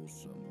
awesome.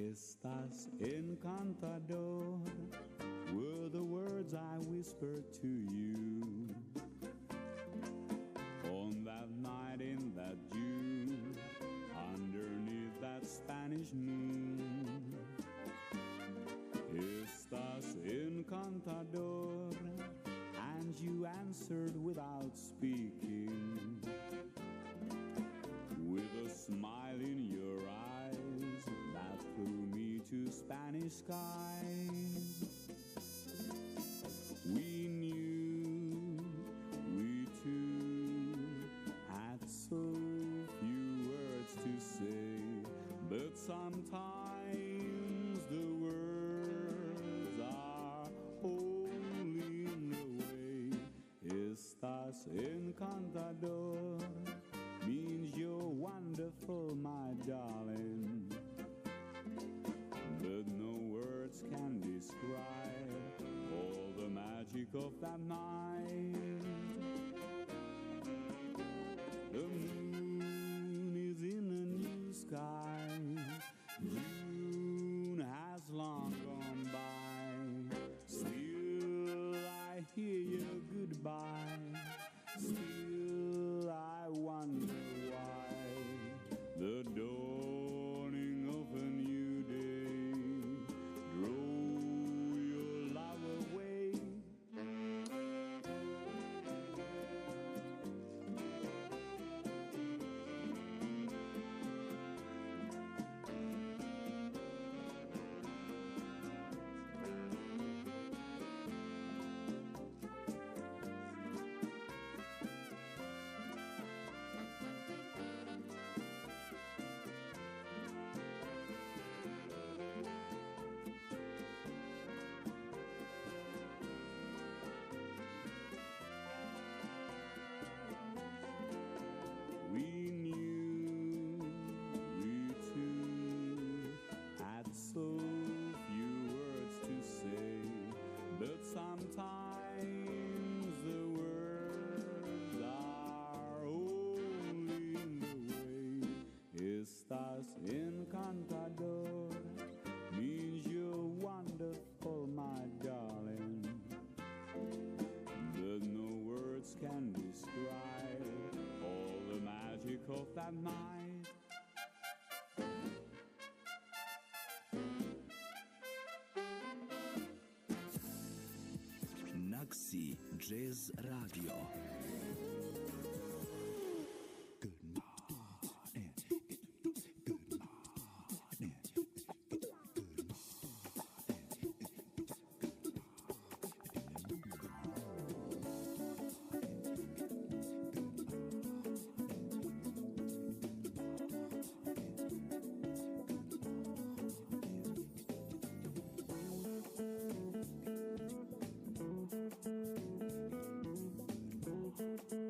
Estás encantador were the words I whispered to you on that night in that June, underneath that Spanish moon. Estás encantador, and you answered without speaking, with a smile in your eyes that flew me to Spanish skies. We knew we two had so few words to say, but sometimes the words are only in the way. Estás encantador means you're wonderful, my darling, but no words can describe all the magic of that night. The moon is in a new sky, June has long gone by, still I hear your goodbye, still I wonder why the dawning of a new day drove your love away. We knew we two had so few words to say, but sometimes the words are only in the way. Estás encantador means you're wonderful, my darling, but no words can describe all the magic of that night. Naxi Jazz Radio. Thank you.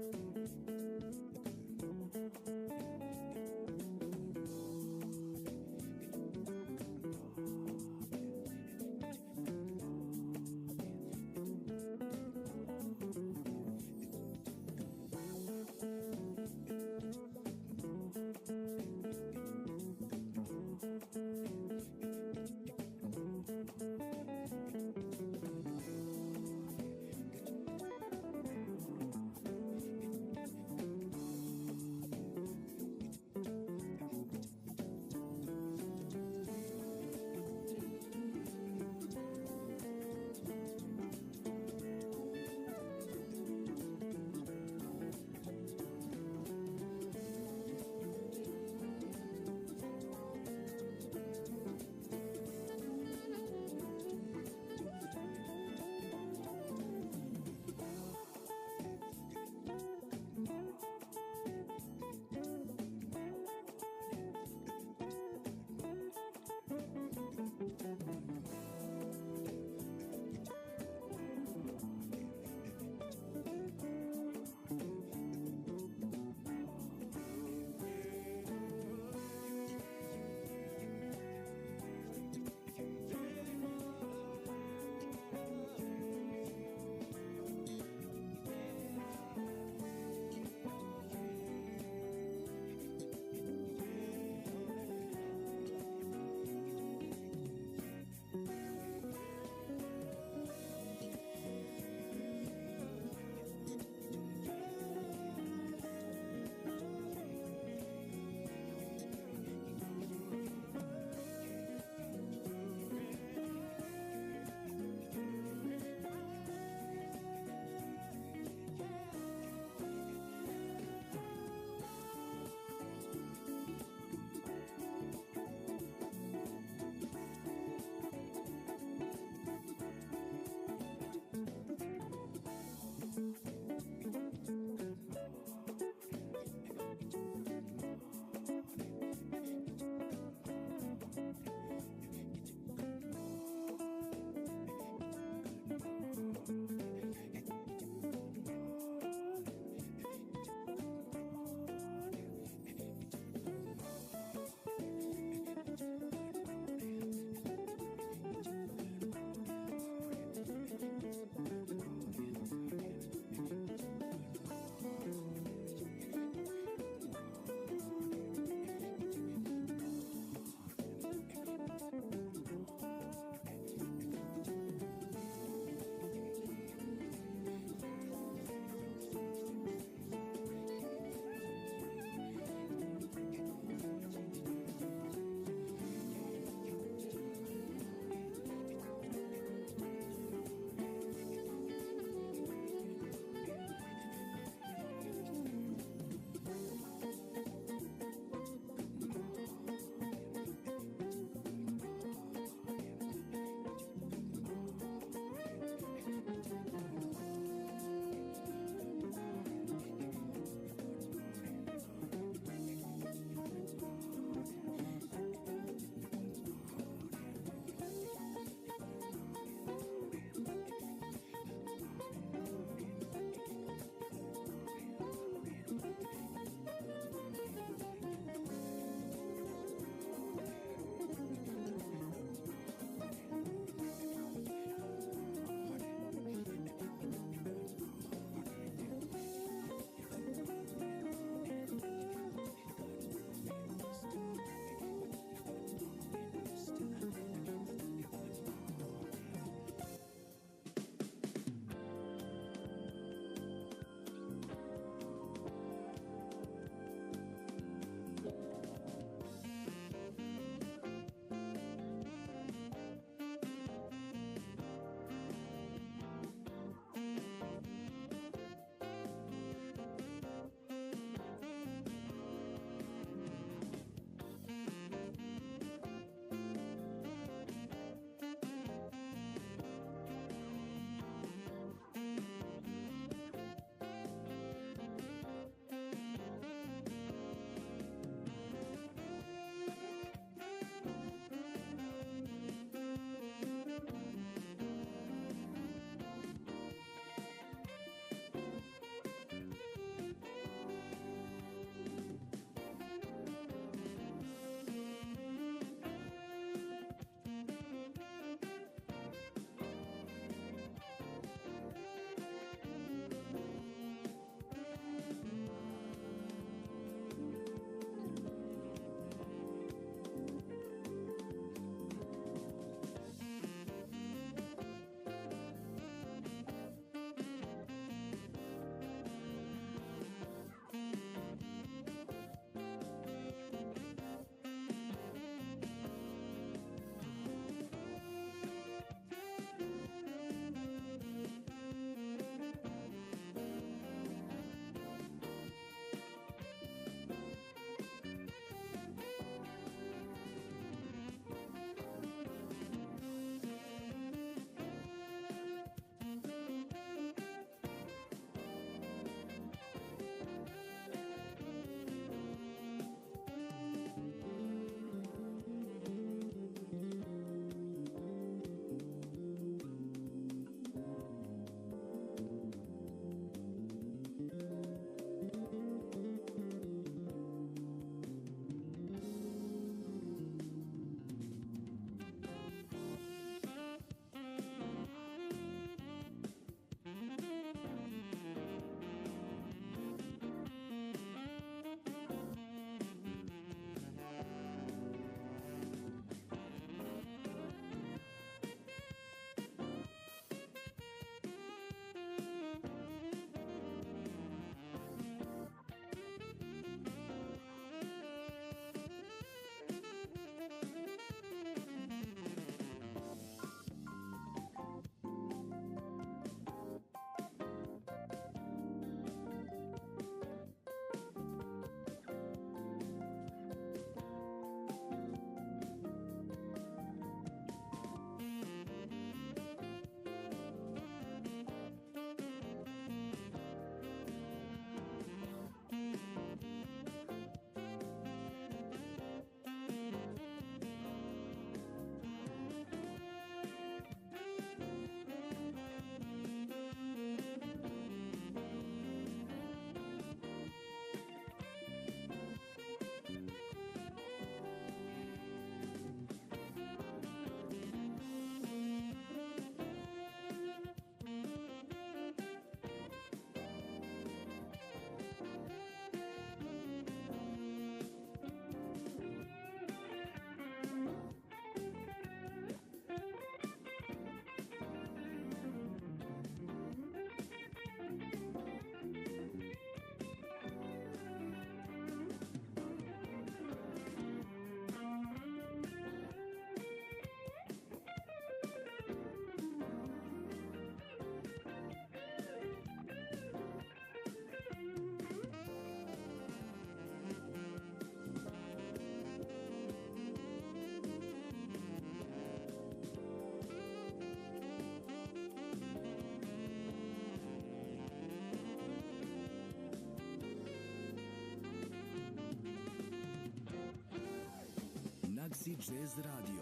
Jazz Radio.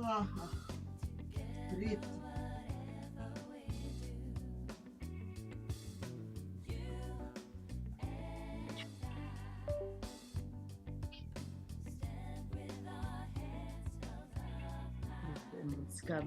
Ah, Rit. Musica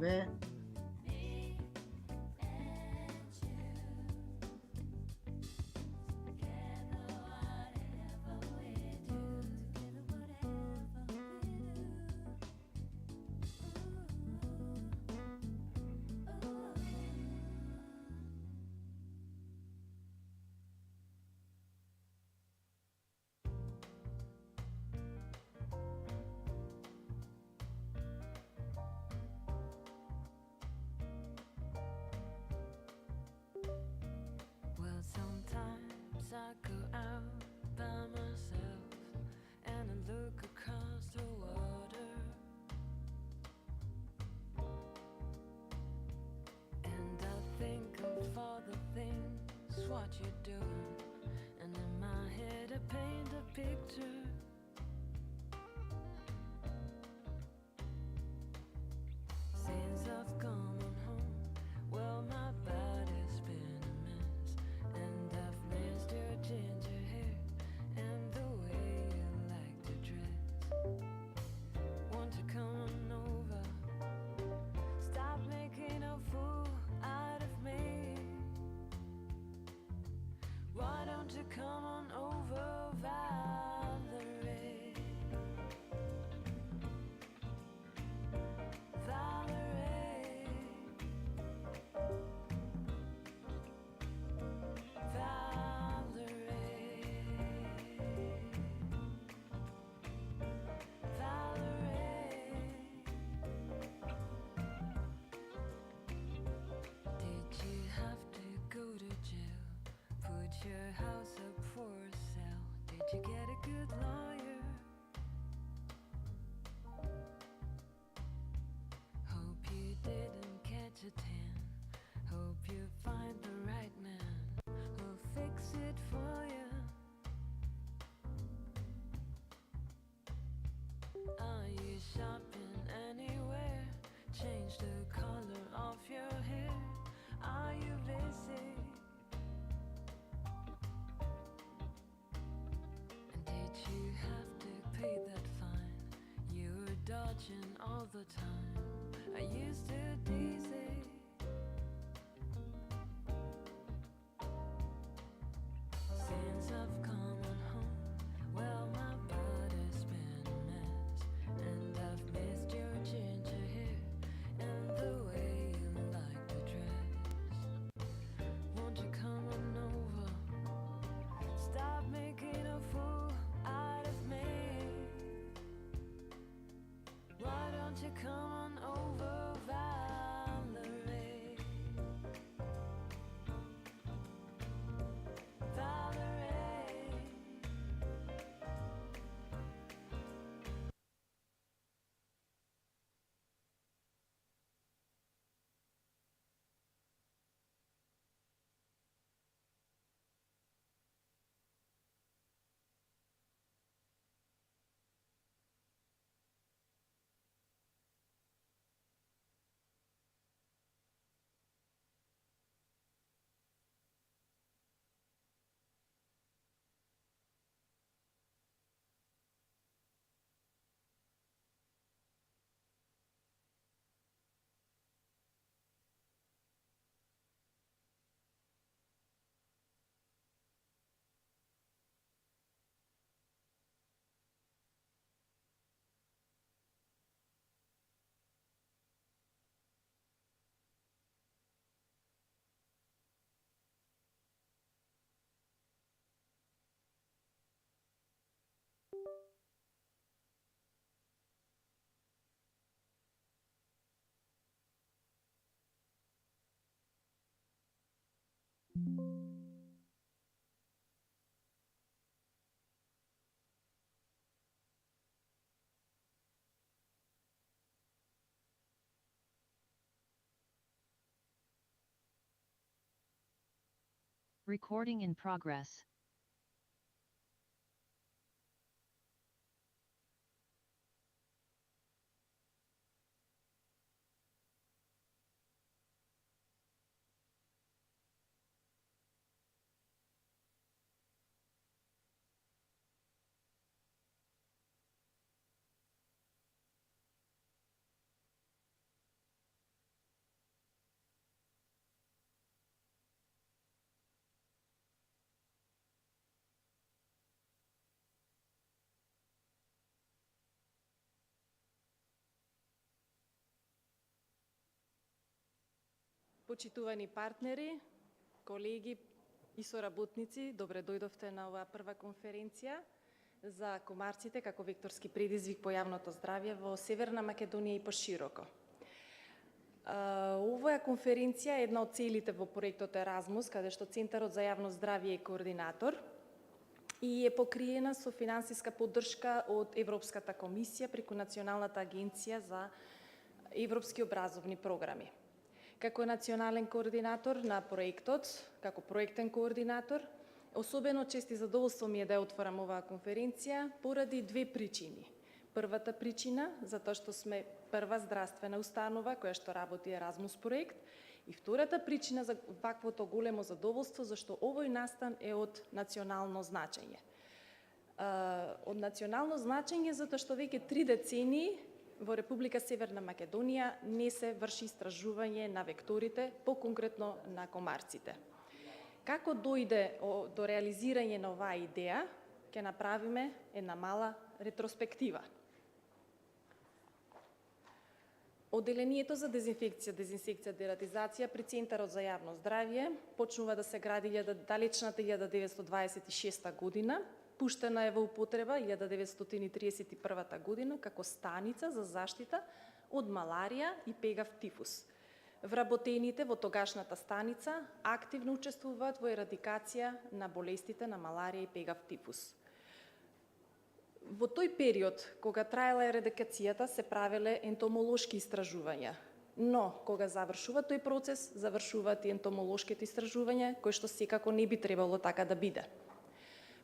Well, sometimes I go out by myself and I look across the water, and I think of all the things what you're doing, and in my head I paint a picture. Since I've come on home, well, my body's been a mess, and I've missed your ginger hair and the way you like to dress. Why don't you come on over, Valerie? Valerie, Valerie, did you have to go to jail? Put your house up for sale? Did you get a good lawyer? Hope you didn't catch a tan. Hope you find the right man who'll fix it for you. Are you shopping anywhere? Change the color of your hair. Are you busy? And did you have to pay that fine? You were dodging all the time. Are you still dizzy? Since I've come on home, well, my body's been a mess, and I've missed your ginger hair and the way you like to dress. Won't you come on over? Stop making a fool out of me. Why don't you come on over, Valerie? Valerie. Recording in progress. Почитувани партнери, колеги и соработници, добре дојдовте на оваа прва конференција за комарците како векторски предизвик по јавното здравје во Северна Македонија и пошироко. Оваа конференција е една од целите во проектот Еразмус, каде што Центарот за јавно здравје е координатор и е покриена со финансиска поддршка од Европската комисија преку Националната агенција за европски образовни програми. Како национален координатор на проектот, како проектен координатор, особено чест и задоволство ми е да ја отворам оваа конференција поради две причини. Првата причина, затоа што сме прва здравствена установа која што работи Еразмус проект, и втората причина за ваквото големо задоволство зашто овој настан е од национално значење. Од национално значење затоа што веќе 3 децении во Република Северна Македонија не се врши истражување на векторите, поконкретно на комарците. Како дојде до реализирање на оваа идеја, ќе направиме една мала ретроспектива. Оделението за дезинфекција, дератизација при Центарот за јавно здравје почнува да се гради далечната 1926 година, пуштена е во употреба 1931 година како станица за заштита од маларија и пегав тифус. Вработените во тогашната станица активно учествуваат во ерадикација на болестите на маларија и пегав тифус. Во тој период, кога траела ерадикацијата, се правеле ентомолошки истражувања. Но, кога завршува тој процес, завршуваат и ентомолошките истражувања, кои што секако не би требало така да биде.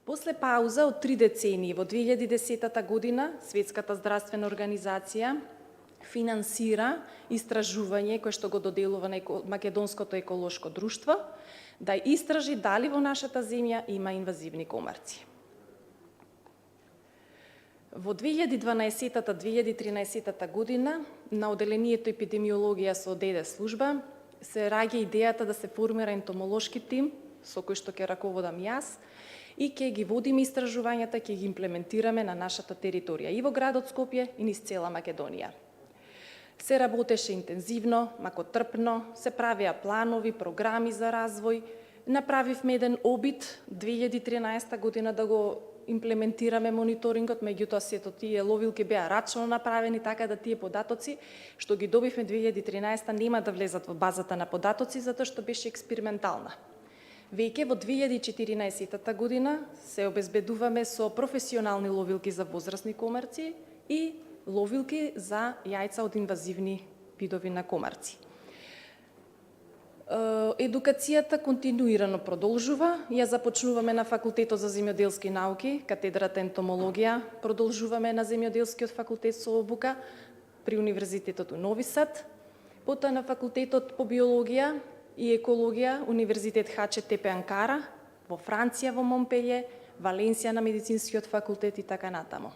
После пауза од 3 децении, во 2010 година, Светската здравствена организација финансира истражување кое што го доделува на Македонското еколошко друштво, да истражи дали во нашата земја има инвазивни комарци. Во 2012-2013 година на оделението епидемиологија со ДД служба се раѓа идејата да се формира ентомолошки тим со кој што ќе раководам јас и ќе ги водиме истражувањата, ќе ги имплементираме на нашата територија и во градот Скопје и низ цела Македонија. Се работеше интензивно, макотрпно, се правеа планови, програми за развој. Направивме еден обид 2013 година да го имплементираме мониторингот, меѓутоа сето тие ловилки беа рачно направени, така да тие податоци што ги добивме 2013 нема да влезат во базата на податоци, затоа што беше експериментална. Веќе во 2014 година се обезбедуваме со професионални ловилки за возрастни комарци и ловилки за јајца од инвазивни видови на комарци. Едукацијата континуирано продолжува. Ја започнуваме на Факултетот за земјоделски науки, катедрата ентомологија, продолжуваме на Земјоделскиот факултет со обука при Универзитетот у Нови Сад, потоа на Факултетот по биологија и екологија, Универзитет ХЧТП Анкара, во Франција во Монпелје, Валенсија на Медицинскиот факултет и така натаму.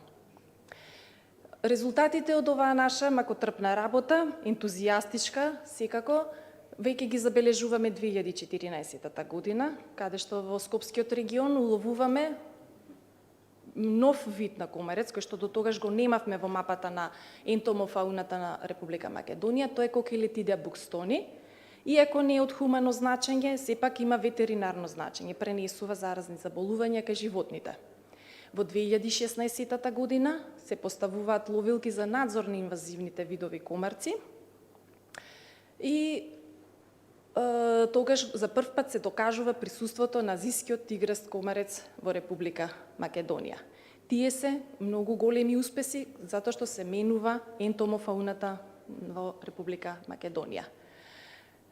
Резултатите од оваа наша макотрпна работа, ентузијастичка, секако, веќе ги забележуваме 2014 година, каде што во Скопскиот регион уловуваме нов вид на комарец, кој што до тогаш го немавме во мапата на ентомофауната на Република Македонија, тоа е Кокелетидеа букстони. Иако не е од хумано значење, сепак има ветеринарно значење, пренесува заразни заболувања кај животните. Во 2016 година се поставуваат ловилки за надзор на инвазивните видови комарци и тогаш за прв пат се докажува присуството на азискиот тигрест комарец во Република Македонија. Тие се многу големи успеси затоа што се менува ентомофауната во Република Македонија.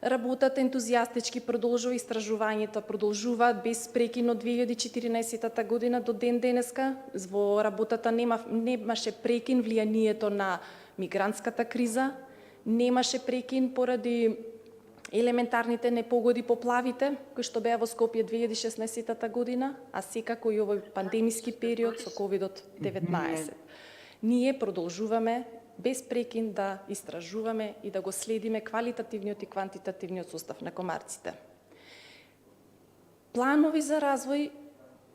Работата ентузијастички продолжува, истражувањето продолжуваат без прекин од 2014 година до ден денеска. Во работата немаше прекин влијанието на мигрантската криза, немаше прекин поради елементарните непогоди, поплавите, кои што беа во Скопје 2016 година, а секако и овој пандемиски период со COVID-19. Ние продолжуваме без прекин да истражуваме и да го следиме квалитативниот и квантитативниот состав на комарците. Планови за развој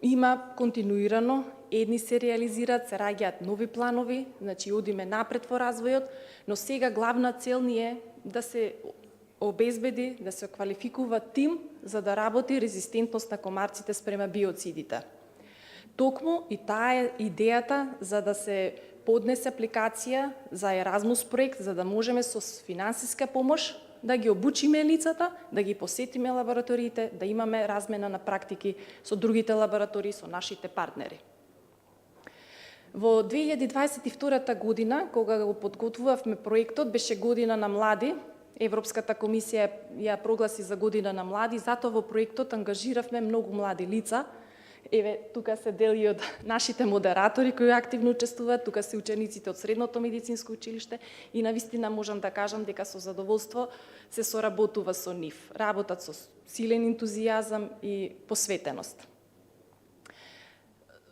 има континуирано, едни се реализираат, се раѓаат нови планови, значи одиме напред во развојот, но сега главна цел ни е да се обезбеди, да се квалификува тим за да работи резистентност на комарците спрема биоцидите. Токму и таа е идејата за да се поднесе апликација за Еразмус проект, за да можеме со финансиска помош да ги обучиме лицата, да ги посетиме лабораториите, да имаме размена на практики со другите лаборатории, со нашите партнери. Во 2022 година, кога го подготвувавме проектот, беше година на млади. Европската комисија ја прогласи за година на млади, затоа во проектот ангажиравме многу млади лица. Еве, тука се дели од нашите модератори кои активно учествуваат, тука се учениците од Средното медицинско училиште и навистина можам да кажам дека со задоволство се соработува со нив. Работат со силен ентузијазам и посветеност.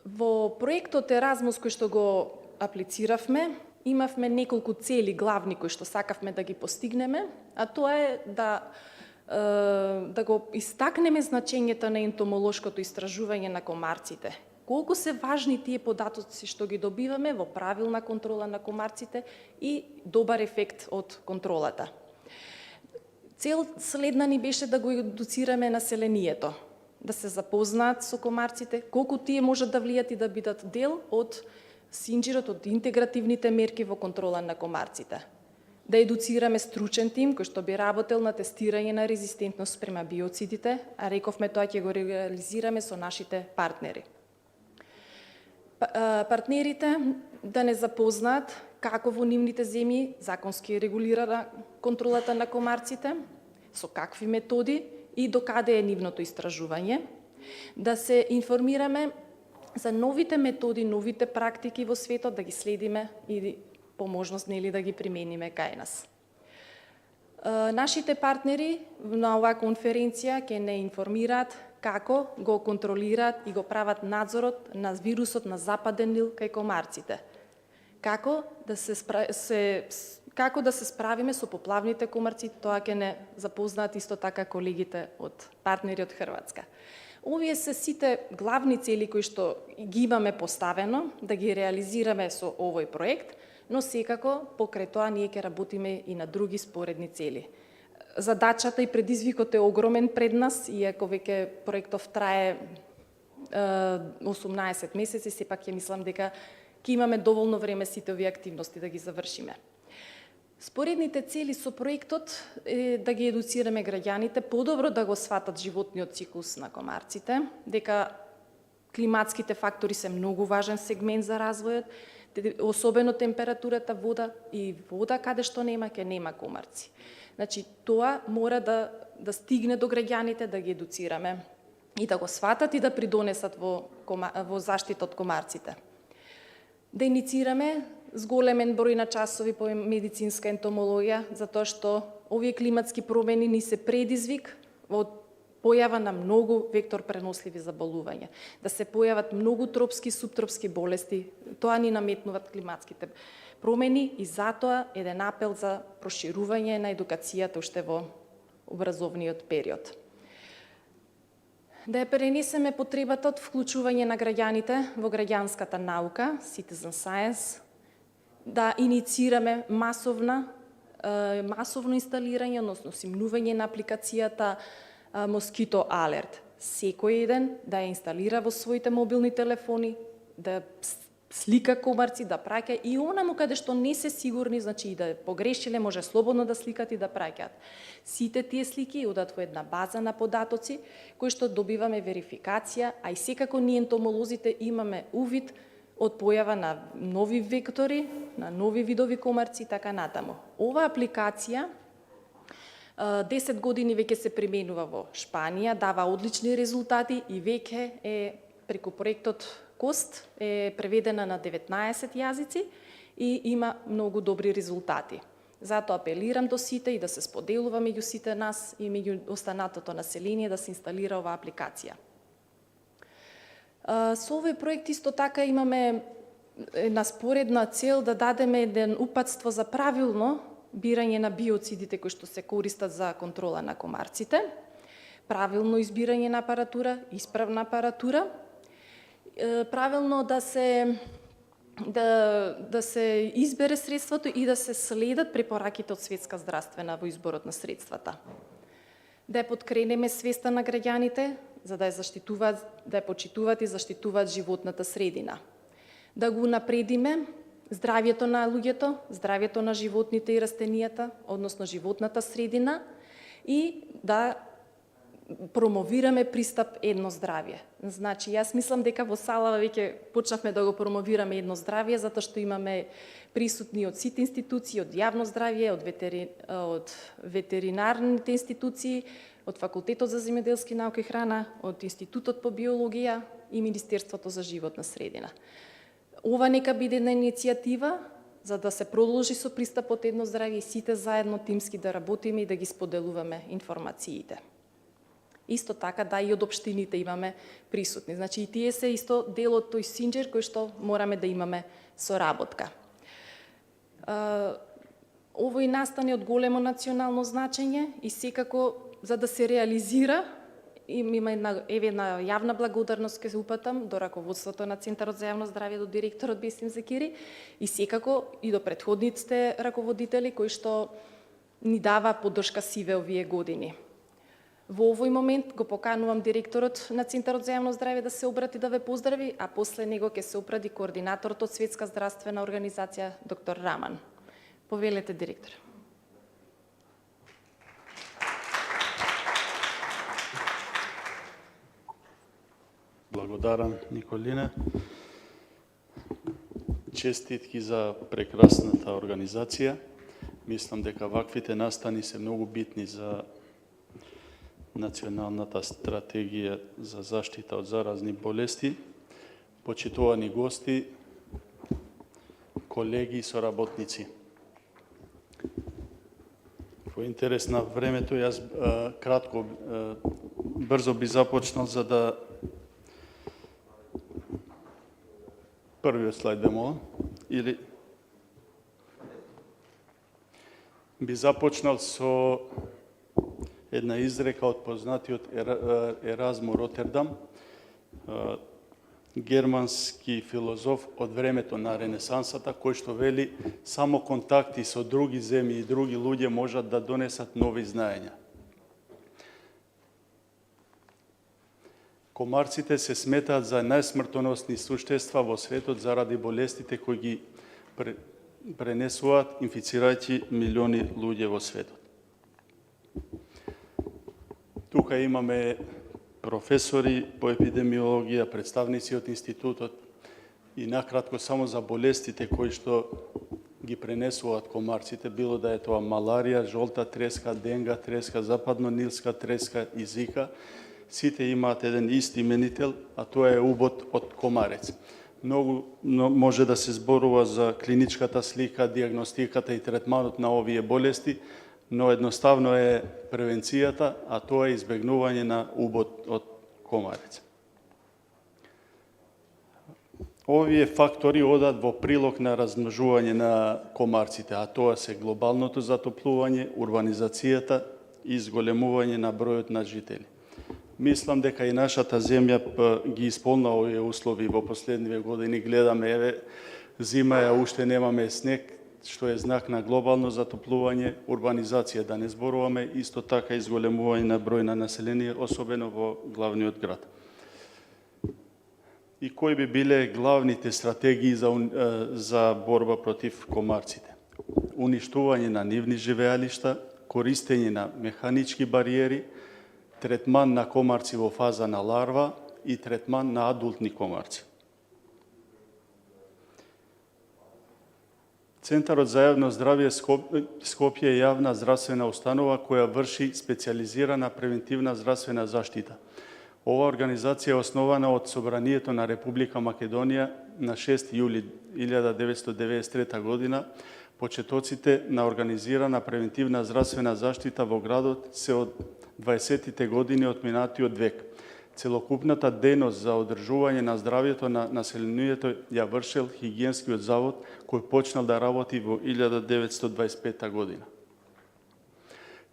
Во проектот Еразмус кој што го аплициравме, имавме неколку цели главни кои што сакавме да ги постигнеме, а тоа е да да го истакнеме значењето на ентомолошкото истражување на комарците. Колку се важни тие податоци што ги добиваме во правилна контрола на комарците и добар ефект од контролата. Цел следна ни беше да го едуцираме населението, да се запознаат со комарците, колку тие можат да влијат и да бидат дел од синџирот, од интегративните мерки во контрола на комарците. Да едуцираме стручен тим кој што би работел на тестирање на резистентност према биоцидите, а рековме тоа ќе го реализираме со нашите партнери. Партнерите да не запознаат како во нивните земји законски е регулирана контролата на комарците, со какви методи и докаде е нивното истражување, да се информираме за новите методи, новите практики во светот, да ги следиме и по можност нели да ги примениме кај нас. Нашите партнери на оваа конференција ќе не информираат како го контролираат и го прават надзорот на вирусот на западен Нил кај комарците. Како да се справиме со поплавните комарци, тоа ќе не запознаат исто така колегите од партнери од Хрватска. Овие се сите главни цели кои што ги имаме поставено да ги реализираме со овој проект, но секако покрај тоа ние ќе работиме и на други споредни цели. Задачата и предизвикот е огромен пред нас, иако веќе проектов трае 18 месеци, сепак ќе мислам дека ќе имаме доволно време сите овие активности да ги завршиме. Споредните цели со проектот е да ги едуцираме граѓаните подобро да го сватат животниот циклус на комарците, дека климатските фактори се многу важен сегмент за развојот, особено температурата, вода и вода каде што нема, ќе нема комарци. Значи, тоа мора да стигне до граѓаните, да ги едуцираме и да го сватат и да придонесат во заштита од комарците. Да иницираме зголемен број на часови по медицинска ентомологија, затоа што овие климатски промени ни се предизвик од појава на многу вектор преносливи заболувања, да се појават многу тропски и суптропски болести, тоа ни наметнуваат климатските промени и затоа еден апел за проширување на едукацијата уште во образовниот период. Да ја пренесеме потребата од вклучување на граѓаните во граѓанската наука, citizen science, да иницираме масовно инсталирање, односно симнување на апликацијата Mosquito Alert. Секој еден да ја инсталира во своите мобилни телефони, да слика комарци, да праќа и онаму каде што не се сигурни, значи и да погрешиле, може слободно да сликат и да праќаат. Сите тие слики одат во една база на податоци, кои што добиваме верификација, а и секако ние ентомолозите имаме увид од појава на нови вектори, на нови видови комарци и така натаму. Оваа апликација 10 години веќе се применува во Шпанија, дава одлични резултати и веќе е преку проектот КОСТ е преведена на 19 јазици и има многу добри резултати. Затоа апелирам до сите и да се споделува меѓу сите нас и меѓу останатото население да се инсталира оваа апликација. Со овој проект исто така имаме една споредна цел да дадеме еден упатство за правилно бирање на биоцидите кои што се користат за контрола на комарците, правилно избирање на апаратура, исправна апаратура, правилно да се избере средството и да се следат препораките од Светска здравствена во изборот на средствата. Да ја подкренеме свеста на граѓаните, за да ја заштитуваат, да ја почитуваат и заштитуваат животната средина. Да го напредиме здравјето на луѓето, здравјето на животните и растенијата, односно животната средина и да промовираме пристап едно здравје. Значи, јас мислам дека во Салава веќе почнавме да го промовираме едно здравје, затоа што имаме присутни од сите институции, од јавно здравје, од ветеринарните институции, од Факултетот за земјоделски науки и храна, од Институтот по биологија и Министерството за животна средина. Ова нека биде една иницијатива за да се продолжи со пристапот едно здравје и сите заедно тимски да работиме и да ги споделуваме информациите. Исто така да и од општините имаме присутни. Значи и тие се исто дел од тој синџир кој што мораме да имаме соработка. Овој настан е од големо национално значење и секако за да се реализира, има една јавна благодарност ке се упатам до раководството на Центарот за јавно здравје, до директорот Бесим Закири и секако и до претходниците раководители кои што ни дава поддршка сиве овие години. Во овој момент го поканувам директорот на Центарот за јавно здравје да се обрати да ве поздрави, а после него ќе се опреди координаторот од Светска здравствена организација доктор Раман. Повелете, директор. Благодарам, Николина. Честитки за прекрасната организација. Мислам дека ваквите настани се многу битни за националната стратегија за заштита од заразни болести. Почитувани гости, колеги и соработници. Во интерес на времето, јас кратко, брзо би започнал за да првиот слайд бе молам, или би започнал со една изрека од познатиот Еразмо Ротердам, германски филозоф од времето на Ренесансата, кој што вели само контакти со други земји и други луѓе можат да донесат нови знаења. Комарците се сметаат за најсмртоносни суштества во светот заради болестите кои ги пренесуваат, инфицирајќи милиони луѓе во светот. Тука имаме професори по епидемиологија, представници од институтот и накратко само за болестите кои што ги пренесуваат комарците, било да е тоа маларија, жолта треска, денга треска, западно-нилска треска и зика. Сите имаат еден ист именител, а тоа е убот од комарец. Многу може да се зборува за клиничката слика, диагностиката и третманот на овие болести, но едноставно е превенцијата, а тоа е избегнување на убот од комарец. Овие фактори одат во прилог на размножување на комарците, а тоа се глобалното затоплување, урбанизацијата и зголемување на бројот на жители. Мислам дека и нашата земја ги исполна овие услови во последниве години. Гледаме, еве, зима е, уште немаме снег, што е знак на глобално затоплување, урбанизација, да не зборуваме, исто така и зголемување на број на население, особено во главниот град. И кои би биле главните стратегии за борба против комарците? Уништување на нивни живеалишта, користење на механички бариери, третман на комарци во фаза на ларва и третман на адултни комарци. Центарот за јавно здравје Скопје е јавна здравствена установа која врши специјализирана превентивна здравствена заштита. Ова организација е основана од Собранието на Република Македонија на 6 јули 1993 година. Почетоците на организирана превентивна здравствена заштита во градот се од 20-тите години од минатиот век. Целокупната дејност за одржување на здравјето на населението ја вршел Хигиенскиот завод, кој почнал да работи во 1925 година.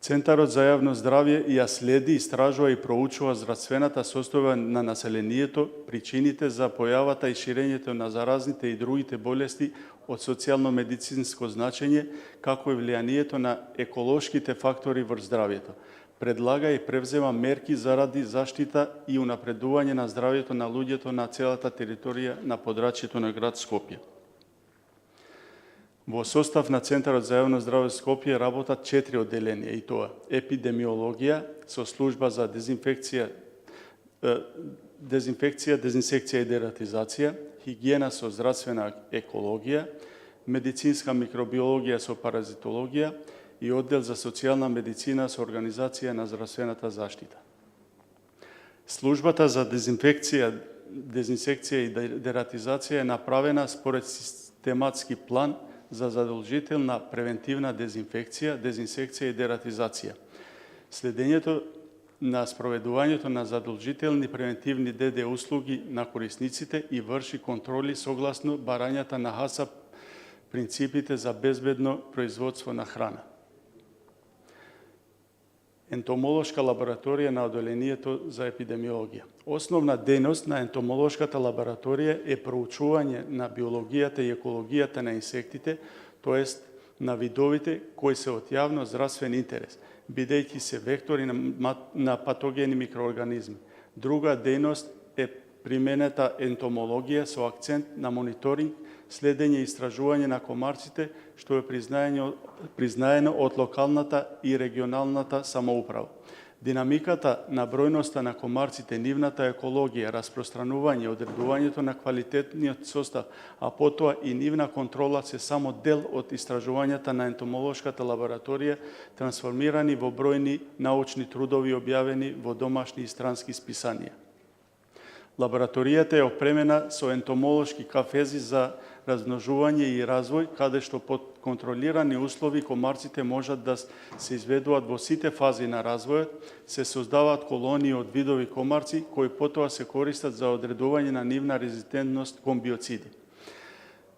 Центарот за јавно здравје ја следи, истражува и проучува здравствената состојба на населението, причините за појавата и ширењето на заразните и другите болести од социјално-медицинско значење, како и влијанието на еколошките фактори врз здравјето. Предлага и превзема мерки заради заштита и унапредување на здравјето на луѓето на целата територија на подрачјето на град Скопје. Во состав на Центарот за јавно здравје Скопје работат 4 одделенија, и тоа епидемиологија со служба за дезинфекција, дезинсекција и дератизација, хигиена со здравствена екологија, медицинска микробиологија со паразитологија и оддел за социјална медицина со организација на здравствената заштита. Службата за дезинсекција и дератизација е направена според систематски план за задолжителна превентивна дезинфекција, дезинсекција и дератизација. Следењето на спроведувањето на задолжителни превентивни ДД услуги на корисниците и врши контроли согласно барањата на ХАСАП, принципите за безбедно производство на храна. ентомолошка лабораторија на одделението за епидемиологија. Основна дејност на ентомолошката лабораторија е проучување на биологијата и екологијата на инсектите, тоест на видовите кои се од јавно здравствен интерес, бидејќи се вектори на патогени микроорганизми. Друга дејност е применета ентомологија со акцент на мониторинг, следење и истражување на комарците, што е признаено од локалната и регионалната самоуправа. Динамиката на бројноста на комарците, нивната екологија, распространување, одредувањето на квалитетниот состав, а потоа и нивна контрола се само дел од истражувањата на ентомолошката лабораторија, трансформирани во бројни научни трудови објавени во домашни и странски списанија. Лабораторијата е опремена со ентомолошки кафези за размножување и развој, каде што под контролирани услови комарците можат да се изведуваат во сите фази на развојот, се создаваат колонии од видови комарци, кои потоа се користат за одредување на нивна резистентност кон биоциди.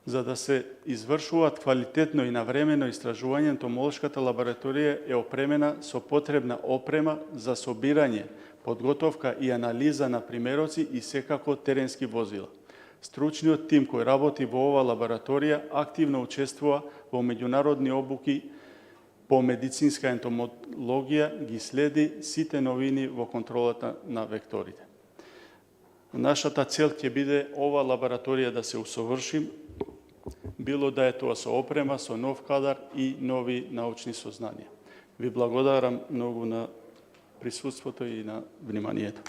За да се извршуваат квалитетно и навремено истражување, ентомолошката лабораторија е опремена со потребна опрема за собирање, подготовка и анализа на примероци и секако теренски возила. Стручниот тим кој работи во ова лабораторија активно учествува во меѓународни обуки по медицинска ентомологија, ги следи сите новини во контролата на векторите. Нашата цел ќе биде ова лабораторија да се усоврши, било да е тоа со опрема, со нов кадар и нови научни сознанија. Ви благодарам многу на присуството и на вниманието.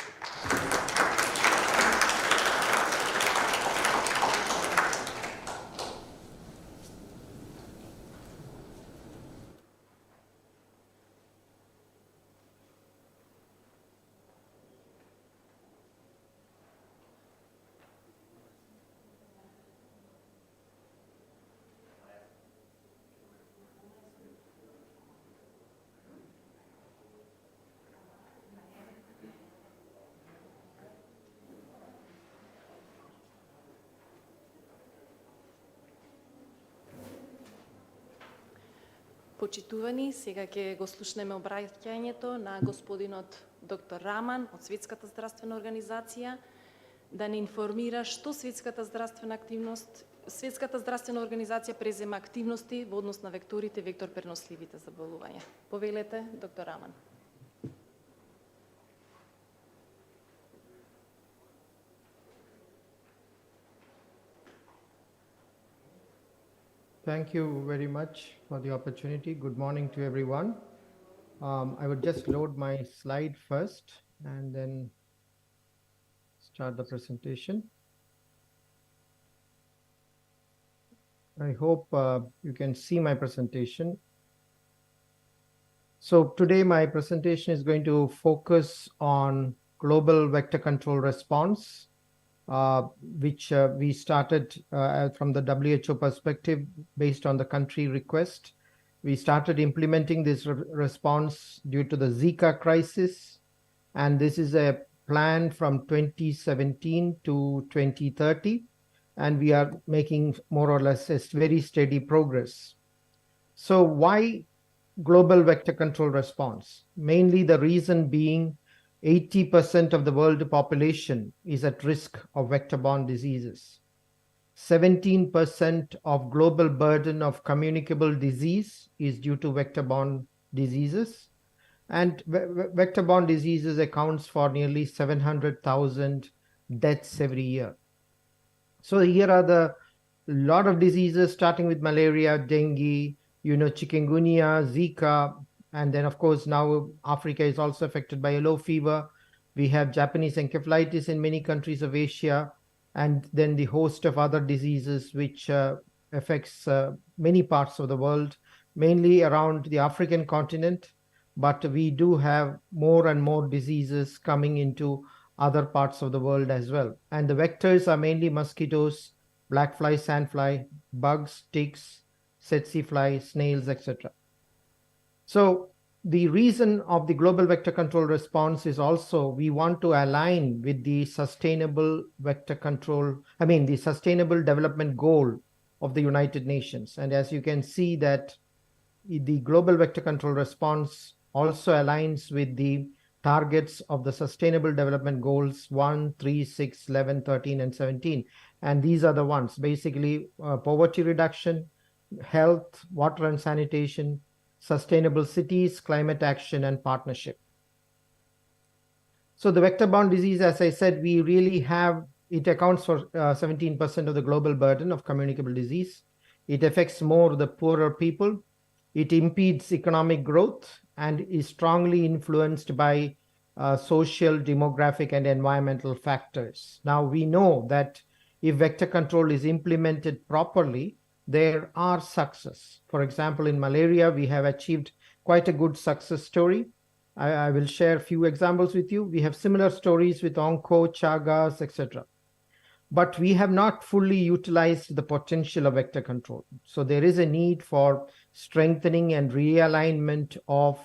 Почитувани, сега ќе го слушнеме обраќањето на господинот доктор Раман од Светската здравствена организација да не информира што Светската здравствена организација презема активности во однос на векторите, вектор преносливите заболувања. Повелете, доктор Раман. Thank you very much for the opportunity. Good morning to everyone. I would just load my slide first and then start the presentation. I hope you can see my presentation. So today my presentation is going to focus on global vector control response, which we started from the WHO perspective based on the country request. We started implementing this response due to the Zika crisis, and this is a plan from 2017 to 2030, and we are making more or less a very steady progress. So why global vector control response? Mainly the reason being 80% of the world population is at risk of vector-borne diseases. 17% of global burden of communicable disease is due to vector-borne diseases. And vector-borne diseases accounts for nearly 700,000 deaths every year. So here are the lot of diseases starting with malaria, dengue, chikungunya, Zika, and then, of course, now Africa is also affected by yellow fever. We have Japanese encephalitis in many countries of Asia, and then the host of other diseases which affects many parts of the world, mainly around the African continent. But we do have more and more diseases coming into other parts of the world as well. And the vectors are mainly mosquitoes, black fly, sandfly, bugs, ticks, tsetse fly, snails, etc. So the reason of the global vector control response is also we want to align with the sustainable vector control, the sustainable development goal of the United Nations. And as you can see that the global vector control response also aligns with the targets of the Sustainable Development Goals 1, 3, 6, 11, 13, and 17. And these are the ones, basically poverty reduction, health, water and sanitation, sustainable cities, climate action, and partnership. So the vector-borne disease, as I said, we really have, it accounts for 17% of the global burden of communicable disease. It affects more the poorer people. It impedes economic growth and is strongly influenced by social, demographic, and environmental factors. Now, we know that if vector control is implemented properly, there are success. For example, in malaria, we have achieved quite a good success story. I will share a few examples with you. We have similar stories with Onco, Chagas, etc. But we have not fully utilized the potential of vector control. So there is a need for strengthening and realignment of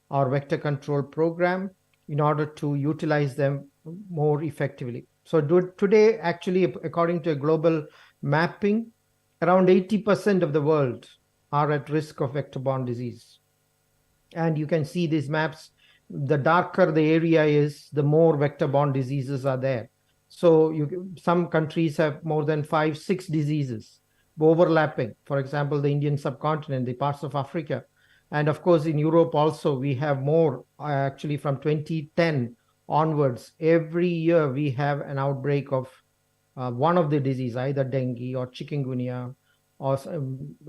our vector control program in order to utilize them more effectively. So today, actually, according to a global mapping, around 80% of the world are at risk of vector-borne disease. And you can see these maps, the darker the area is, the more vector-borne diseases are there. So some countries have more than 5, 6 diseases overlapping. For example, the Indian subcontinent, the parts of Africa. And of course, in Europe also, we have more, actually from 2010 onwards. Every year we have an outbreak of one of the disease, either dengue or chikungunya or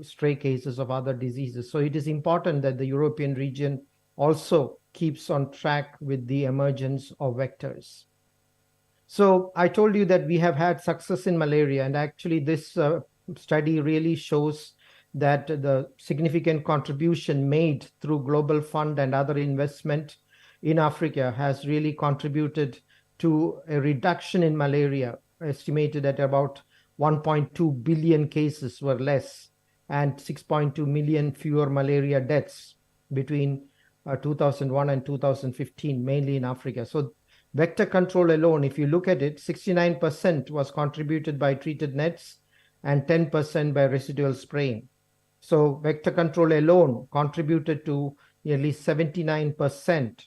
stray cases of other diseases. So it is important that the European region also keeps on track with the emergence of vectors. So I told you that we have had success in malaria, and actually this study really shows that the significant contribution made through Global Fund and other investment in Africa has really contributed to a reduction in malaria, estimated at about 1.2 billion cases were less and 6.2 million fewer malaria deaths between 2001 and 2015, mainly in Africa. So vector control alone, if you look at it, 69% was contributed by treated nets and 10% by residual spraying. So vector control alone contributed to nearly 79%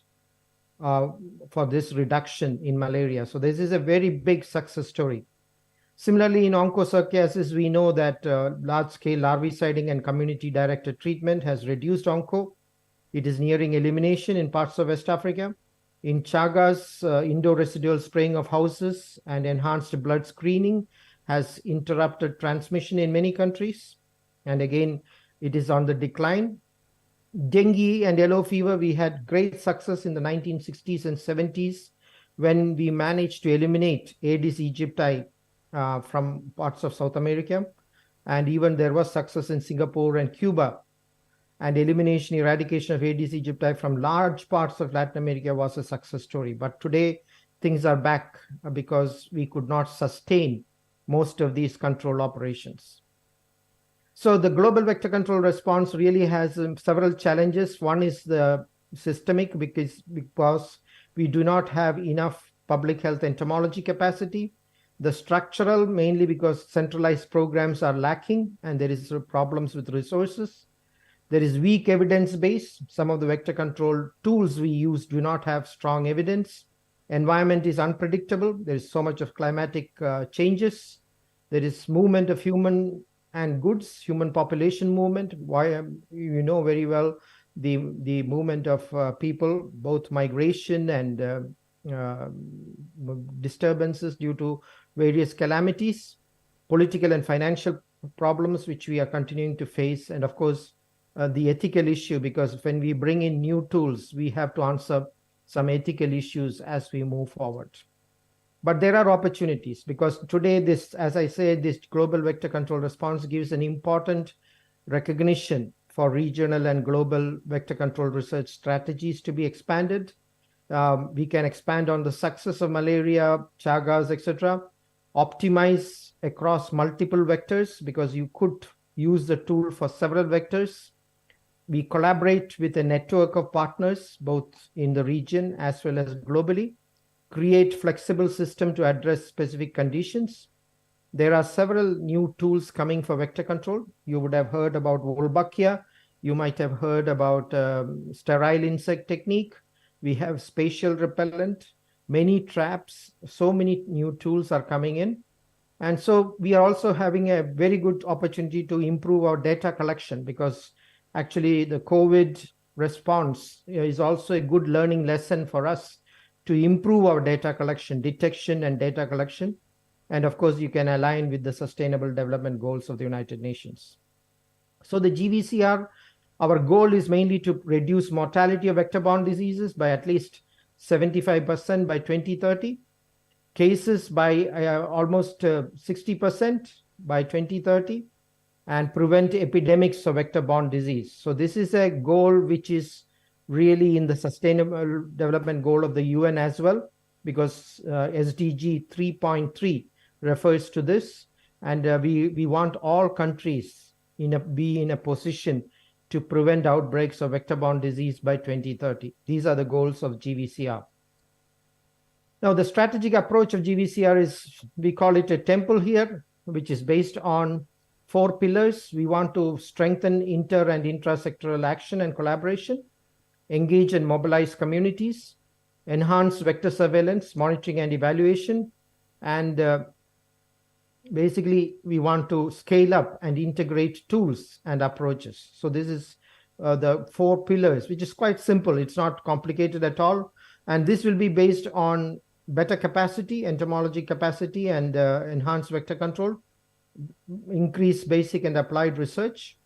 for this reduction in malaria. So this is a very big success story. Similarly, in onchocerciasis, we know that large-scale larviciding and community-directed treatment has reduced onco. It is nearing elimination in parts of West Africa. In Chagas, indoor residual spraying of houses and enhanced blood screening has interrupted transmission in many countries. And again, it is on the decline. Dengue and yellow fever, we had great success in the 1960s and 70s when we managed to eliminate Aedes aegypti from parts of South America. And even there was success in Singapore and Cuba. And elimination, eradication of Aedes aegypti from large parts of Latin America was a success story. But today, things are back because we could not sustain most of these control operations. So the global vector control response really has several challenges. One is the systemic, because we do not have enough public health entomology capacity. The structural, mainly because centralized programs are lacking and there is problems with resources. There is weak evidence base. Some of the vector control tools we use do not have strong evidence. Environment is unpredictable. There is so much of climatic changes. There is movement of human and goods, human population movement. Why you know very well the movement of people, both migration and disturbances due to various calamities, political and financial problems which we are continuing to face, and of course the ethical issue, because when we bring in new tools, we have to answer some ethical issues as we move forward. But there are opportunities, because today this, as I said, this global vector control response gives an important recognition for regional and global vector control research strategies to be expanded. We can expand on the success of malaria, Chagas, etc., optimize across multiple vectors because you could use the tool for several vectors. We collaborate with a network of partners, both in the region as well as globally, create flexible system to address specific conditions. There are several new tools coming for vector control. You would have heard about Wolbachia You might have heard about sterile insect technique. We have spatial repellent, many traps, so many new tools are coming in. And so we are also having a very good opportunity to improve our data collection, because actually the COVID response is also a good learning lesson for us to improve our data collection, detection and data collection. And of course, you can align with the Sustainable Development Goals of the United Nations. So the GVCR, our goal is mainly to reduce mortality of vector-borne diseases by at least 75% by 2030, cases by almost 60% by 2030, and prevent epidemics of vector-borne disease. So this is a goal which is really in the Sustainable Development Goal of the UN as well, because SDG 3.3 refers to this, and we want all countries be in a position to prevent outbreaks of vector-borne disease by 2030. These are the goals of GVCR. Now, the strategic approach of GVCR is, we call it a temple here, which is based on 4 pillars. We want to strengthen inter and intra-sectoral action and collaboration, engage and mobilize communities, enhance vector surveillance, monitoring and evaluation, and basically we want to scale up and integrate tools and approaches. So this is the 4 pillars, which is quite simple. It's not complicated at all. And this will be based on better capacity, entomology capacity, and enhanced vector control, increase basic and applied research.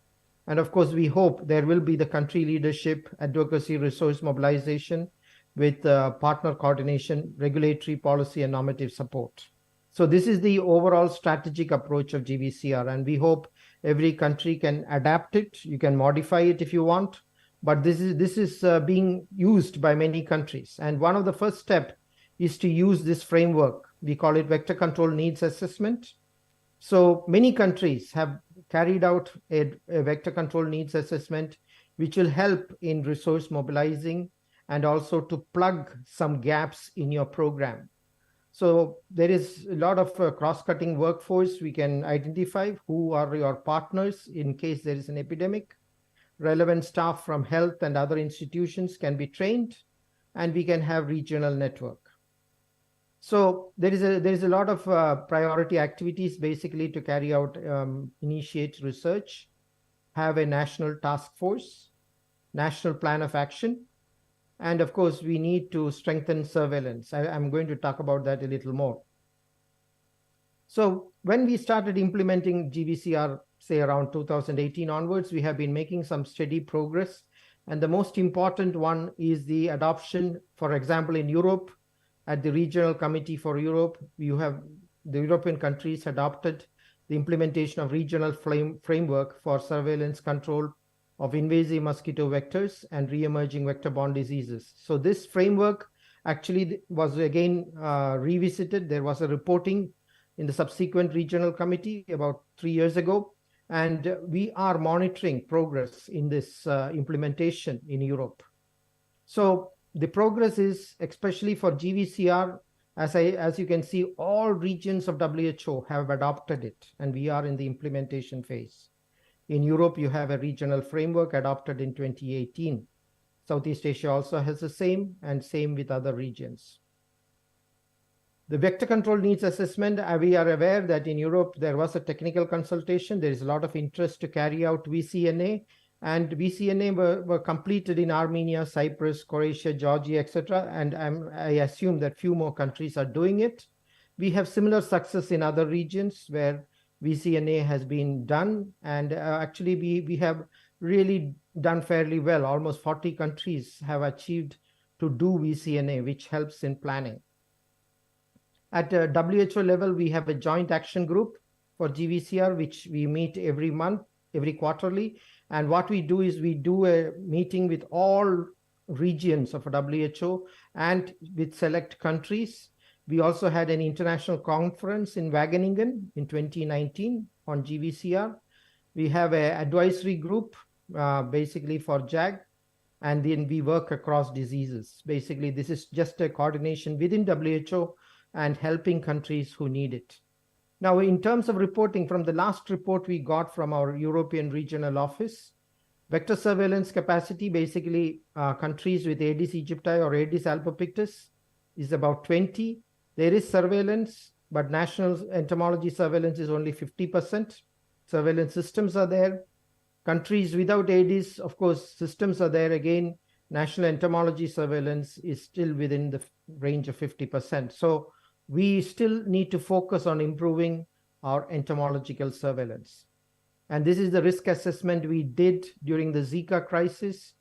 And of course, we hope there will be the country leadership, advocacy, resource mobilization with partner coordination, regulatory policy, and normative support. So this is the overall strategic approach of GVCR, and we hope every country can adapt it. You can modify it if you want, but this is being used by many countries. And one of the first steps is to use this framework. We call it Vector Control Needs Assessment. So many countries have carried out a vector control needs assessment, which will help in resource mobilizing and also to plug some gaps in your program. So there is a lot of cross-cutting workforce. We can identify who are your partners in case there is an epidemic. Relevant staff from health and other institutions can be trained, and we can have regional network. So there is a lot of priority activities basically to carry out, initiate research, have a national task force, national plan of action, and of course we need to strengthen surveillance. I'm going to talk about that a little more. So when we started implementing GVCR, say around 2018 onwards, we have been making some steady progress. And the most important one is the adoption, for example, in Europe, at the Regional Committee for Europe, you have the European countries adopted the implementation of regional framework for surveillance control of invasive mosquito vectors and re-emerging vector-borne diseases. So this framework actually was again revisited. There was a reporting in the subsequent regional committee about 3 years ago, and we are monitoring progress in this implementation in Europe. So the progress is, especially for GVCR, as you can see, all regions of WHO have adopted it, and we are in the implementation phase. In Europe, you have a regional framework adopted in 2018. Southeast Asia also has the same, and same with other regions. The vector control needs assessment, we are aware that in Europe, there was a technical consultation. There is a lot of interest to carry out VCNA, and VCNA were completed in Armenia, Cyprus, Croatia, Georgia, etc. And I assume that few more countries are doing it. We have similar success in other regions where VCNA has been done, and actually we have really done fairly well. Almost 40 countries have achieved to do VCNA, which helps in planning. At WHO level, we have a joint action group for GVCR, which we meet every month, every quarterly. And what we do is we do a meeting with all regions of WHO and with select countries. We also had an international conference in Wageningen in 2019 on GVCR. We have an advisory group basically for JAG, and then we work across diseases. Basically, this is just a coordination within WHO and helping countries who need it. Now, in terms of reporting, from the last report we got from our European regional office, Vector surveillance capacity, basically countries with Aedes aegypti or Aedes albopictus is about 20. There is surveillance, but national entomology surveillance is only 50%. Surveillance systems are there. Countries without Aedes, of course, systems are there. Again, national entomology surveillance is still within the range of 50%. So we still need to focus on improving our entomological surveillance. And this is the risk assessment we did during the Zika crisis,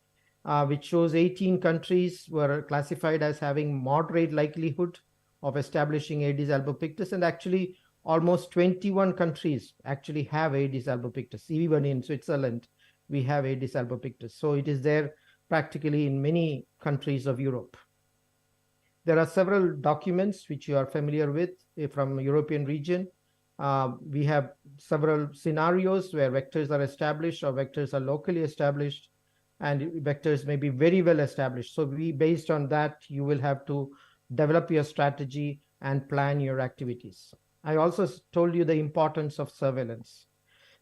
which shows 18 countries were classified as having moderate likelihood of establishing Aedes albopictus, and actually almost 21 countries actually have Aedes albopictus. Even in Switzerland, we have Aedes albopictus. So it is there practically in many countries of Europe. There are several documents which you are familiar with from European region. We have several scenarios where vectors are established or vectors are locally established, and vectors may be very well established. So based on that, you will have to develop your strategy and plan your activities. I also told you the importance of surveillance.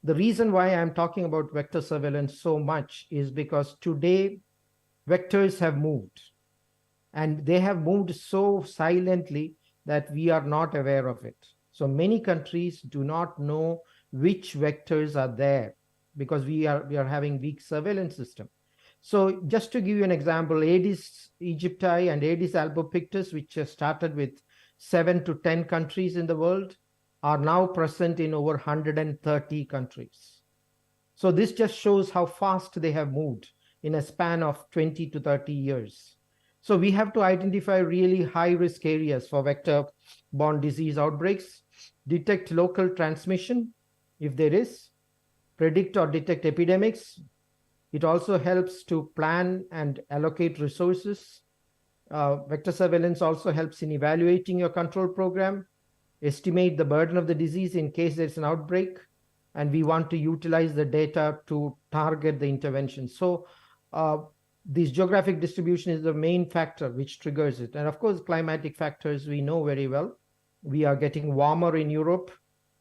The reason why I'm talking about vector surveillance so much is because today vectors have moved, and they have moved so silently that we are not aware of it. So many countries do not know which vectors are there because we are having weak surveillance system. So just to give you an example, Aedes aegypti and Aedes albopictus, which started with 7 to 10 countries in the world, are now present in over 130 countries. So this just shows how fast they have moved in a span of 20 to 30 years. So we have to identify really high-risk areas for vector-borne disease outbreaks, detect local transmission if there is, predict or detect epidemics. It also helps to plan and allocate resources. Vector surveillance also helps in evaluating your control program, estimate the burden of the disease in case there's an outbreak, and we want to utilize the data to target the intervention. So this geographic distribution is the main factor which triggers it. And of course, climatic factors we know very well. We are getting warmer in Europe,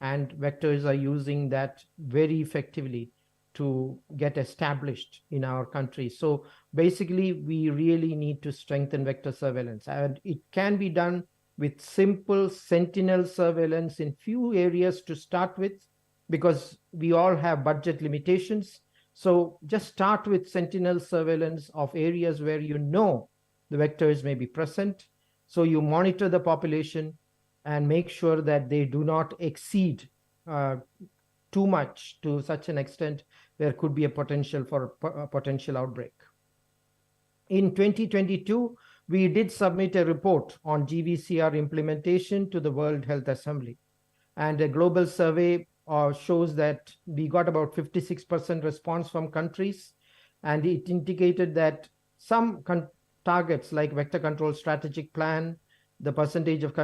and vectors are using that very effectively to get established in our country. So basically, we really need to strengthen vector surveillance. And it can be done with simple sentinel surveillance in few areas to start with, because we all have budget limitations. So just start with sentinel surveillance of areas where you know the vectors may be present. So you monitor the population and make sure that they do not exceed too much to such an extent there could be a potential for a potential outbreak. In 2022, we did submit a report on GVCR implementation to the World Health Assembly. And a global survey shows that we got about 56% response from countries. And it indicated that some targets like vector control strategic plan, the percentage of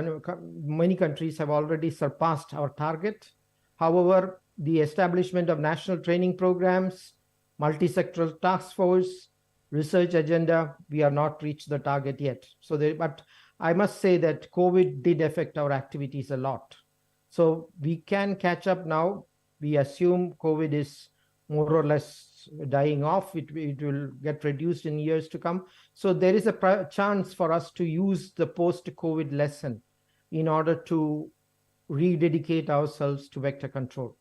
many countries have already surpassed our target. However, the establishment of national training programs, multi-sectoral task force, research agenda, we have not reached the target yet. But I must say that COVID did affect our activities a lot. So we can catch up now. We assume COVID is more or less dying off. It will get reduced in years to come. So there is a chance for us to use the post-COVID lesson in order to rededicate ourselves to vector control.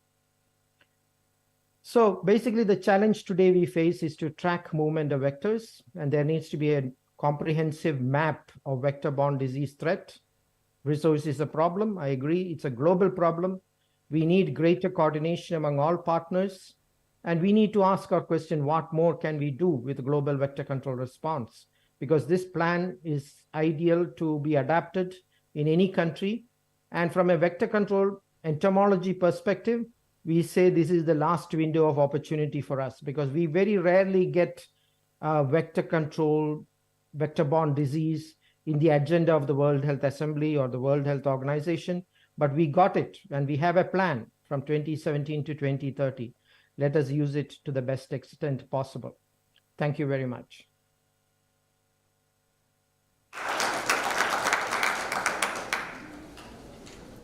So basically the challenge today we face is to track movement of vectors, and there needs to be a comprehensive map of vector-borne disease threat. Resource is a problem. I agree. It's a global problem. We need greater coordination among all partners. And we need to ask our question, what more can we do with global vector control response? Because this plan is ideal to be adapted in any country. And from a vector control entomology perspective, we say this is the last window of opportunity for us, because we very rarely get vector control, vector-borne disease in the agenda of the World Health Assembly or the World Health Organization, but we got it, and we have a plan from 2017 to 2030. Let us use it to the best extent possible. Thank you very much.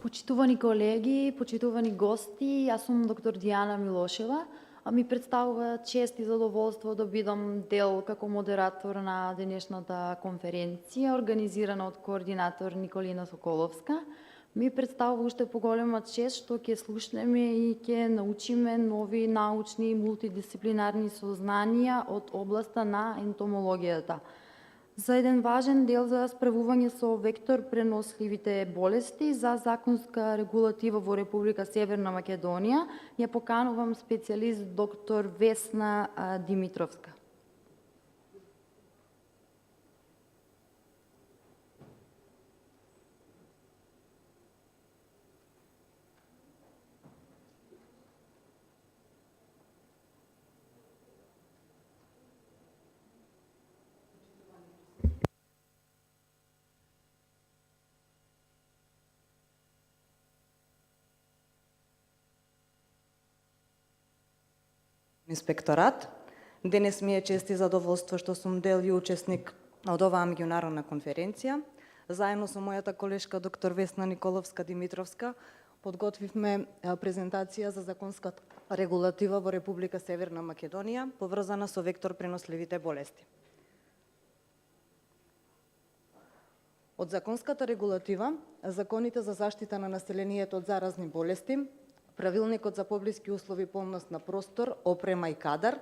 Почитувани колеги, почитувани гости, јас сум доктор Дијана Милошева Ми представува чест и задоволство да бидам дел како модератор на денешната конференција, организирана од координатор Николина Соколовска. Ми представува уште поголема чест што ќе слушнеме и ќе научиме нови научни и мултидисциплинарни сознанија од областа на ентомологијата. За еден важен дел за справување со вектор преносливите болести за законска регулатива во Република Северна Македонија ја поканувам специјалист доктор Весна Димитровска. Инспекторат. Денес ми е чест и задоволство што сум дел и учесник од оваа меѓународна конференција. Заедно со мојата колешка доктор Весна Николовска Димитровска подготвивме презентација за законската регулатива во Република Северна Македонија поврзана со вектор преносливите болести. Од законската регулатива, законите за заштита на населението од заразни болести, Правилникот за поблиски услови, полност на простор, опрема и кадар,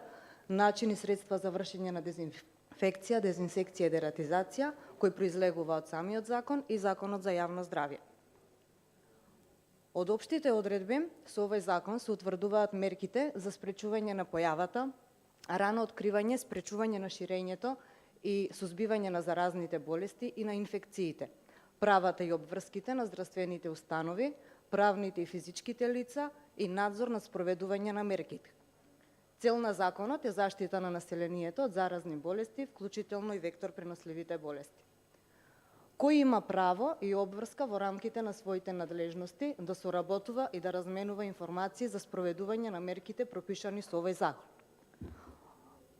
начин и средства за вршење на дезинфекција, дезинсекција и дератизација, кои произлегува од самиот закон и Законот за јавно здравје. Од општите одредби со овој закон се утврдуваат мерките за спречување на појавата, рано откривање, спречување на ширењето и сузбивање на заразните болести и на инфекциите, правата и обврските на здравствените установи, правните и физичките лица и надзор на спроведување на мерките. Цел на законот е заштита на населението од заразни болести, вклучително и вектор преносливите болести. Кој има право и обврска во рамките на своите надлежности да соработува и да разменува информации за спроведување на мерките пропишани со овој закон?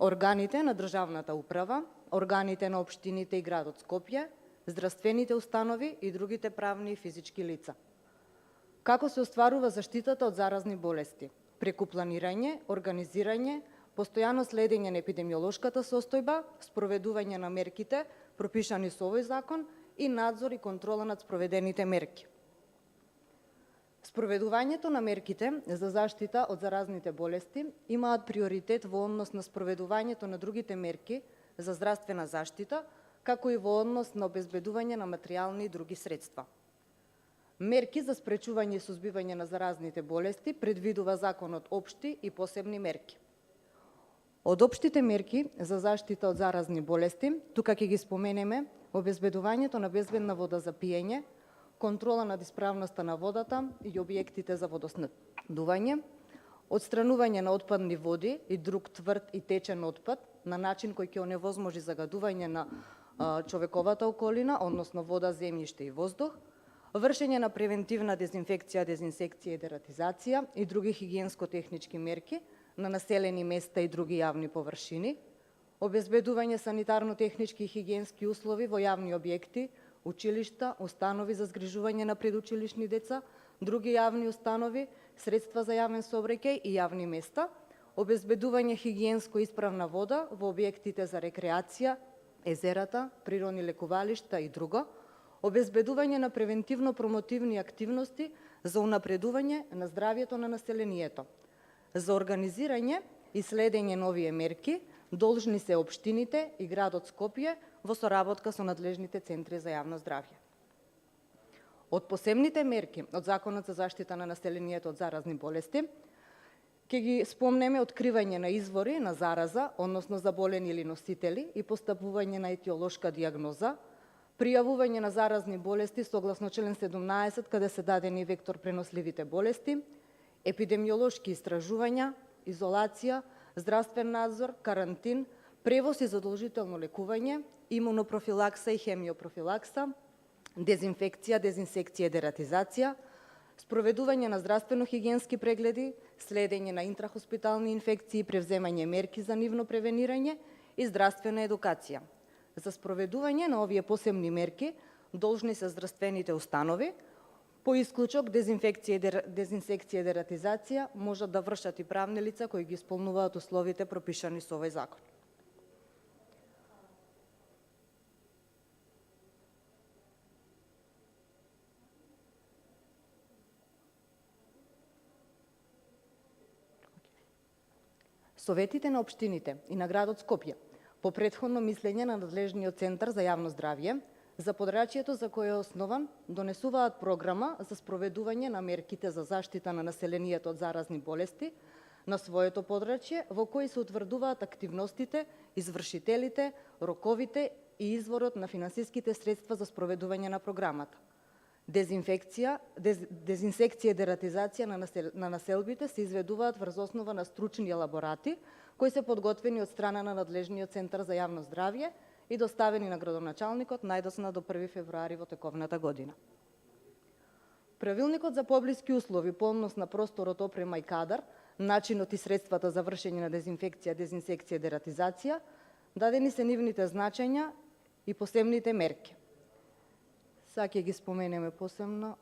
Органите на државната управа, органите на општините и градот Скопје, здравствените установи и другите правни и физички лица. Како се остварува заштитата од заразни болести? Преку планирање, организирање, постојано следење на епидемиолошката состојба, спроведување на мерките пропишани со овој закон и надзор и контрола над спроведените мерки. Спроведувањето на мерките за заштита од заразните болести имаат приоритет во однос на спроведувањето на другите мерки за здравствена заштита, како и во однос на обезбедување на материјални и други средства. Мерки за спречување и сузбивање на заразните болести предвидува законот општи и посебни мерки. Од општите мерки за заштита од заразни болести, тука ќе ги споменеме обезбедувањето на безбедна вода за пиење, контрола над исправноста на водата и објектите за водоснабдување, отстранување на отпадни води и друг тврд и течен отпад на начин кој ќе оневозможи загадување на човековата околина, односно вода, земјиште и воздух, вршење на превентивна дезинфекција, дезинсекција и дератизација и други хигиенско-технички мерки на населени места и други јавни површини, обезбедување санитарно-технички и хигиенски услови во јавни објекти, училишта, установи за згрижување на предучилишни деца, други јавни установи, средства за јавен сообраќај и јавни места, обезбедување хигиенско исправна вода во објектите за рекреација, езерата, природни лекувалишта и друго, обезбедување на превентивно-промотивни активности за унапредување на здравјето на населението. За организирање и следење на овие мерки должни се општините и градот Скопје во соработка со надлежните центри за јавно здравје. Од посебните мерки од Законот за заштита на населението од заразни болести, ќе ги спомнеме откривање на извори на зараза, односно заболени или носители и постапување на етиолошка диагноза, пријавување на заразни болести согласно член 17, каде се дадени вектор преносливите болести, епидемиолошки истражувања, изолација, здравствен надзор, карантин, превоз и задолжително лекување, имунопрофилакса и хемиопрофилакса, дезинфекција, дезинсекција и дератизација, спроведување на здравствено-хигиенски прегледи, следење на интрахоспитални инфекции, превземање мерки за нивно превенирање и здравствена едукација. За спроведување на овие посебни мерки должни се здравствените установи, По исклучок, дезинсекција и дератизација можат да вршат и правни лица кои ги исполнуваат условите пропишани со овој закон. Советите на општините и на градот Скопје, по претходно мислење на надлежниот Центар за јавно здравје, за подрачјето за кое е основан, донесуваат програма за спроведување на мерките за заштита на населението од заразни болести на своето подрачје, во кои се утврдуваат активностите, извршителите, роковите и изворот на финансиските средства за спроведување на програмата. Дезинсекција и дератизација на населбите се изведуваат врз основа на стручни елаборати, кои се подготвени од страна на надлежниот Центар за јавно здравје и доставени на градоначалникот најдосна до 1 февруари во тековната година. Правилникот за поблиски услови по однос на просторот, опрема и кадар, начинот и средствата за вршење на дезинфекција, дезинсекција и дератизација, дадени се нивните значења и посебните мерки. Сега ќе ги споменеме посебно.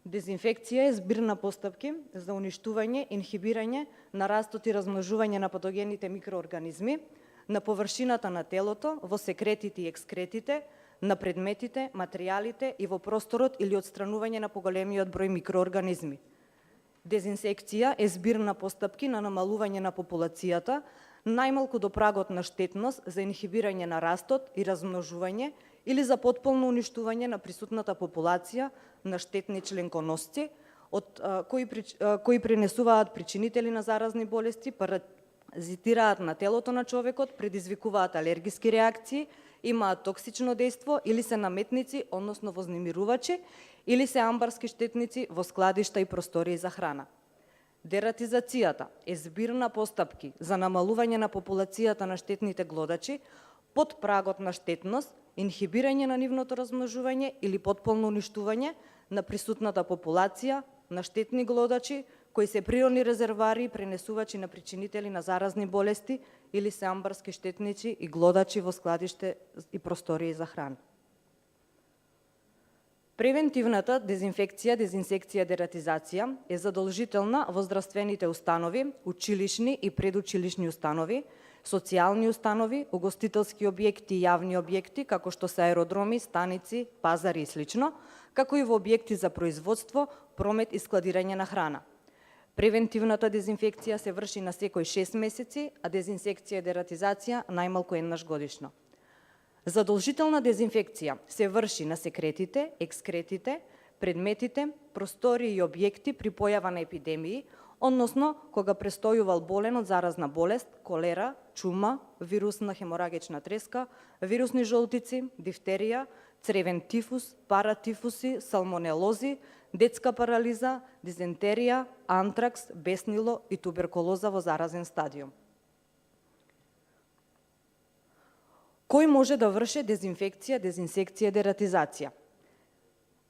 Дезинфекција е збир на постапки за уништување, инхибирање на растот и размножување на патогените микроорганизми на површината на телото, во секретите и екскретите, на предметите, материјалите и во просторот или отстранување на поголемиот број микроорганизми. Дезинсекција е збир на постапки на намалување на популацијата, најмалку до прагот на штетност за инхибирање на растот и размножување или за потполно уништување на присутната популација на штетни членконосци, кои пренесуваат причинители на заразни болести, паразитираат на телото на човекот, предизвикуваат алергиски реакции, имаат токсично дејство или се наметници, односно вознемирувачи, или се амбарски штетници во складишта и простории за храна. Дератизацијата е збир на постапки за намалување на популацијата на штетните глодачи под прагот на штетност, инхибирање на нивното размножување или потполно уништување на присутната популација на штетни глодачи кои се природни резервари и пренесувачи на причинители на заразни болести или се амбарски штетници и глодачи во складиште и простории за храна. Превентивната дезинфекција, дезинсекција и дератизација е задолжителна во здравствените установи, училишни и предучилишни установи, социјални установи, угостителски објекти и јавни објекти, како што се аеродроми, станици, пазари и слично, како и во објекти за производство, промет и складирање на храна. Превентивната дезинфекција се врши на секој 6 месеци, а дезинсекција и дератизација најмалку еднаш годишно. Задолжителна дезинфекција се врши на секретите, екскретите, предметите, простории и објекти при појава на епидемии, односно кога престојувал болен од заразна болест, колера, чума, вирусна хеморагична треска, вирусни жолтици, дифтерија, цревен тифус, паратифуси, салмонелози, детска парализа, дизентерија, антракс, беснило и туберкулоза во заразен стадиум. Кој може да врши дезинфекција, дезинсекција и дератизација?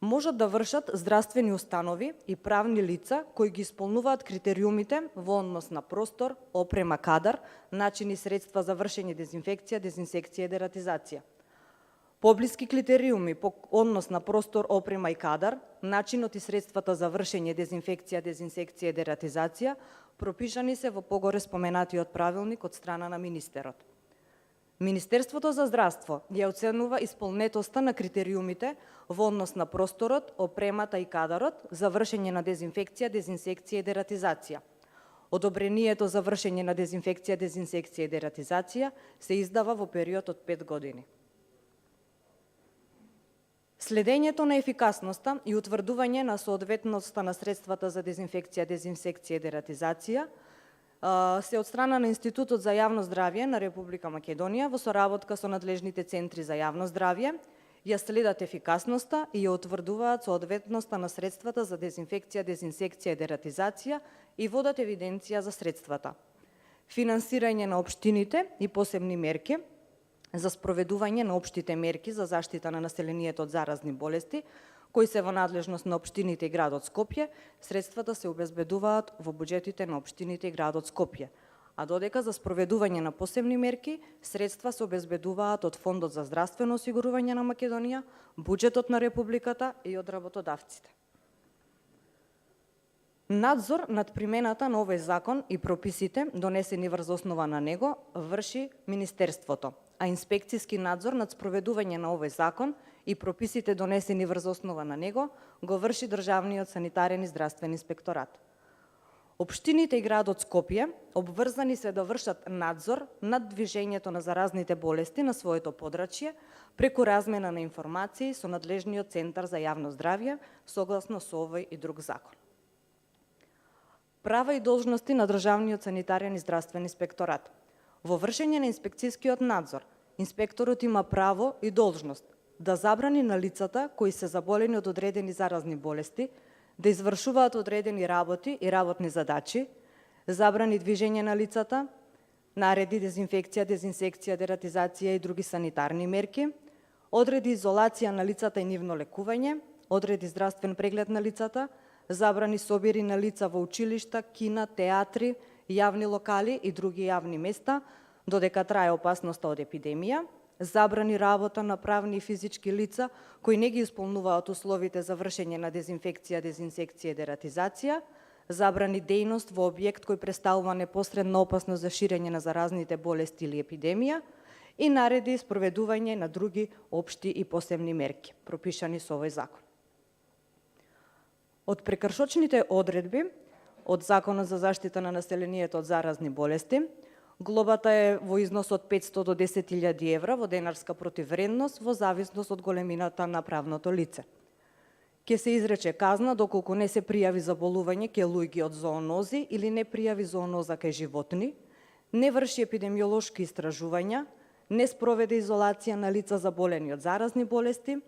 Можат да вршат здравствени установи и правни лица кои ги исполнуваат критериумите во однос на простор, опрема, кадар, начин и средства за вршење дезинфекција, дезинсекција и дератизација. Поблиски критериуми по однос на простор, опрема и кадар, начинот и средствата за вршење дезинфекција, дезинсекција и дератизација пропишани се во погоре споменатиот правилник од страна на министерот. Министерството за здравство ја оценува исполнетоста на критериумите во однос на просторот, опремата и кадарот за вршење на дезинфекција, дезинсекција и дератизација. Одобрението за вршење на дезинфекција, дезинсекција и дератизација се издава во период од 5 години. Следењето на ефикасноста и утврдување на соодветноста на средствата за дезинфекција, дезинсекција и дератизација се од страна на Институтот за јавно здравје на Република Македонија во соработка со надлежните центри за јавно здравје, ја следат ефикасноста и ја утврдуваат соодветноста на средствата за дезинфекција, дезинсекција и дератизација и водат евиденција за средствата. Финансирање на општините и посебни мерки за спроведување на општите мерки за заштита на населението од заразни болести, кои се во надлежност на општините и градот Скопје, средствата се обезбедуваат во буџетите на општините и градот Скопје, а додека за спроведување на посебни мерки, средства се обезбедуваат од Фондот за здравствено осигурување на Македонија, буџетот на Републиката и од работодавците. Надзор над примената на овој закон и прописите, донесени врз основа на него, врши Министерството, а инспекцијски надзор над спроведување на овој закон и прописите донесени врз основа на него го врши Државниот санитарен и здравствен инспекторат. Општините и градот Скопје обврзани се да вршат надзор над движењето на заразните болести на своето подрачје преку размена на информации со надлежниот Центар за јавно здравје согласно со овој и друг закон. Права и должности на Државниот санитарен и здравствен инспекторат. Во вршење на инспекцијскиот надзор, инспекторот има право и должност да забрани на лицата кои се заболени од одредени заразни болести да извршуваат одредени работи и работни задачи, забрани движење на лицата, нареди дезинфекција, дезинсекција, дератизација и други санитарни мерки, одреди изолација на лицата и нивно лекување, одреди здравствен преглед на лицата, забрани собири на лица во училишта, кина, театри, јавни локали и други јавни места, додека трае опасноста од епидемија, забрани работа на правни и физички лица кои не ги исполнуваат условите за вршење на дезинфекција, дезинсекција и дератизација, забрани дејност во објект кој представува непосредна опасност за ширење на заразните болести или епидемија и нареди спроведување на други општи и посебни мерки, пропишани со овој закон. Од прекршочните одредби од Законот за заштита на населението од заразни болести, глобата е во износ од 500 до 10.000 евра во денарска противвредност во зависност од големината на правното лице. Ке се изрече казна доколку не се пријави заболување кај луѓе од зоонози или не пријави зооноза кај животни, не врши епидемиолошки истражувања, не спроведе изолација на лица заболени од заразни болести,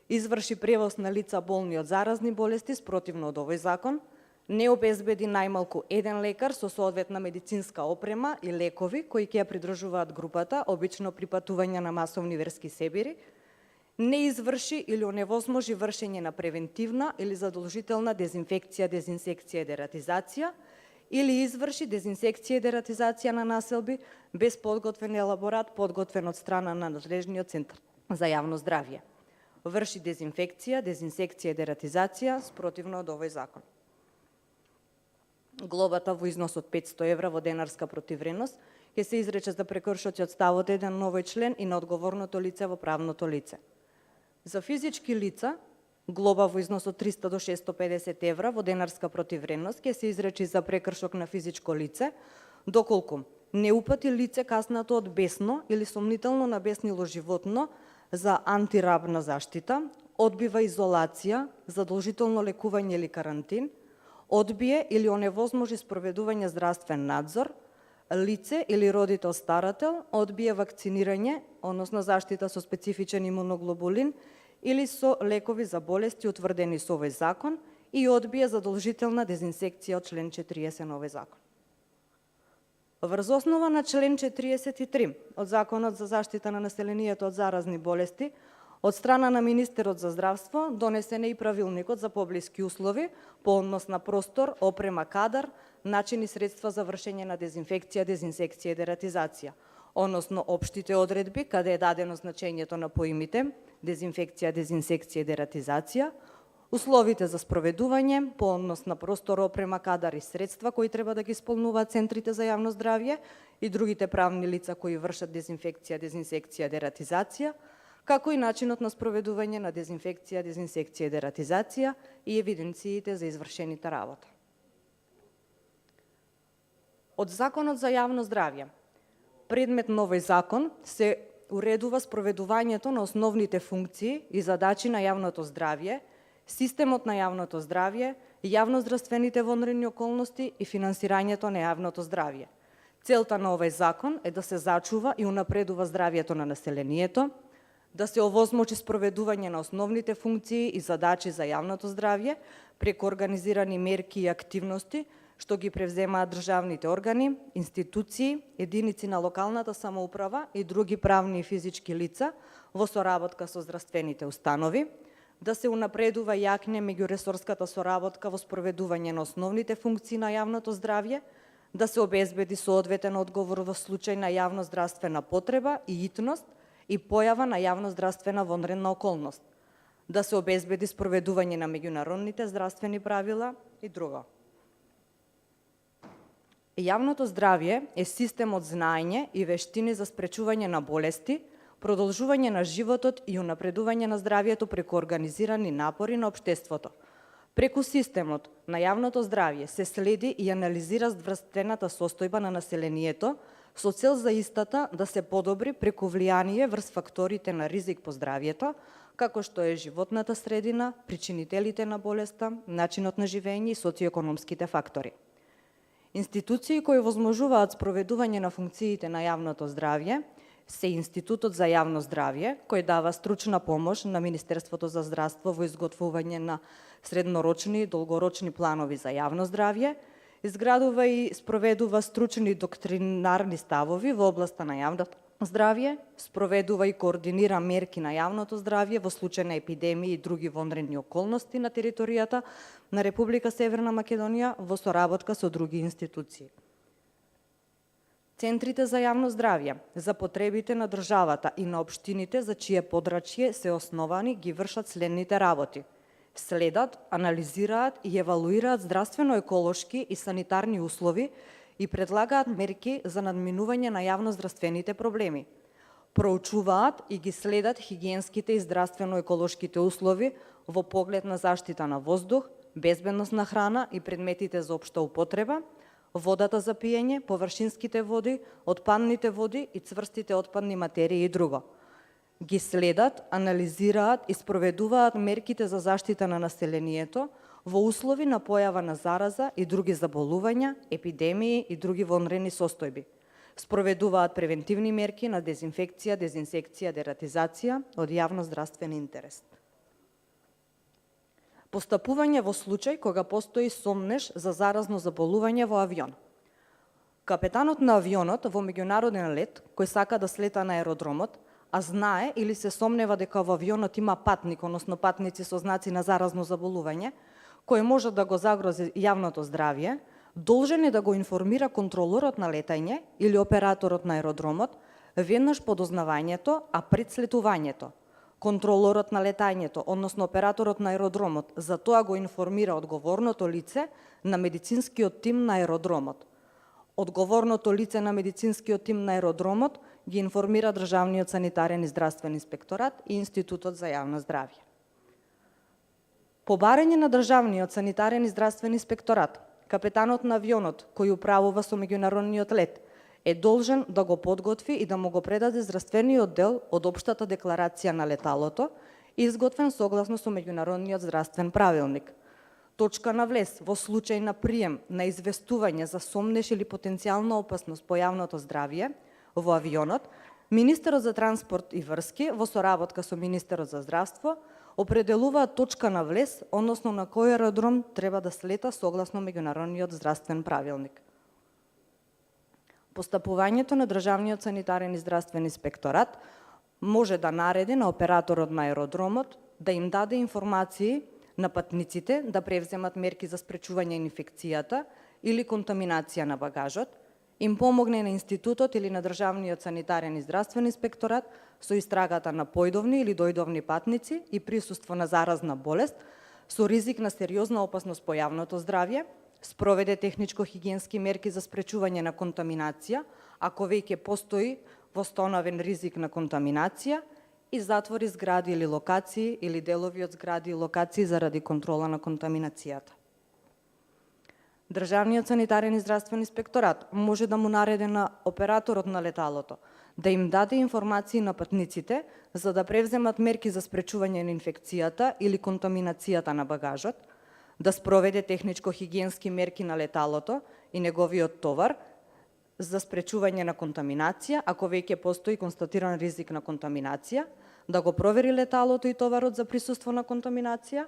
изврши превоз на лица болни од заразни болести спротивно од овој закон, не обезбеди најмалку еден лекар со соодветна медицинска опрема и лекови кои ќе ја придржуваат групата, обично при патување на масовни верски себири, не изврши или оневозможи вршење на превентивна или задолжителна дезинфекција, дезинсекција и дератизација, или изврши дезинсекција и дератизација на населби без подготвен елаборат подготвен од страна на надлежниот Центар за јавно здравје. Врши дезинфекција, дезинсекција и дератизација спротивно од овој закон. Глобата во износ од 500 евра во денарска противвредност ќе се изрече за прекршоци од ставот 1 на овој член и на одговорното лице во правното лице. За физички лица, глоба во износ од 300 до 650 евра во денарска противвредност ќе се изрече за прекршок на физичко лице, доколку не упати лице каснато од бесно или сомнително набеснило животно за антирабна заштита, одбива изолација, задолжително лекување или карантин, одбие или оневозможи спроведување здравствен надзор, лице или родител-старател одбие вакцинирање, односно заштита со специфичен имуноглобулин или со лекови за болести утврдени со овој закон и одбие задолжителна дезинсекција од член 40 на овој закон. Врз основа на член 43 од Законот за заштита на населението од заразни болести, од страна на Министерот за здравство донесен е и правилникот за поблиски услови по однос на простор, опрема, кадар, начин и средства за вршење на дезинфекција, дезинсекција и дератизација, односно општите одредби каде е дадено значењето на поимите дезинфекција, дезинсекција и дератизација, условите за спроведување по однос на простор, опрема, кадар и средства кои треба да ги исполнуваат центрите за јавно здравје и другите правни лица кои вршат дезинфекција, дезинсекција, дератизација, како и начинот на спроведување на дезинфекција, дезинсекција и дератизација и евиденциите за извршените работа. Од Законот за јавно здравје, предмет на овој закон се уредува спроведувањето на основните функции и задачи на јавното здравје, системот на јавното здравје, јавноздравствените вонредни околности и финансирањето на јавното здравје. Целта на овој закон е да се зачува и унапредува здравјето на населението, да се овозможи спроведување на основните функции и задачи за јавното здравје преку организирани мерки и активности што ги превземаат државните органи, институции, единици на локалната самоуправа и други правни и физички лица во соработка со здравствените установи, да се унапредува јакне меѓуресорската соработка во спроведување на основните функции на јавното здравје, да се обезбеди соодветен одговор во случај на јавноздравствена потреба и итност и појава на јавноздравствена вонредна околност, да се обезбеди спроведување на меѓународните здравствени правила и друго. Јавното здравје е систем од знаење и вештини за спречување на болести, продолжување на животот и унапредување на здравјето преку организирани напори на општеството. Преку системот на јавното здравје се следи и анализира здравствената состојба на населението со цел за истата да се подобри преку влијание врз факторите на ризик по здравјето, како што е животната средина, причинителите на болеста, начинот на живење и социоекономските фактори. Институции кои возможуваат спроведување на функциите на јавното здравје се Институтот за јавно здравје, кој дава стручна помош на Министерството за здравство во изготвување на среднорочни и долгорочни планови за јавно здравје, изградува и спроведува стручни доктринарни ставови во областа на јавното здравје, спроведува и координира мерки на јавното здравје во случај на епидемии и други вонредни околности на територијата на Република Северна Македонија во соработка со други институции. Центрите за јавно здравје за потребите на државата и на општините за чие подрачје се основани ги вршат следните работи: следат, анализираат и евалуираат здравствено-еколошки и санитарни услови и предлагаат мерки за надминување на јавноздравствените проблеми. Проучуваат и ги следат хигиенските и здравствено-еколошките услови во поглед на заштита на воздух, безбедност на храна и предметите за општа употреба, водата за пиење, површинските води, отпадните води и цврстите отпадни материи и друго. Ги следат, анализираат и спроведуваат мерките за заштита на населението во услови на појава на зараза и други заболувања, епидемии и други вонредни состојби. Спроведуваат превентивни мерки на дезинфекција, дезинсекција, дератизација од јавноздравствен интерес. Постапување во случај кога постои сомнеш за заразно заболување во авион. Капетанот на авионот во меѓународен лет, кој сака да слета на аеродромот, а знае или се сомнева дека во авионот има патник, односно патници со знаци на заразно заболување, кој може да го загрози јавното здравје, должен е да го информира контролорот на летање или операторот на аеродромот веднаш по дознавањето, а пред слетувањето. Контролорот на летањето, односно операторот на аеродромот, за тоа го информира одговорното лице на медицинскиот тим на аеродромот. Одговорното лице на медицинскиот тим на аеродромот ги информира Државниот санитарен и здравствен инспекторат и Институтот за јавно здравје. По барање на Државниот санитарен и здравствен инспекторат, капетанот на авионот кој управува со меѓународниот лет е должен да го подготви и да му го предаде здравствениот дел од општата декларација на леталото, изготвен согласно со меѓународниот здравствен правилник. Точка на влез во случај на прием на известување за сомнеш или потенцијална опасност по јавното здравје во авионот, Министерот за транспорт и врски во соработка со Министерот за здравство определуваат точка на влез, односно на кој аеродром треба да слета согласно меѓународниот здравствен правилник. Постапувањето на Државниот санитарен и здравствен инспекторат може да нареди на операторот на аеродромот да им даде информации на патниците да превземат мерки за спречување инфекцијата или контаминација на багажот, им помогне на институтот или на Државниот санитарен и здравствен инспекторат со истрагата на појдовни или дојдовни патници и присуство на заразна болест со ризик на сериозна опасност по јавното здравје, спроведе техничко-хигиенски мерки за спречување на контаминација, ако веќе постои востановен ризик на контаминација, и затвори згради или локации или делови од згради и локации заради контрола на контаминацијата. Државниот санитарен и здравствен инспекторат може да му нареди на операторот на леталото да им даде информации на патниците за да превземат мерки за спречување на инфекцијата или контаминацијата на багажот, да спроведе техничко-хигиенски мерки на леталото и неговиот товар за спречување на контаминација, ако веќе постои констатиран ризик на контаминација, да го провери леталото и товарот за присуство на контаминација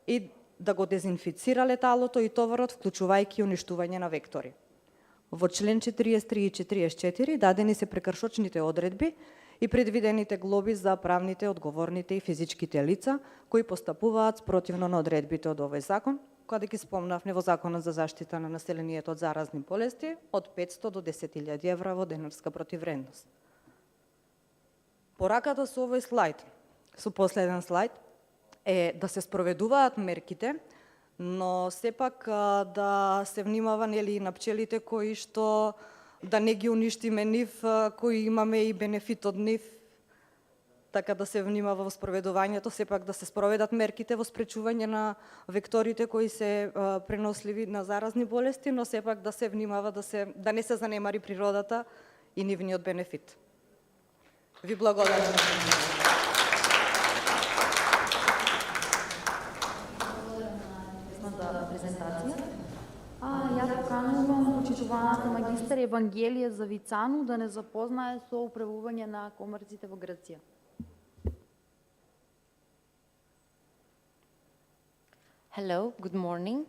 и да го дезинфицира леталото и товарот, вклучувајќи уништување на вектори. Во член 43 и 44 дадени се прекршочните одредби и предвидените глоби за правните, одговорните и физичките лица кои постапуваат спротивно на одредбите од овој закон кога ги спомнавме во Законот за заштита на населението од заразни болести, од 500 до 10.000 евра во денарска противвредност. Пораката со овој слайд, со последен слайд, е да се спроведуваат мерките, но сепак да се внимава нели на пчелите кои што да не ги уништиме нив, кои имаме и бенефит од нив, така да се внимава во спроведувањето, сепак да се спроведат мерките во спречување на векторите кои се преносливи на заразни болести, но сепак да се внимава да не се занемари природата и нивниот бенефит. Ви благодарам. Презентација. Јас поканувам почитуваната магистар Евангелие Завицану да не запознае со управување на комарците во Грција. Hello, good morning.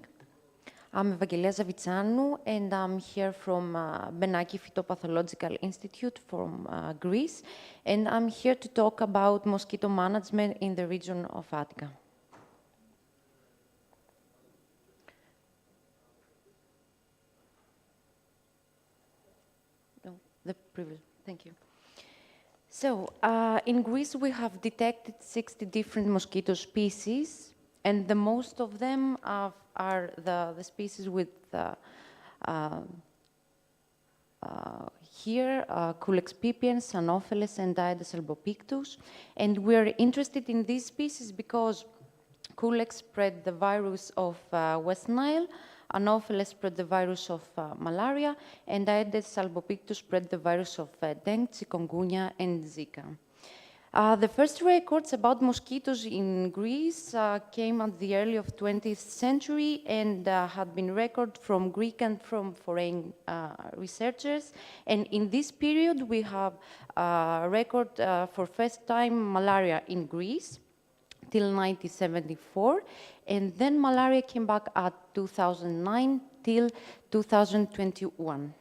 I'm Evangelia Zavitsanu and I'm here from Benaki Phytopathological Institute from Greece, and I'm here to talk about mosquito management in the region of Attica. No, the previous, thank you. So, in Greece we have detected 60 different mosquito species, and the most of them are the species with here, Culex pipiens, Anopheles, and Aedes albopictus. And we're interested in these species because Culex spread the virus of West Nile, Anopheles spread the virus of malaria, and Aedes albopictus spread the virus of dengue, chikungunya, and Zika. The first records about mosquitoes in Greece came at the early of 20th century and had been recorded from Greek and from foreign researchers. And in this period, we have record for first time malaria in Greece till 1974, and then malaria came back at 2009 till 2021.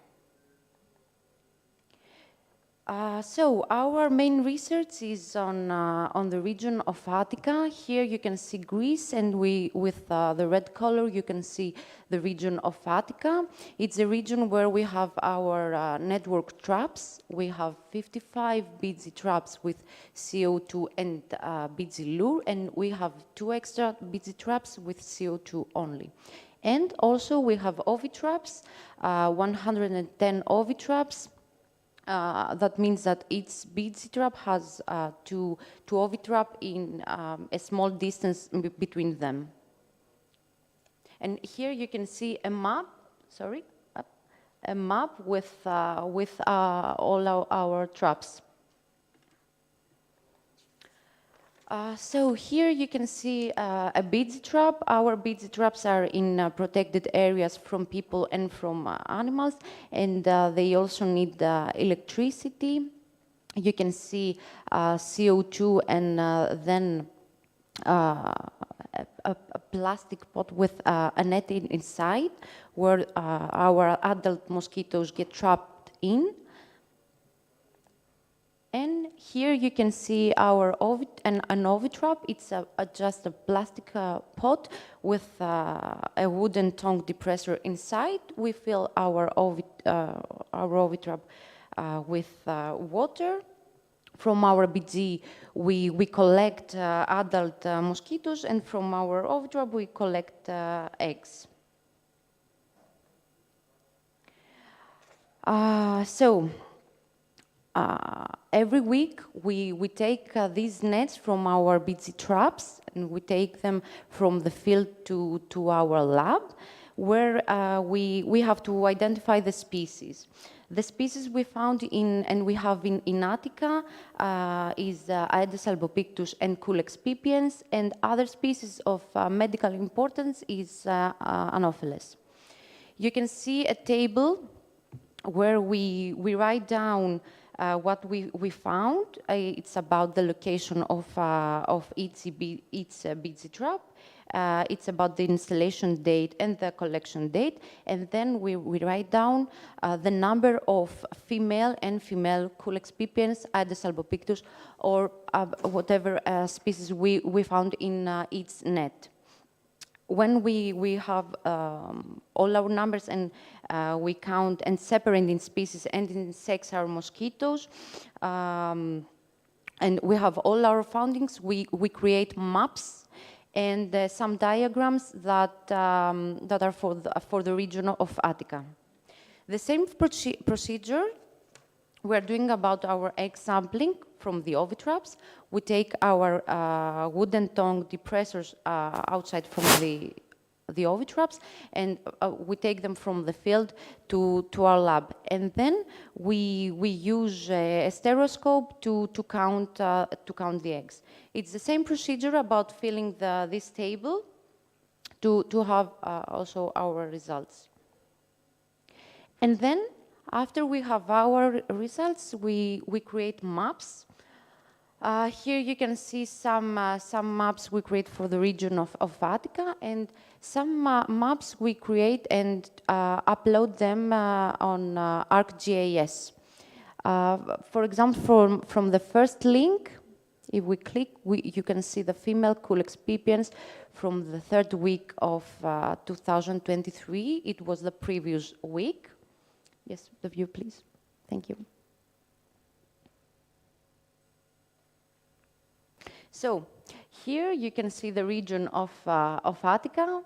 So our main research is on the region of Attica. Here you can see Greece, and with the red color you can see the region of Attica. It's a region where we have our network traps. We have 55 busy traps with CO2 and busy lure, and we have 2 extra busy traps with CO2 only. And also we have ovitraps, 110 ovitraps. That means that each busy trap has two ovitrap in a small distance between them. And here you can see a map. A map with all our traps. So here you can see a beadsy trap. Our beadsy traps are in protected areas from people and from animals, and they also need electricity. You can see CO2 and then a plastic pot with a net inside where our adult mosquitoes get trapped in. And here you can see our an ovitrap. It's just a plastic pot with a wooden tongue depressor inside. We fill our ovitrap with water. From our BG, we collect adult mosquitoes, and from our ovitrap we collect eggs. Every week we take these nets from our busy traps, and we take them from the field to our lab, where we have to identify the species. The species we found and we have in Attica is Aedes albopictus and Culex pipiens, and other species of medical importance is Anopheles. You can see a table where we write down what we found. It's about the location of each busy trap. It's about the installation date and the collection date, and then we write down the number of female Culex pipiens, Aedes albopictus, or whatever species we found in each net. when we have all our numbers and we count and separate in species and in sex our mosquitoes, and we have all our findings, we create maps and some diagrams that are for the region of Attica. The same procedure we're doing about our egg sampling from the ovitraps. We take our wooden tongue depressors outside from the ovitraps, and we take them from the field to our lab. And then we use a stereoscope to count the eggs. It's the same procedure about filling this table to have also our results. And then, after we have our results, we create maps. Here you can see some maps we create for the region of Attica, and some maps we create and upload them on ArcGIS. For example, from the first link, if we click, you can see the female Culex pipiens from the 3rd week of 2023. It was the previous week. Yes, the view, please. Thank you. So here you can see the region of Attica.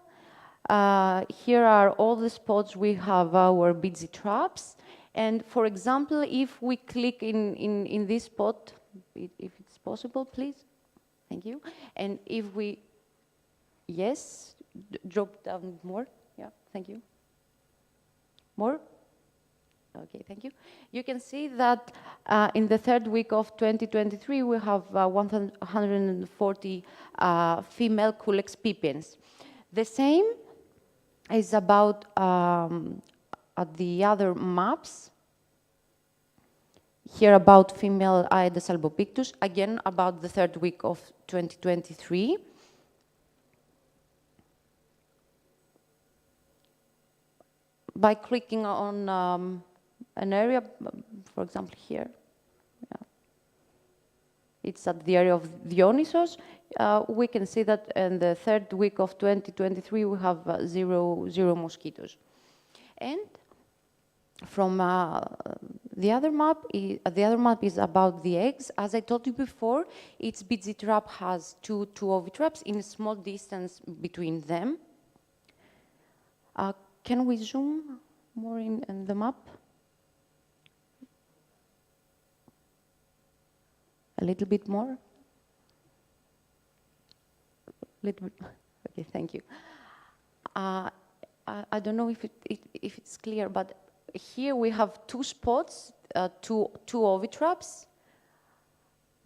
Here are all the spots we have our busy traps. And for example, if we click in this spot, if it's possible, please. Thank you. And if we, yes, drop down more. Yeah, thank you. More? Okay, thank you. You can see that in the 3rd week of 2023, we have 140 female Culex pipiens. The same is about at the other maps. Here about female Aedes albopictus, again about the 3rd week of 2023. By clicking on an area, for example, here. Yeah. It's at the area of Dionysos. We can see that in the 3rd week of 2023, we have zero mosquitoes. And from the other map is about the eggs. As I told you before, each BG trap has two ovitraps in a small distance between them. Can we zoom more in the map? A little bit more? Little bit. Okay, thank you. I don't know if it's clear, but here we have two spots, two ovitraps.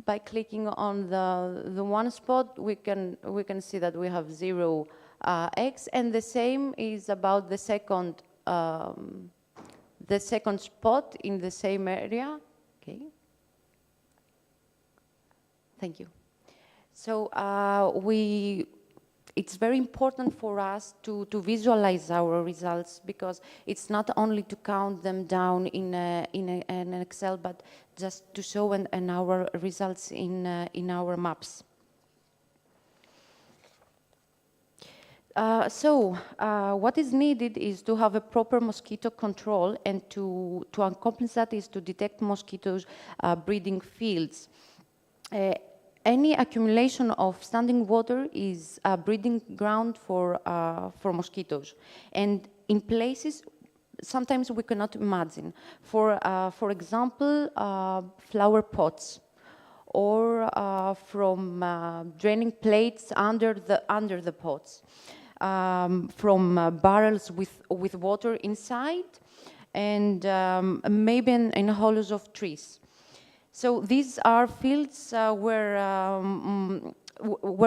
By clicking on the one spot, we can see that we have 0 eggs, and the same is about the second spot in the same area. Okay. Thank you. So it's very important for us to visualize our results, because it's not only to count them down in an Excel, but just to show our results in our maps. What is needed is to have a proper mosquito control, and to accomplish that is to detect mosquitoes breeding fields. Any accumulation of standing water is a breeding ground for mosquitoes, and in places sometimes we cannot imagine. For example, flower pots, or from draining plates under the pots, from barrels with water inside, and maybe in hollows of trees. So these are fields where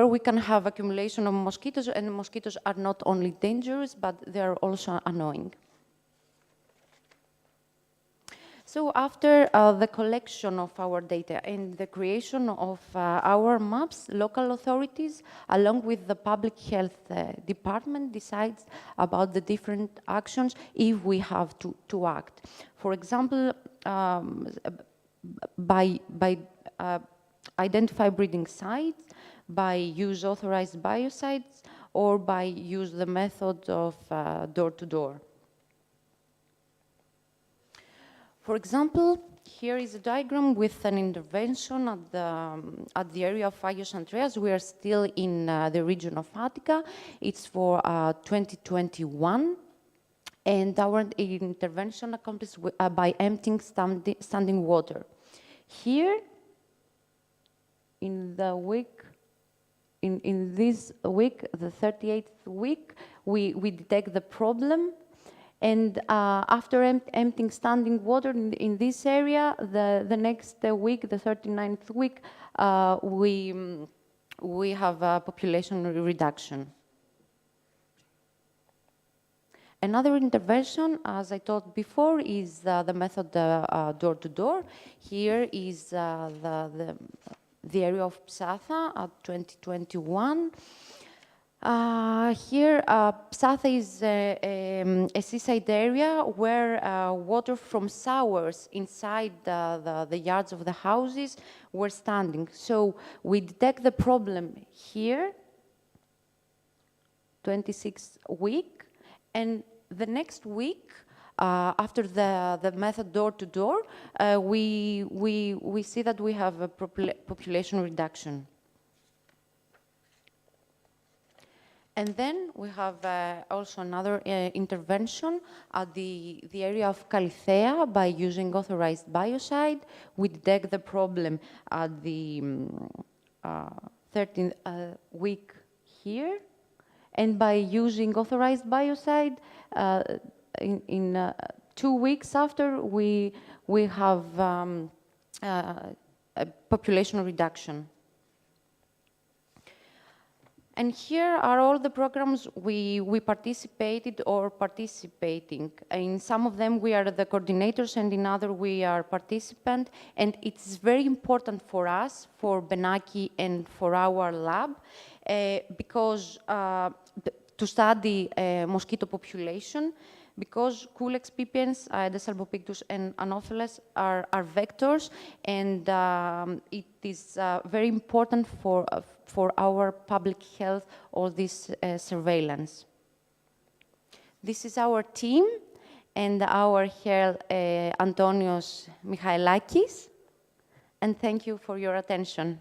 we can have accumulation of mosquitoes, and mosquitoes are not only dangerous, but they are also annoying. So after the collection of our data and the creation of our maps, local authorities, along with the public health department, decides about the different actions if we have to act. For example, by identify breeding sites, by use authorized biocides, or by use the method of door-to-door. For example, here is a diagram with an intervention at the area of Agios Andreas. We are still in the region of Attica. It's for 2021. And our intervention accomplished by emptying standing water. Here, in the week, in this week, the 38th week, we detect the problem. And after emptying standing water in this area, the next week, the 39th week, we have a population reduction. Another intervention, as I told before, is the method door-to-door. Here is the area of Psatha at 2021. Here, Psatha is a seaside area where water from showers inside the yards of the houses were standing. So we detect the problem here, 26th week, and the next week, after the method door-to-door, we see that we have a population reduction. And then we have also another intervention at the area of Calithea by using authorized biocide. We detect the problem at the 13th week here. And by using authorized biocide, in 2 weeks after, we have a population reduction. And here are all the programs we participated or participating. In some of them, we are the coordinators, and in other, we are participant. And it's very important for us, for Benaki and for our lab, because to study mosquito population, because Culex pipiens, Aedes albopictus, and Anopheles are vectors, and it is very important for our public health, all this surveillance. This is our team, and our head, Antonios Michailakis, and thank you for your attention.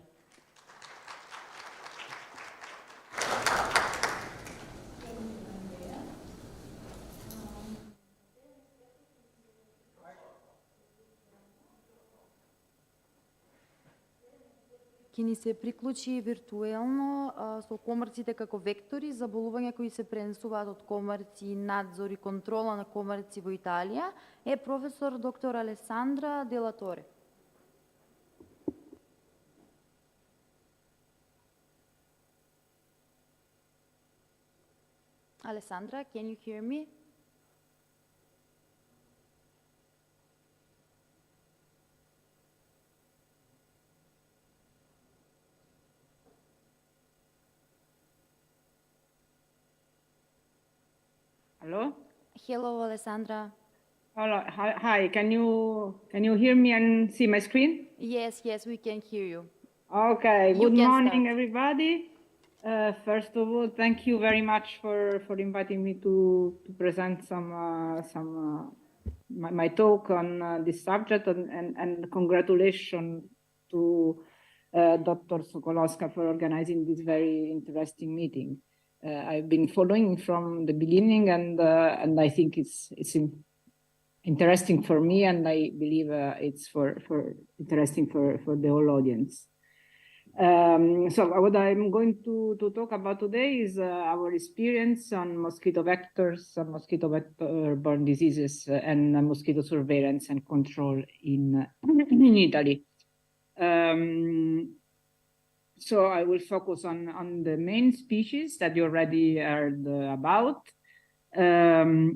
Ќе ни се приклучи виртуелно со комарците како вектори за болувања кои се пренесуваат од комарци, надзор и контрола на комарци во Италија е професор доктор Алесандра Делаторе. Alessandra, can you hear me? Hello? Hello, Alessandra. Hello. Hi. Can you hear me and see my screen? Yes, we can hear you. Okay. You Good can morning, start. everybody. First of all, thank you very much for inviting me to present my talk on this subject, and congratulations to Dr. Sokolowska for organizing this very interesting meeting. I've been following from the beginning, and I think it's interesting for me, and I believe it's interesting for the whole audience. So what I'm going to talk about today is our experience on mosquito vectors, mosquito vector-borne diseases, and mosquito surveillance and control in Italy. So I will focus on the main species that you already heard about the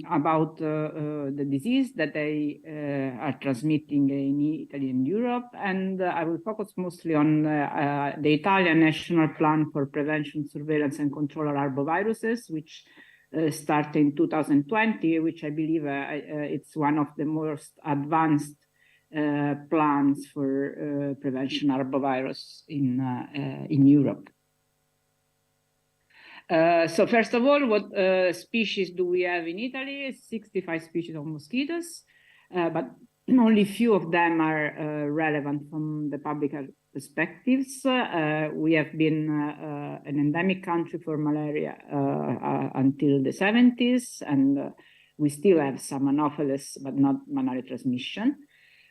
disease that they are transmitting in Italy and Europe. And I will focus mostly on the Italian National Plan for Prevention, Surveillance and Control of Arboviruses, which started in 2020, which I believe it's one of the most advanced plans for prevention arbovirus in Europe. So first of all, what species do we have in Italy? 65 species of mosquitoes, but only few of them are relevant from the public health perspectives. We have been an endemic country for malaria until the 70s, and we still have some Anopheles, but not malaria transmission.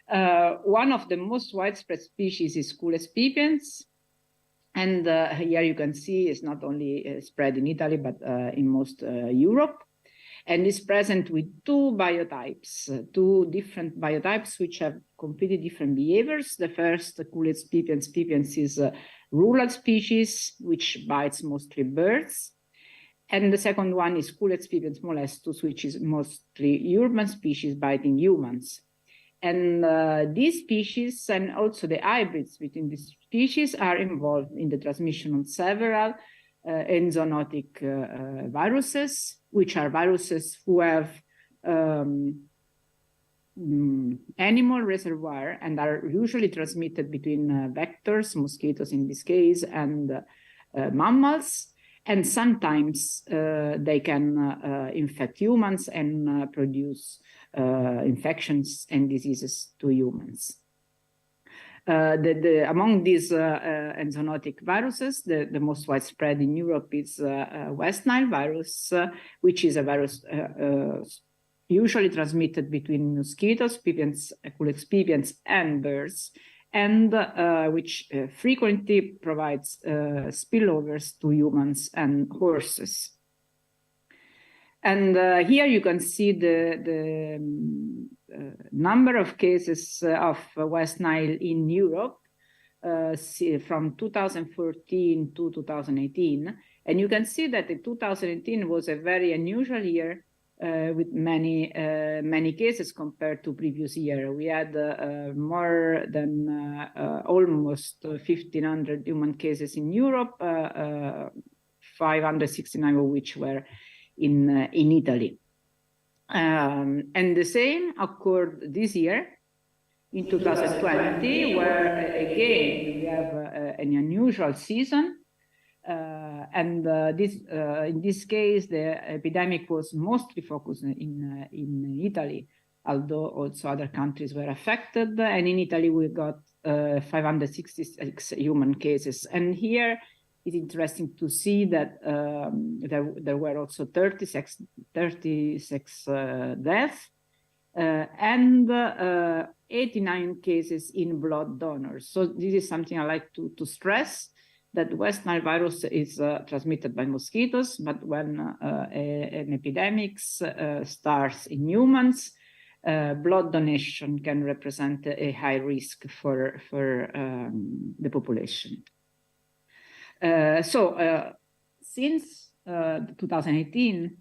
One of the most widespread species is Culex pipiens. And here you can see it's not only spread in Italy, but in most Europe. And is present with two different biotypes, which have completely different behaviors. The first, Culex pipiens is a rural species, which bites mostly birds. And the second one is Culex pipiens molestus, which is mostly urban species biting humans. And these species and also the hybrids between these species are involved in the transmission of several enzoonotic viruses, which are viruses who have animal reservoir and are usually transmitted between vectors, mosquitoes in this case, and mammals. And sometimes they can infect humans and produce infections and diseases to humans. Among these enzoonotic viruses, the most widespread in Europe is West Nile virus, which is a virus usually transmitted between mosquitoes, Culex pipiens, and birds, and which frequently provides spillovers to humans and horses. And here you can see the number of cases of West Nile in Europe from 2014 to 2018. And you can see that 2018 was a very unusual year with many cases compared to previous year. We had more than almost 1,500 human cases in Europe, 569 of which were in Italy. And the same occurred this year, in 2020, where again we have an unusual season. In this case, the epidemic was mostly focused in Italy, although also other countries were affected. And in Italy, we got 566 human cases. And here it's interesting to see that there were also 36 deaths and 89 cases in blood donors. So this is something I like to stress, that West Nile virus is transmitted by mosquitoes, but when an epidemic starts in humans, blood donation can represent a high risk for the population. Since 2018,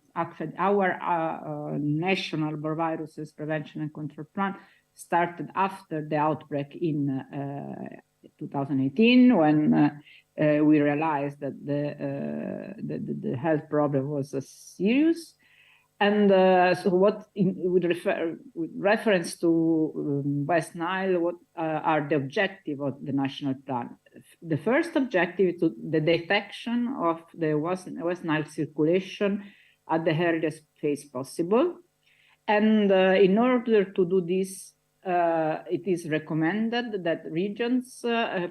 our national viruses prevention and control plan started after the outbreak in 2018, when we realized that the health problem was serious. And with reference to West Nile, what are the objectives of the national plan? The first objective is the detection of the West Nile circulation at the earliest phase possible. And in order to do this, it is recommended that regions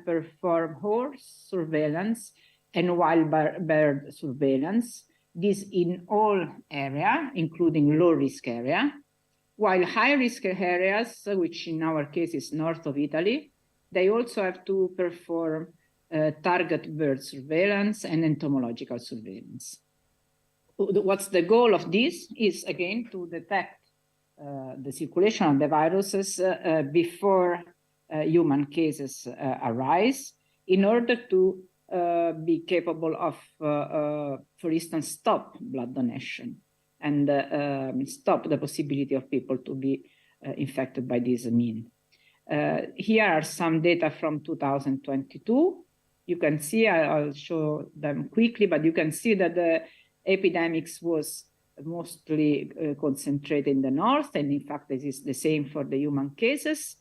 perform horse surveillance and wild bird surveillance, this in all areas, including low-risk area, while high-risk areas, which in our case is north of Italy, they also have to perform target bird surveillance and entomological surveillance. What's the goal of this is, again, to detect the circulation of the viruses before human cases arise, in order to be capable of, for instance, stop blood donation and stop the possibility of people to be infected by this mean. Here are some data from 2022. You can see, I'll show them quickly, but you can see that the epidemics was mostly concentrated in the north, and in fact, this is the same for the human cases.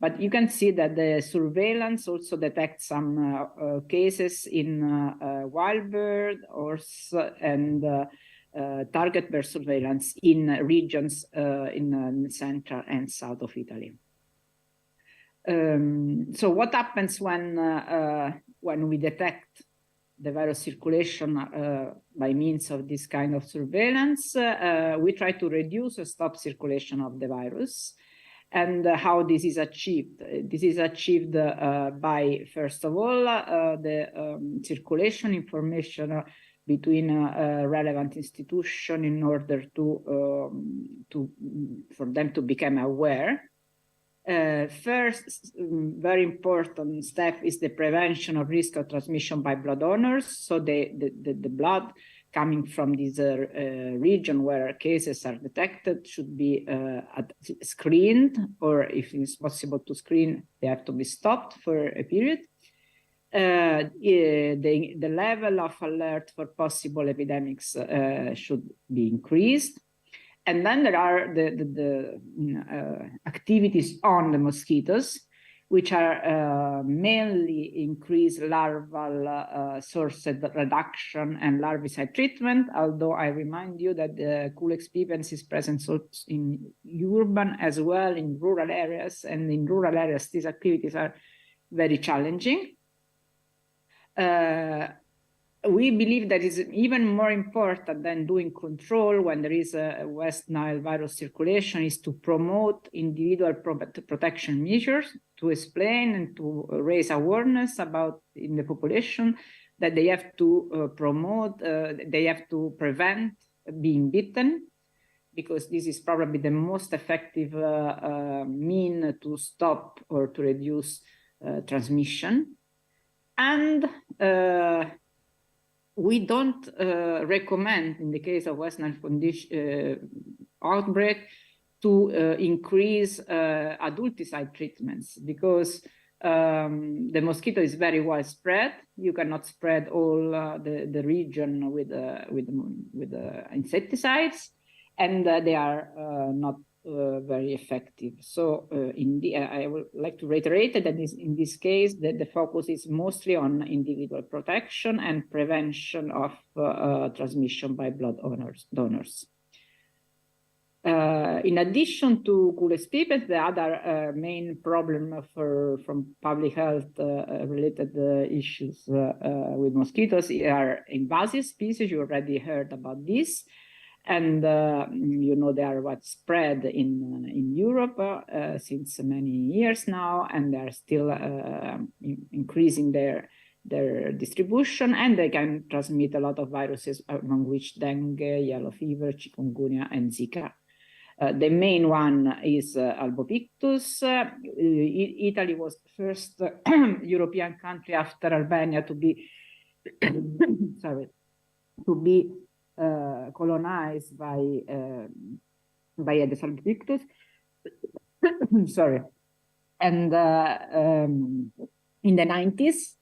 But you can see that the surveillance also detects some cases in wild bird, horse, and target bird surveillance in regions in central and south of Italy. So what happens when we detect the virus circulation by means of this kind of surveillance? We try to reduce or stop circulation of the virus. And how this is achieved? This is achieved by, first of all, the circulation information between relevant institutions in order for them to become aware. First, very important step is the prevention of risk of transmission by blood donors. So the blood coming from this region where cases are detected should be screened, or if it's possible to screen, they have to be stopped for a period. The level of alert for possible epidemics should be increased. And then there are the activities on the mosquitoes, which are mainly increased larval source reduction and larvicide treatment, although I remind you that the cool experience is present in urban as well in rural areas, and in rural areas these activities are very challenging. We believe that is even more important than doing control when there is a West Nile virus circulation is to promote individual protection measures, to explain and to raise awareness about in the population that they have to promote, they have to prevent being bitten, because this is probably the most effective mean to stop or to reduce transmission. And we don't recommend, in the case of West Nile outbreak, to increase adulticide treatments, because the mosquito is very widespread. You cannot spread all the region with insecticides, and they are not very effective. So I would like to reiterate that in this case, the focus is mostly on individual protection and prevention of transmission by blood donors. In addition to Culex pipes, the other main problem from public health related issues with mosquitoes are invasive species. You already heard about this. And you know, they are widespread in Europe since many years now, and they are still increasing their distribution, and they can transmit a lot of viruses, among which dengue, yellow fever, chikungunya, and Zika. The main one is Albopictus. Italy was the first European country after Albania to be colonized by Aedes albopictus. Sorry, and in the 90s,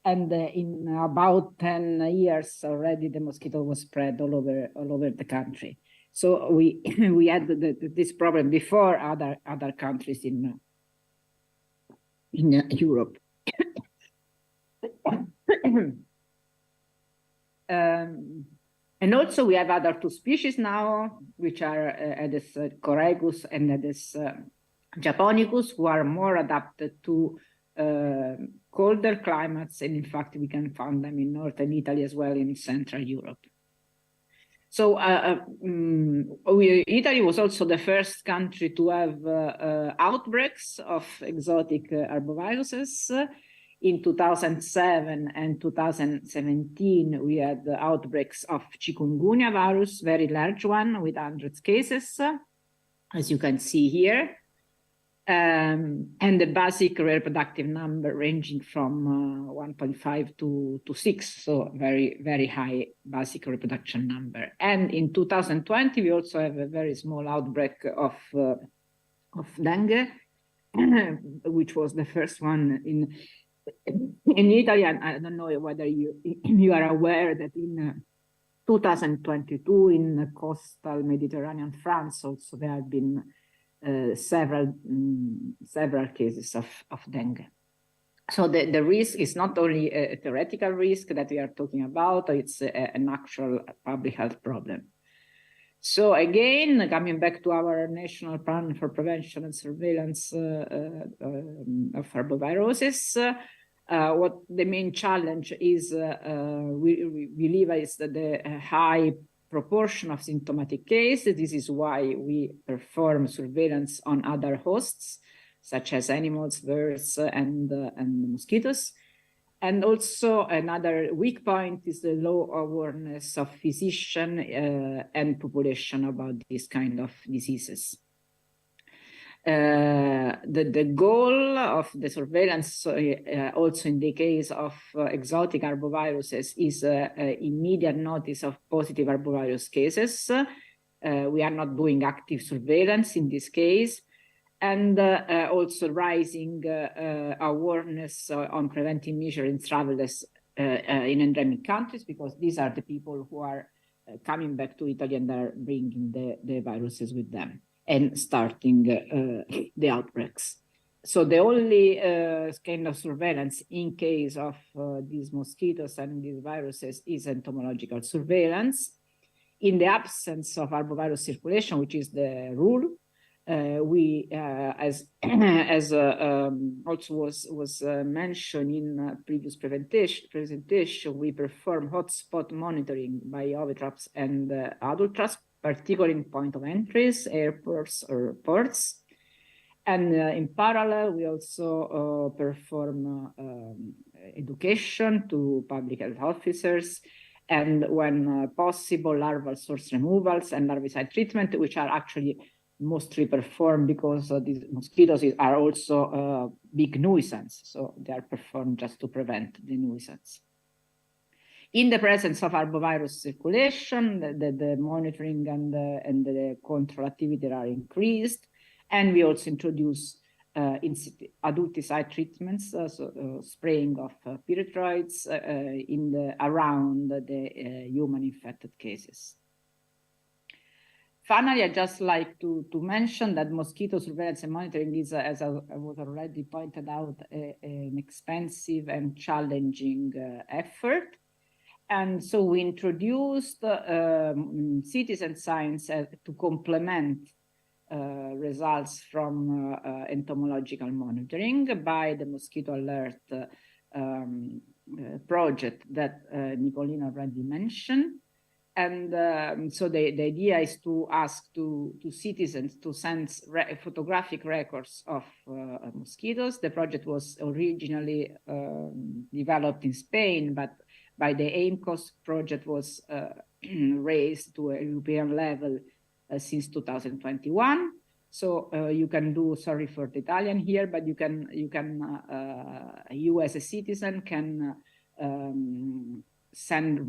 and in about 10 years already, the mosquito was spread all over the country. So we had this problem before other countries in Europe. And also we have other two species now, which are Aedes corregus and Aedes japonicus, who are more adapted to colder climates. And in fact, we can find them in northern Italy as well in Central Europe. So Italy was also the first country to have outbreaks of exotic arboviruses. In 2007 and 2017, we had outbreaks of chikungunya virus, very large one with hundreds of cases, as you can see here. And the basic reproductive number ranging from 1.5 to 6, so very, very high basic reproduction number. And in 2020, we also have a very small outbreak of dengue, which was the first one in Italy. And I don't know whether you are aware that in 2022 in coastal Mediterranean France also there have been several cases of dengue. So the risk is not only a theoretical risk that we are talking about, it's an actual public health problem. So again, coming back to our national plan for prevention and surveillance of arboviruses, what the main challenge is, we believe, is that the high proportion of symptomatic cases. This is why we perform surveillance on other hosts, such as animals, birds, and mosquitoes. And also another weak point is the low awareness of physician and population about these kind of diseases. The goal of the surveillance, also in the case of exotic arboviruses, is immediate notice of positive arbovirus cases. We are not doing active surveillance in this case, and also rising awareness on preventive measures in travelers in endemic countries, because these are the people who are coming back to Italy and are bringing the viruses with them and starting the outbreaks. So the only kind of surveillance in case of these mosquitoes and these viruses is entomological surveillance. In the absence of arbovirus circulation, which is the rule, we, as also was mentioned in previous presentation, we perform hotspot monitoring by ovitraps and adult traps, particularly in point of entries, airports or ports. And in parallel, we also perform education to public health officers, and when possible, larval source removals and larvicide treatment, which are actually mostly performed because these mosquitoes are also a big nuisance. So they are performed just to prevent the nuisance. In the presence of arbovirus circulation, the monitoring and the control activity are increased. And we also introduce adulticide treatments, spraying of pyrethroids around the human infected cases. Finally, I'd just like to mention that mosquito surveillance and monitoring is, as I was already pointed out, an expensive and challenging effort. And so we introduced citizen science to complement results from entomological monitoring by the mosquito alert project that Nicolina already mentioned. And so the idea is to ask to citizens to send photographic records of mosquitoes. The project was originally developed in Spain, but by the AIMCOS project was raised to a European level since 2021. So you can do, sorry for the Italian here, but you as a citizen can send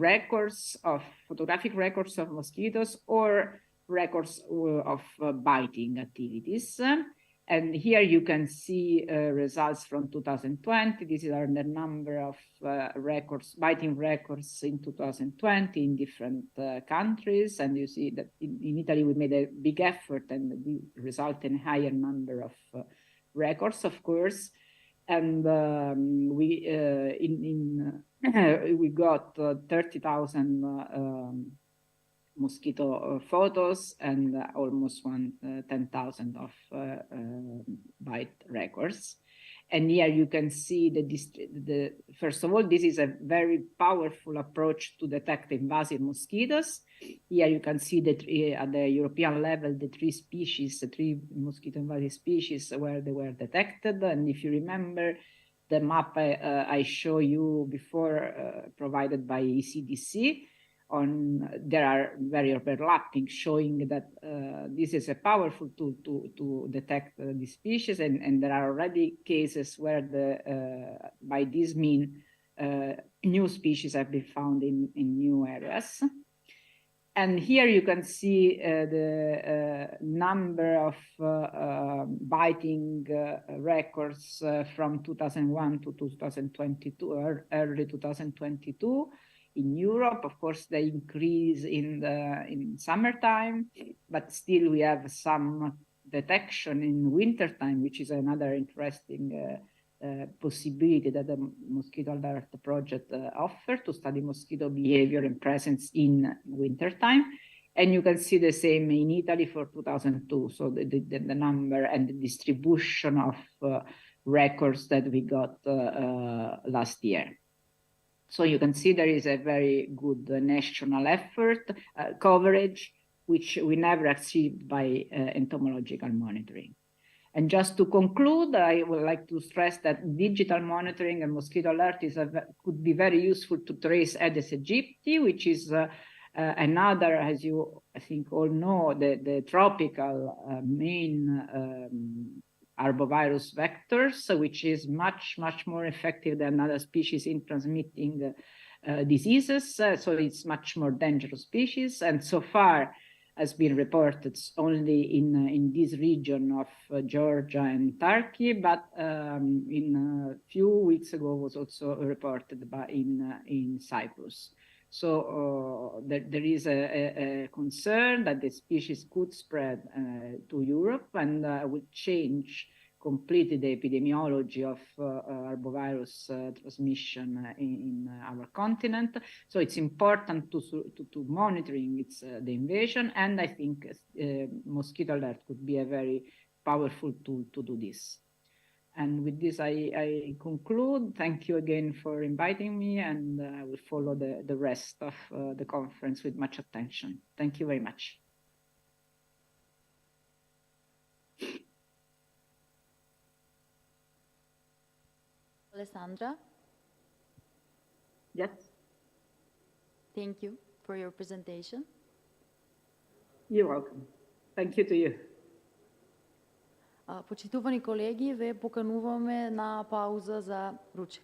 photographic records of mosquitoes or records of biting activities. And here you can see results from 2020. These are the number of biting records in 2020 in different countries. And you see that in Italy, we made a big effort and we result in a higher number of records, of course. And we got 30,000 mosquito photos and almost 10,000 of bite records. And here you can see first of all, this is a very powerful approach to detect invasive mosquitoes. Here you can see that at the European level, the three mosquito invasive species where they were detected. And if you remember the map I showed you before, provided by ECDC, there are very overlapping, showing that this is a powerful tool to detect the species, and there are already cases where by this means new species have been found in new areas. And here you can see the number of biting records from 2001 to 2022, or early 2022. In Europe, of course, they increase in summertime, but still we have some detection in wintertime, which is another interesting possibility that the Mosquito Alert project offers to study mosquito behavior and presence in wintertime. And you can see the same in Italy for 2002. So the number and the distribution of records that we got last year. So you can see there is a very good national effort coverage, which we never achieved by entomological monitoring. And just to conclude, I would like to stress that digital monitoring and mosquito alert could be very useful to trace Aedes aegypti, which is another, as you I think all know, the tropical main arbovirus vectors, which is much more effective than other species in transmitting diseases. So it's much more dangerous species, and so far has been reported only in this region of Georgia and Turkey, but in a few weeks ago was also reported in Cyprus. So there is a concern that the species could spread to Europe and would change completely the epidemiology of arbovirus transmission in our continent. So it's important to monitoring the invasion, and I think mosquito alert could be a very powerful tool to do this. And with this, I conclude. Thank you again for inviting me, and I will follow the rest of the conference with much attention. Thank you very much. Alessandra? Yes. Thank you for your presentation. You're welcome. Thank you to you. Почитувани колеги, ве покануваме на пауза за ручек.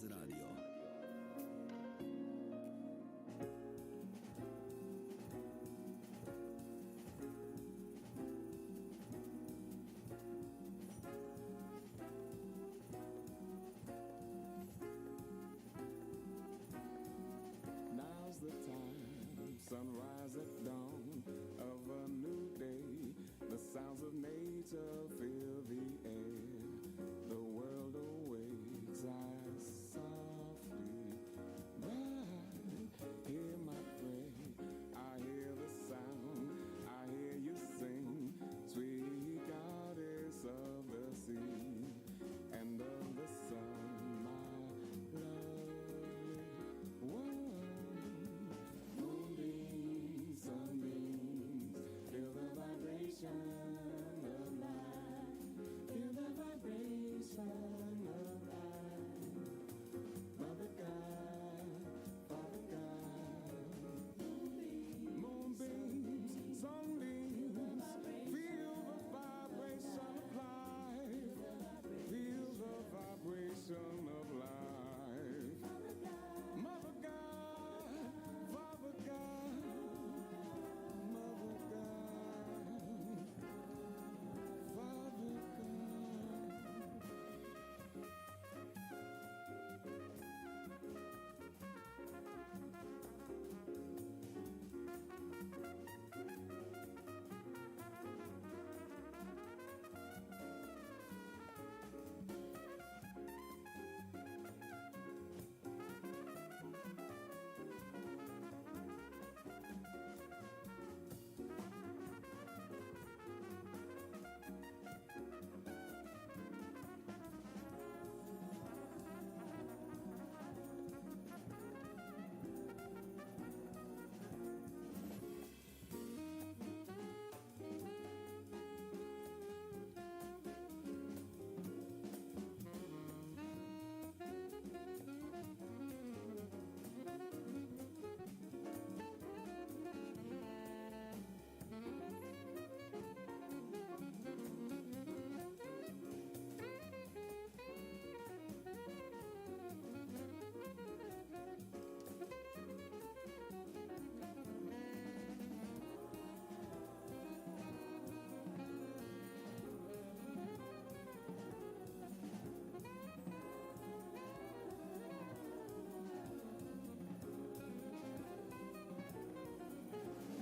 Jazz Radio. Now's the time, sunrise at dawn of a new day. The sounds of nature fill the air. The world awakes as softly. Right, hear my prayer. I hear the sound. I hear you sing, sweet goddess of the sea and of the sun, my lovely one. Moonbeams, sunbeams, feel the vibration of life. Feel the vibration of life. Mother God, Father God. Moonbeams, sunbeams, feel the vibration of life. Feel the vibration of life. Mother God, Father God, Mother God, Father God.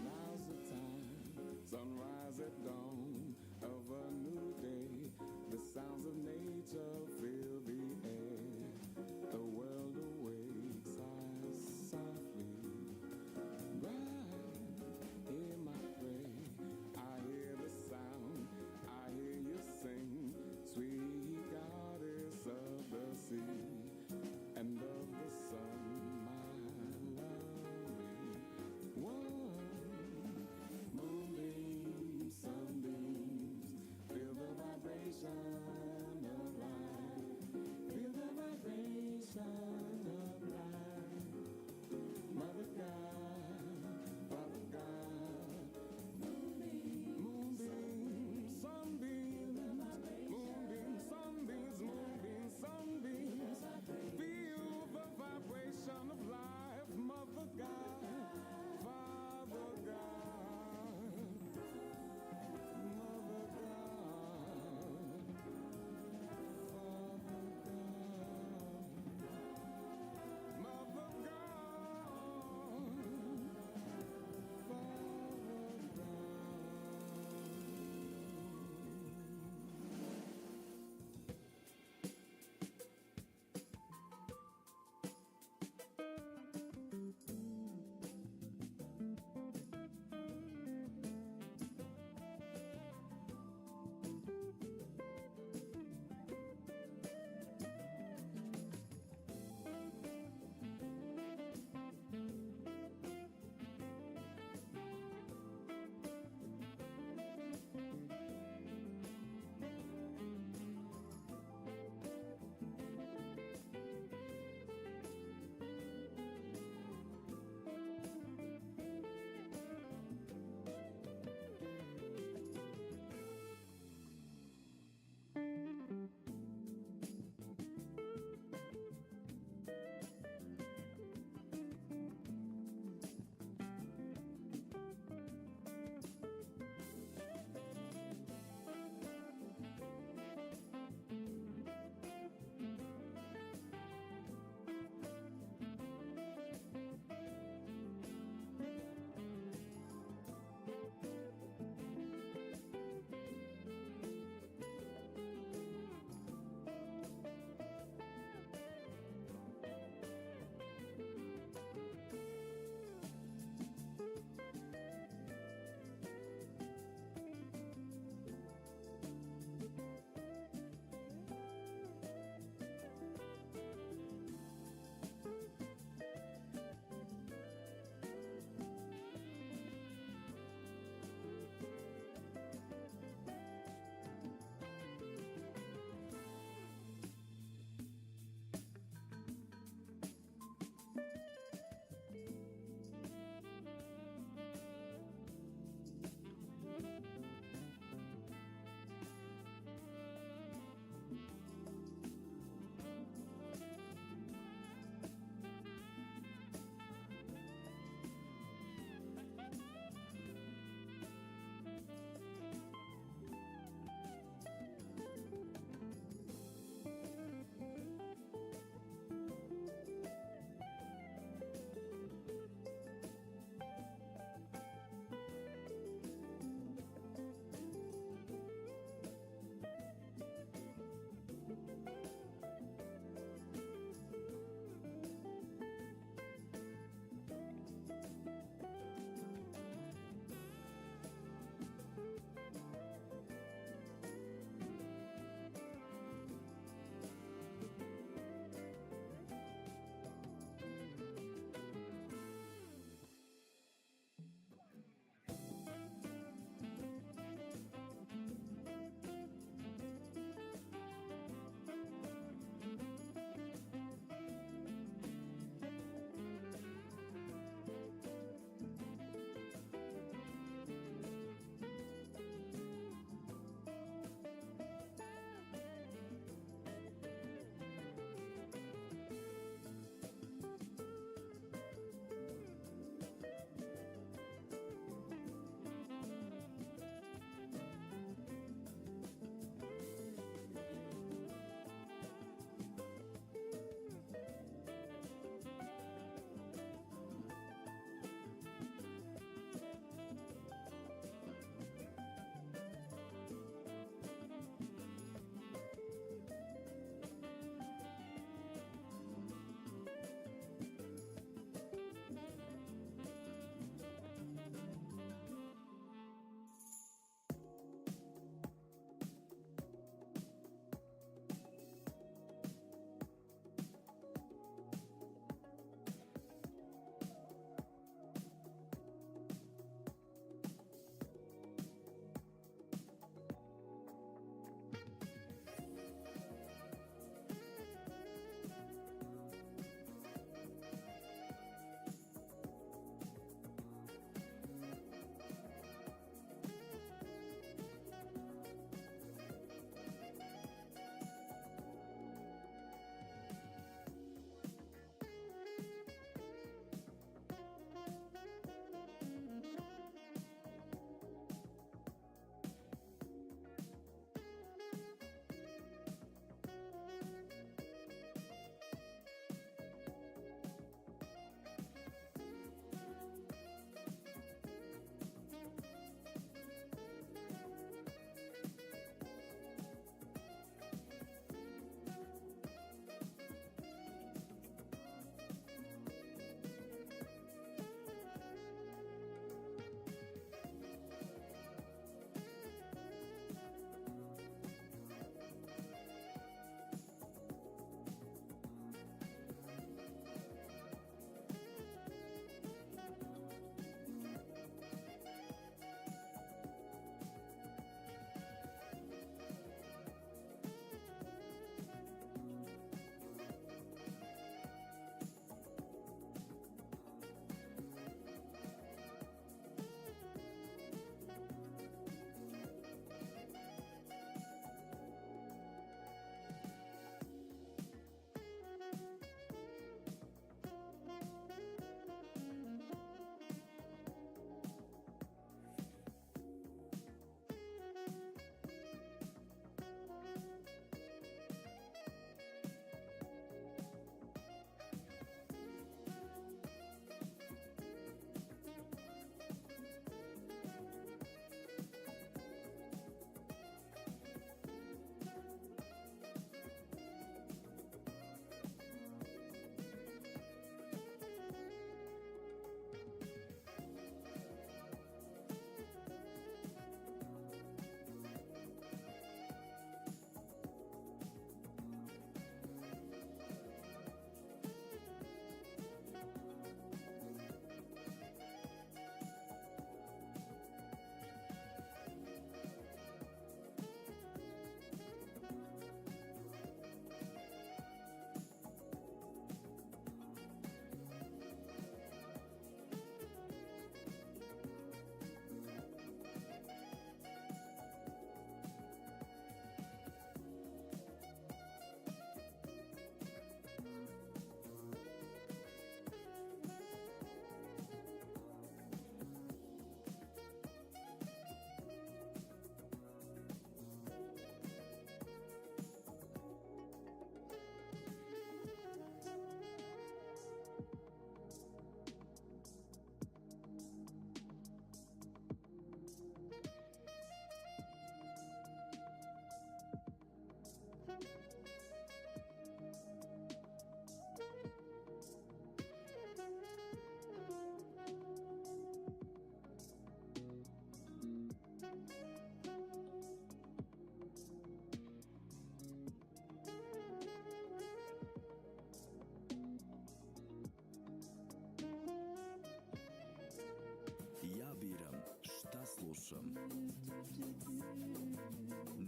Now's the time, sunrise at dawn of a new day. The sounds of nature fill the air. The world awakes as softly. Right, hear my prayer. I hear the sound. I hear you sing, sweet goddess of the sea and of the sun, my lovely one. Moonbeams, sunbeams,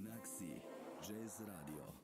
Naxi Jazz Radio.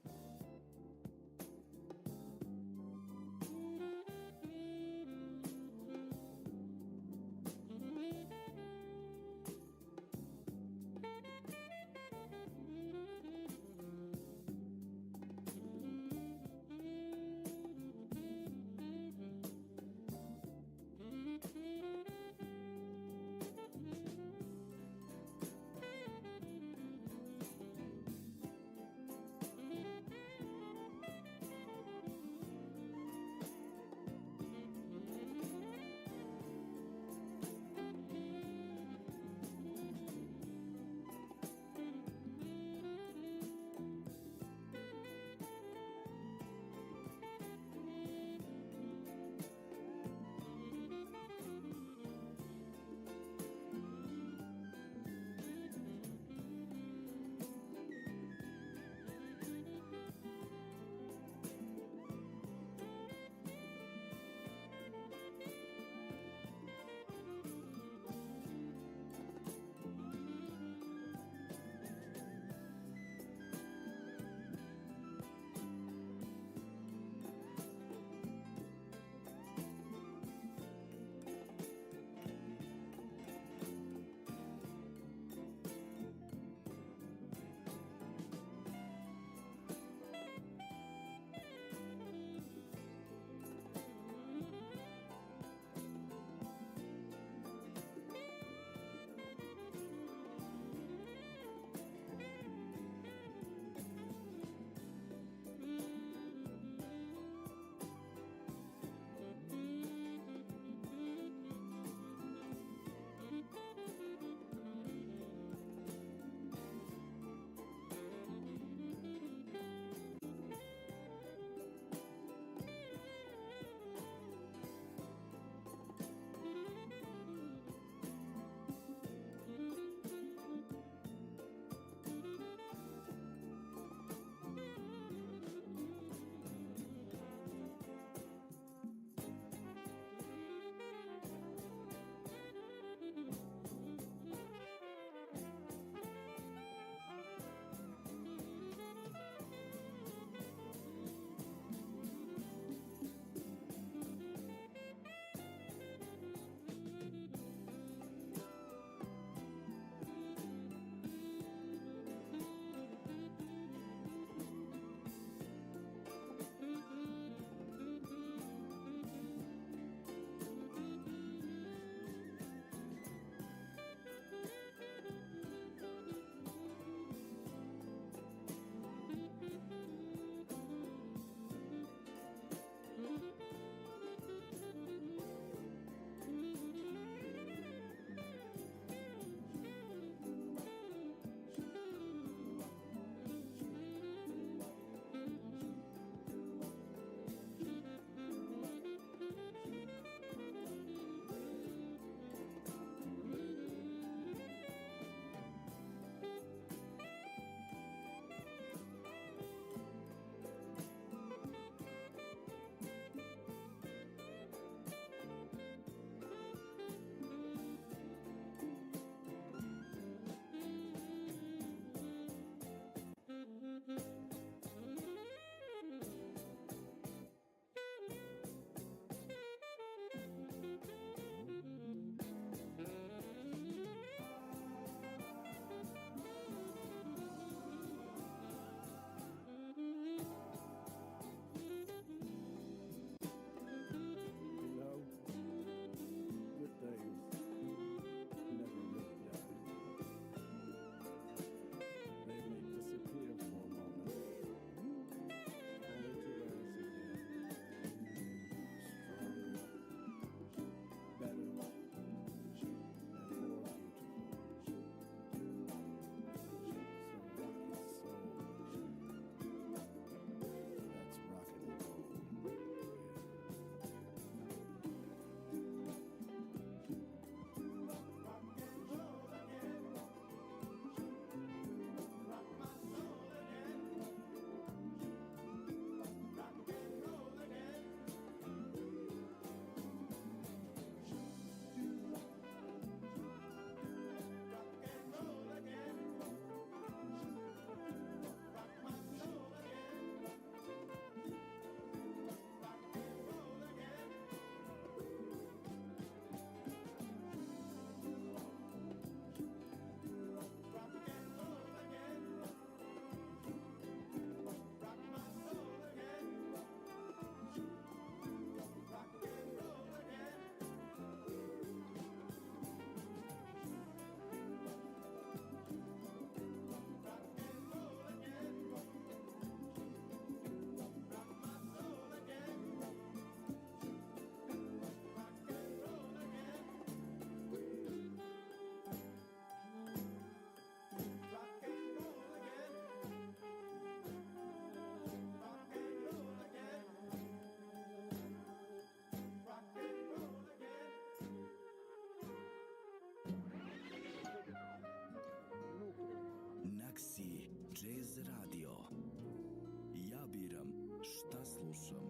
Jazz Radio. Ja biram šta slušam.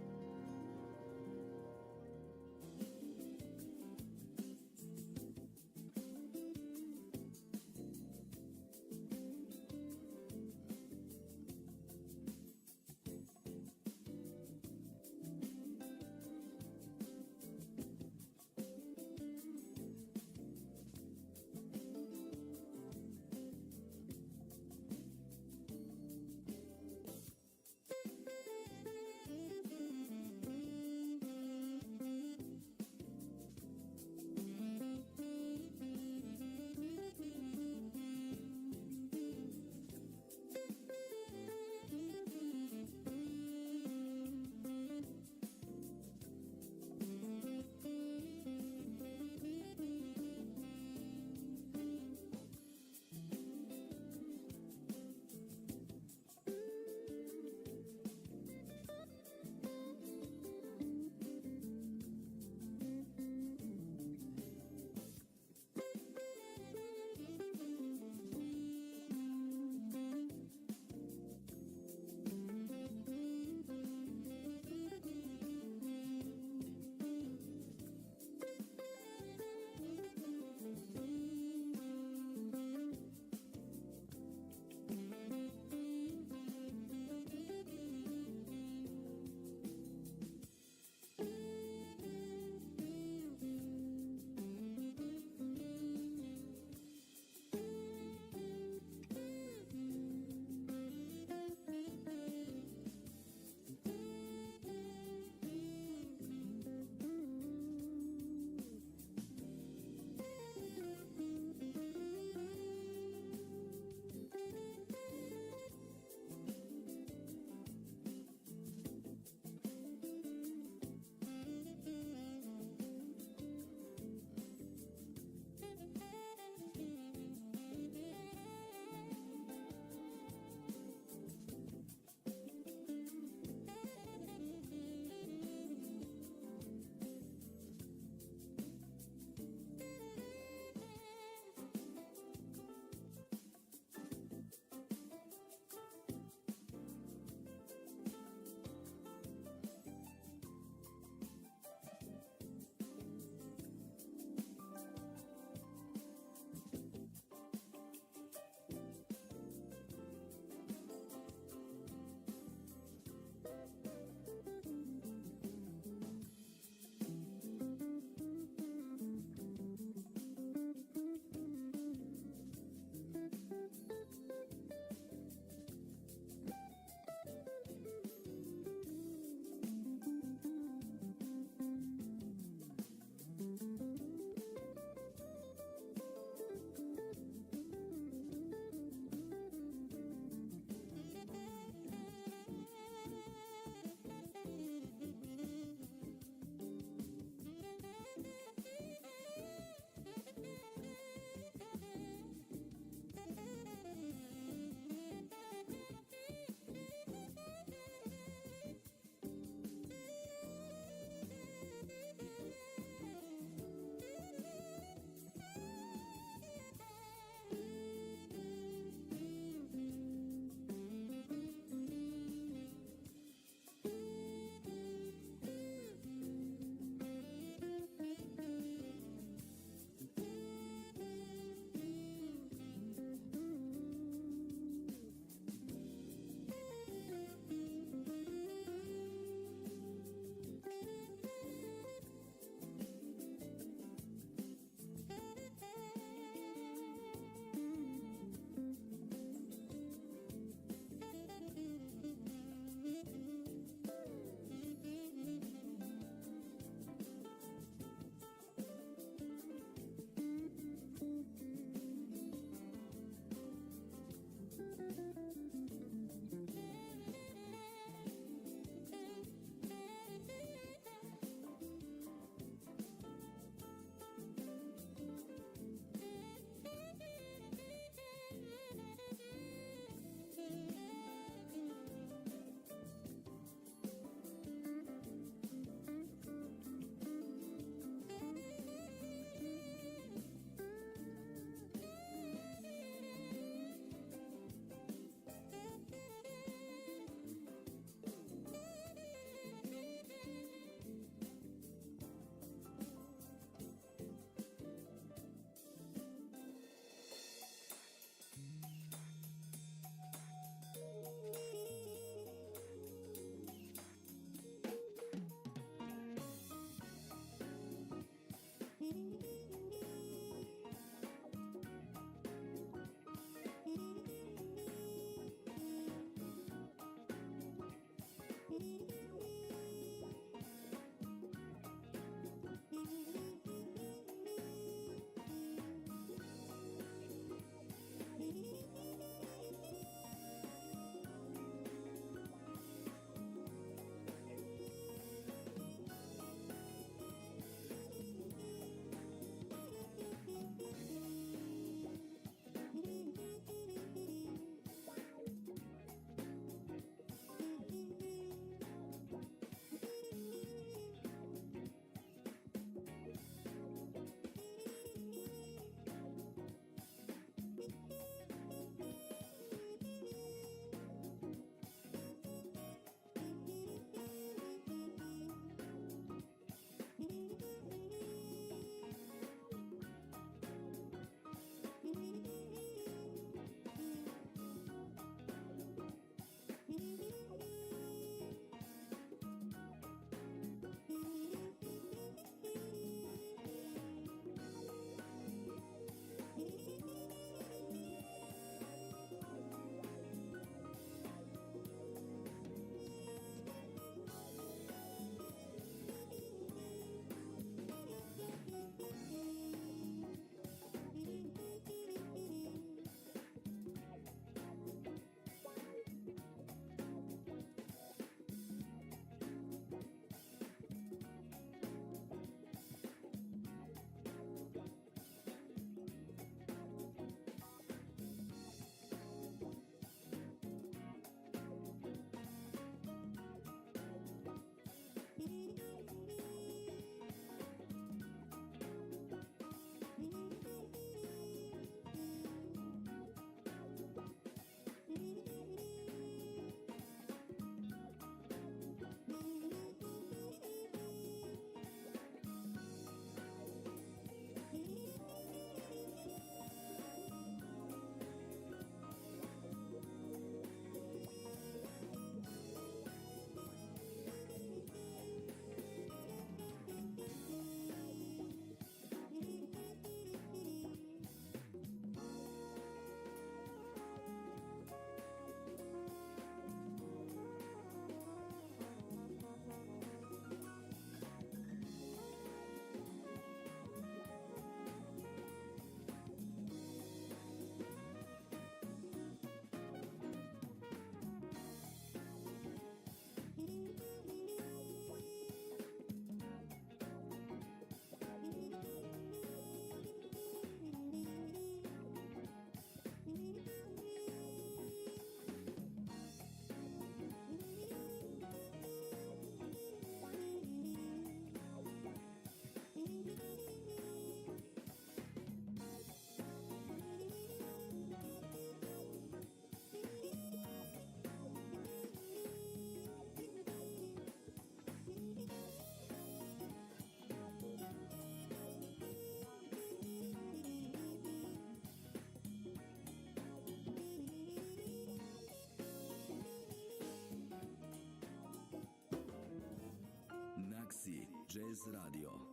Jazz Radio.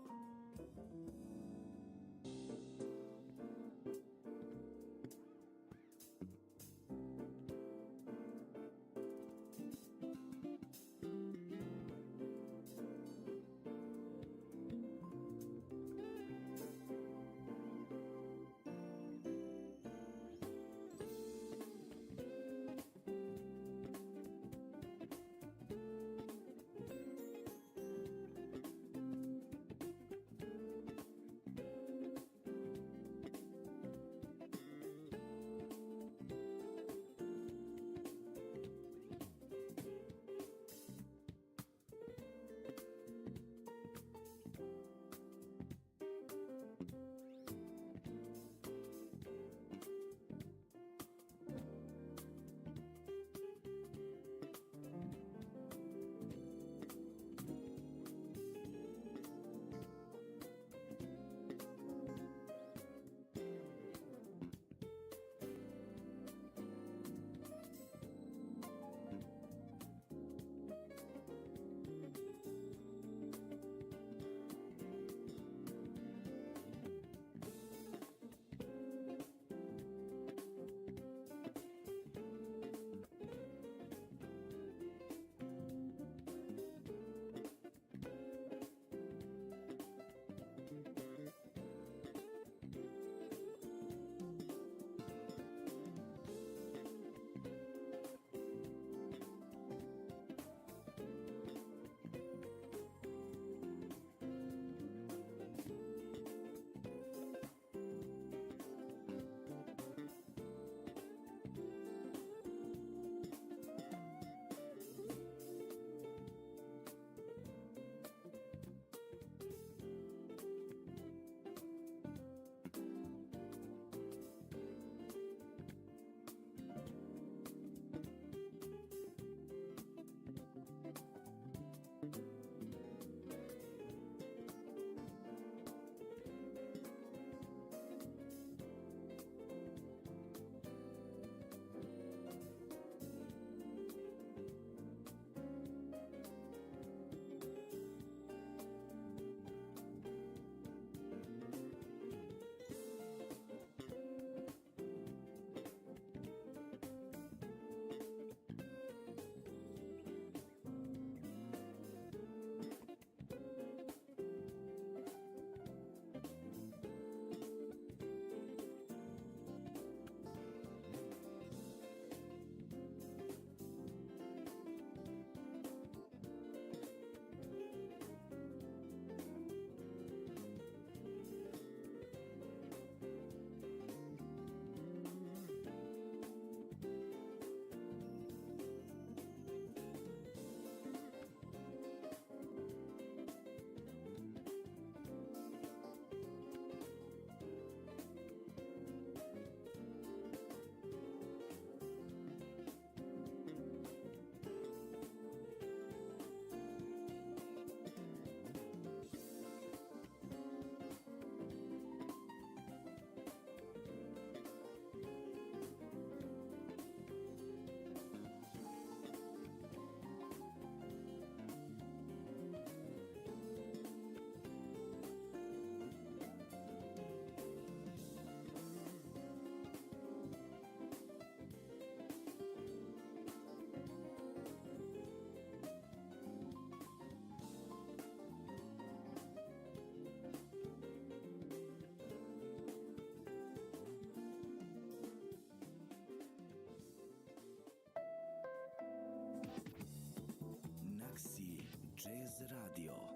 Jazz Radio.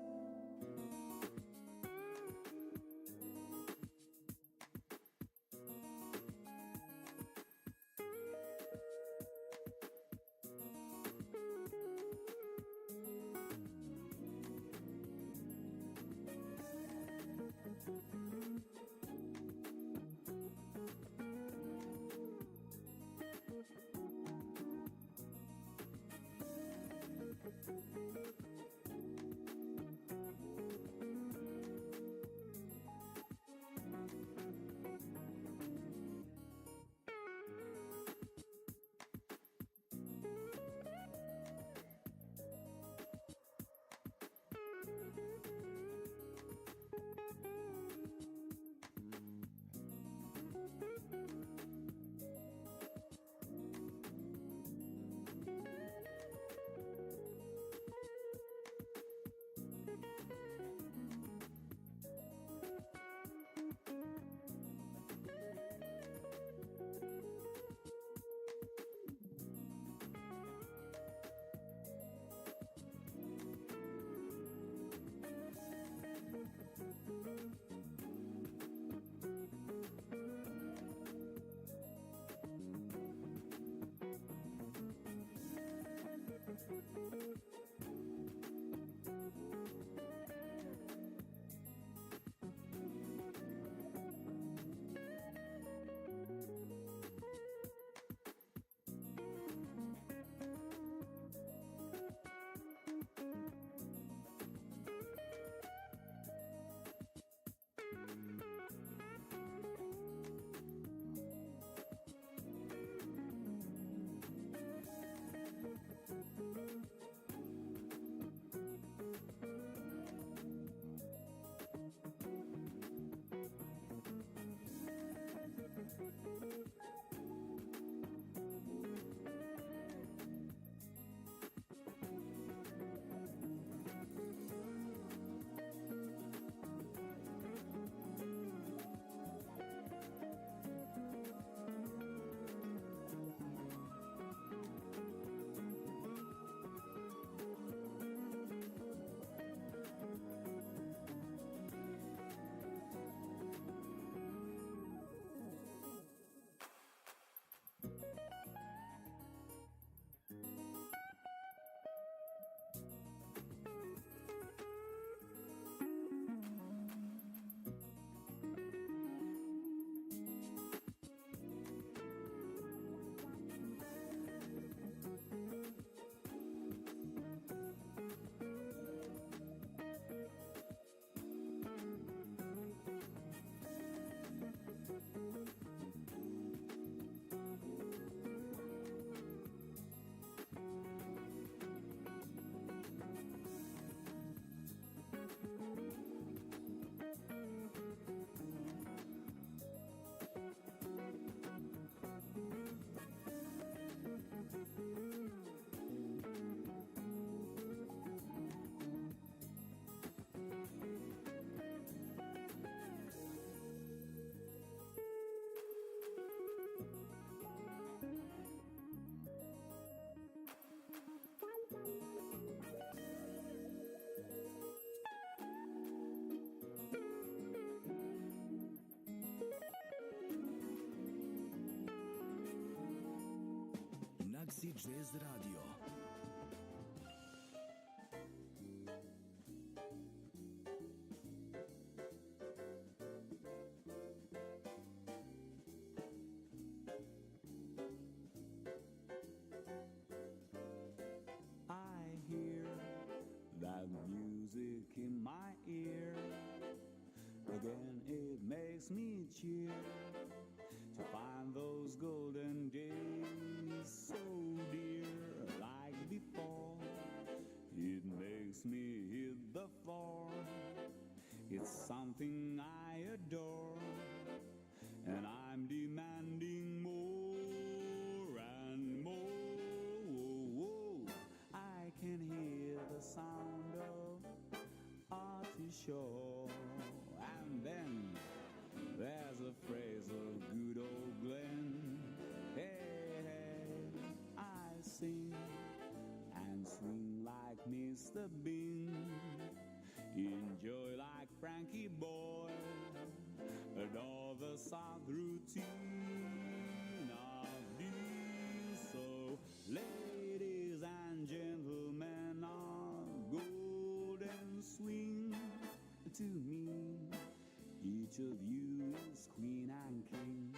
Jazz Radio. I hear that music in my ear. Again, it makes me cheer to find those golden days so dear. Like before, it makes me hit the floor. It's something I adore, and I'm demanding more and more. Whoa, I can hear the sound of artichoke, and then there's a phrase of good old Glenn. Hey, hey, I sing and swing like Mr. Bean, enjoy like Frankie Boy, adore the soft routine of Dean. So, ladies and gentlemen of golden swing, to me, each of you is queen and king.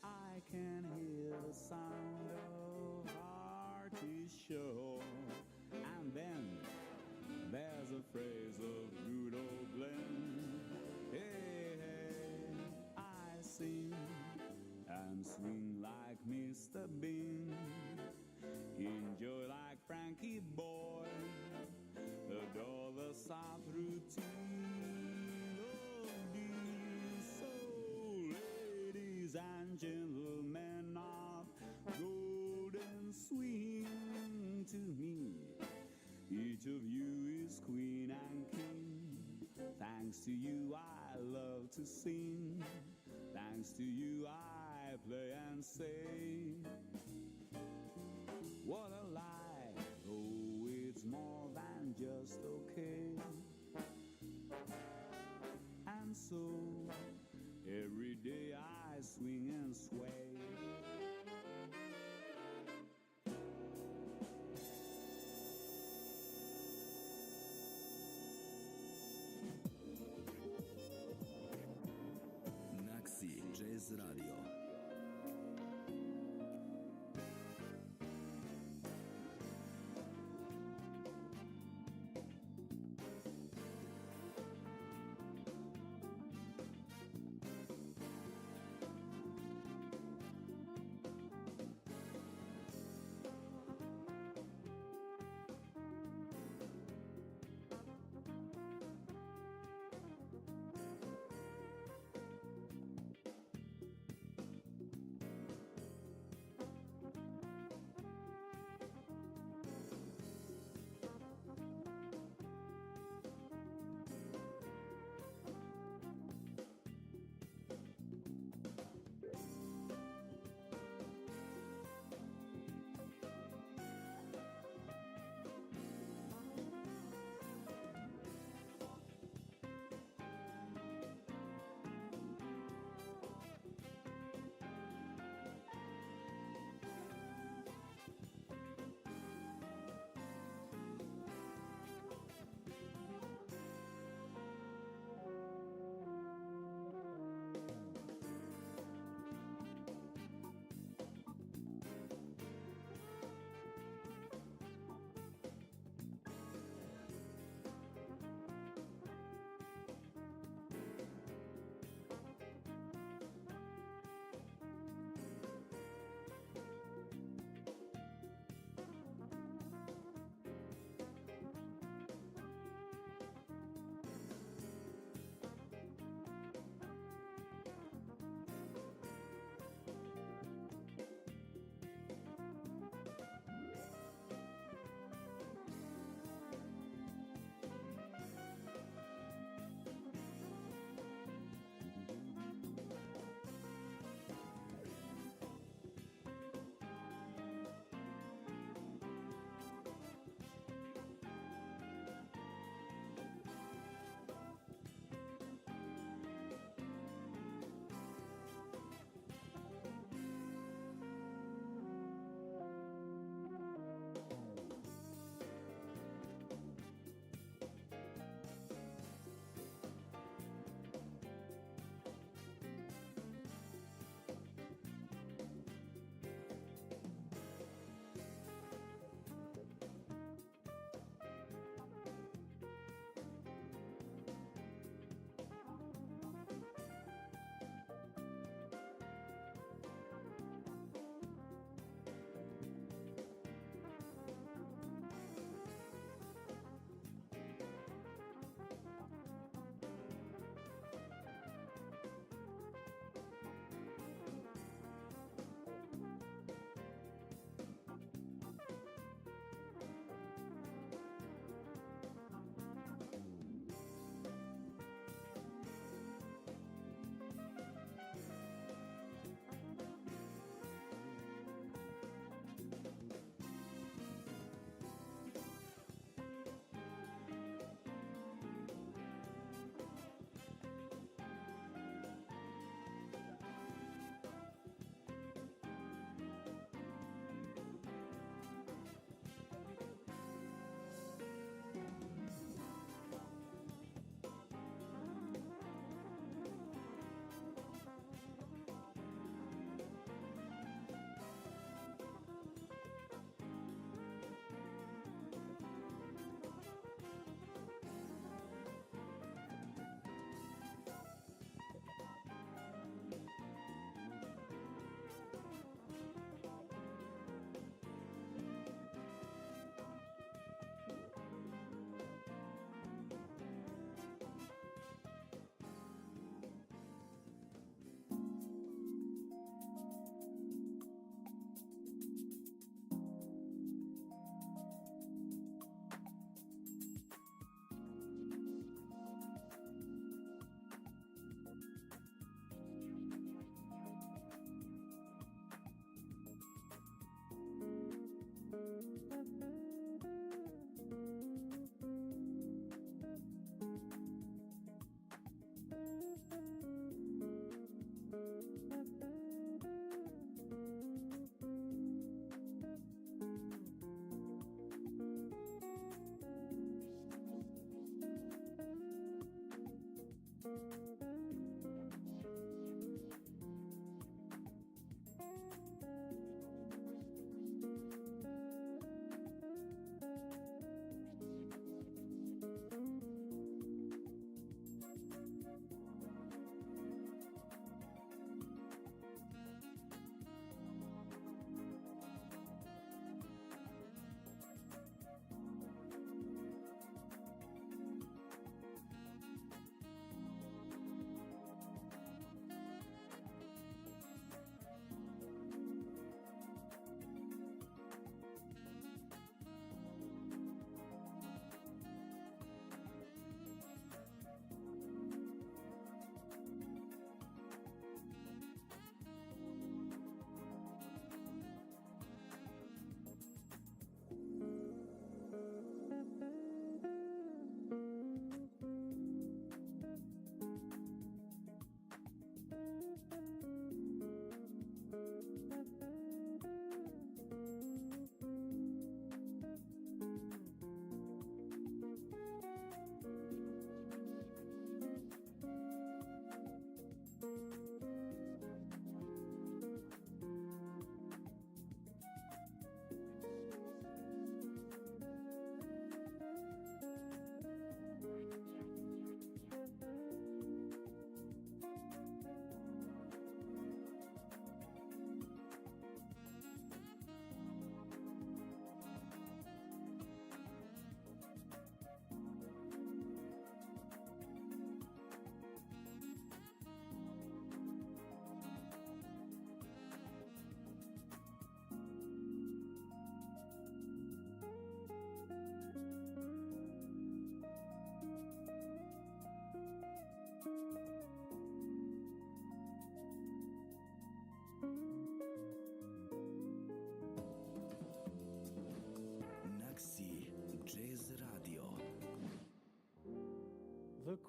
I can hear the sound of artichoke, and then there's a phrase of good old Glenn. Hey, hey, I sing and swing like Mr. Bean, enjoy like Frankie Boy, adore the soft routine of Dean. So, ladies and gentlemen of golden swing, to me, each of you is queen and king. Thanks to you I love to sing, thanks to you I play and sing. What a life, oh, it's more than just okay. And so every day I swing and sway. Naxi Jazz Radio.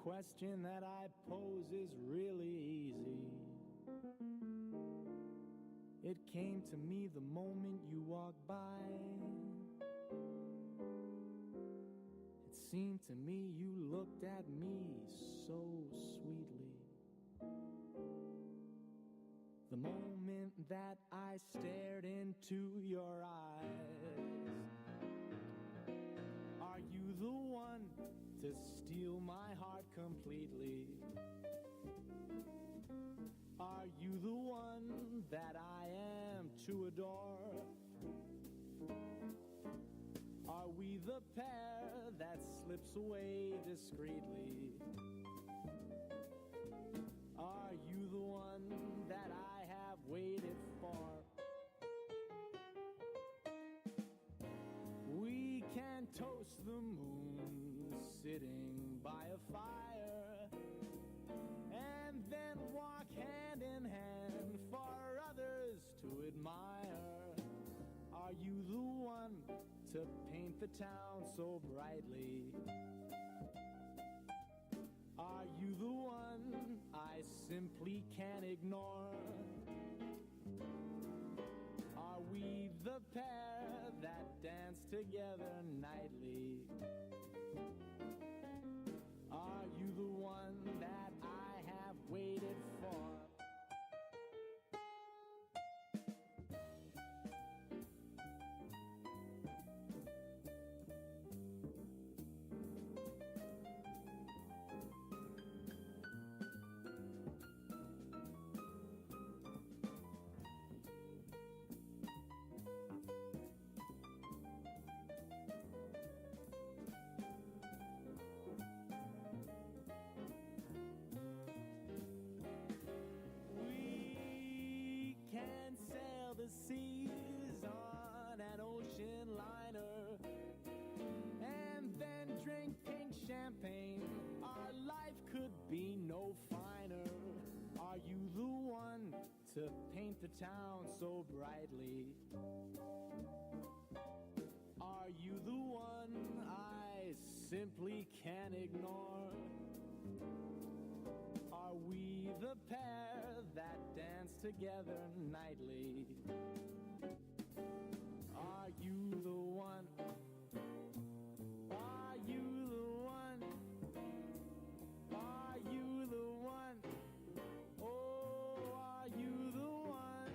question that I pose is really easy. It came to me the moment you walked by. It seemed to me you looked at me so sweetly. The moment that I stared into your eyes. Are you the one to steal my heart completely? Are you the one that I am to adore? Are we the pair that slips away discreetly? Are you the one that I have waited for? We can toast the moon sitting by a fire, and then walk hand in hand for others to admire. Are you the one to paint the town so brightly? Are you the one I simply can't ignore? Are we the pair that dance together nightly? Are you the one that I have waited for? Seas on an ocean liner, and then drink pink champagne. Our life could be no finer. Are you the one to paint the town so brightly? Are you the one I simply can't ignore? Are we the pair that dance together nightly? Are you the one? Are you the one? Are you the one? Oh, are you the one?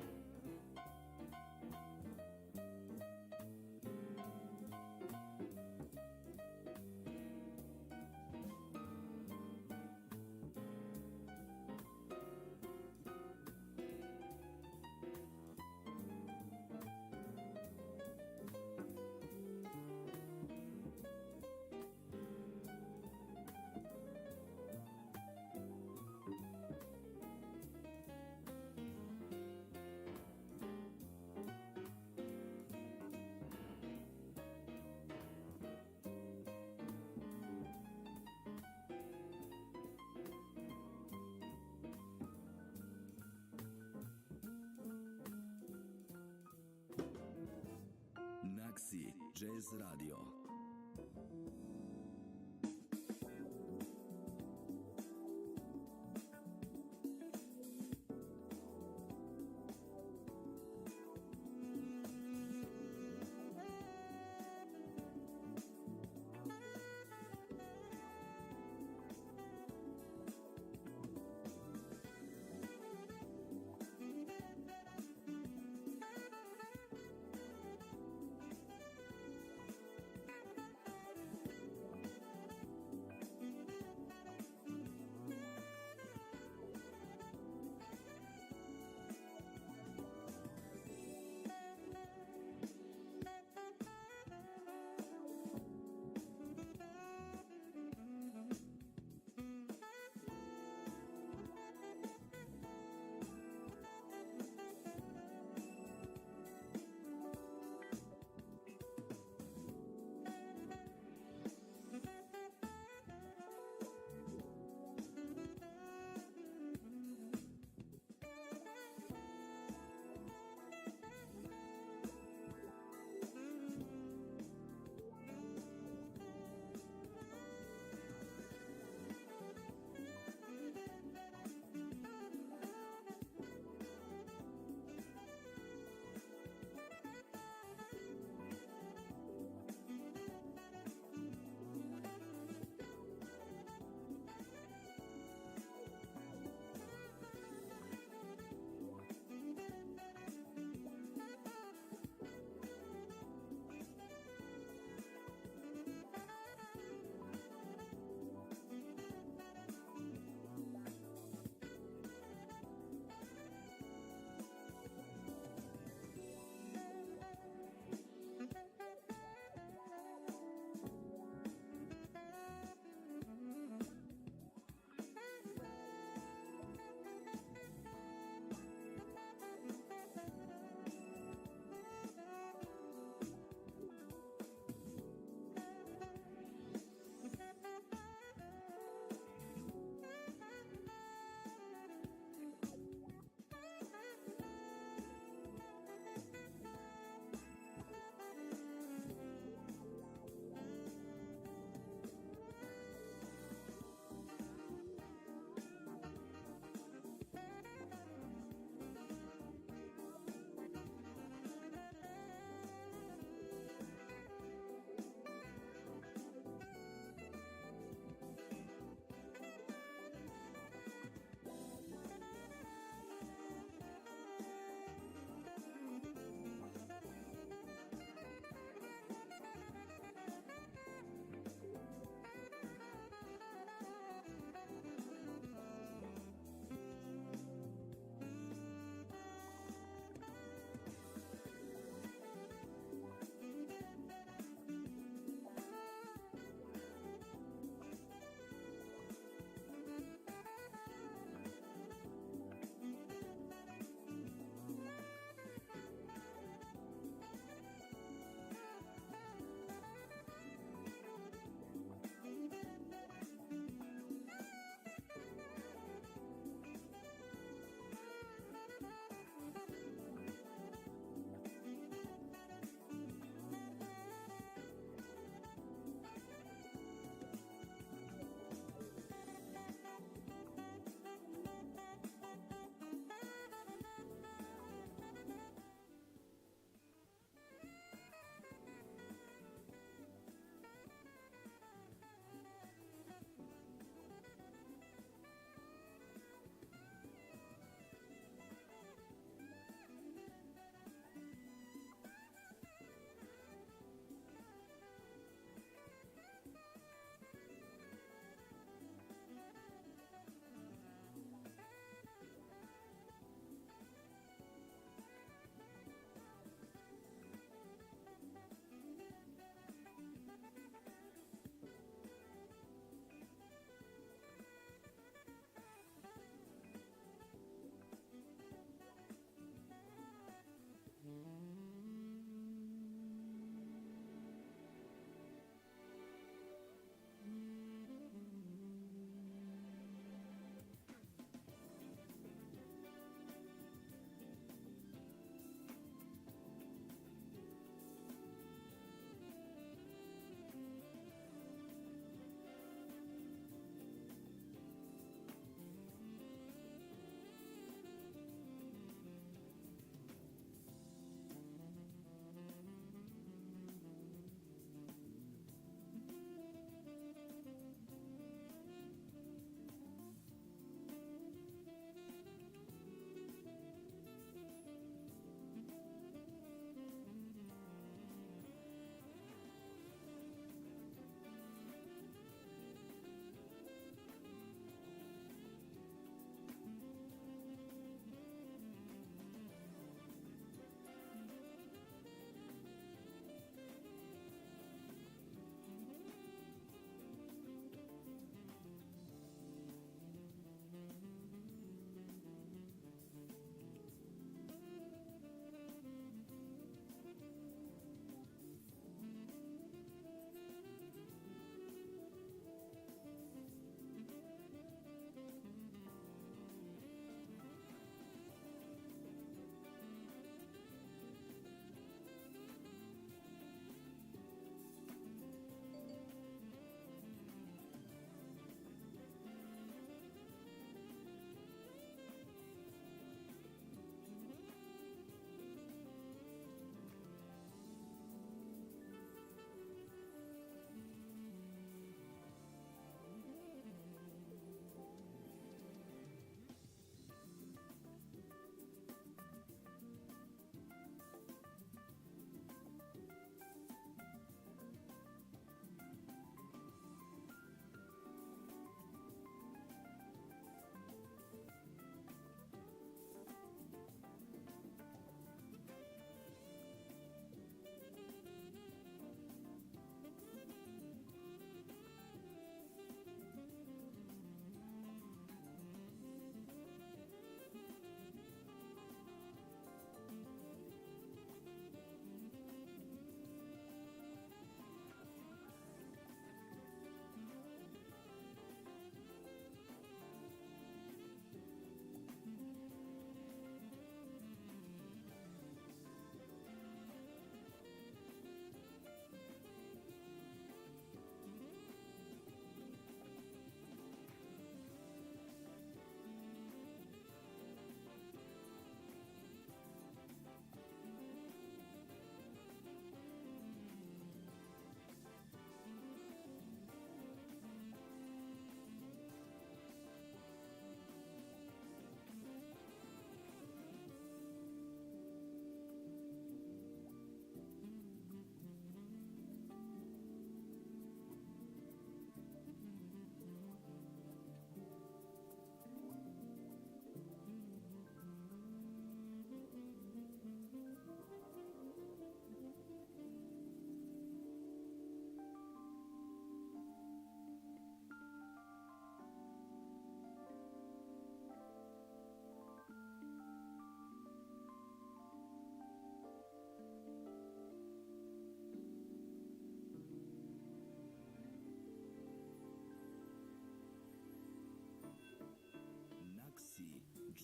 Naxi Jazz Radio.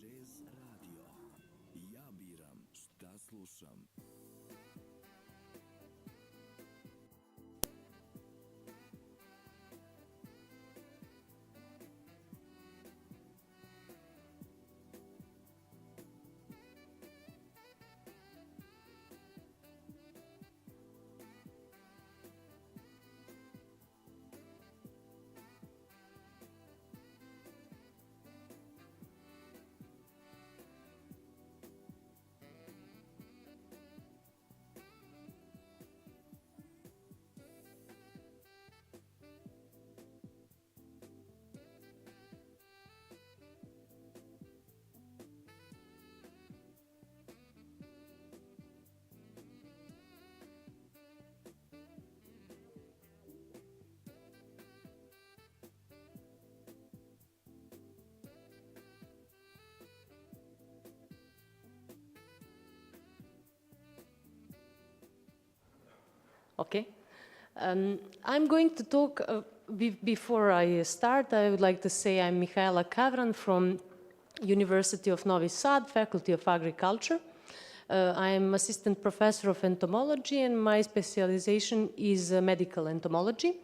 Jazz Radio. Ja biram šta slušam. Okay. I'm going to talk, before I start, I would like to say I'm Mihaela Kavran from University of Novi Sad, Faculty of Agriculture. I am assistant professor of entomology and my specialization is medical entomology.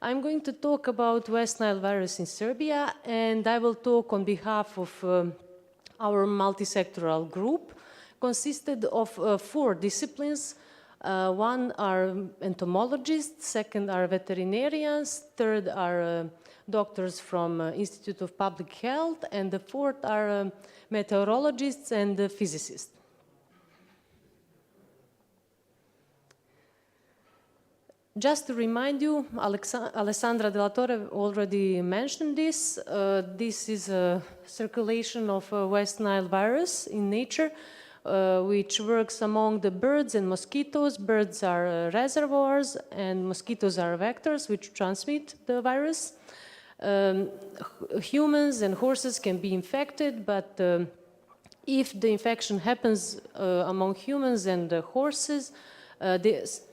I'm going to talk about West Nile virus in Serbia and I will talk on behalf of our multisectoral group consisted of 4 disciplines. One are entomologists, second are veterinarians, third are doctors from Institute of Public Health, and the fourth are meteorologists and physicists. Just to remind you, Alessandra Della Torre already mentioned this. This is a circulation of West Nile virus in nature, which works among the birds and mosquitoes. Birds are reservoirs and mosquitoes are vectors which transmit the virus. Humans and horses can be infected, but if the infection happens among humans and horses,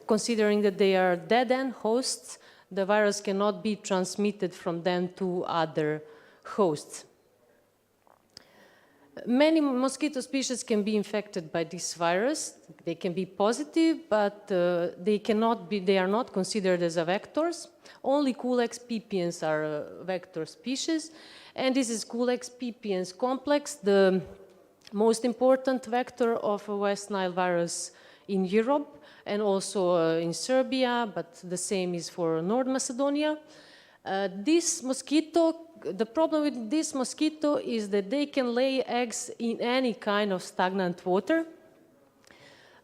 considering that they are dead-end hosts, the virus cannot be transmitted from them to other hosts. Many mosquito species can be infected by this virus. They can be positive, but they are not considered as vectors. Only Culex pipiens are vector species, and this is Culex pipiens complex, the most important vector of West Nile virus in Europe and also in Serbia, but the same is for North Macedonia. This mosquito, the problem with this mosquito is that they can lay eggs in any kind of stagnant water.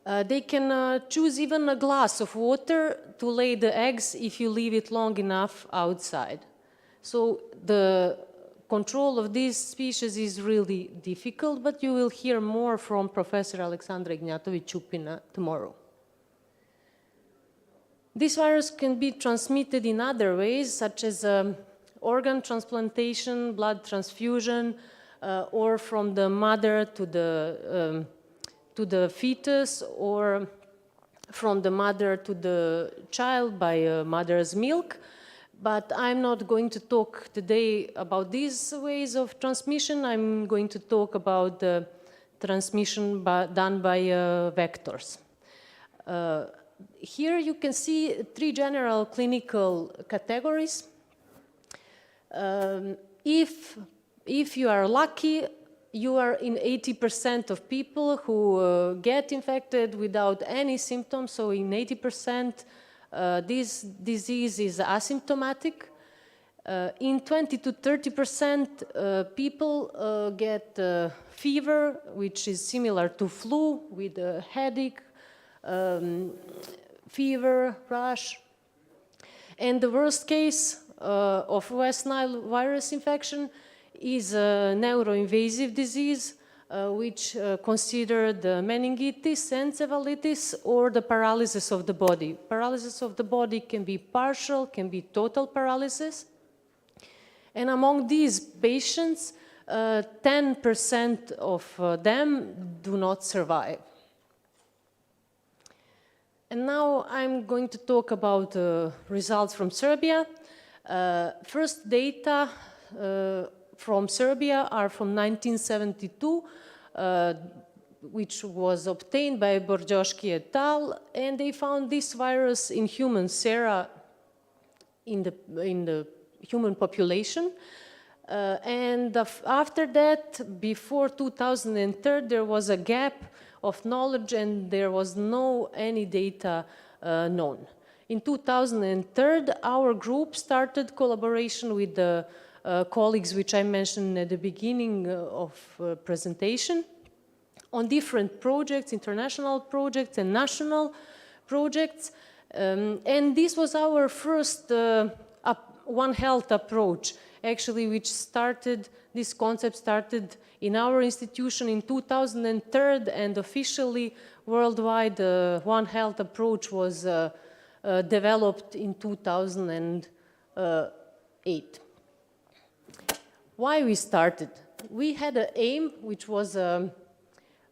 They can choose even a glass of water to lay the eggs if you leave it long enough outside. So the control of this species is really difficult, but you will hear more from Professor Aleksandra Ignjatović-Ćupina tomorrow. This virus can be transmitted in other ways, such as organ transplantation, blood transfusion, or from the mother to the fetus, or from the mother to the child by mother's milk. But I'm not going to talk today about these ways of transmission. I'm going to talk about the transmission done by vectors. Here you can see 3 general clinical categories. If you are lucky, you are in 80% of people who get infected without any symptoms. So in 80%, this disease is asymptomatic. In 20 to 30%, people get fever, which is similar to flu, with a headache, fever, rash. And the worst case of West Nile virus infection is a neuroinvasive disease, which considered meningitis, encephalitis, or the paralysis of the body. Paralysis of the body can be partial, can be total paralysis. And among these patients, 10% of them do not survive. And now I'm going to talk about results from Serbia. First data from Serbia are from 1972, which was obtained by Borjoshki et al., and they found this virus in human sera in the human population. After that, before 2003, there was a gap of knowledge and there was no any data known. In 2003, our group started collaboration with the colleagues which I mentioned at the beginning of presentation on different projects, international projects and national projects. And this was our first One Health approach, actually, which started, this concept started in our institution in 2003, and officially worldwide One Health approach was developed in 2008. Why we started? We had an aim, which was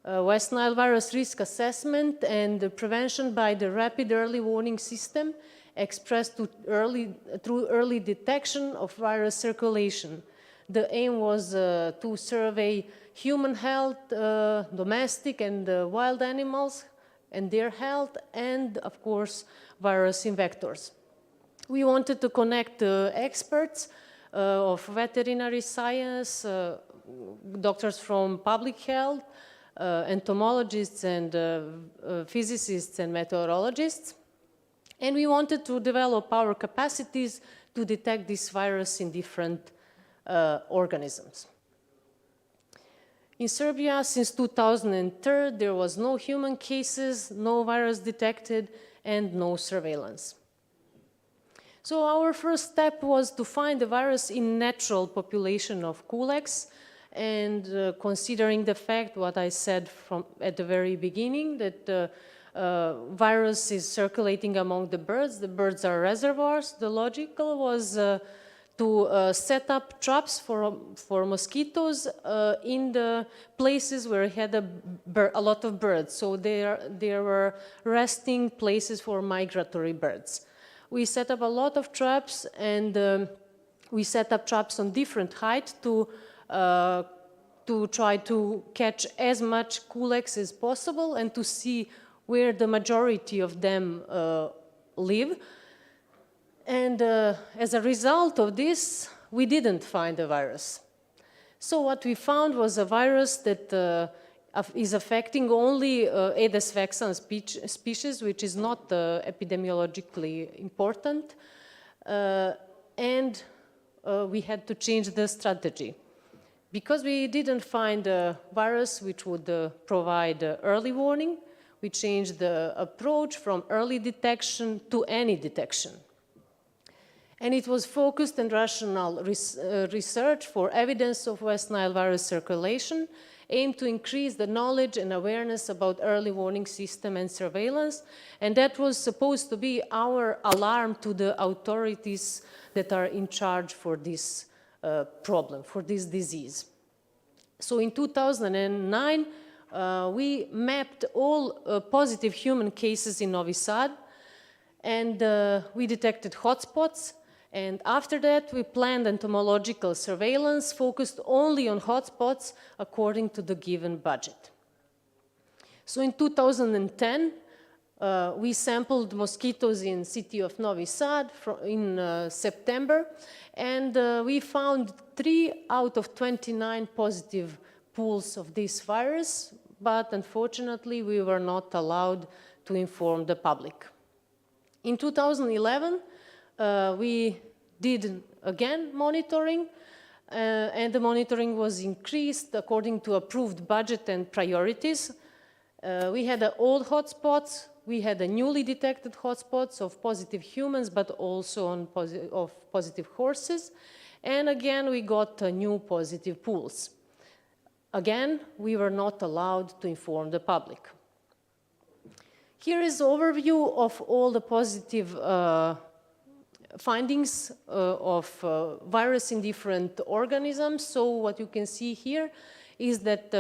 West Nile virus risk assessment and the prevention by the rapid early warning system expressed through early detection of virus circulation. The aim was to survey human health, domestic and wild animals and their health, and of course virus vectors. We wanted to connect experts of veterinary science, doctors from public health, entomologists and physicists and meteorologists. And we wanted to develop our capacities to detect this virus in different organisms. In Serbia, since 2003, there was no human cases, no virus detected, and no surveillance. So our first step was to find the virus in natural population of culex, and considering the fact, what I said at the very beginning, that virus is circulating among the birds are reservoirs, the logical was to set up traps for mosquitoes in the places where it had a lot of birds. So there were resting places for migratory birds. We set up a lot of traps, and we set up traps on different heights to try to catch as much culex as possible and to see where the majority of them live. And as a result of this, we didn't find a virus. So what we found was a virus that is affecting only Aedes vexans species, which is not epidemiologically important. And we had to change the strategy. Because we didn't find a virus which would provide early warning, we changed the approach from early detection to any detection. And it was focused and rational research for evidence of West Nile virus circulation, aimed to increase the knowledge and awareness about early warning system and surveillance. And that was supposed to be our alarm to the authorities that are in charge for this problem, for this disease. So in 2009, we mapped all positive human cases in Novi Sad, and we detected hotspots. And after that, we planned entomological surveillance focused only on hotspots according to the given budget. So in 2010, we sampled mosquitoes in city of Novi Sad in September, and we found 3 out of 29 positive pools of this virus, but unfortunately, we were not allowed to inform the public. In 2011, we did again monitoring, and the monitoring was increased according to approved budget and priorities. We had old hotspots, we had newly detected hotspots of positive humans, but also of positive horses. And again, we got new positive pools. Again, we were not allowed to inform the public. Here is an overview of all the positive findings of virus in different organisms. So what you can see here is that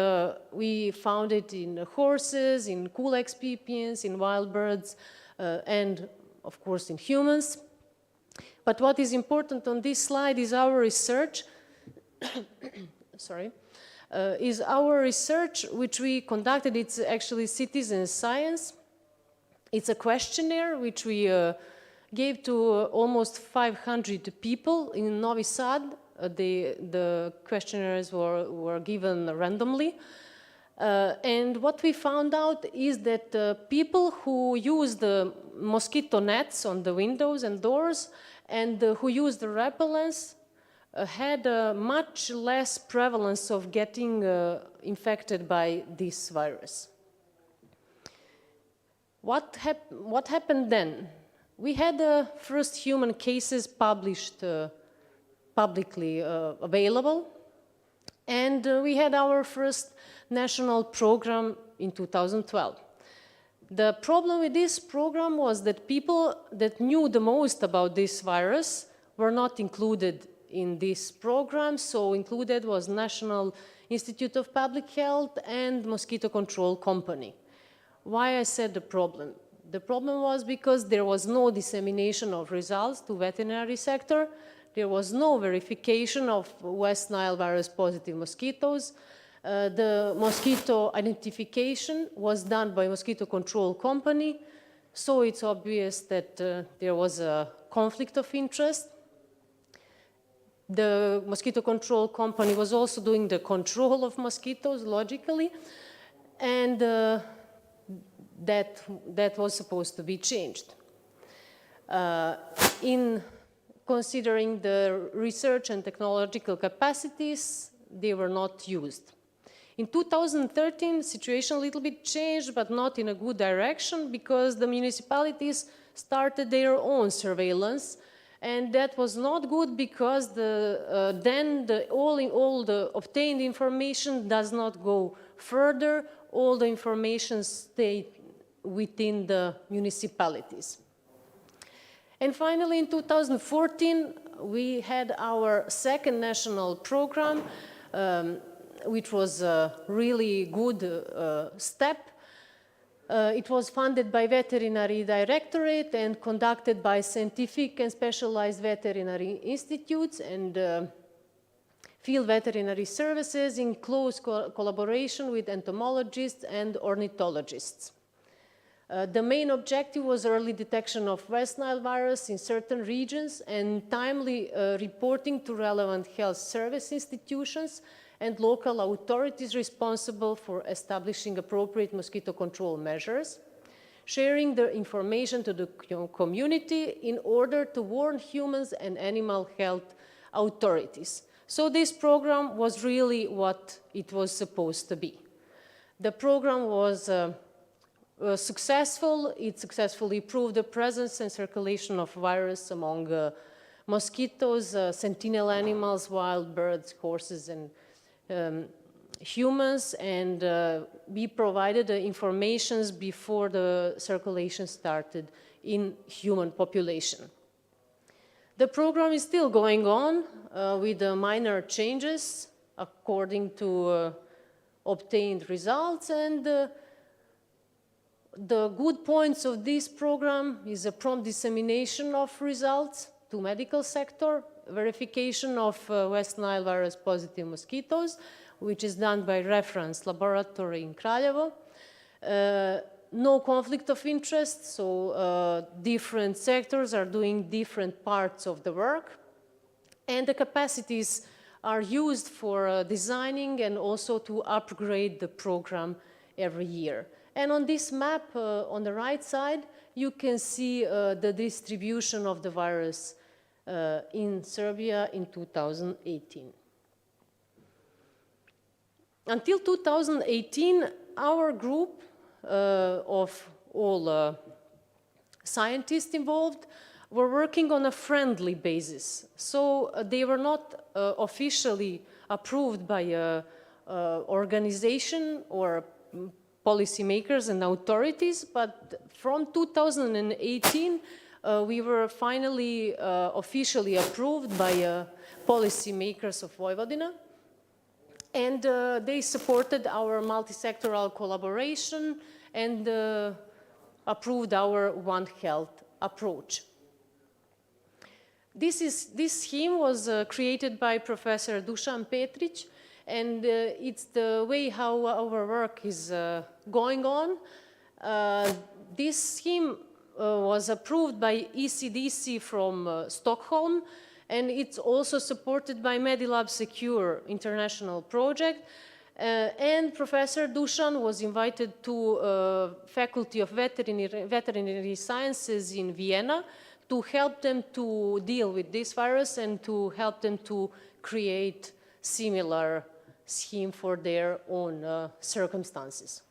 we found it in horses, in culex pipiens, in wild birds, and of course in humans. But what is important on this slide is our research sorry, is our research, which we conducted. It's actually citizen science. It's a questionnaire which we gave to almost 500 people in Novi Sad. The questionnaires were given randomly. And what we found out is that people who use the mosquito nets on the windows and doors and who use the repellents had a much less prevalence of getting infected by this virus. What happened then? We had the first human cases published publicly available, and we had our first national program in 2012. The problem with this program was that people that knew the most about this virus were not included in this program, so included was National Institute of Public Health and Mosquito Control Company. Why I said the problem? The problem was because there was no dissemination of results to veterinary sector, there was no verification of West Nile virus positive mosquitoes. The mosquito identification was done by Mosquito Control Company, so it's obvious that there was a conflict of interest. The Mosquito Control Company was also doing the control of mosquitoes, logically, and that was supposed to be changed. In considering the research and technological capacities, they were not used. In 2013, the situation a little bit changed, but not in a good direction, because the municipalities started their own surveillance, and that was not good because all the obtained information does not go further. All the information stayed within the municipalities. And finally, in 2014, we had our second national program, which was a really good step. It was funded by Veterinary Directorate and conducted by scientific and specialized veterinary institutes and field veterinary services in close collaboration with entomologists and ornithologists. The main objective was early detection of West Nile virus in certain regions and timely reporting to relevant health service institutions and local authorities responsible for establishing appropriate mosquito control measures, sharing the information to the community in order to warn humans and animal health authorities. So this program was really what it was supposed to be. The program was successful. It successfully proved the presence and circulation of virus among mosquitoes, sentinel animals, wild birds, horses, and humans, and we provided the information before the circulation started in human population. The program is still going on with minor changes according to obtained results, and the good points of this program is a prompt dissemination of results to medical sector, verification of West Nile virus positive mosquitoes, which is done by reference laboratory in Kraljevo. No conflict of interest, so different sectors are doing different parts of the work. And the capacities are used for designing and also to upgrade the program every year. And on this map, on the right side, you can see the distribution of the virus in Serbia in 2018. Until 2018, our group of all scientists involved were working on a friendly basis. So they were not officially approved by an organization or policymakers and authorities, but from 2018, we were finally officially approved by policymakers of Vojvodina, and they supported our multi-sectoral collaboration and approved our One Health approach. This scheme was created by Professor Dusan Petric, and it's the way how our work is going on. This scheme was approved by ECDC from Stockholm, and it's also supported by Medilab Secure International Project. And Professor Dusan was invited to Faculty of Veterinary Sciences in Vienna to help them to deal with this virus and to help them to create similar scheme for their own circumstances.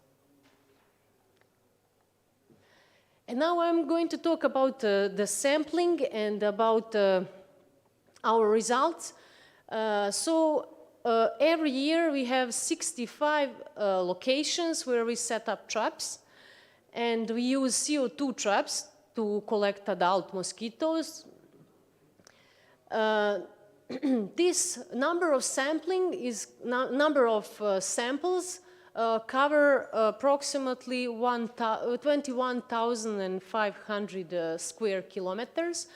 And now I'm going to talk about the sampling and about our results. Every year we have 65 locations where we set up traps, and we use CO2 traps to collect adult mosquitoes. This number of sampling is number of samples cover approximately 21,500 square kilometers.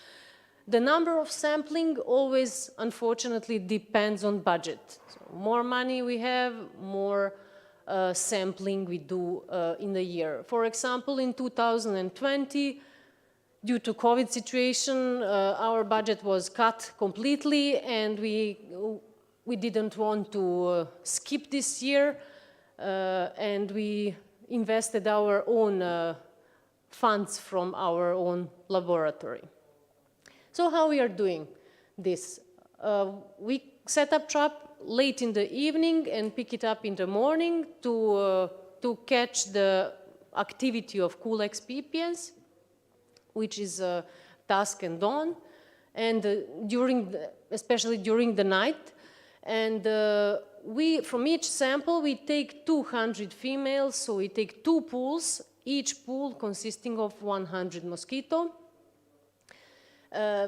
The number of sampling always, unfortunately, depends on budget. So more money we have, more sampling we do in the year. For example, in 2020, due to COVID situation, our budget was cut completely, and we didn't want to skip this year, and we invested our own funds from our own laboratory. So how we are doing this? We set up trap late in the evening and pick it up in the morning to catch the activity of Culex pipiens, which is dusk and dawn, and especially during the night. And from each sample we take 200 females, so we take 2 pools, each pool consisting of 100 mosquito.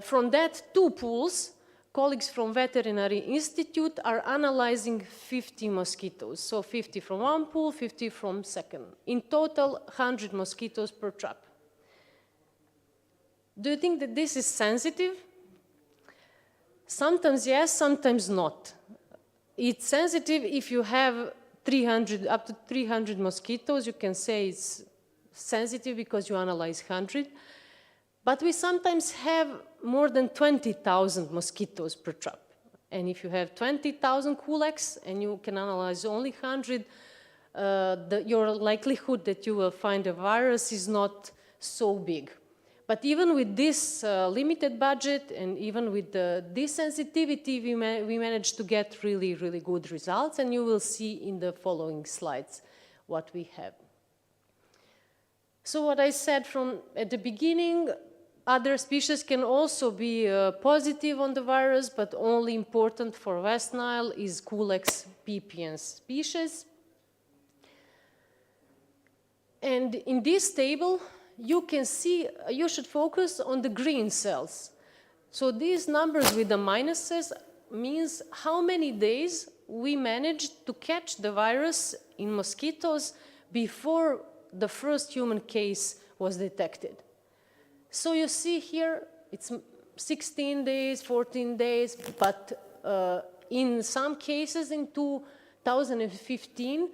From that 2 pools, colleagues from Veterinary Institute are analyzing 50 mosquitoes. So 50 from one pool, 50 from second. In total, 100 mosquitoes per trap. Do you think that this is sensitive? Sometimes yes, sometimes not. It's sensitive if you have up to 300 mosquitoes. You can say it's sensitive because you analyze 100. But we sometimes have more than 20,000 mosquitoes per trap. And if you have 20,000 Culex and you can analyze only 100, your likelihood that you will find a virus is not so big. But even with this limited budget and even with this sensitivity, we managed to get really, really good results. And you will see in the following slides what we have. So what I said at the beginning, other species can also be positive on the virus, but only important for West Nile is Culex pipiens species. And in this table, you can see, you should focus on the green cells. So these numbers with the minuses means how many days we managed to catch the virus in mosquitoes before the first human case was detected. So you see here, it's 16 days, 14 days, but in some cases in 2015,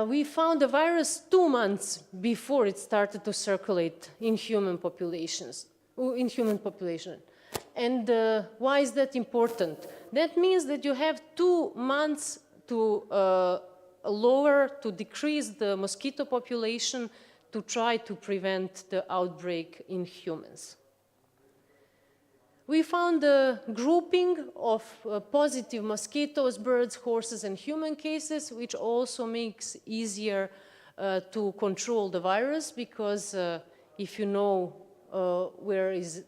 we found the virus 2 months before it started to circulate in human population. And why is that important? That means that you have 2 months to decrease the mosquito population to try to prevent the outbreak in humans. We found a grouping of positive mosquitoes, birds, horses, and human cases, which also makes easier to control the virus, because if you know where is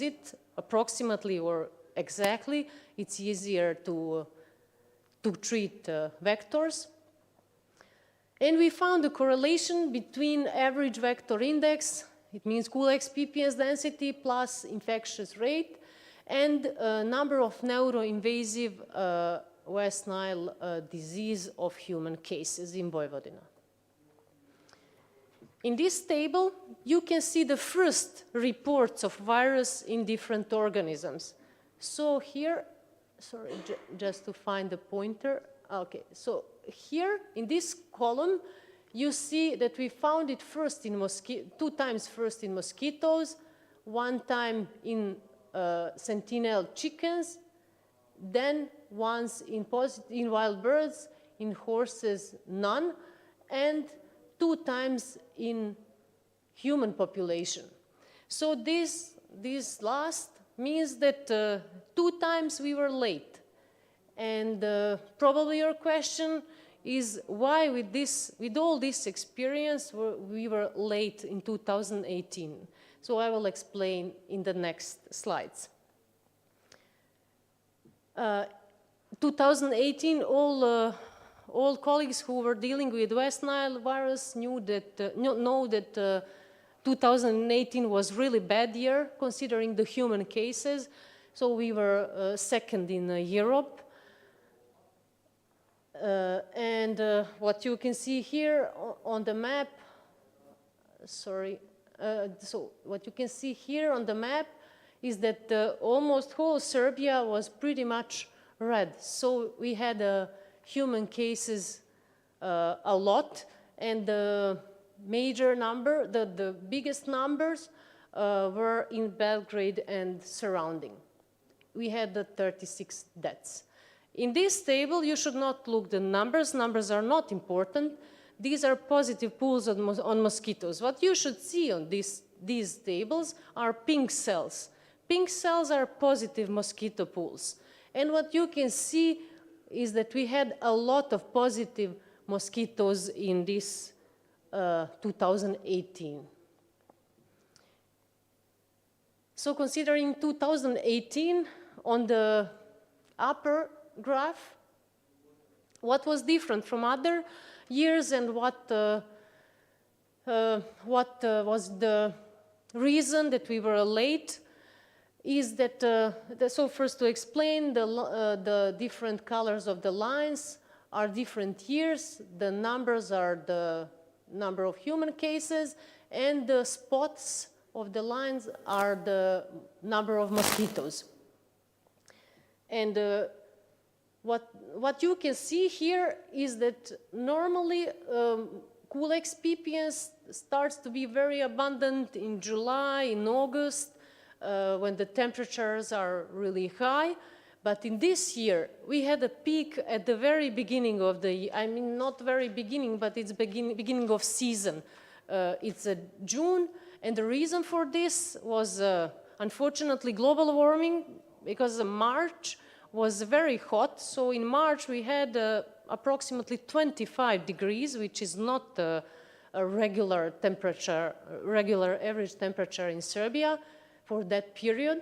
it approximately or exactly, it's easier to treat vectors. And we found a correlation between average vector index, it means Culex pipiens density plus infectious rate, and number of neuroinvasive West Nile disease of human cases in Vojvodina. In this table, you can see the first reports of virus in different organisms. So here, sorry, just to find the pointer. Okay, so here in this column, you see that we found it first in two times first in mosquitoes, one time in sentinel chickens, then once in wild birds, in horses, none, and 2 times in human population. So this last means that 2 times we were late. And probably your question is why with all this experience we were late in 2018. So I will explain in the next slides. 2018, all colleagues who were dealing with West Nile virus know that 2018 was really bad year considering the human cases. So we were second in Europe. What you can see here on the map, so what you can see here on the map is that almost whole Serbia was pretty much red. So we had human cases a lot, and the major number, the biggest numbers were in Belgrade and surrounding. We had 36 deaths. In this table, you should not look the numbers. Numbers are not important. These are positive pools on mosquitoes. What you should see on these tables are pink cells. Pink cells are positive mosquito pools. And what you can see is that we had a lot of positive mosquitoes in this 2018. So considering 2018, on the upper graph, what was different from other years and what was the reason that we were late is that, so first to explain, the different colors of the lines are different years, the numbers are the number of human cases, and the spots of the lines are the number of mosquitoes. And what you can see here is that normally Culex pipiens starts to be very abundant in July, in August, when the temperatures are really high. But in this year, we had a peak at the very beginning of the year. I mean, not very beginning, but it's beginning of season. It's June, and the reason for this was, unfortunately, global warming, because March was very hot. So in March, we had approximately 25 degrees, which is not a regular temperature, regular average temperature in Serbia for that period.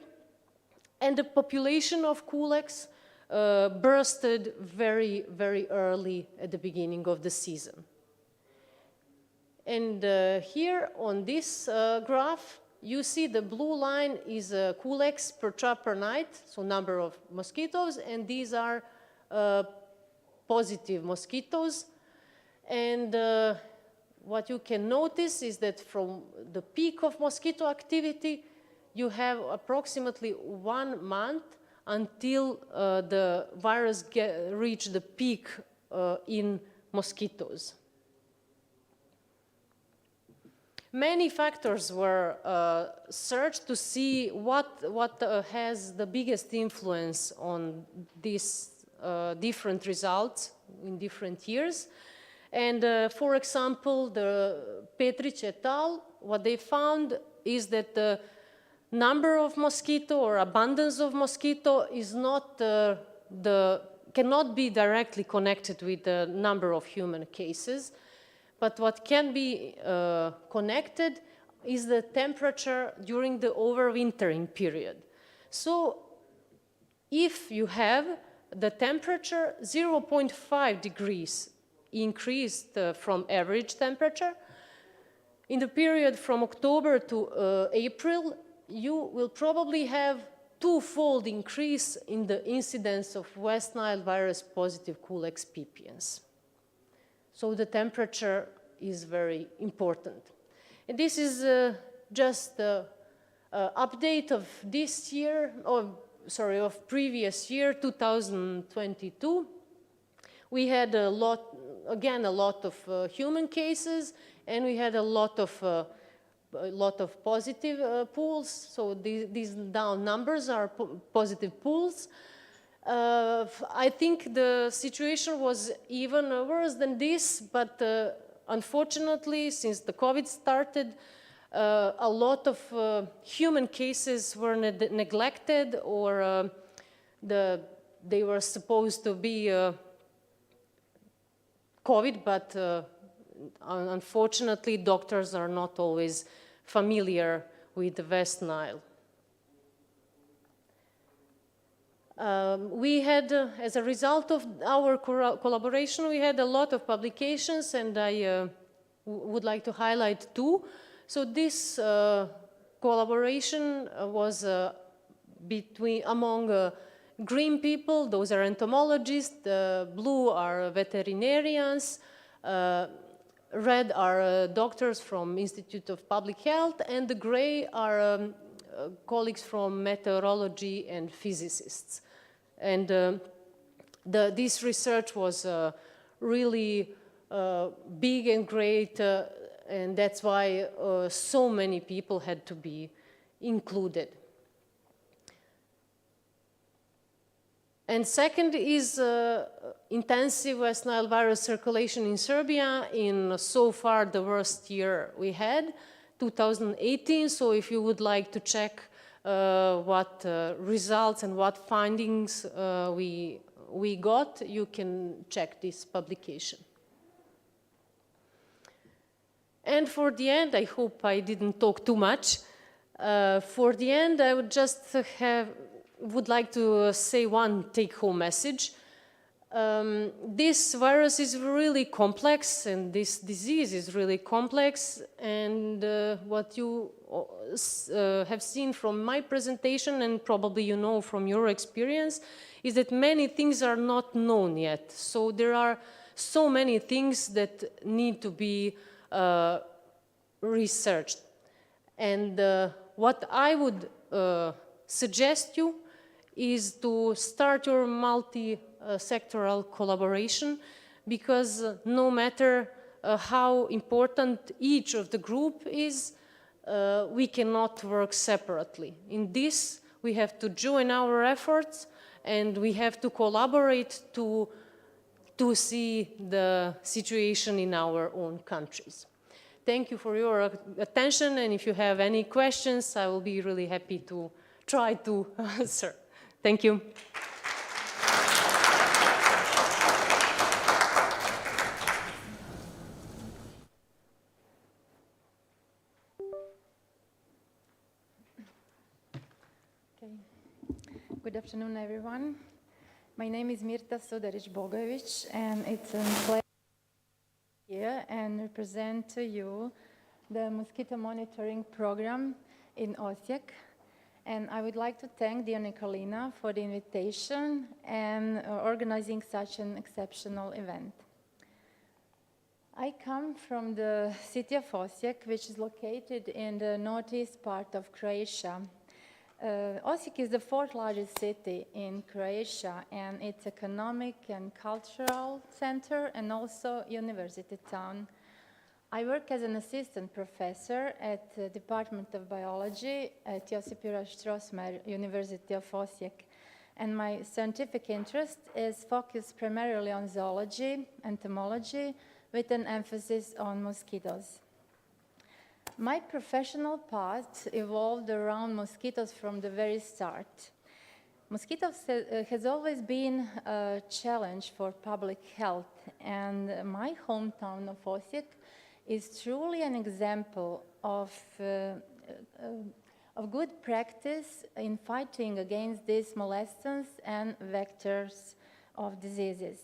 And the population of Culex bursted very, very early at the beginning of the season. And here on this graph, you see the blue line is Culex per trap per night, so number of mosquitoes, and these are positive mosquitoes. And what you can notice is that from the peak of mosquito activity, you have approximately 1 month until the virus reach the peak in mosquitoes. Many factors were searched to see what has the biggest influence on these different results in different years. And for example, the Petric et al., what they found is that the number of mosquito or abundance of mosquito is not cannot be directly connected with the number of human cases. But what can be connected is the temperature during the overwintering period. So if you have the temperature 0.5 degrees increased from average temperature, in the period from October to April, you will probably have twofold increase in the incidence of West Nile virus positive Culex pipiens. So the temperature is very important. And this is just the update of this year, of previous year, 2022. We had a lot of human cases, and we had a lot of positive pools. So these down numbers are positive pools. I think the situation was even worse than this, but unfortunately, since the COVID started, a lot of human cases were neglected, or they were supposed to be COVID, but unfortunately, doctors are not always familiar with the West Nile. We had, as a result of our collaboration, we had a lot of publications, and I would like to highlight two. So this collaboration was among green people. Those are entomologists, blue are veterinarians, red are doctors from Institute of Public Health, and the gray are colleagues from meteorology and physicists. And this research was really big and great, and that's why so many people had to be included. And second is intensive West Nile virus circulation in Serbia in so far the worst year we had, 2018. So if you would like to check what results and what findings we got, you can check this publication. And for the end, I hope I didn't talk too much. For the end, I would just would like to say one take-home message. This virus is really complex, and this disease is really complex, and what you have seen from my presentation, and probably you know from your experience, is that many things are not known yet. So there are so many things that need to be researched. And what I would suggest you is to start your multi-sectoral collaboration, because no matter how important each of the group is, we cannot work separately. In this, we have to join our efforts, and we have to collaborate to see the situation in our own countries. Thank you for your attention, and if you have any questions, I will be really happy to try to answer. Thank you. Okay. Good afternoon, everyone. My name is Mirta Sudaric-Bogovic, and it's a pleasure to be here and represent to you the mosquito monitoring program in Osijek. And I would like to thank dear Nikolina for the invitation and organizing such an exceptional event. I come from the city of Osijek, which is located in the northeast part of Croatia. Osijek is the fourth largest city in Croatia, and it's economic and cultural center, and also university town. I work as an assistant professor at the Department of Biology at Josip Juraš Strossmayer University of Osijek, and my scientific interest is focused primarily on zoology, entomology, with an emphasis on mosquitoes. My professional path evolved around mosquitoes from the very start. Mosquitoes has always been a challenge for public health, and my hometown of Osijek is truly an example of good practice in fighting against these molestants and vectors of diseases.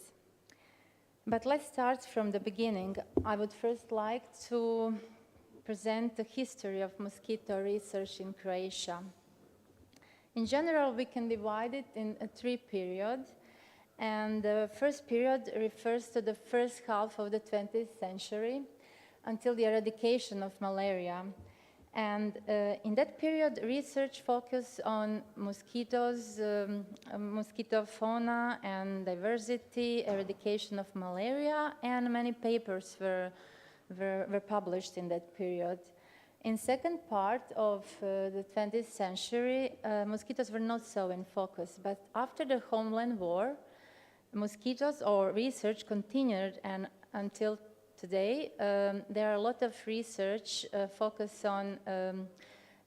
But let's start from the beginning. I would first like to present the history of mosquito research in Croatia. In general, we can divide it in three periods, and the first period refers to the first half of the 20th century, until the eradication of malaria. And in that period, research focused on mosquitoes, mosquito fauna and diversity, eradication of malaria, and many papers were published in that period. In second part of the 20th century, mosquitoes were not so in focus, but after the Homeland War, mosquitoes or research continued, and until today, there are a lot of research focused on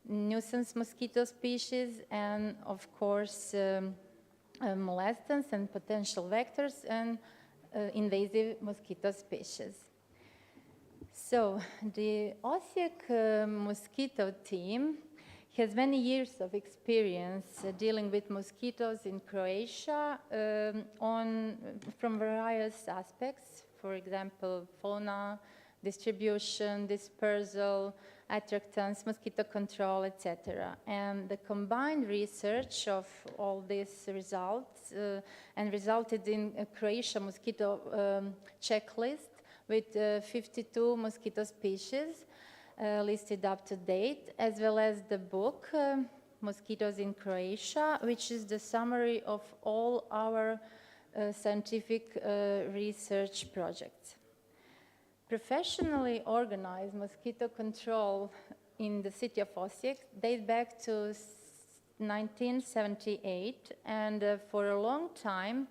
nuisance mosquito species and, of course, molestants and potential vectors and invasive mosquito species. So the Osijek mosquito team has many years of experience dealing with mosquitoes in Croatia from various aspects. For example, fauna, distribution, dispersal, attractants, mosquito control, etc. And the combined research of all these results and resulted in a Croatia mosquito checklist with 52 mosquito species listed up to date, as well as the book Mosquitoes in Croatia, which is the summary of all our scientific research projects. Professionally organized mosquito control in the city of Osijek dates back to 1978, and for a long time,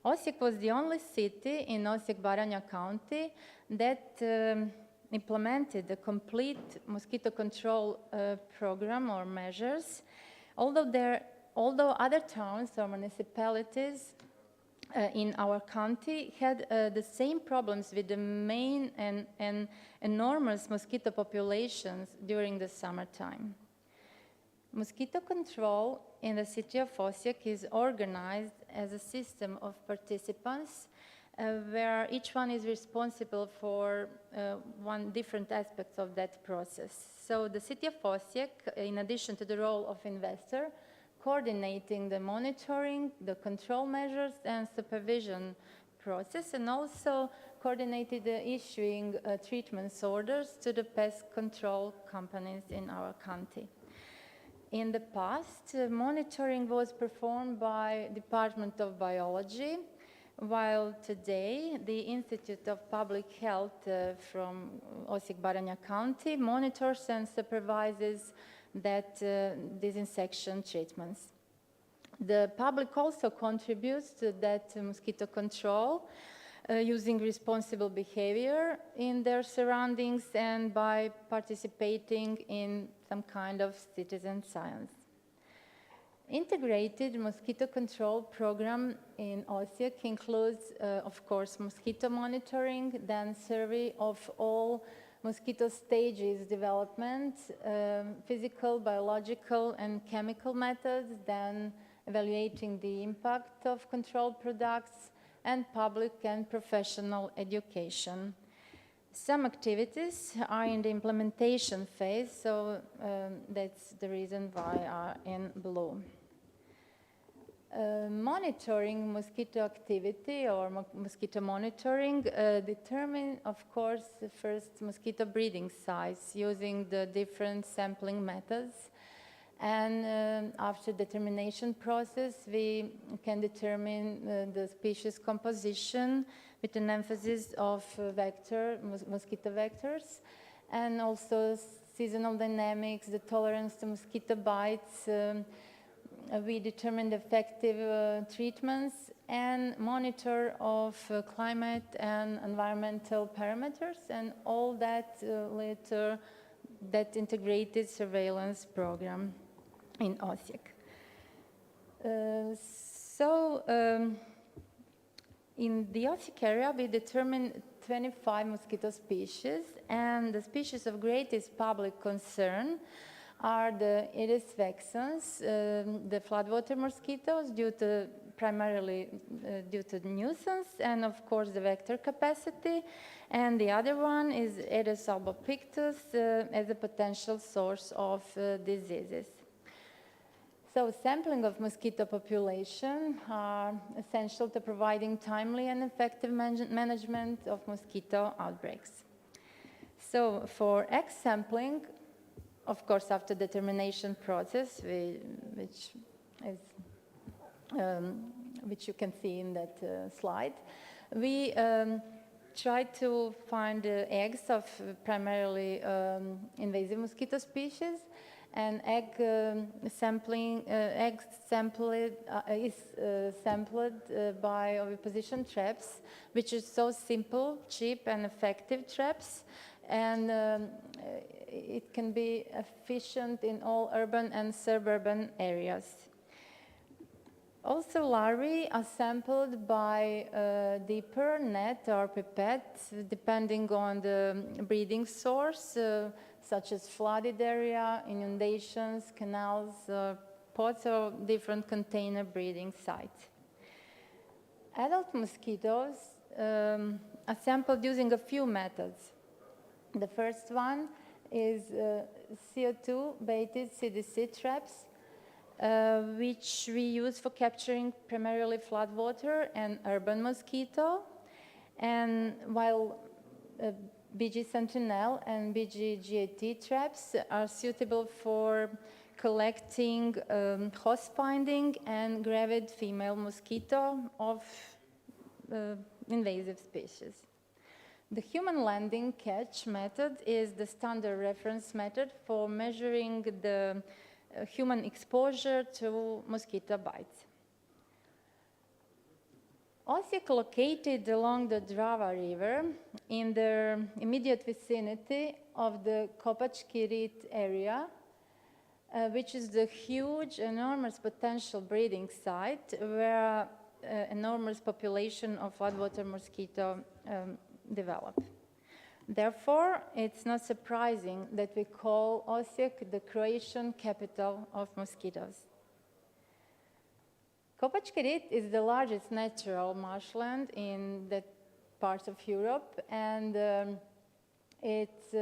Osijek was the only city in Osijek-Baranja County that implemented a complete mosquito control program or measures, although other towns or municipalities in our county had the same problems with the main and enormous mosquito populations during the summertime. Mosquito control in the city of Osijek is organized as a system of participants where each one is responsible for one different aspect of that process. So the city of Osijek, in addition to the role of investor, coordinating the monitoring, the control measures and supervision process, and also coordinated the issuing treatment orders to the pest control companies in our county. In the past, monitoring was performed by Department of Biology, while today the Institute of Public Health from Osijek-Baranja County monitors and supervises that disinfection treatments. The public also contributes to that mosquito control using responsible behavior in their surroundings and by participating in some kind of citizen science. Integrated mosquito control program in Osijek includes, of course, mosquito monitoring, then survey of all mosquito stages development, physical, biological, and chemical methods, then evaluating the impact of controlled products, and public and professional education. Some activities are in the implementation phase, so that's the reason why are in blue. Monitoring mosquito activity or mosquito monitoring determine, of course, the first mosquito breeding size using the different sampling methods. And after determination process, we can determine the species composition with an emphasis of mosquito vectors, and also seasonal dynamics, the tolerance to mosquito bites. We determine the effective treatments and monitor of climate and environmental parameters, and all that later that integrated surveillance program in Osijek. In the Osijek area, we determined 25 mosquito species, and the species of greatest public concern are the Aedes vexans, the floodwater mosquitoes, primarily due to nuisance, and of course the vector capacity. And the other one is Aedes albopictus as a potential source of diseases. So sampling of mosquito population are essential to providing timely and effective management of mosquito outbreaks. So for egg sampling, of course, after determination process, which you can see in that slide, we try to find eggs of primarily invasive mosquito species, and egg sampled by oviposition traps, which is so simple, cheap, and effective traps, and it can be efficient in all urban and suburban areas. Also, larvae are sampled by deeper net or pipette, depending on the breeding source, such as flooded area, inundations, canals, pots, or different container breeding sites. Adult mosquitoes are sampled using a few methods. The first one is CO2-baited CDC traps, which we use for capturing primarily floodwater and urban mosquito. And while BG Sentinel and BG GAT traps are suitable for collecting host finding and gravid female mosquito of invasive species. The human landing catch method is the standard reference method for measuring the human exposure to mosquito bites. Osijek, located along the Drava River in the immediate vicinity of the Kopački Rit area, which is the huge, enormous potential breeding site where enormous population of floodwater mosquito develop. Therefore, it's not surprising that we call Osijek the Croatian capital of mosquitoes. Kopački Rit is the largest natural marshland in that part of Europe, and it's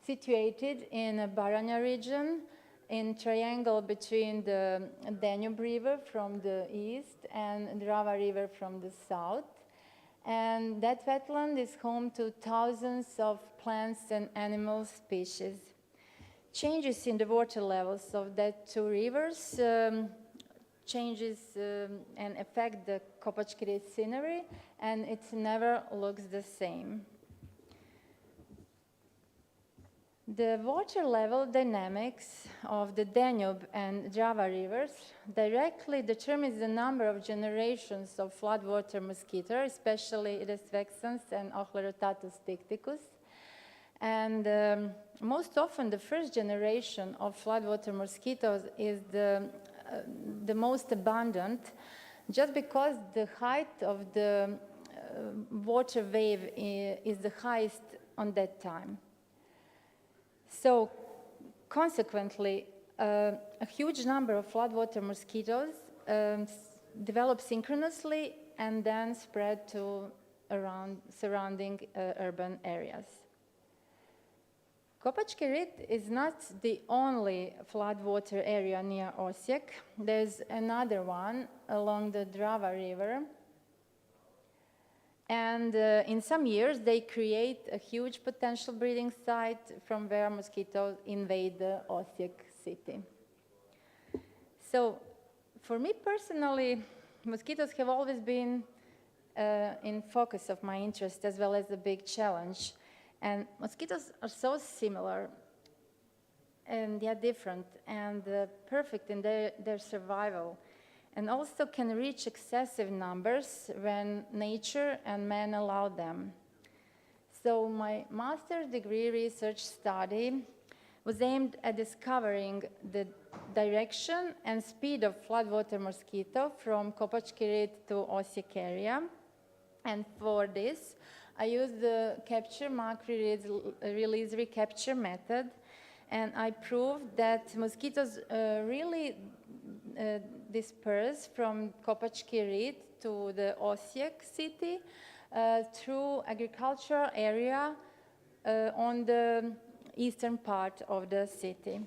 situated in a Baranja region in triangle between the Danube River from the east and Drava River from the south. And that wetland is home to thousands of plants and animal species. Changes in the water levels of that two rivers changes and affect the Kopački Rit scenery, and it never looks the same. The water level dynamics of the Danube and Drava rivers directly determines the number of generations of floodwater mosquito, especially Iris vexans and Ochlerotatus ticticus. And most often the first generation of floodwater mosquitoes is the most abundant, just because the height of the water wave is the highest on that time. So, consequently, a huge number of floodwater mosquitoes develop synchronously and then spread to surrounding urban areas. Kopački Rit is not the only floodwater area near Osijek. There's another one along the Drava River. And in some years, they create a huge potential breeding site from where mosquitoes invade the Osijek city. So, for me personally, mosquitoes have always been in focus of my interest, as well as a big challenge. And mosquitoes are so similar, and they are different, and perfect in their survival, and also can reach excessive numbers when nature and man allow them. So my master's degree research study was aimed at discovering the direction and speed of floodwater mosquito from Kopački Rit to Osijek area. And for this, I used the capture mark release recapture method, and I proved that mosquitoes really disperse from Kopački Rit to the Osijek city through agricultural area on the eastern part of the city.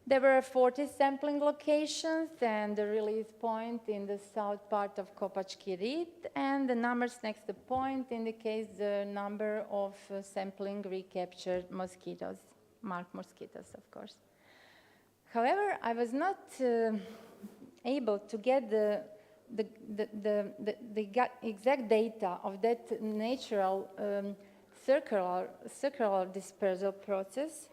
There were 40 sampling locations and the release point in the south part of Kopachkirit, and the numbers next to the point indicates the number of sampling recaptured mosquitoes, marked mosquitoes, of course. However, I was not able to get the exact data of that natural circular dispersal process,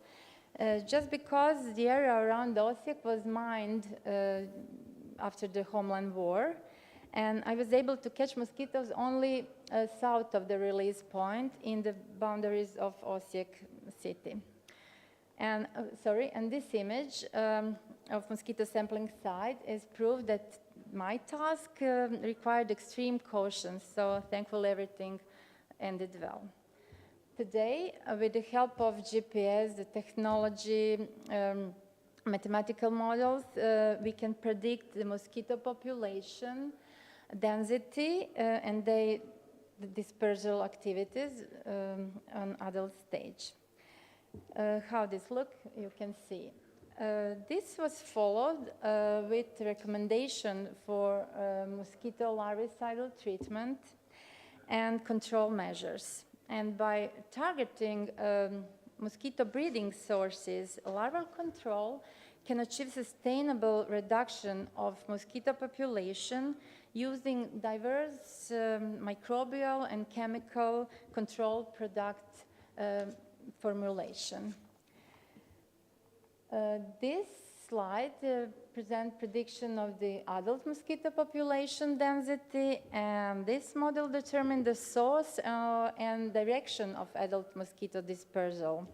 just because the area around Osijek was mined after the Homeland War, and I was able to catch mosquitoes only south of the release point in the boundaries of Osijek city. And and this image of mosquito sampling site is proof that my task required extreme caution, so thankfully everything ended well. Today, with the help of GPS, the technology, mathematical models, we can predict the mosquito population, density, and the dispersal activities on adult stage. How this look, you can see. This was followed with recommendation for mosquito larvicidal treatment and control measures. And by targeting mosquito breeding sources, larval control can achieve sustainable reduction of mosquito population using diverse microbial and chemical control product formulation. This slide presents prediction of the adult mosquito population density, and this model determined the source and direction of adult mosquito dispersal.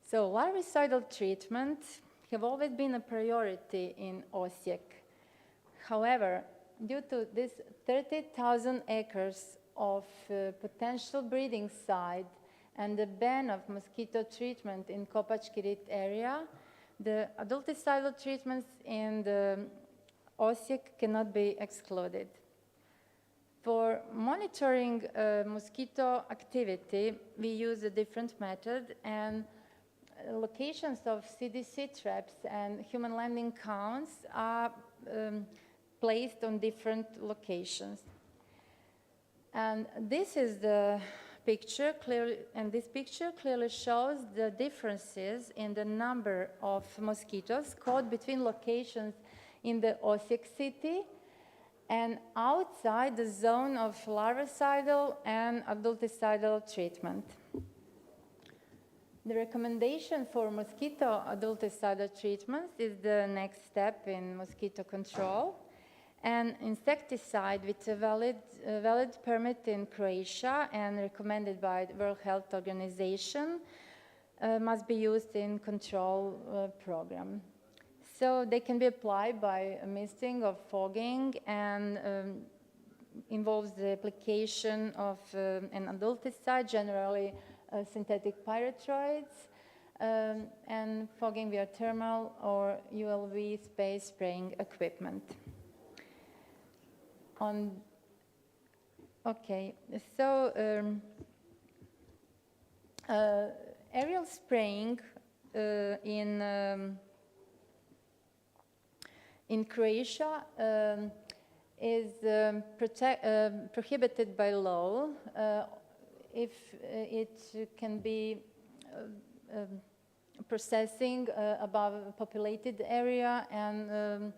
So larvicidal treatment have always been a priority in Osijek. However, due to this 30,000 acres of potential breeding site and the ban of mosquito treatment in Kopachkirit area, the adulticidal treatments in the Osijek cannot be excluded. For monitoring mosquito activity, we use a different method, and locations of CDC traps and human landing counts are placed on different locations. And this is the picture clearly, and this picture clearly shows the differences in the number of mosquitoes caught between locations in the Osijek city and outside the zone of larvicidal and adulticidal treatment. The recommendation for mosquito adulticidal treatments is the next step in mosquito control. An insecticide with a valid permit in Croatia and recommended by the World Health Organization must be used in control program. So they can be applied by a misting or fogging, and involves the application of an adulticide, generally synthetic pyrethroids, and fogging via thermal or ULV space spraying equipment. Aerial spraying in Croatia is prohibited by law if it can be processing above a populated area and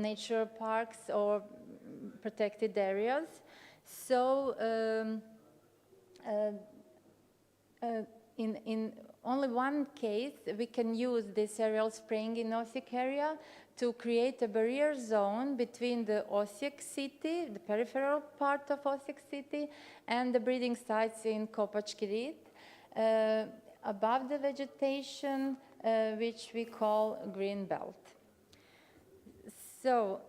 nature parks or protected areas. So in only one case we can use this aerial spraying in Osijek area to create a barrier zone between the Osijek city, the peripheral part of Osijek city, and the breeding sites in Kopachkirit, above the vegetation, which we call green belt. So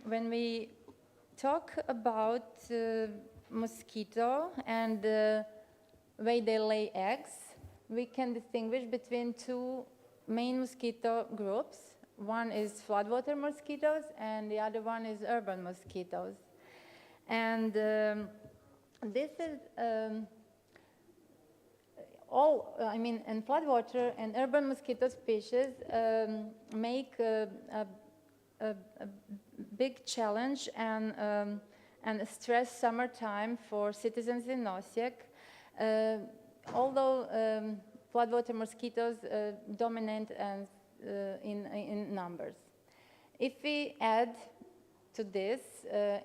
when we talk about mosquito and the way they lay eggs, we can distinguish between two main mosquito groups. One is floodwater mosquitoes and the other one is urban mosquitoes. And this is and floodwater and urban mosquito species make a big challenge and a stress summertime for citizens in Osijek. Although floodwater mosquitoes dominate and in numbers. If we add to this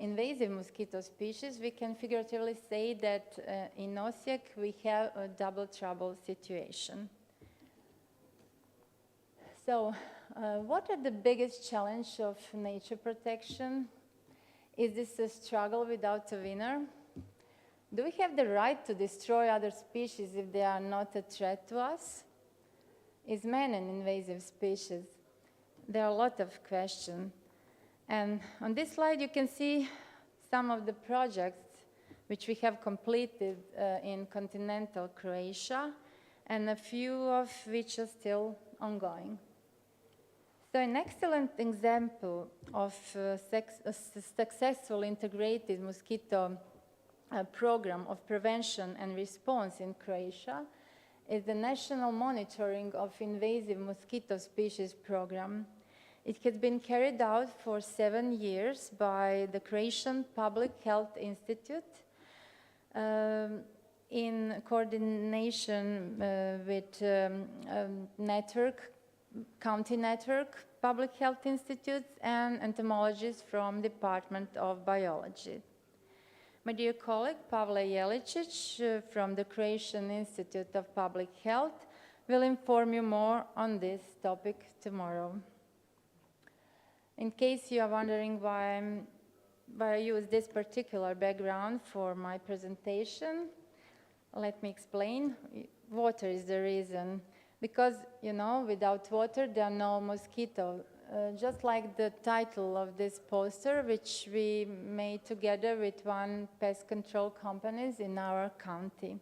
invasive mosquito species, we can figuratively say that in Osijek we have a double trouble situation. So, what are the biggest challenge of nature protection? Is this a struggle without a winner? Do we have the right to destroy other species if they are not a threat to us? Is man an invasive species? There are a lot of questions. And on this slide, you can see some of the projects which we have completed in continental Croatia, and a few of which are still ongoing. So an excellent example of a successful integrated mosquito program of prevention and response in Croatia is the National Monitoring of Invasive Mosquito Species program. It has been carried out for 7 years by the Croatian Public Health Institute in coordination with county network public health institutes and entomologists from Department of Biology. My dear colleague Pavle Jelicic from the Croatian Institute of Public Health will inform you more on this topic tomorrow. In case you are wondering why I use this particular background for my presentation, let me explain. Water is the reason. Because, you know, without water there are no mosquitoes. Just like the title of this poster, which we made together with one pest control companies in our county.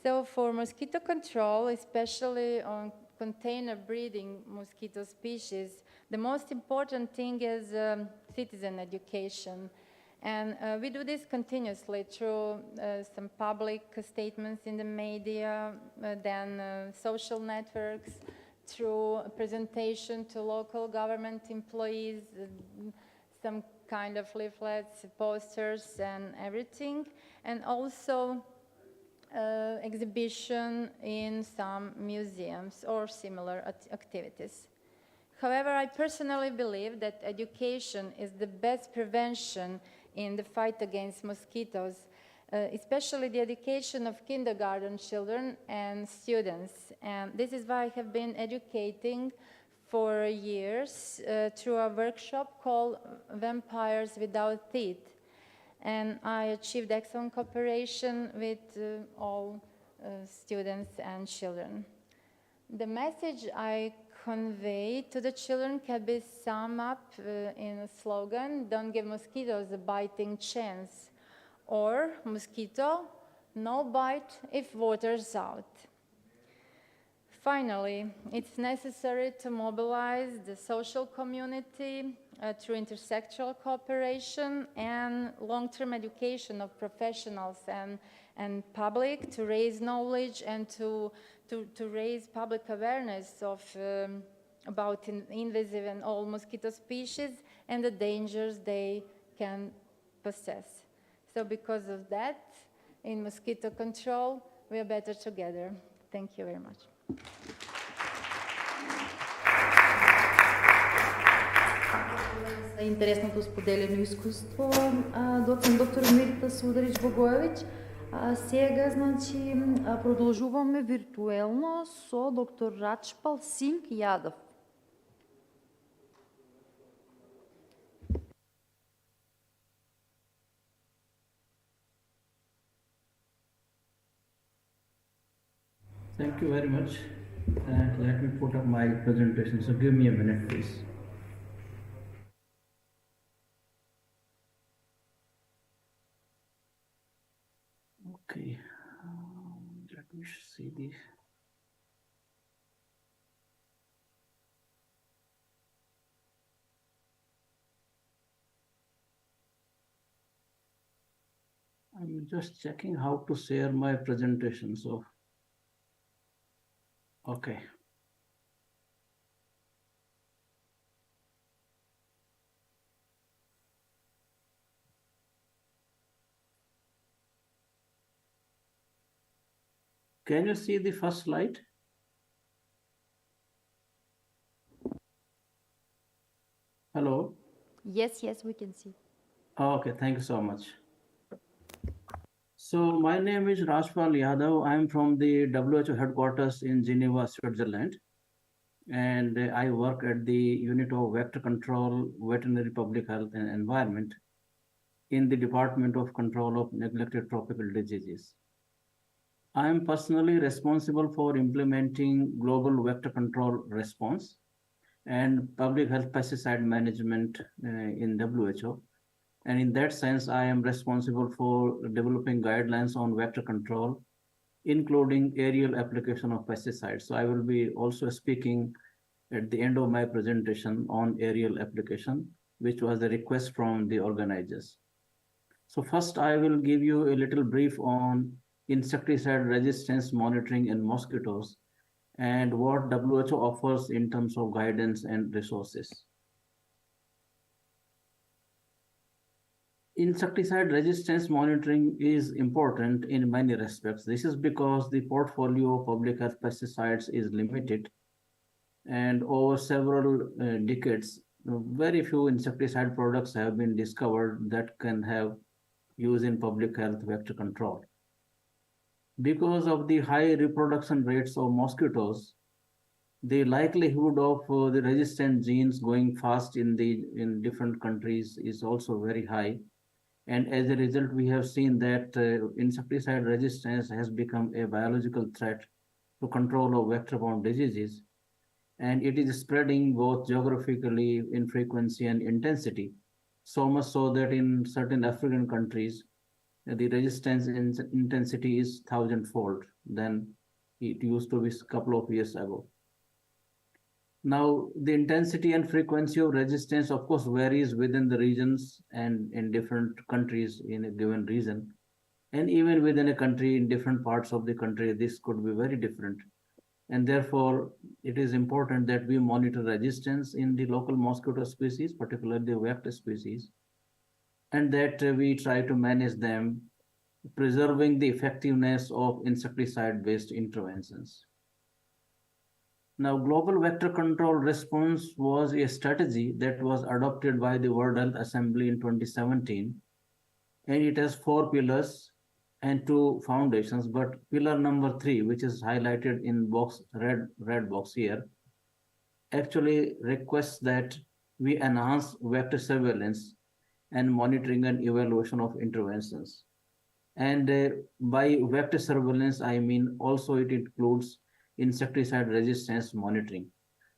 So for mosquito control, especially on container breeding mosquito species, the most important thing is citizen education. And we do this continuously through some public statements in the media, then social networks, through presentation to local government employees, some kind of leaflets, posters, and everything, and also exhibition in some museums or similar activities. However, I personally believe that education is the best prevention in the fight against mosquitoes, especially the education of kindergarten children and students. And this is why I have been educating for years through a workshop called Vampires Without Teeth. And I achieved excellent cooperation with all students and children. The message I convey to the children can be summed up in a slogan: don't give mosquitoes a biting chance, or mosquito, no bite if water's out. Finally, it's necessary to mobilize the social community through intersectoral cooperation and long-term education of professionals and public to raise knowledge and to raise public awareness of about invasive and all mosquito species and the dangers they can possess. So because of that, in mosquito control, we are better together. Thank you very much. За интересното споделено изкуство, доктор Мирта Сударич-Богоевич. Сега, значи, продължуваме виртуелно со доктор Рачпал Синг Ядов. Thank you very much. Let me put up my presentation. So give me a minute, please. Okay. Let me see this. I'm just checking how to share my presentation. So Okay. Can you see the first slide? Hello? Yes, yes, we can see. Okay, thank you so much. So my name is Rajpal Yadav. I'm from the WHO headquarters in Geneva, Switzerland. And I work at the Unit of Vector Control, Veterinary Public Health and Environment in the Department of Control of Neglected Tropical Diseases. I am personally responsible for implementing global vector control response and public health pesticide management in WHO. And in that sense, I am responsible for developing guidelines on vector control, including aerial application of pesticides. So I will be also speaking at the end of my presentation on aerial application, which was a request from the organizers. So first, I will give you a little brief on insecticide resistance monitoring in mosquitoes and what WHO offers in terms of guidance and resources. Insecticide resistance monitoring is important in many respects. This is because the portfolio of public health pesticides is limited, and over several decades, very few insecticide products have been discovered that can have use in public health vector control. Because of the high reproduction rates of mosquitoes, the likelihood of the resistant genes going fast in different countries is also very high. And as a result, we have seen that insecticide resistance has become a biological threat to control of vector-borne diseases. And it is spreading both geographically in frequency and intensity, so much so that in certain African countries, the resistance intensity is 1,000-fold than it used to be a couple of years ago. Now, the intensity and frequency of resistance, of course, varies within the regions and in different countries in a given region. And even within a country, in different parts of the country, this could be very different. And therefore, it is important that we monitor resistance in the local mosquito species, particularly the vector species, and that we try to manage them, preserving the effectiveness of insecticide-based interventions. Now, global vector control response was a strategy that was adopted by the World Health Assembly in 2017, and it has 4 pillars and 2 foundations. But pillar number 3, which is highlighted in box red box here, actually requests that we enhance vector surveillance and monitoring and evaluation of interventions. And by vector surveillance, I mean also it includes insecticide resistance monitoring.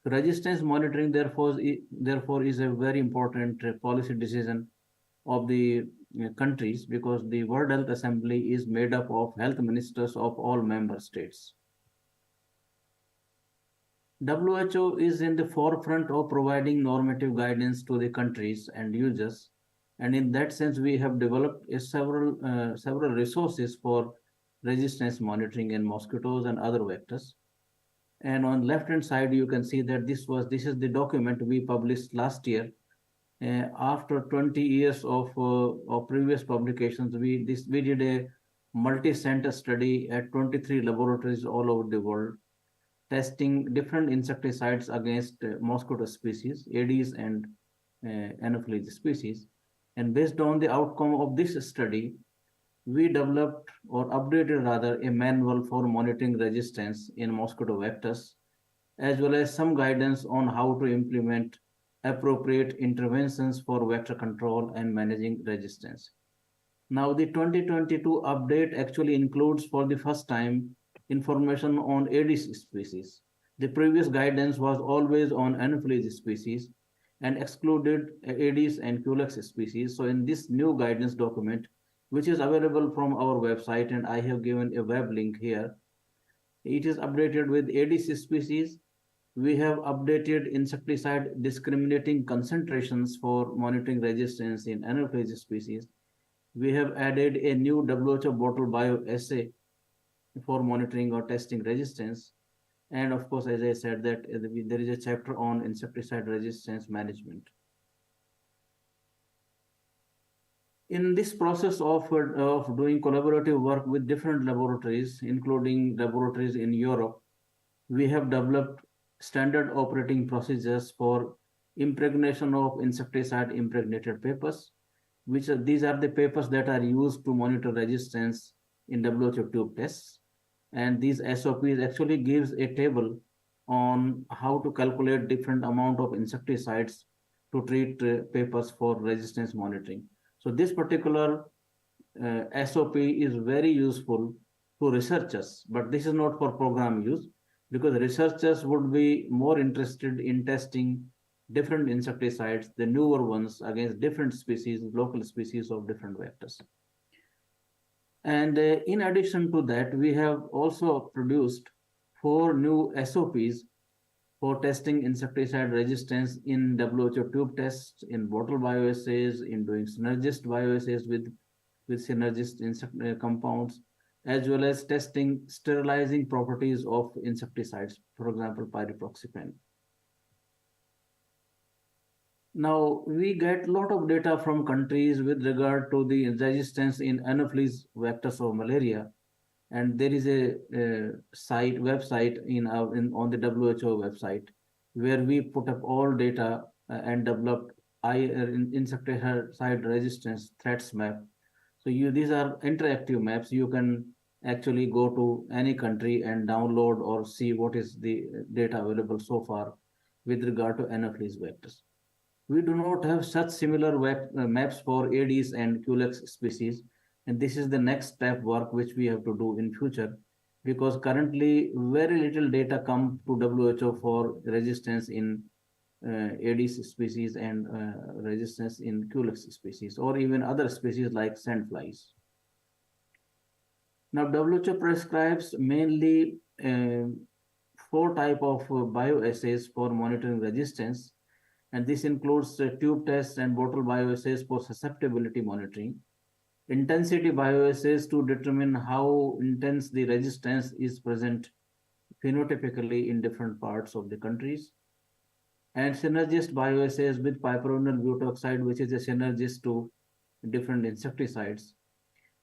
Resistance monitoring, therefore, is a very important policy decision of the countries, because the World Health Assembly is made up of health ministers of all member states. WHO is in the forefront of providing normative guidance to the countries and users. And in that sense, we have developed several resources for resistance monitoring in mosquitoes and other vectors. And on left-hand side, you can see that this is the document we published last year. After 20 years of previous publications, we did a multi-center study at 23 laboratories all over the world, testing different insecticides against mosquito species, Aedes and Anopheles species. And based on the outcome of this study, we developed, or updated rather, a manual for monitoring resistance in mosquito vectors, as well as some guidance on how to implement appropriate interventions for vector control and managing resistance. Now, the 2022 update actually includes, for the first time, information on Aedes species. The previous guidance was always on Anopheles species and excluded Aedes and Culex species. So in this new guidance document, which is available from our website, and I have given a web link here, it is updated with Aedes species. We have updated insecticide discriminating concentrations for monitoring resistance in Anopheles species. We have added a new WHO bottle bioassay for monitoring or testing resistance. And of course, as I said, that there is a chapter on insecticide resistance management. In this process of doing collaborative work with different laboratories, including laboratories in Europe, we have developed standard operating procedures for impregnation of insecticide impregnated papers, these are the papers that are used to monitor resistance in WHO tube tests. And these SOPs actually gives a table on how to calculate different amount of insecticides to treat papers for resistance monitoring. So this particular SOP is very useful to researchers, but this is not for program use, because researchers would be more interested in testing different insecticides, the newer ones, against different species, local species of different vectors. And in addition to that, we have also produced 4 new SOPs for testing insecticide resistance in WHO tube tests, in bottle bioassays, in doing synergist bioassays with synergist insect compounds, as well as testing sterilizing properties of insecticides, for example, pyriproxyfen. Now, we get a lot of data from countries with regard to the resistance in Anopheles vectors of malaria. And there is a website on the WHO website where we put up all data and developed insecticide resistance threats map. So these are interactive maps. You can actually go to any country and download or see what is the data available so far with regard to Anopheles vectors. We do not have such similar maps for Aedes and Culex species. And this is the next step work which we have to do in future, because currently very little data come to WHO for resistance in Aedes species and resistance in Culex species, or even other species like sandflies. Now, WHO prescribes mainly 4 types of bioassays for monitoring resistance, and this includes tube tests and bottle bioassays for susceptibility monitoring, intensity bioassays to determine how intense the resistance is present phenotypically in different parts of the countries, and synergist bioassays with piperonyl butoxide, which is a synergist to different insecticides.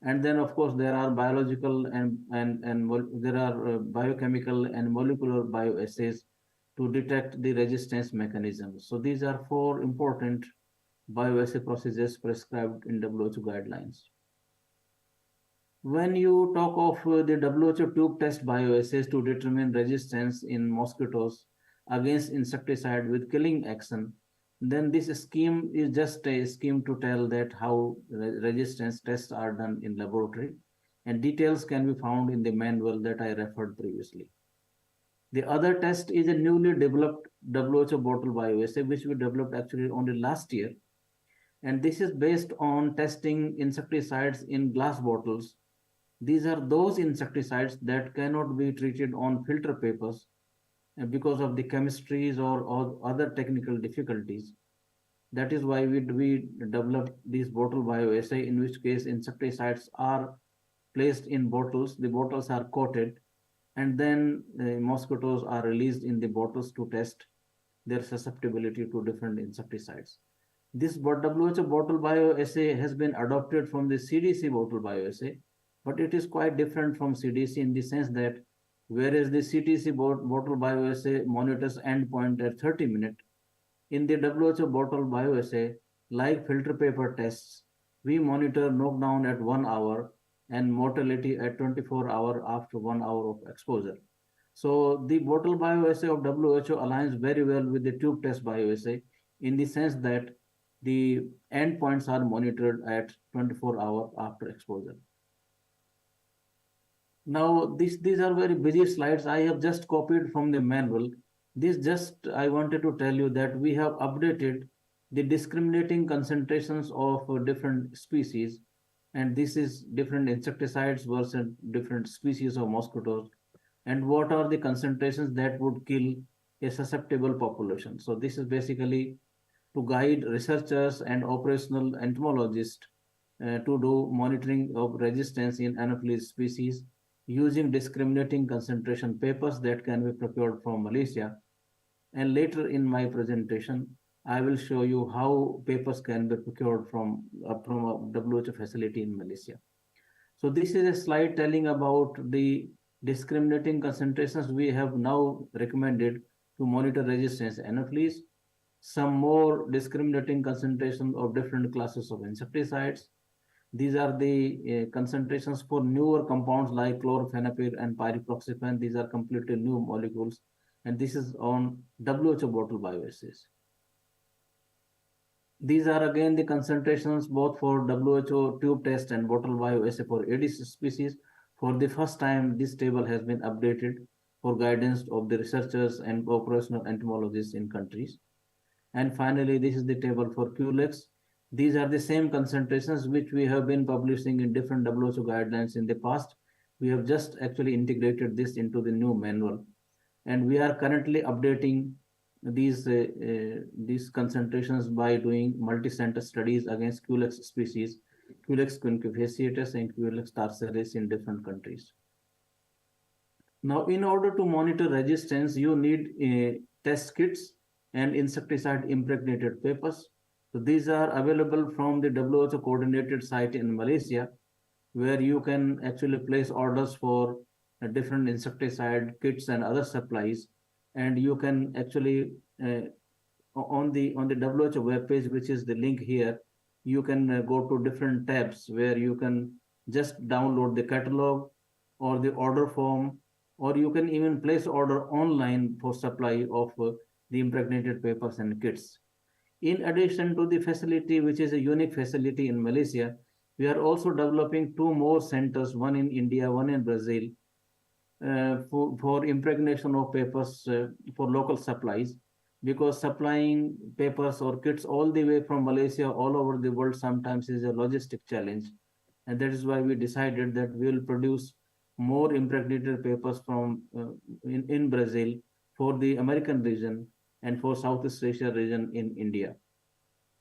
And then, of course, there are biological and there are biochemical and molecular bioassays to detect the resistance mechanisms. So these are 4 important bioassay procedures prescribed in WHO guidelines. When you talk of the WHO tube test bioassays to determine resistance in mosquitoes against insecticide with killing action, then this scheme is just a scheme to tell that how resistance tests are done in laboratory, and details can be found in the manual that I referred previously. The other test is a newly developed WHO bottle bioassay, which we developed actually only last year. And this is based on testing insecticides in glass bottles. These are those insecticides that cannot be treated on filter papers because of the chemistries or other technical difficulties. That is why we developed this bottle bioassay, in which case insecticides are placed in bottles, the bottles are coated, and then mosquitoes are released in the bottles to test their susceptibility to different insecticides. This WHO bottle bioassay has been adopted from the CDC bottle bioassay, but it is quite different from CDC in the sense that whereas the CDC bottle bioassay monitors endpoint at 30 minutes, in the WHO bottle bioassay, like filter paper tests, we monitor knockdown at 1 hour and mortality at 24 hours after 1 hour of exposure. So the bottle bioassay of WHO aligns very well with the tube test bioassay in the sense that the endpoints are monitored at 24 hours after exposure. Now, these are very busy slides. I have just copied from the manual. I wanted to tell you that we have updated the discriminating concentrations of different species, and this is different insecticides versus different species of mosquitoes, and what are the concentrations that would kill a susceptible population. So this is basically to guide researchers and operational entomologists to do monitoring of resistance in Anopheles species using discriminating concentration papers that can be procured from Malaysia. And later in my presentation, I will show you how papers can be procured from a WHO facility in Malaysia. So this is a slide telling about the discriminating concentrations we have now recommended to monitor resistance anopheles, some more discriminating concentrations of different classes of insecticides. These are the concentrations for newer compounds like chlorophenapir and pyriproxyfen. These are completely new molecules, and this is on WHO bottle bioassays. These are again the concentrations both for WHO tube test and bottle bioassay for Aedes species. For the first time, this table has been updated for guidance of the researchers and operational entomologists in countries. And finally, this is the table for Culex. These are the same concentrations which we have been publishing in different WHO guidelines in the past. We have just actually integrated this into the new manual. And we are currently updating these concentrations by doing multi-center studies against Culex species, Culex quinquefasciatus and Culex tarsaris in different countries. Now, in order to monitor resistance, you need test kits and insecticide impregnated papers. So these are available from the WHO coordinated site in Malaysia, where you can actually place orders for different insecticide kits and other supplies. And you can actually on the WHO webpage, which is the link here, you can go to different tabs where you can just download the catalog or the order form, or you can even place order online for supply of the impregnated papers and kits. In addition to the facility, which is a unique facility in Malaysia, we are also developing 2 more centers, one in India, one in Brazil, for impregnation of papers for local supplies, because supplying papers or kits all the way from Malaysia all over the world sometimes is a logistic challenge. And that is why we decided that we will produce more impregnated papers from in Brazil for the American region and for Southeast Asia region in India.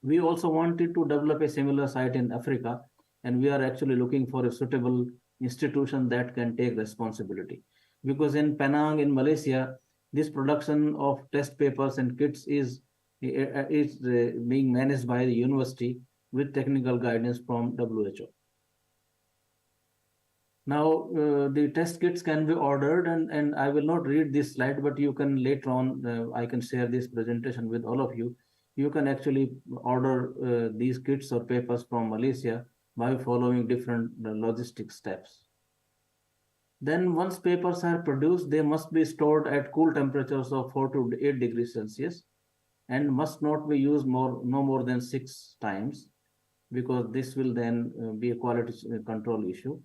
We also wanted to develop a similar site in Africa, and we are actually looking for a suitable institution that can take responsibility. Because in Penang, in Malaysia, this production of test papers and kits is being managed by the university with technical guidance from WHO. Now, the test kits can be ordered, and I will not read this slide, but you can later on, I can share this presentation with all of you. You can actually order these kits or papers from Malaysia by following different logistic steps. Then once papers are produced, they must be stored at cool temperatures of 4 to 8 degrees Celsius and must not be used no more than 6 times, because this will then be a quality control issue.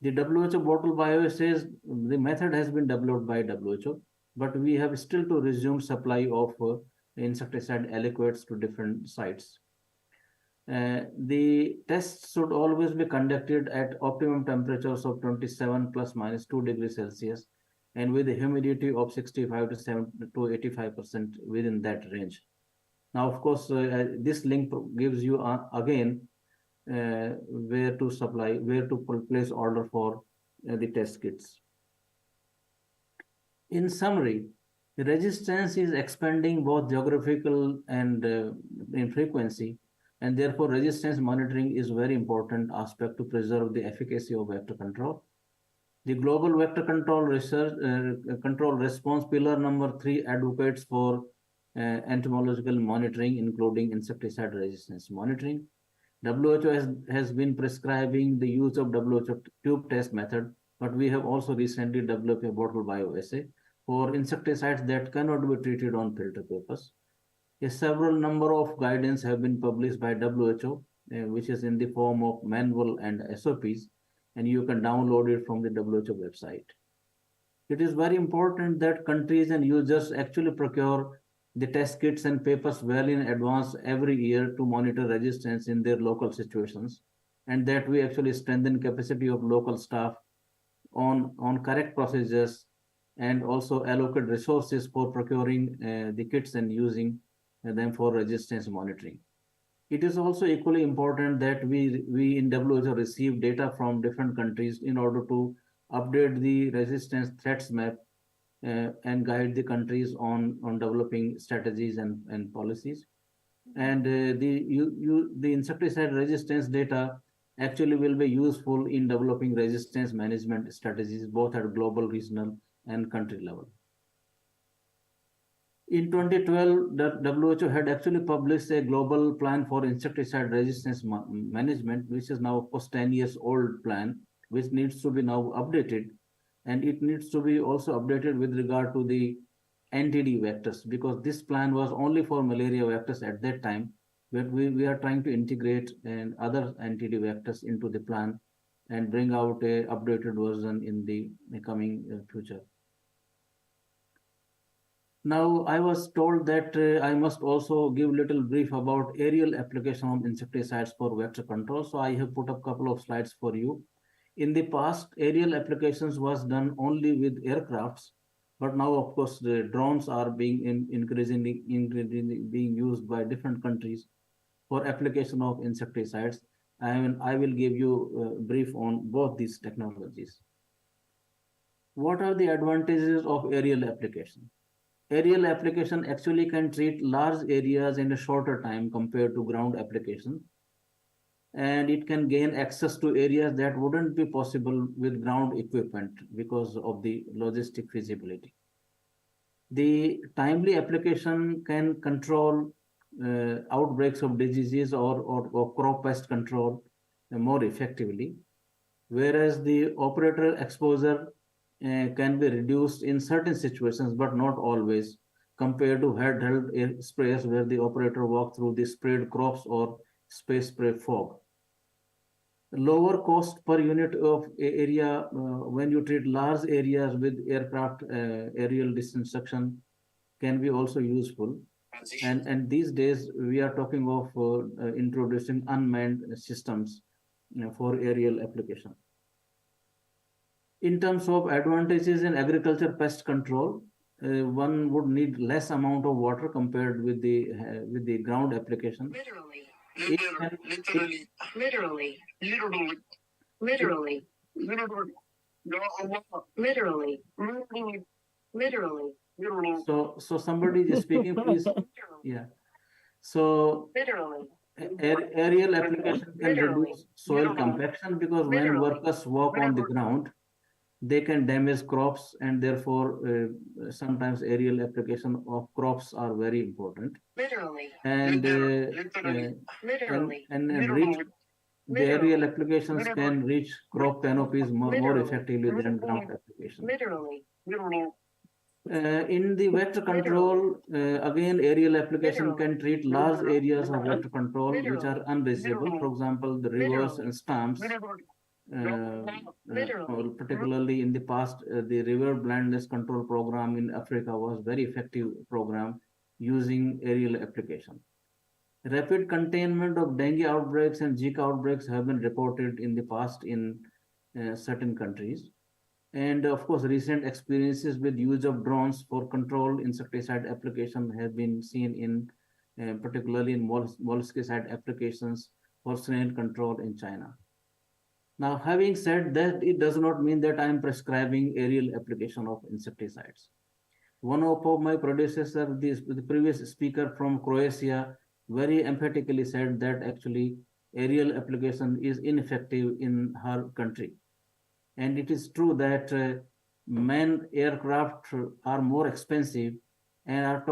The WHO bottle bioassays, the method has been developed by WHO, but we have still to resume supply of insecticide aliquots to different sites. The tests should always be conducted at optimum temperatures of 27 plus minus 2 degrees Celsius and with a humidity of 65 to 85% within that range. Now, of course, this link gives you again where to place order for the test kits. In summary, the resistance is expanding both geographical and in frequency, and therefore resistance monitoring is a very important aspect to preserve the efficacy of vector control. The global vector control research control response pillar number 3 advocates for entomological monitoring, including insecticide resistance monitoring. WHO has been prescribing the use of WHO tube test method, but we have also recently developed a bottle bioassay for insecticides that cannot be treated on filter papers. A several number of guidance have been published by WHO, which is in the form of manual and SOPs, and you can download it from the WHO website. It is very important that countries and users actually procure the test kits and papers well in advance every year to monitor resistance in their local situations, and that we actually strengthen capacity of local staff on correct procedures and also allocate resources for procuring the kits and using them for resistance monitoring. It is also equally important that we in WHO receive data from different countries in order to update the resistance threats map, and guide the countries on developing strategies and policies. And the insecticide resistance data actually will be useful in developing resistance management strategies, both at global, regional, and country level. In 2012, the WHO had actually published a global plan for insecticide resistance management, which is now, of course, 10 years old plan, which needs to be now updated. And it needs to be also updated with regard to the NTD vectors, because this plan was only for malaria vectors at that time, but we are trying to integrate and other NTD vectors into the plan and bring out a updated version in the coming future. Now, I was told that I must also give little brief about aerial application of insecticides for vector control. So I have put up a couple of slides for you. In the past, aerial applications was done only with aircrafts, but now, of course, the drones are being increasingly being used by different countries for application of insecticides. And I will give you a brief on both these technologies. What are the advantages of aerial application? Aerial application actually can treat large areas in a shorter time compared to ground application. And it can gain access to areas that wouldn't be possible with ground equipment because of the logistic feasibility. The timely application can control outbreaks of diseases or crop pest control more effectively, whereas the operator exposure can be reduced in certain situations, but not always, compared to handheld sprayers where the operator walks through the sprayed crops or space spray fog. Lower cost per unit of area when you treat large areas with aircraft aerial disinfection can be also useful. And these days we are talking of introducing unmanned systems for aerial application. In terms of advantages in agriculture pest control, one would need less amount of water compared with the ground application. Literally. So somebody is speaking, please. Yeah. So aerial application can reduce soil compaction, because when workers walk on the ground, they can damage crops, and therefore sometimes aerial application of crops are very important. And the aerial applications can reach crop canopies more effectively than ground application. In the vector control, again, aerial application can treat large areas of vector control which are unreachable. For example, the rivers and swamps. Particularly in the past, the river blindness control program in Africa was very effective program using aerial application. Rapid containment of dengue outbreaks and Zika outbreaks have been reported in the past in certain countries. And of course, recent experiences with use of drones for controlled insecticide application have been seen in particularly in molluscicide applications for snail control in China. Now, having said that, it does not mean that I am prescribing aerial application of insecticides. One of my predecessors, the previous speaker from Croatia, very emphatically said that actually aerial application is ineffective in her country. And it is true that manned aircraft are more expensive and are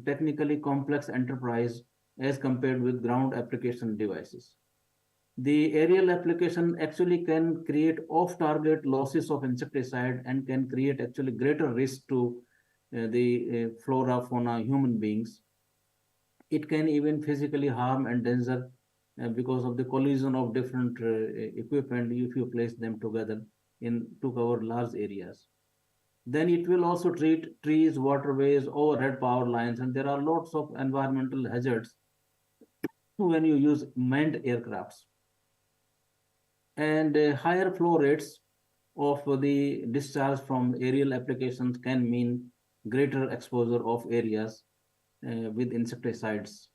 technically complex enterprise as compared with ground application devices. The aerial application actually can create off-target losses of insecticide and can create actually greater risk to the flora, fauna, human beings. It can even physically harm and danger because of the collision of different equipment if you place them together to cover large areas. Then it will also treat trees, waterways, overhead power lines, and there are lots of environmental hazards when you use manned aircrafts. And higher flow rates of the discharge from aerial applications can mean greater exposure of areas with insecticides.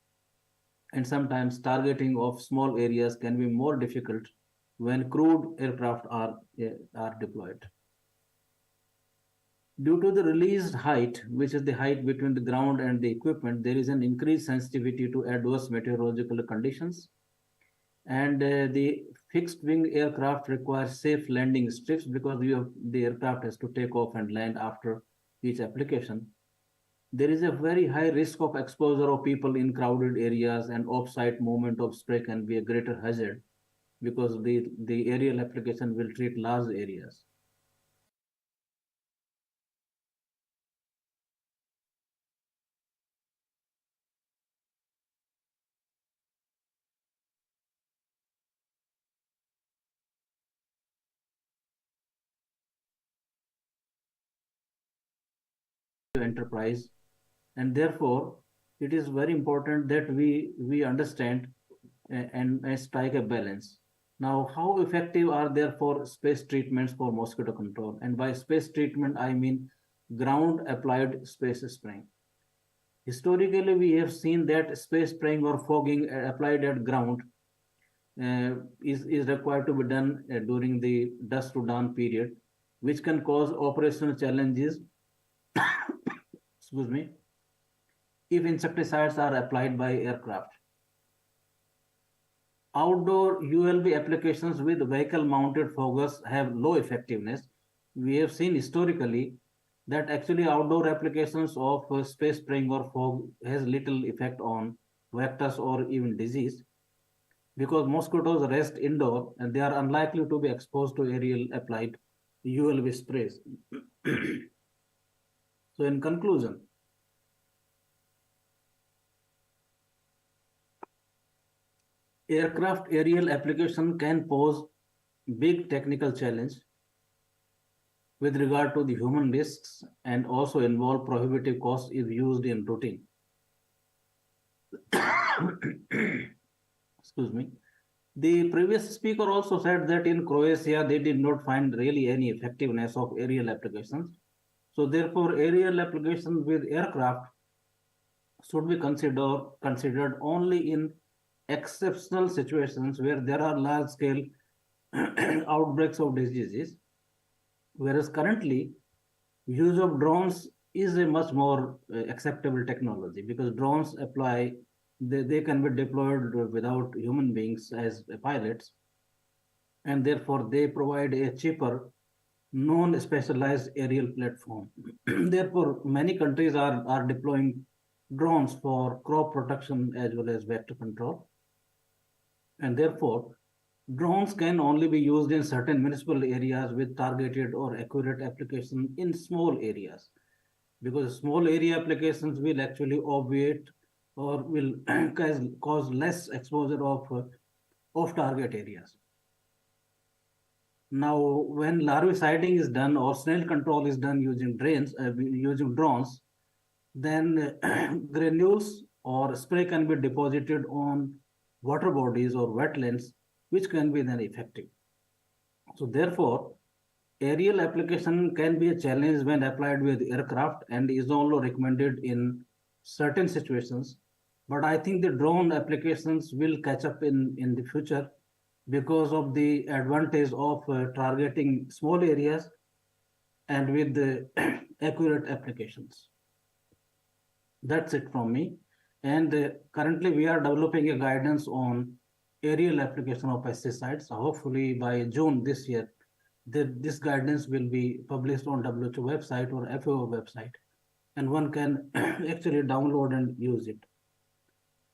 And sometimes targeting of small areas can be more difficult when crewed aircraft are deployed. Due to the released height, which is the height between the ground and the equipment, there is an increased sensitivity to adverse meteorological conditions. And the fixed wing aircraft requires safe landing strips because the aircraft has to take off and land after each application. There is a very high risk of exposure of people in crowded areas, and off-site movement of spray can be a greater hazard because the aerial application will treat large areas. Enterprise, and therefore it is very important that we understand and strike a balance. Now, how effective are therefore space treatments for mosquito control? And by space treatment, I mean ground applied space spraying. Historically, we have seen that space spraying or fogging applied at ground is required to be done during the dusk to dawn period, which can cause operational challenges excuse me, if insecticides are applied by aircraft. Outdoor ULB applications with vehicle-mounted foggers have low effectiveness. We have seen historically that actually outdoor applications of space spraying or fog has little effect on vectors or even disease because mosquitoes rest indoor and they are unlikely to be exposed to aerial applied ULB sprays. So in conclusion, aircraft aerial application can pose big technical challenge with regard to the human risks and also involve prohibitive costs if used in routine. Excuse me. The previous speaker also said that in Croatia they did not find really any effectiveness of aerial applications. So therefore aerial applications with aircraft should be considered only in exceptional situations where there are large scale outbreaks of diseases, whereas currently use of drones is a much more acceptable technology because drones they can be deployed without human beings as pilots, and therefore they provide a cheaper non-specialized aerial platform. Therefore many countries are deploying drones for crop protection as well as vector control. And therefore, drones can only be used in certain municipal areas with targeted or accurate application in small areas, because small area applications will actually obviate or will cause less exposure of off-target areas. Now, when larviciding is done or snail control is done using drones, then granules or spray can be deposited on water bodies or wetlands, which can be then effective. So therefore, aerial application can be a challenge when applied with aircraft and is only recommended in certain situations. But I think the drone applications will catch up in the future because of the advantage of targeting small areas and with the accurate applications. That's it from me. And currently we are developing a guidance on aerial application of pesticides. Hopefully by June this year, this guidance will be published on WHO website or FAO website, and one can actually download and use it.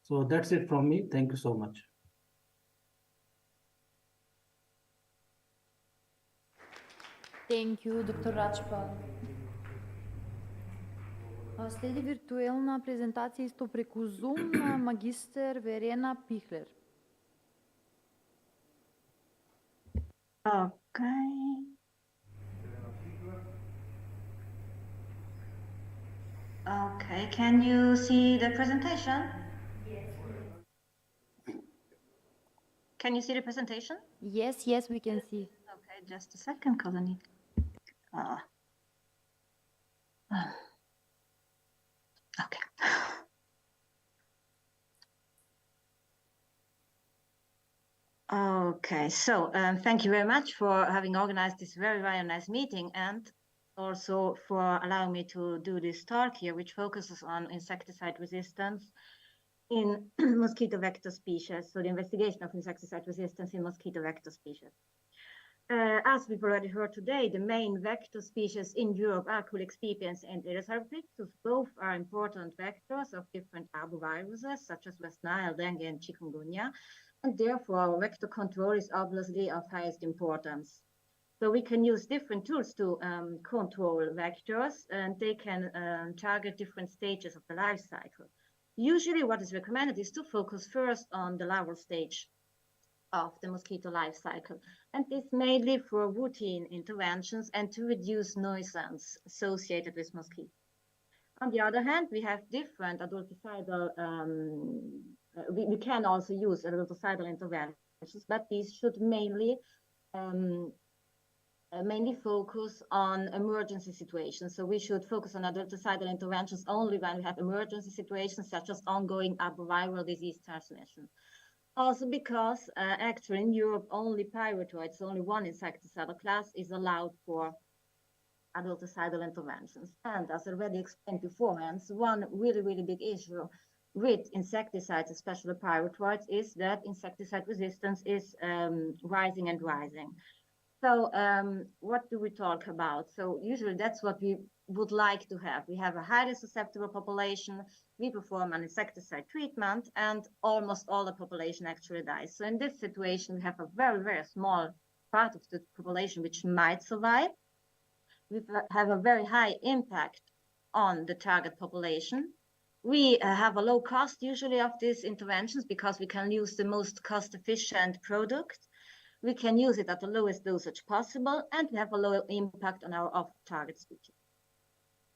So that's it from me. Thank you so much. Thank you, Dr. Rajpal. Следи виртуелна презентација исто преку Zoom на магистер Верена Пихлер. Okay. Okay, can you see the presentation? Yes. Can you see the presentation? Yes, we can see. Okay, just a second, because I need... Okay. Okay, so thank you very much for having organized this very, very nice meeting. And also for allowing me to do this talk here, which focuses on insecticide resistance in mosquito vector species. So the investigation of insecticide resistance in mosquito vector species. As we've already heard today, the main vector species in Europe are Culex pipiens and Aedes albopictus. Both are important vectors of different arboviruses, such as West Nile, dengue, and chikungunya. And therefore, vector control is obviously of highest importance. So we can use different tools to control vectors, and they can target different stages of the life cycle. Usually what is recommended is to focus first on the larval stage of the mosquito life cycle, and this mainly for routine interventions and to reduce nuisance associated with mosquitoes. On the other hand, we have different adulticidal, we can also use adulticidal interventions, but these should mainly focus on emergency situations. So we should focus on adulticidal interventions only when we have emergency situations such as ongoing arboviral disease transmission. Also because actually in Europe, only pyrethroids, only one insecticidal class is allowed for adulticidal interventions. And as already explained beforehand, one really big issue with insecticides, especially pyrethroids, is that insecticide resistance is rising and rising. So what do we talk about? So usually that's what we would like to have. We have a highly susceptible population. We perform an insecticide treatment and almost all the population actually dies. So in this situation, we have a very small part of the population which might survive. We have a very high impact on the target population. We have a low cost usually of these interventions because we can use the most cost efficient product. We can use it at the lowest dosage possible, and we have a low impact on our off-target species.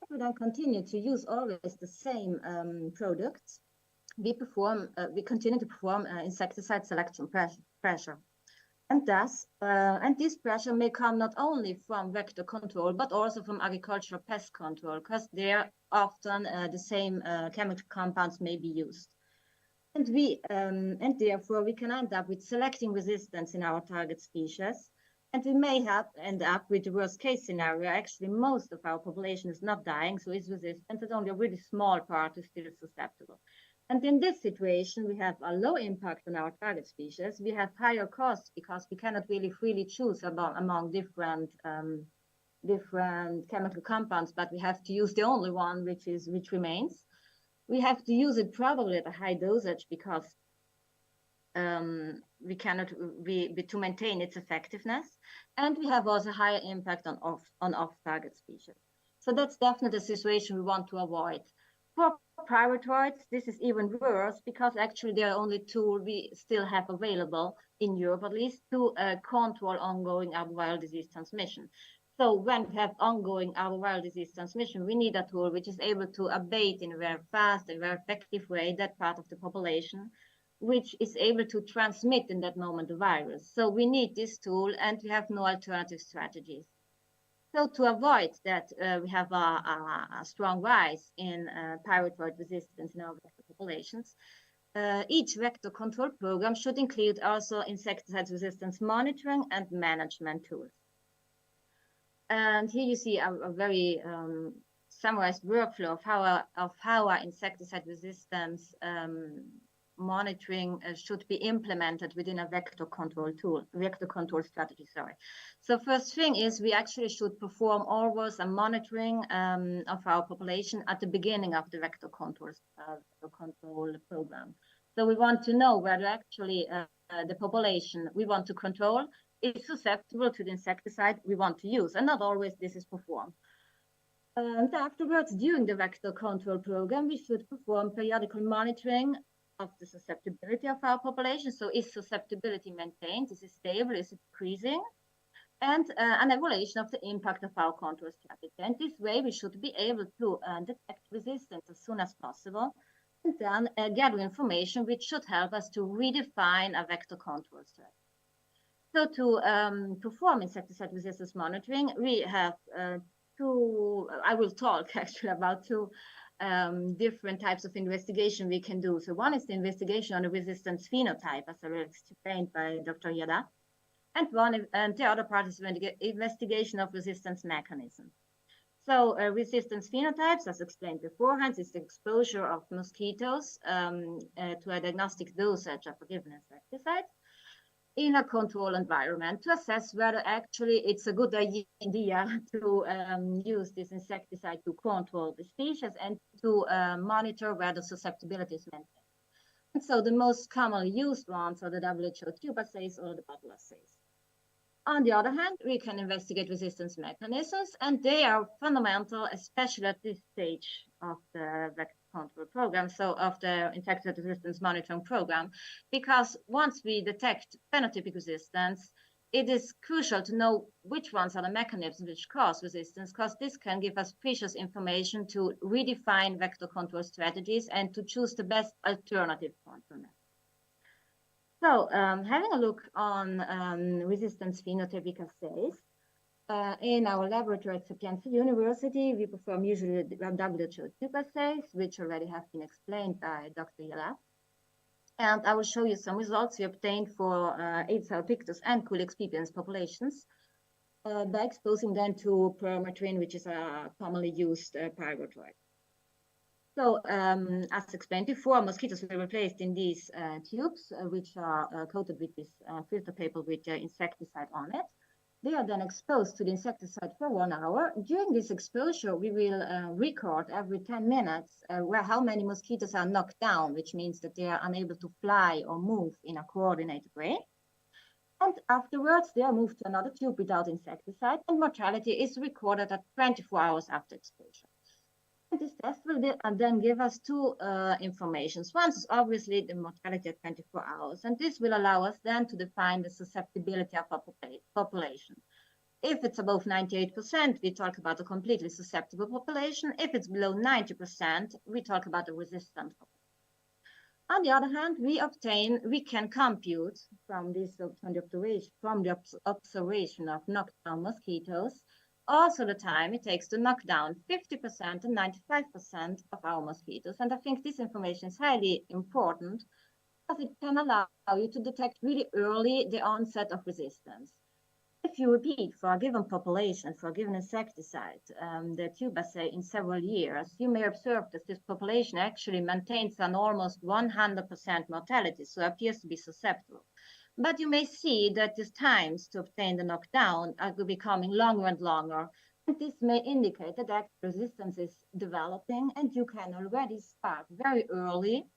If we then continue to use always the same products, we continue to perform insecticide selection pressure. And thus, and this pressure may come not only from vector control, but also from agricultural pest control, because there often the same chemical compounds may be used. And therefore we can end up with selecting resistance in our target species. And we may end up with the worst case scenario. Actually, most of our population is not dying, so is resistant, and only a really small part is still susceptible. And in this situation, we have a low impact on our target species. We have higher costs because we cannot really freely choose among different chemical compounds, but we have to use the only one which remains. We have to use it probably at a high dosage because we cannot to maintain its effectiveness, and we have also higher impact on off-target species. So that's definitely a situation we want to avoid. For pyrethroids, this is even worse because actually they are the only tool we still have available in Europe, at least, to control ongoing arboviral disease transmission. So when we have ongoing arboviral disease transmission, we need a tool which is able to abate in a very fast and very effective way that part of the population, which is able to transmit in that moment the virus. So we need this tool, and we have no alternative strategies. So to avoid that, we have a strong rise in pyrethroid resistance in our vector populations. Each vector control program should include also insecticide resistance monitoring and management tools. And here you see a very summarized workflow of how our insecticide resistance monitoring should be implemented within a vector control strategy, sorry. So first thing is we actually should perform always a monitoring of our population at the beginning of the vector control program. So we want to know whether actually the population we want to control is susceptible to the insecticide we want to use, and not always this is performed. And afterwards, during the vector control program, we should perform periodical monitoring of the susceptibility of our population. So is susceptibility maintained? Is it stable? Is it decreasing? And an evaluation of the impact of our control strategy. And this way, we should be able to detect resistance as soon as possible, and then gather information which should help us to redefine a vector control strategy. So to perform insecticide resistance monitoring, we have I will talk actually about two different types of investigation we can do. So one is the investigation on the resistance phenotype, as I was explained by Dr. Yada, and the other part is the investigation of resistance mechanism. So resistance phenotypes, as explained beforehand, is the exposure of mosquitoes to a diagnostic dosage of a given insecticide in a control environment to assess whether actually it's a good idea to use this insecticide to control the species and to monitor whether susceptibility is maintained. And so the most commonly used ones are the WHO tube assays or the bottle assays. On the other hand, we can investigate resistance mechanisms, and they are fundamental, especially at this stage of the vector control program, so of the infected resistance monitoring program, because once we detect phenotypic resistance, it is crucial to know which ones are the mechanisms which cause resistance, because this can give us precious information to redefine vector control strategies and to choose the best alternative control method. So having a look on resistance phenotypic assays, in our laboratory at Sapienza University, we perform usually the WHO tube assays, which already have been explained by Dr. Yala. And I will show you some results we obtained for Aedes albopictus and Culex pipiens populations by exposing them to permethrin, which is a commonly used pyrotroid. So, as explained before, mosquitoes were placed in these tubes, which are coated with this filter paper with the insecticide on it. They are then exposed to the insecticide for 1 hour. During this exposure, we will record every 10 minutes how many mosquitoes are knocked down, which means that they are unable to fly or move in a coordinated way. And afterwards, they are moved to another tube without insecticide, and mortality is recorded at 24 hours after exposure. This test will then give us two informations. One is obviously the mortality at 24 hours, and this will allow us then to define the susceptibility of a population. If it's above 98%, we talk about a completely susceptible population. If it's below 90%, we talk about a resistant population. On the other hand, we can compute from the observation of knocked down mosquitoes also the time it takes to knock down 50% and 95% of our mosquitoes. And I think this information is highly important because it can allow you to detect really early the onset of resistance. If you repeat for a given population, for a given insecticide, the tube assay in several years, you may observe that this population actually maintains an almost 100% mortality, so appears to be susceptible. But you may see that the times to obtain the knockdown are becoming longer and longer. And this may indicate that active resistance is developing, and you can already start very early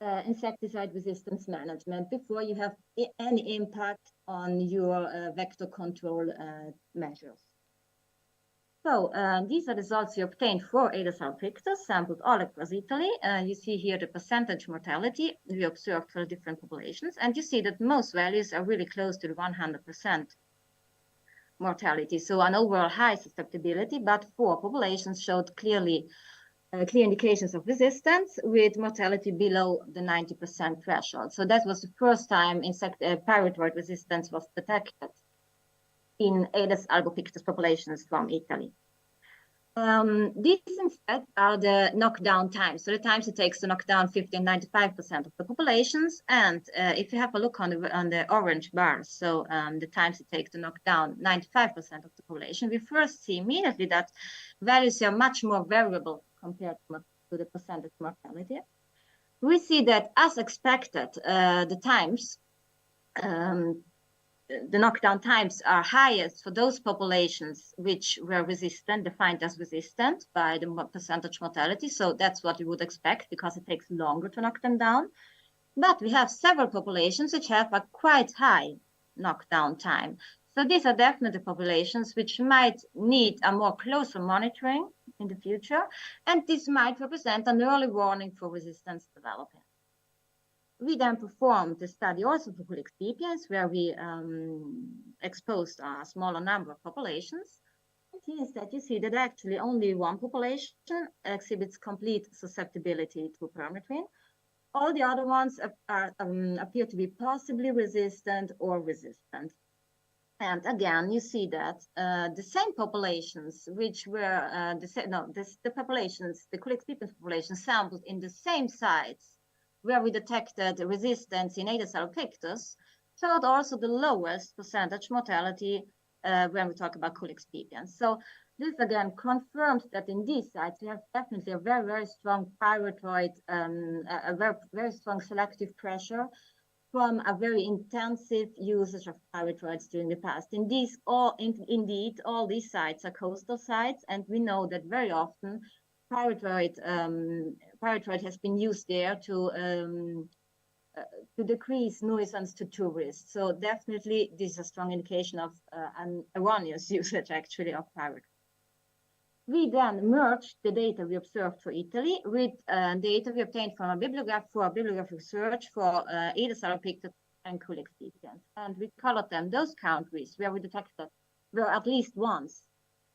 insecticide resistance management before you have any impact on your vector control measures. So these are the results we obtained for Aedes albopictus, sampled all across Italy. You see here the percentage mortality we observed for different populations, and you see that most values are really close to the 100% mortality. So an overall high susceptibility, but 4 populations showed clear indications of resistance with mortality below the 90% threshold. So that was the first time pyrotroid resistance was detected in Aedes albopictus populations from Italy. These instead are the knockdown times. So the times it takes to knock down 50 and 95% of the populations. And if you have a look on the orange bars, so the times it takes to knock down 95% of the population, we first see immediately that values are much more variable compared to the percentage mortality. We see that as expected, the times the knockdown times are highest for those populations which were resistant, defined as resistant by the percentage mortality. So that's what you would expect because it takes longer to knock them down. But we have several populations which have a quite high knockdown time. So these are definitely populations which might need a more closer monitoring in the future. And this might represent an early warning for resistance developing. We then performed the study also for Culex pipiens, where we exposed a smaller number of populations. And here instead, you see that actually only one population exhibits complete susceptibility to permethrin. All the other ones appear to be possibly resistant or resistant. And again, you see that the same populations, which were the populations, the Culex pipiens population sampled in the same sites, where we detected resistance in Aedes albopictus, showed also the lowest percentage mortality when we talk about cool excipients. So this again confirms that in these sites we have definitely a very, very strong pyrethroid, a very, very strong selective pressure from a very intensive usage of pyrethroids during the past. Indeed, all these sites are coastal sites, and we know that very often pyrethroid has been used there to decrease nuisance to tourists. So definitely this is a strong indication of an erroneous usage actually of pyrethroid. We then merged the data we observed for Italy with data we obtained from a bibliographic research for either Salopictus and cool excipients. And we colored them those countries where we detected, where at least once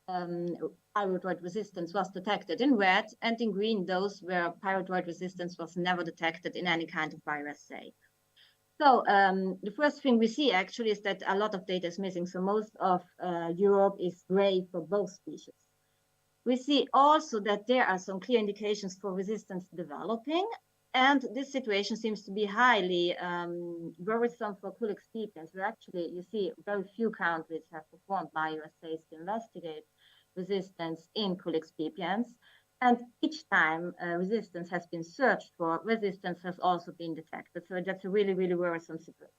pyrethroid resistance was detected in red, and in green those where pyrethroid resistance was never detected in any kind of bioassay. So the first thing we see actually is that a lot of data is missing. So most of Europe is gray for both species. We see also that there are some clear indications for resistance developing, and this situation seems to be highly worrisome for cool excipients, where actually you see very few countries have performed bioassays to investigate resistance in cool excipients. And each time resistance has been searched for, resistance has also been detected. So that's a really, really worrisome situation.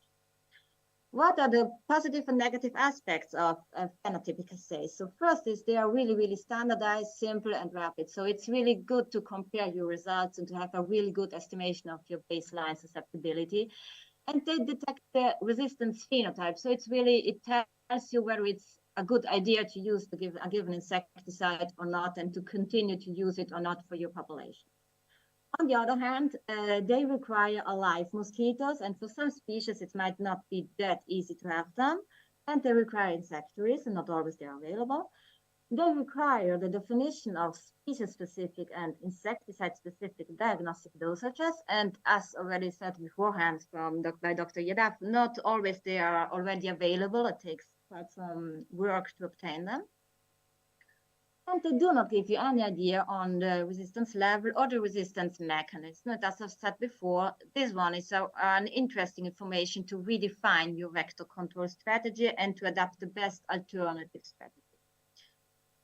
What are the positive and negative aspects of phenotypic assays? So first is they are really, really standardized, simple, and rapid. So it's really good to compare your results and to have a really good estimation of your baseline susceptibility. And they detect the resistance phenotype. So it's really, it tells you whether it's a good idea to use a given insecticide or not, and to continue to use it or not for your population. On the other hand, they require alive mosquitoes, and for some species it might not be that easy to have them, and they require insectaries, and not always they are available. They require the definition of species-specific and insecticide-specific diagnostic dosages, and as already said beforehand by Dr. Yadav, not always they are already available. It takes quite some work to obtain them. And they do not give you any idea on the resistance level or the resistance mechanism. And as I've said before, this one is an interesting information to redefine your vector control strategy and to adapt the best alternative strategy.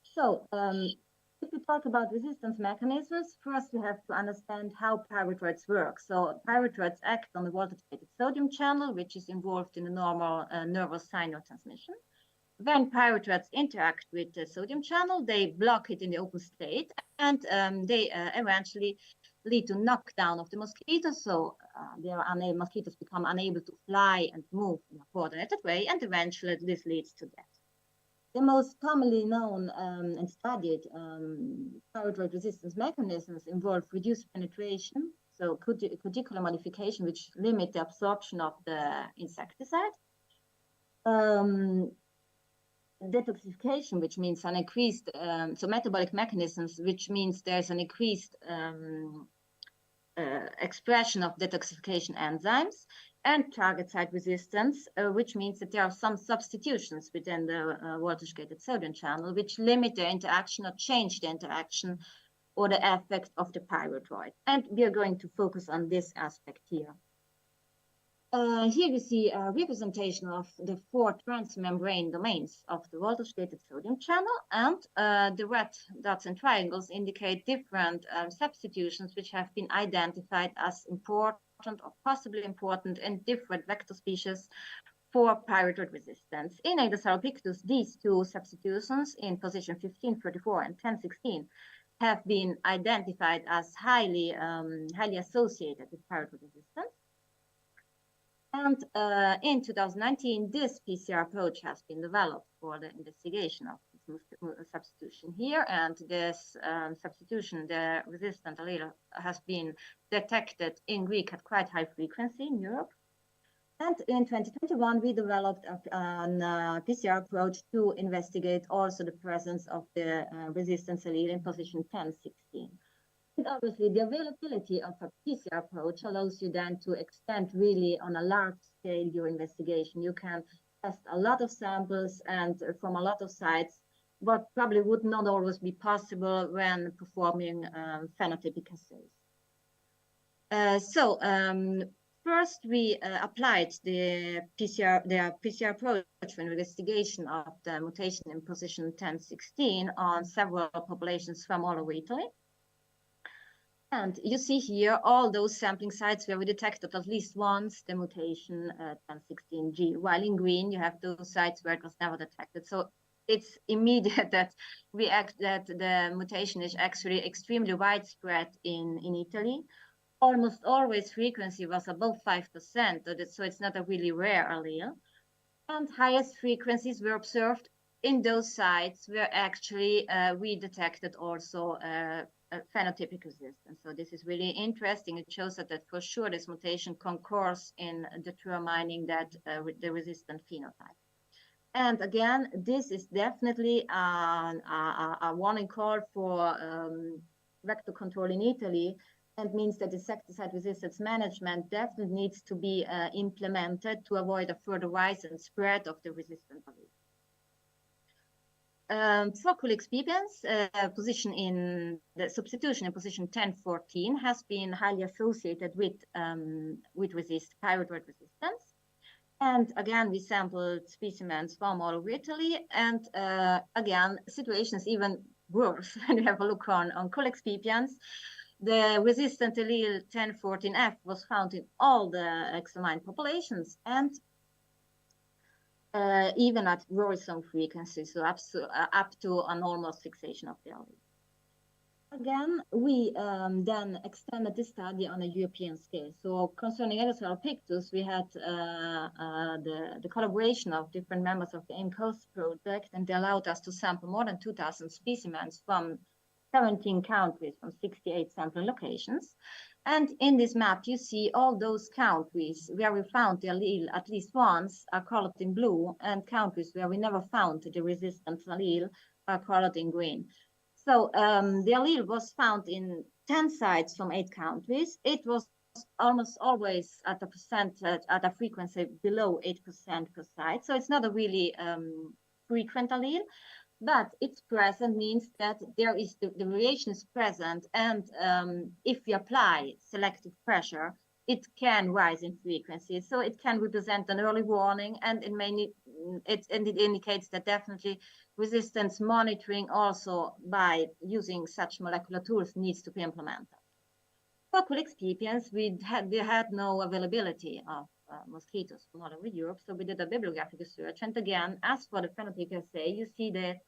So if we talk about resistance mechanisms, first we have to understand how pyrethroids work. So pyrethroids act on the voltage-gated sodium channel, which is involved in the normal nervous signal transmission. When pyrethroids interact with the sodium channel, they block it in the open state, and they eventually lead to knockdown of the mosquitoes. So mosquitoes become unable to fly and move in a coordinated way, and eventually this leads to death. The most commonly known and studied pyrethroid resistance mechanisms involve reduced penetration, so cuticular modification, which limit the absorption of the insecticide. Detoxification, which means an increased, so metabolic mechanisms, which means there's an increased expression of detoxification enzymes, and target site resistance, which means that there are some substitutions within the voltage-gated sodium channel, which limit the interaction or change the interaction or the effect of the pyrethroid. And we are going to focus on this aspect here. Here you see a representation of the 4 transmembrane domains of the voltage-gated sodium channel, and the red dots and triangles indicate different substitutions which have been identified as important or possibly important in different vector species for pyrethroid resistance. In Aedes albopictus, these 2 substitutions in position 1534 and 1016 have been identified as highly associated with pyrethroid resistance. And in 2019, this PCR approach has been developed for the investigation of this substitution here. And this substitution, the resistant allele, has been detected in Greek at quite high frequency in Europe. And in 2021, we developed a PCR approach to investigate also the presence of the resistance allele in position 1016. And obviously, the availability of a PCR approach allows you then to extend really on a large scale your investigation. You can test a lot of samples and from a lot of sites, what probably would not always be possible when performing phenotypic assays. First, we applied the PCR approach for investigation of the mutation in position 1016 on several populations from all over Italy. And you see here all those sampling sites where we detected at least once the mutation 1016G, while in green you have those sites where it was never detected. So it's immediate that that the mutation is actually extremely widespread in Italy. Almost always frequency was above 5%, so it's not a really rare allele. And highest frequencies were observed in those sites where actually we detected also phenotypic resistance. So this is really interesting. It shows that for sure this mutation concurs in determining that the resistant phenotype. And again, this is definitely a warning call for vector control in Italy, and means that insecticide resistance management definitely needs to be implemented to avoid a further rise and spread of the resistant allele. For experiments, position in the substitution in position 1014 has been highly associated with pyrethroid resistance. And again, we sampled specimens from all over Italy. And again, situations even worse when you have a look on colex. The resistant allele 1014F was found in all the examined populations, and even at worrisome frequencies, so up to a normal fixation of the allele. Again, we then extended this study on a European scale. So concerning Aedes albopictus, we had the collaboration of different members of the AIM Coast project, and they allowed us to sample more than 2,000 specimens from 17 countries, from 68 sampling locations. And in this map, you see all those countries where we found the allele at least once are colored in blue, and countries where we never found the resistant allele are colored in green. So the allele was found in 10 sites from 8 countries. It was almost always at a percentage, at a frequency below 8% per site. So it's not a really frequent allele, but its present means that there is the variation is present, and if we apply selective pressure, it can rise in frequency. So it can represent an early warning, and it indicates that definitely resistance monitoring also by using such molecular tools needs to be implemented. For experiments, we had no availability of mosquitoes from all over Europe, so we did a bibliographic research. And again, as for the phenotypic assay, you see that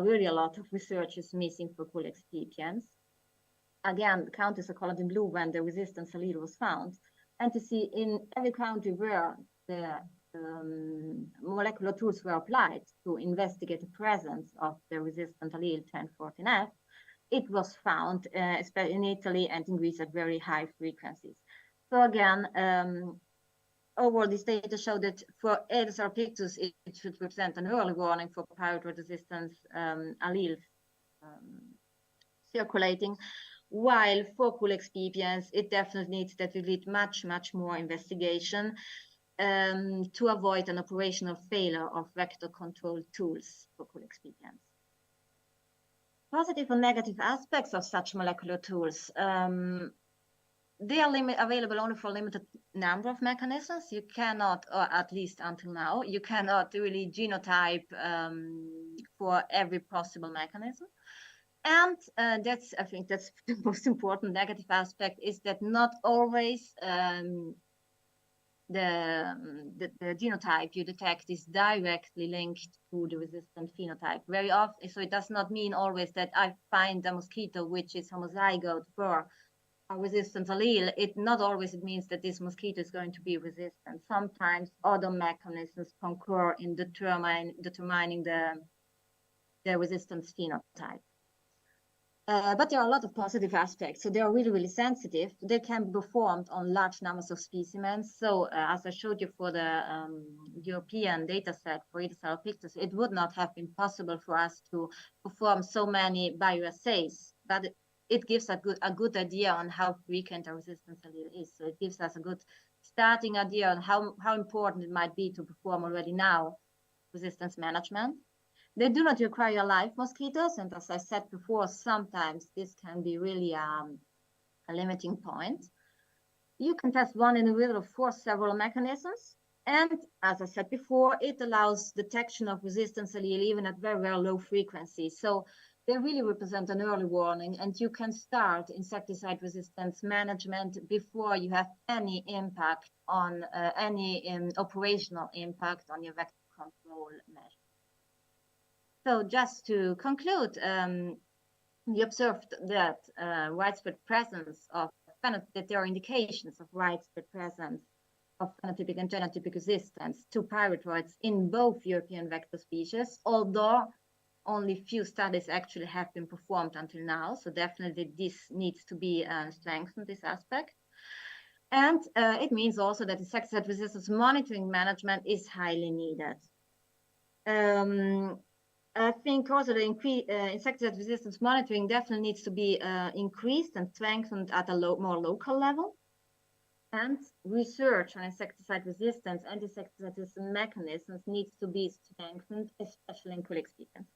really a lot of research is missing for experiments. Again, the countries are colored in blue when the resistance allele was found. And to see in every country where the molecular tools were applied to investigate the presence of the resistant allele 1014F, it was found, especially in Italy and in Greece, at very high frequencies. So again, overall, this data show that for Aedes albopictus, it should represent an early warning for pyrethroid resistance alleles circulating, while for experiments, it definitely needs that we lead much more investigation to avoid an operational failure of vector control tools for experiments. Positive and negative aspects of such molecular tools. They are available only for a limited number of mechanisms. You cannot, or at least until now, you cannot really genotype for every possible mechanism. And I think that's the most important negative aspect, is that not always the genotype you detect is directly linked to the resistant phenotype. Very often, so it does not mean always that I find a mosquito which is homozygote for a resistant allele. It means that this mosquito is going to be resistant. Sometimes other mechanisms concur in determining the resistance phenotype. But there are a lot of positive aspects. So they are really sensitive. They can be performed on large numbers of specimens. So as I showed you for the European data set for Aedes albopictus, it would not have been possible for us to perform so many bioassays, but it gives a good idea on how frequent a resistance allele is. So it gives us a good starting idea on how important it might be to perform already now resistance management. They do not require live mosquitoes, and as I said before, sometimes this can be really a limiting point. You can test one individual for several mechanisms. And as I said before, it allows detection of resistance allele even at very, very low frequencies. So they really represent an early warning, and you can start insecticide resistance management before you have any impact on any operational impact on your vector control measure. So just to conclude, we observed that widespread presence of that there are indications of widespread presence of phenotypic and genotypic resistance to pyrethroids in both European vector species, although only few studies actually have been performed until now. So definitely this needs to be strengthened, this aspect. And it means also that insecticide resistance monitoring management is highly needed. I think also the insecticide resistance monitoring definitely needs to be increased and strengthened at a more local level. And research on insecticide resistance and insecticide resistance mechanisms needs to be strengthened, especially in colleague species.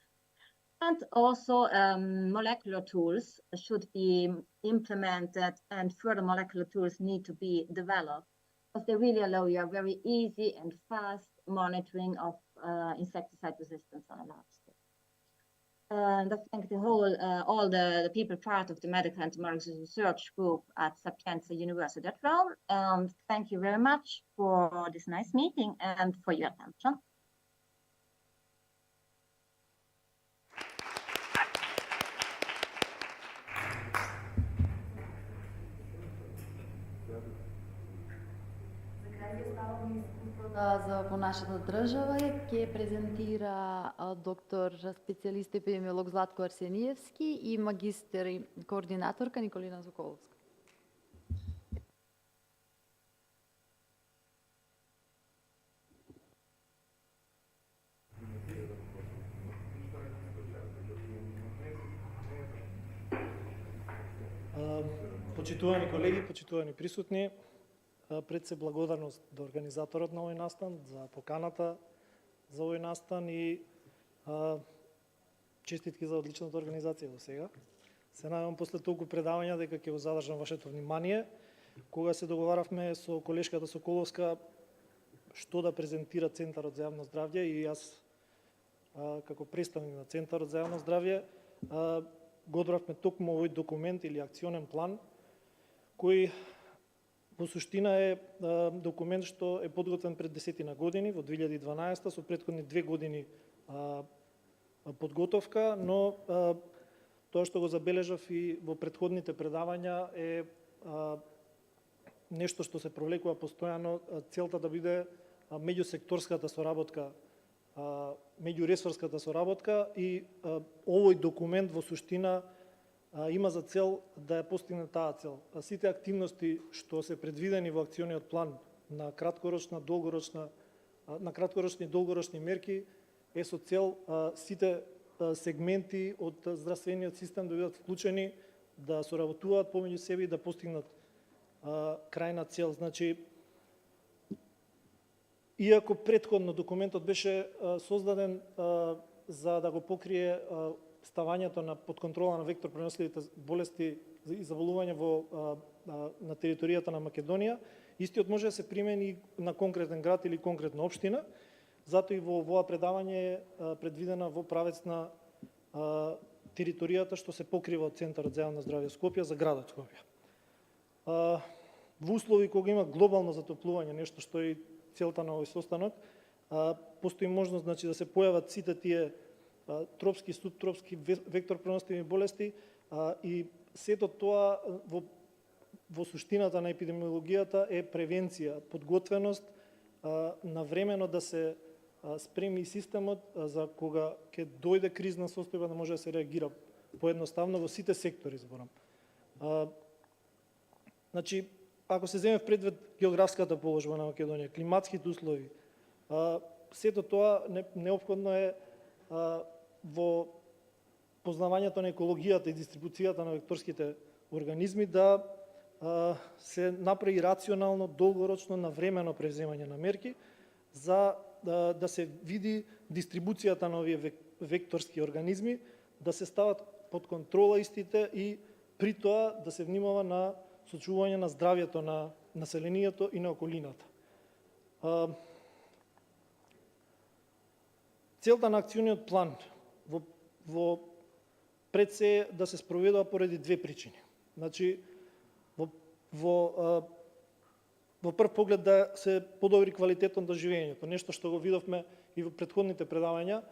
And also molecular tools should be implemented, and further molecular tools need to be developed, because they really allow you a very easy and fast monitoring of insecticide resistance on a large scale. And I thank all the people part of the medical entomology research group at Sapienza University at Rome. And thank you very much for this nice meeting and for your attention. За во нашата држава ќе презентира доктор специјалист епидемиолог Златко Арсениевски и магистер и координаторка Николина Соколовска. Почитувани колеги, почитувани присутни, пред се благодарност до организаторот на овој настан за поканата за овој настан и честитки за одличната организација до сега. Се надевам после толку предавања дека ќе го задржам вашето внимание. Кога се договаравме со колешката Соколовска што да презентира Центарот за јавно здравје и јас како представник на Центарот за јавно здравје го одбравме токму овој документ или акционен план кој во суштина е документ што е подготвен пред 10 години, во 2012 со претходни 2 години подготовка, но тоа што го забележав и во претходните предавања е нешто што се провлекува постојано, целта да биде меѓусекторската соработка, меѓуресорската соработка и овој документ во суштина има за цел да ја постигне таа цел. Сите активности што се предвидени во акциониот план на краткорочни и долгорочни мерки е со цел сите сегменти од здравствениот систем да бидат вклучени, да соработуваат помеѓу себе и да постигнат крајна цел. Значи, иако претходно документот беше создаден за да го покрие ставањето на под контрола на вектор преносливите болести и заболувања на територијата на Македонија, истиот може да се примени на конкретен град или конкретна општина, затоа и во овоа предавање е предвидена во правец на територијата што се покрива од Центарот за јавно здравје Скопје за градот Скопје. Во услови кога има глобално затоплување, нешто што е целта на овој состанок, постои можност да се појават сите тие тропски, субтропски, вектор преносливи болести и сето тоа во суштината на епидемиологијата е превенција, подготвеност, навремено да се спреми системот за кога ќе дојде кризна состојба да може да се реагира поедноставно во сите сектори, зборам. Значи, ако се земе в предвид географската положба на Македонија, климатските услови, сето тоа неопходно е во познавањето на екологијата и дистрибуцијата на векторските организми да се направи рационално, долгорочно, навремено превземање на мерки за да се види дистрибуцијата на овие векторски организми, да се стават под контрола истите и при тоа да се внимава на сочувување на здравјето на населението и на околината. Целта на акциониот план во пред се е да се спроведува поради две причини. Значи, во прв поглед да се подобри квалитетот на живењето, нешто што го видовме и во претходните предавања.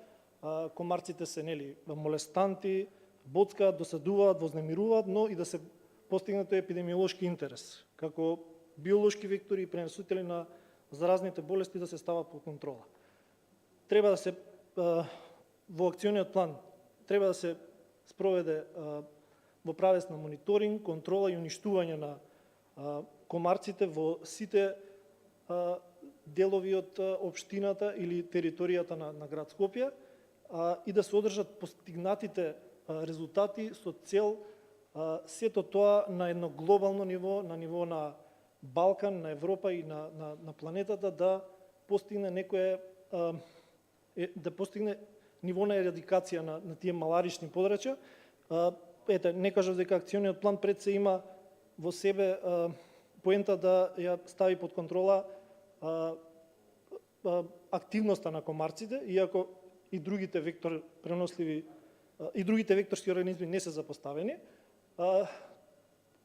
Комарците се молестанти, боцкаат, досадуваат, вознемируваат, но и да се постигне тој епидемиолошки интерес, како биолошки вектори и пренесители на заразните болести да се става под контрола. Треба да се во акциониот план треба да се спроведе во правец на мониторинг, контрола и уништување на комарците во сите делови од општината или територијата на град Скопје и да се одржат постигнатите резултати со цел сето тоа на едно глобално ниво, на ниво на Балкан, на Европа и на планетата да постигне да постигне ниво на ерадикација на тие маларични подрачја. Ете, не кажав дека акциониот план пред се има во себе поента да ја стави под контрола активноста на комарците, иако и другите векторски организми не се запоставени.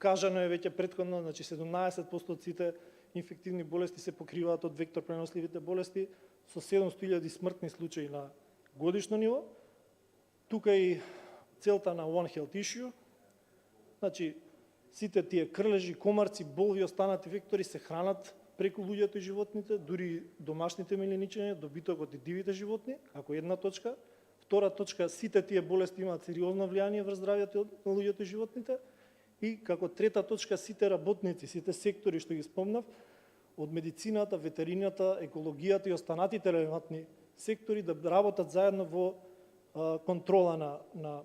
Кажано е веќе претходно, значи 17% од сите инфективни болести се покриваат од вектор преносливите болести со 700.000 смртни случаи на годишно ниво. Тука и целта на One Health Issue, значи сите тие крлежи, комарци, болви и останати вектори се хранат преку луѓето и животните, дури домашните милиничења, добитокот и дивите животни, како една точка. Втора точка, сите тие болести имаат сериозно влијание врз здравјето на луѓето и животните. И како трета точка, сите работници, сите сектори што ги спомнав, од медицината, ветерината, екологијата и останатите релевантни сектори да работат заедно во контрола на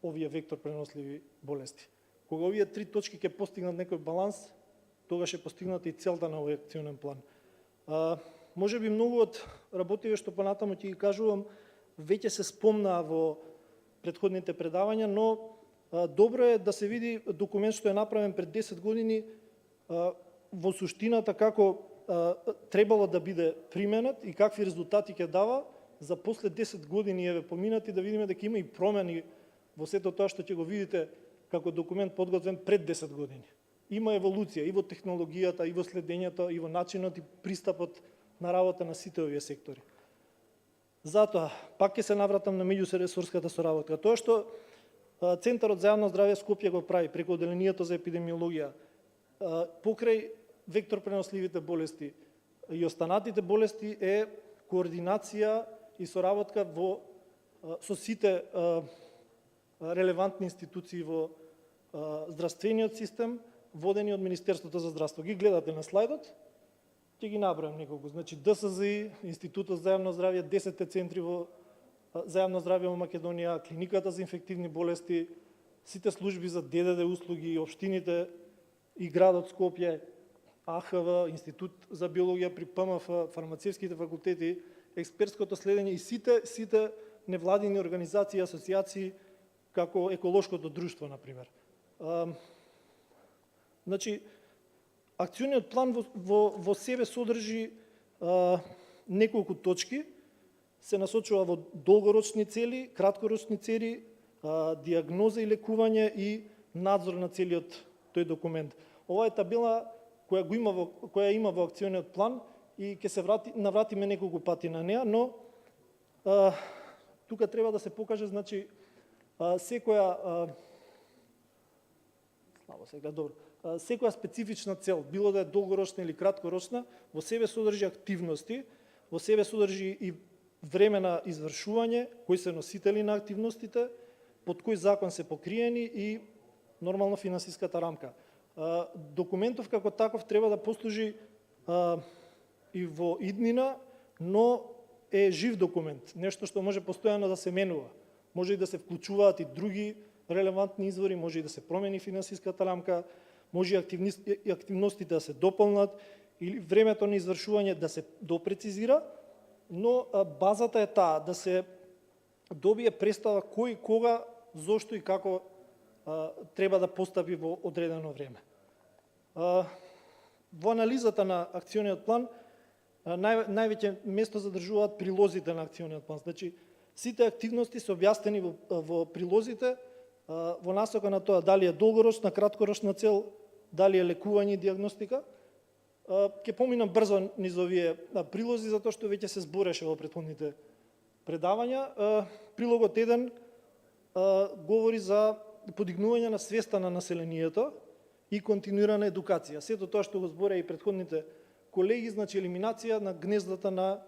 овие вектор преносливи болести. Кога овие три точки ќе постигнат некој баланс, тогаш е постигната и целта на овој акционен план. Може би многу од работиве што понатаму ќе ги кажувам, веќе се спомнаа во претходните предавања, но добро е да се види документ што е направен пред 10 години во суштината како требало да биде применет и какви резултати ќе дава за после 10 години еве поминати, да видиме дека има и промени во сето тоа што ќе го видите како документ подготвен пред 10 години. Има еволуција и во технологијата, и во следењето, и во начинот и пристапот на работа на сите овие сектори. Затоа, пак ќе се навратам на меѓуресорската соработка. Тоа што Центарот за јавно здравје Скопје го прави преку Оделението за епидемиологија, покрај вектор преносливите болести и останатите болести е координација и соработка со сите релевантни институции во здравствениот систем, водени од Министерството за здравство. Ги гледате на слайдот, ќе ги набројам неколку. Значи ДСЗИ, Институтот за јавно здравје, 10 центри за јавно здравје во Македонија, клиниката за инфективни болести, сите служби за ДДД услуги, општините и градот Скопје, АХВ, Институт за биологија при ПМФ, фармацевските факултети, експертското следење и сите невладини организации и асоциации како еколошкото друштво, например. Значи, акциониот план во себе содржи неколку точки, се насочува во долгорочни цели, краткорочни цели, диагноза и лекување и надзор на целиот тој документ. Ова е табела која има во акциониот план и ќе се навратиме неколку пати на неа, но тука треба да се покаже, значи, секоја специфична цел, било да е долгорочна или краткорочна, во себе содржи активности, во себе содржи и време на извршување, кои се носители на активностите, под кој закон се покриени и нормално финансиската рамка. Документов како таков треба да послужи и во иднина, но е жив документ, нешто што може постојано да се менува. Може и да се вклучуваат и други релевантни извори, може и да се промени финансиската рамка, може и активностите да се дополнат или времето на извршување да се допрецизира, но базата е таа да се добие представа кој, кога, зошто и како треба да постапи во одредено време. Во анализата на акциониот план највеќе место задржуваат прилозите на акциониот план. Значи, сите активности се објаснени во прилозите во насока на тоа дали е долгорочна, краткорочна цел, дали е лекување и диагностика. Ќе поминам брзо низ овие прилози, затоа што веќе се збореше во претходните предавања. Прилогот 1 говори за подигнување на свеста на населението и континуирана едукација. Сето тоа што го збореа и претходните колеги, значи елиминација на гнездата на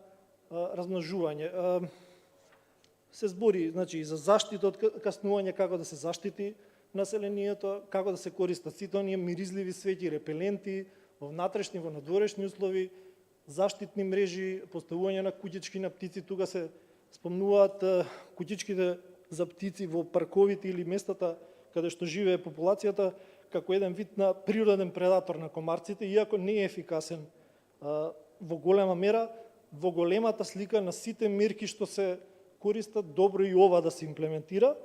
размножување. Се збори, значи, и за заштита од каснување, како да се заштити населението, како да се користат сите оние миризливи свети, репеленти, во внатрешни, во надворешни услови, заштитни мрежи, поставување на куќички на птици. Тука се спомнуваат куќичките за птици во парковите или местата каде што живее популацијата, како еден вид на природен предатор на комарците, иако не е ефикасен во голема мера. Во големата слика на сите мерки што се користат, добро и ова да се имплементира.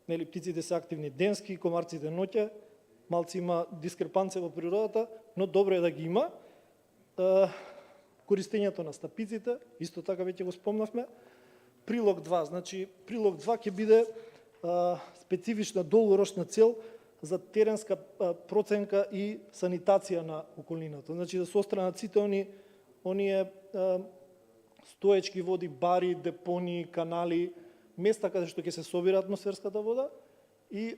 Нели, птиците се активни денски, комарците ноќе, малци има дискрепанција во природата, но добро е да ги има. Користењето на стапиците, исто така веќе го спомнавме. Прилог 2, значи прилог 2 ќе биде специфична долгорочна цел за теренска проценка и санитација на околината. Значи да се отстранат сите оние стоечки води, бари, депони, канали, места каде што ќе се собира атмосферската вода и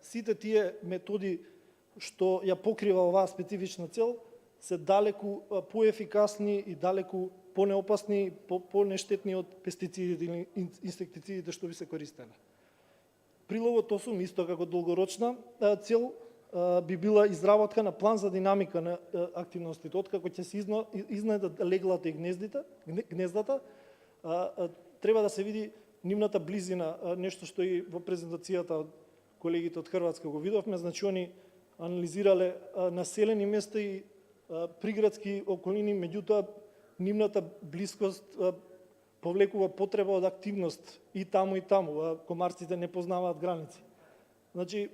сите тие методи што ја покрива оваа специфична цел се далеку поефикасни и далеку понеопасни и понештетни од пестицидите или инсектицидите што би се користеле. Прилогот 8, исто како долгорочна цел, би била изработка на план за динамика на активностите, откако ќе се изнајдат леглата и гнездата, треба да се види нивната близина, нешто што и во презентацијата од колегите од Хрватска го видовме. Значи, они анализирале населени места и приградски околини, меѓутоа нивната блискост повлекува потреба од активност и таму. Комарците не познаваат граници. Значи,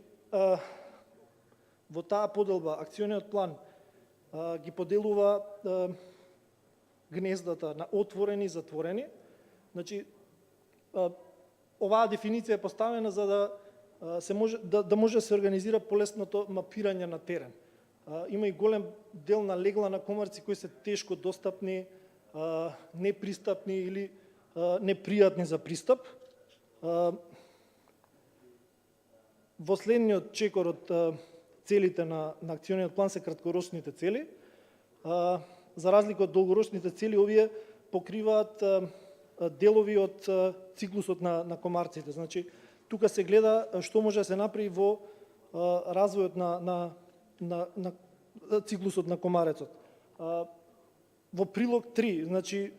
во таа поделба, акциониот план ги поделува гнездата на отворени и затворени. Значи, оваа дефиниција е поставена за да може да се организира полесното мапирање на терен. Има и голем дел на легла на комарци кои се тешко достапни, непристапни или непријатни за пристап. Во следниот чекор од целите на акциониот план се краткорочните цели. За разлика од долгорочните цели, овие покриваат делови од циклусот на комарците. Значи, тука се гледа што може да се направи во развојот на циклусот на комарецот. Во прилог 3, значи,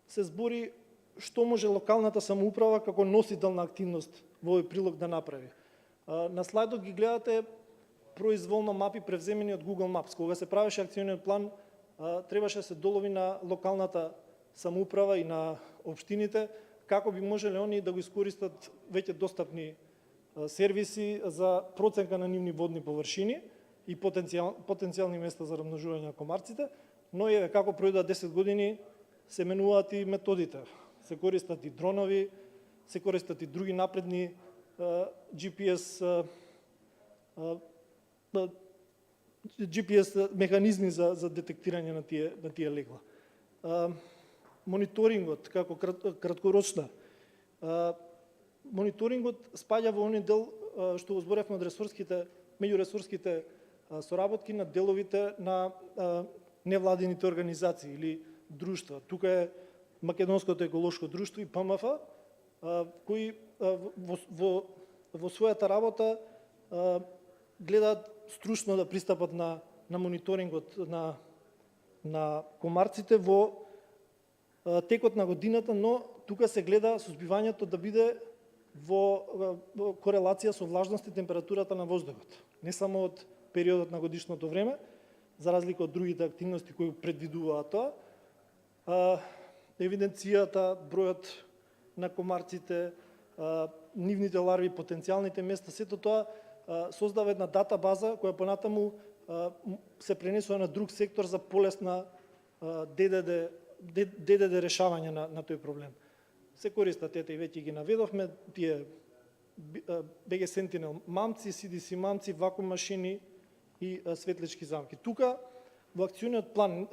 се збори што може локалната самоуправа како носител на активност во овој прилог да направи. На слайдот ги гледате произволно мапи превземени од Google Maps. Кога се правеше акциониот план, требаше да се долови на локалната самоуправа и на општините, како би можеле они да го искористат веќе достапни сервиси за проценка на нивни водни површини и потенцијални места за размножување на комарците, но еве како пројдоа 10 години се менуваат и методите. Се користат и дронови, се користат и други напредни GPS механизми за детектирање на тие легла. Мониторингот како краткорочна. Мониторингот спаѓа во оној дел што го зборевме од меѓуресурските соработки на деловите на невладините организации или друштва. Тука е Македонското еколошко друштво и ПМФ, кои во својата работа гледаат стручно да пристапат на мониторингот на комарците во текот на годината, но тука се гледа сузбивањето да биде во корелација со влажност и температурата на воздухот. Не само од периодот на годишното време, за разлика од другите активности кои предвидуваат тоа. Евиденцијата, бројот на комарците, нивните ларви, потенцијалните места, сето тоа создава една дата база која понатаму се пренесува на друг сектор за полесна ДДД решавање на тој проблем. Се користат, ете и веќе ги наведовме, тие BG Sentinel мамци, CDC мамци, вакуум машини и светлички замки. Тука во акциониот план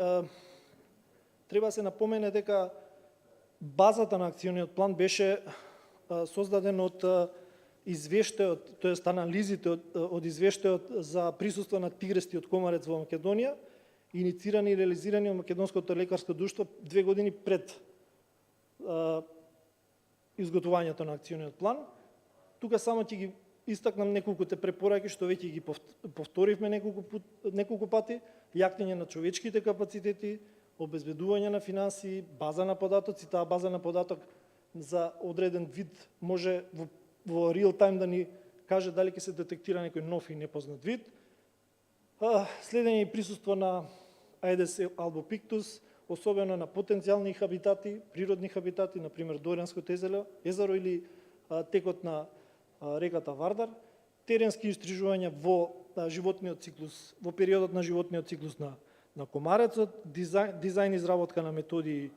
треба да се напомене дека базата на акциониот план беше создаден од извештајот, тоест анализите од извештајот за присуство на тигрести од комарец во Македонија, иницирани и реализирани од Македонското лекарско друштво 2 години пред изготвувањето на акциониот план. Тука само ќе ги истакнам неколкуте препораки што веќе ги повторивме неколку пати: јакнење на човечките капацитети, обезбедување на финансии, база на податоци. Таа база на податок за одреден вид може во реал тајм да ни каже дали ќе се детектира некој нов и непознат вид. Следење и присуство на Aedes albopictus, особено на потенцијални хабитати, природни хабитати, например Доријанското езеро или текот на реката Вардар. Теренски истражувања во животниот циклус, во периодот на животниот циклус на комарецот, дизајн изработка на методи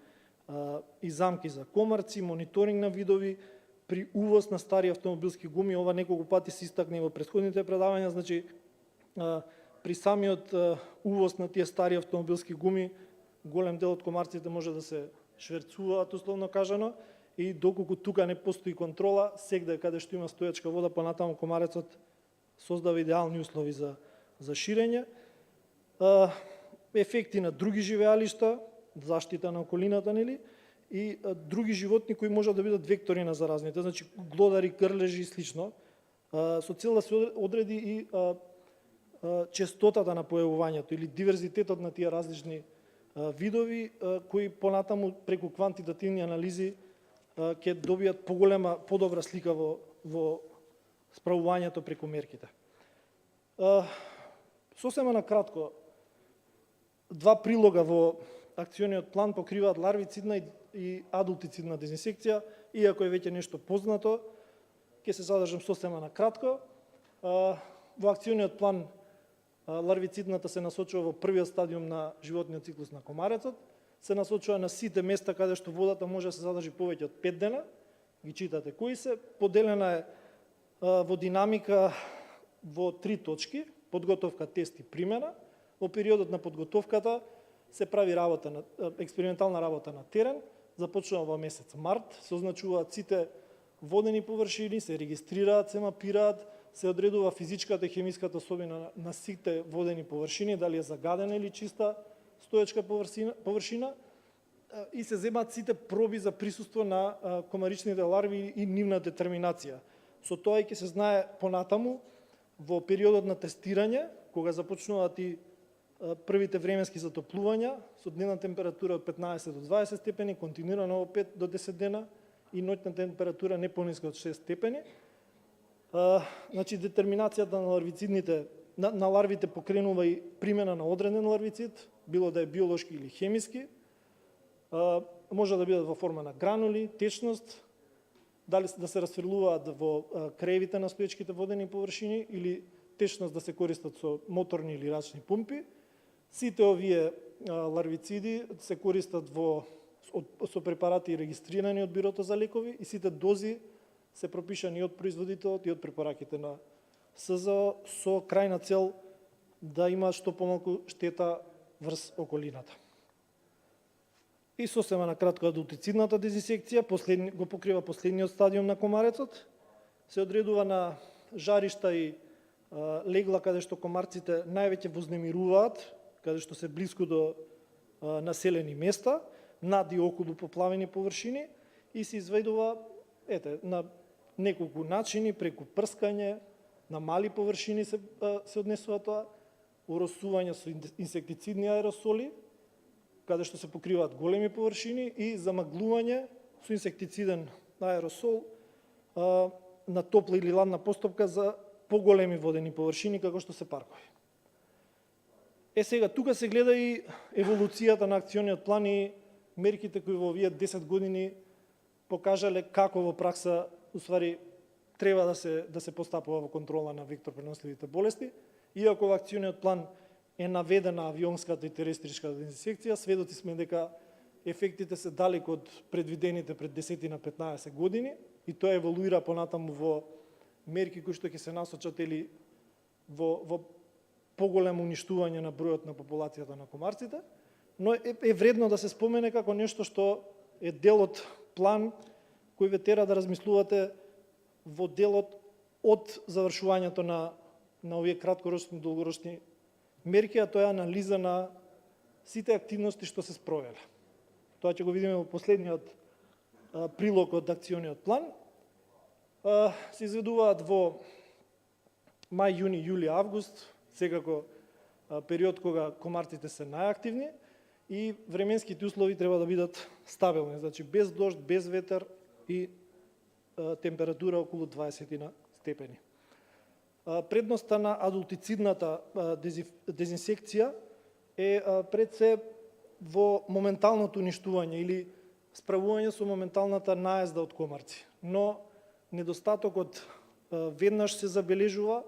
и замки за комарци, мониторинг на видови, при увоз на стари автомобилски гуми. Ова неколку пати се истакна и во претходните предавања, значи при самиот увоз на тие стари автомобилски гуми, голем дел од комарците може да се шверцуваат, условно кажано, и доколку тука не постои контрола, сегде каде што има стоечка вода, понатаму комарецот создава идеални услови за ширење. Ефекти на други живеалишта, заштита на околината, нели, и други животни кои можат да бидат вектори на заразните, значи глодари, крлежи и слично, со цел да се одреди и честотата на појавувањето или диверзитетот на тие различни видови, кои понатаму преку квантитативни анализи ќе добијат подобра слика во справувањето преку мерките. Сосема накратко, 2 прилога во акциониот план покриваат ларвицидна и адултицидна дезинсекција, иако е веќе нешто познато, ќе се задржам сосема накратко. Во акциониот план ларвицидната се насочува во првиот стадиум на животниот циклус на комарецот, се насочува на сите места каде што водата може да се задржи повеќе од 5 дена, ги читате кои се, поделена е во динамика во 3 точки: подготовка, тест и примена. Во периодот на подготовката се прави експериментална работа на терен, започнува во месец март, се означуваат сите водени површини, се регистрираат, се мапираат, се одредува физичката и хемиската особина на сите водени површини, дали е загадена или чиста стоечка површина, и се земаат сите проби за присуство на комаричните ларви и нивна детерминација. Со тоа ќе се знае понатаму во периодот на тестирање, кога започнуваат и првите временски затоплувања со дневна температура од 15 до 20 степени, континуирано од 5 до 10 дена, и ноќна температура не пониска од 6 степени. Значи, детерминацијата на ларвицидните на ларвите покренува и примена на одреден ларвицид, било да е биолошки или хемиски. Може да бидат во форма на гранули, течност, дали да се расфрлуваат во краевите на стоечките водени површини или течност да се користат со моторни или рачни пумпи. Сите овие ларвициди се користат со препарати регистрирани од Бирото за лекови и сите дози се пропишани од производителот и од препораките на СЗО со крајна цел да има што помалку штета врз околината. И сосема накратко, адултицидната дезинсекција го покрива последниот стадиум на комарецот. Се одредува на жаришта и легла каде што комарците највеќе вознемируваат, каде што се блиску до населени места, над и околу поплавени површини, и се изведува на неколку начини, преку прскање, на мали површини се однесува тоа, оросување со инсектицидни аеросоли, каде што се покриваат големи површини, и замаглување со инсектициден аеросол на топла или ладна постапка за поголеми водени површини, како што се паркови. Сега, тука се гледа и еволуцијата на акциониот план и мерките кои во овие 10 години покажале како во пракса уствари треба да се постапува во контрола на вектор преносливите болести. Иако во акциониот план е наведена авионската и тереstrička дезинсекција, сведоци сме дека ефектите се далеку од предвидените пред 10 на 15 години и тоа еволуира понатаму во мерки кои што ќе се насочат или во поголемо уништување на бројот на популацијата на комарците, но е вредно да се спомене како нешто што е дел од план кој ве тера да размислувате во делот од завршувањето на овие краткорочни и долгорочни мерки, а тоа е анализа на сите активности што се спровеле. Тоа ќе го видиме во последниот прилог од акциониот план. Се изведуваат во мај, јуни, јули, август, секако период кога комарците се најактивни и временските услови треба да бидат стабилни, значи без дожд, без ветер и температура околу 20 степени. Предноста на адултицидната дезинсекција е пред се во моменталното уништување или справување со моменталната наезда од комарци. Но недостатокот веднаш се забележува,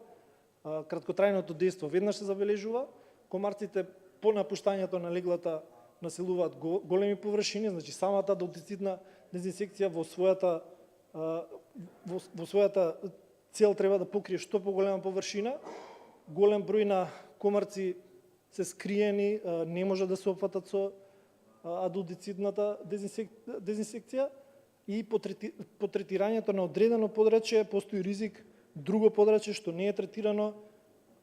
краткотрајното дејство веднаш се забележува, комарците по напуштањето на леглата населуваат големи површини, значи самата адултицидна дезинсекција во својата цел треба да покрие што поголема површина, голем број на комарци се скриени, не може да се опфатат со адултицидната дезинсекција и по третирањето на одредено подрачје постои ризик друго подрачје што не е третирано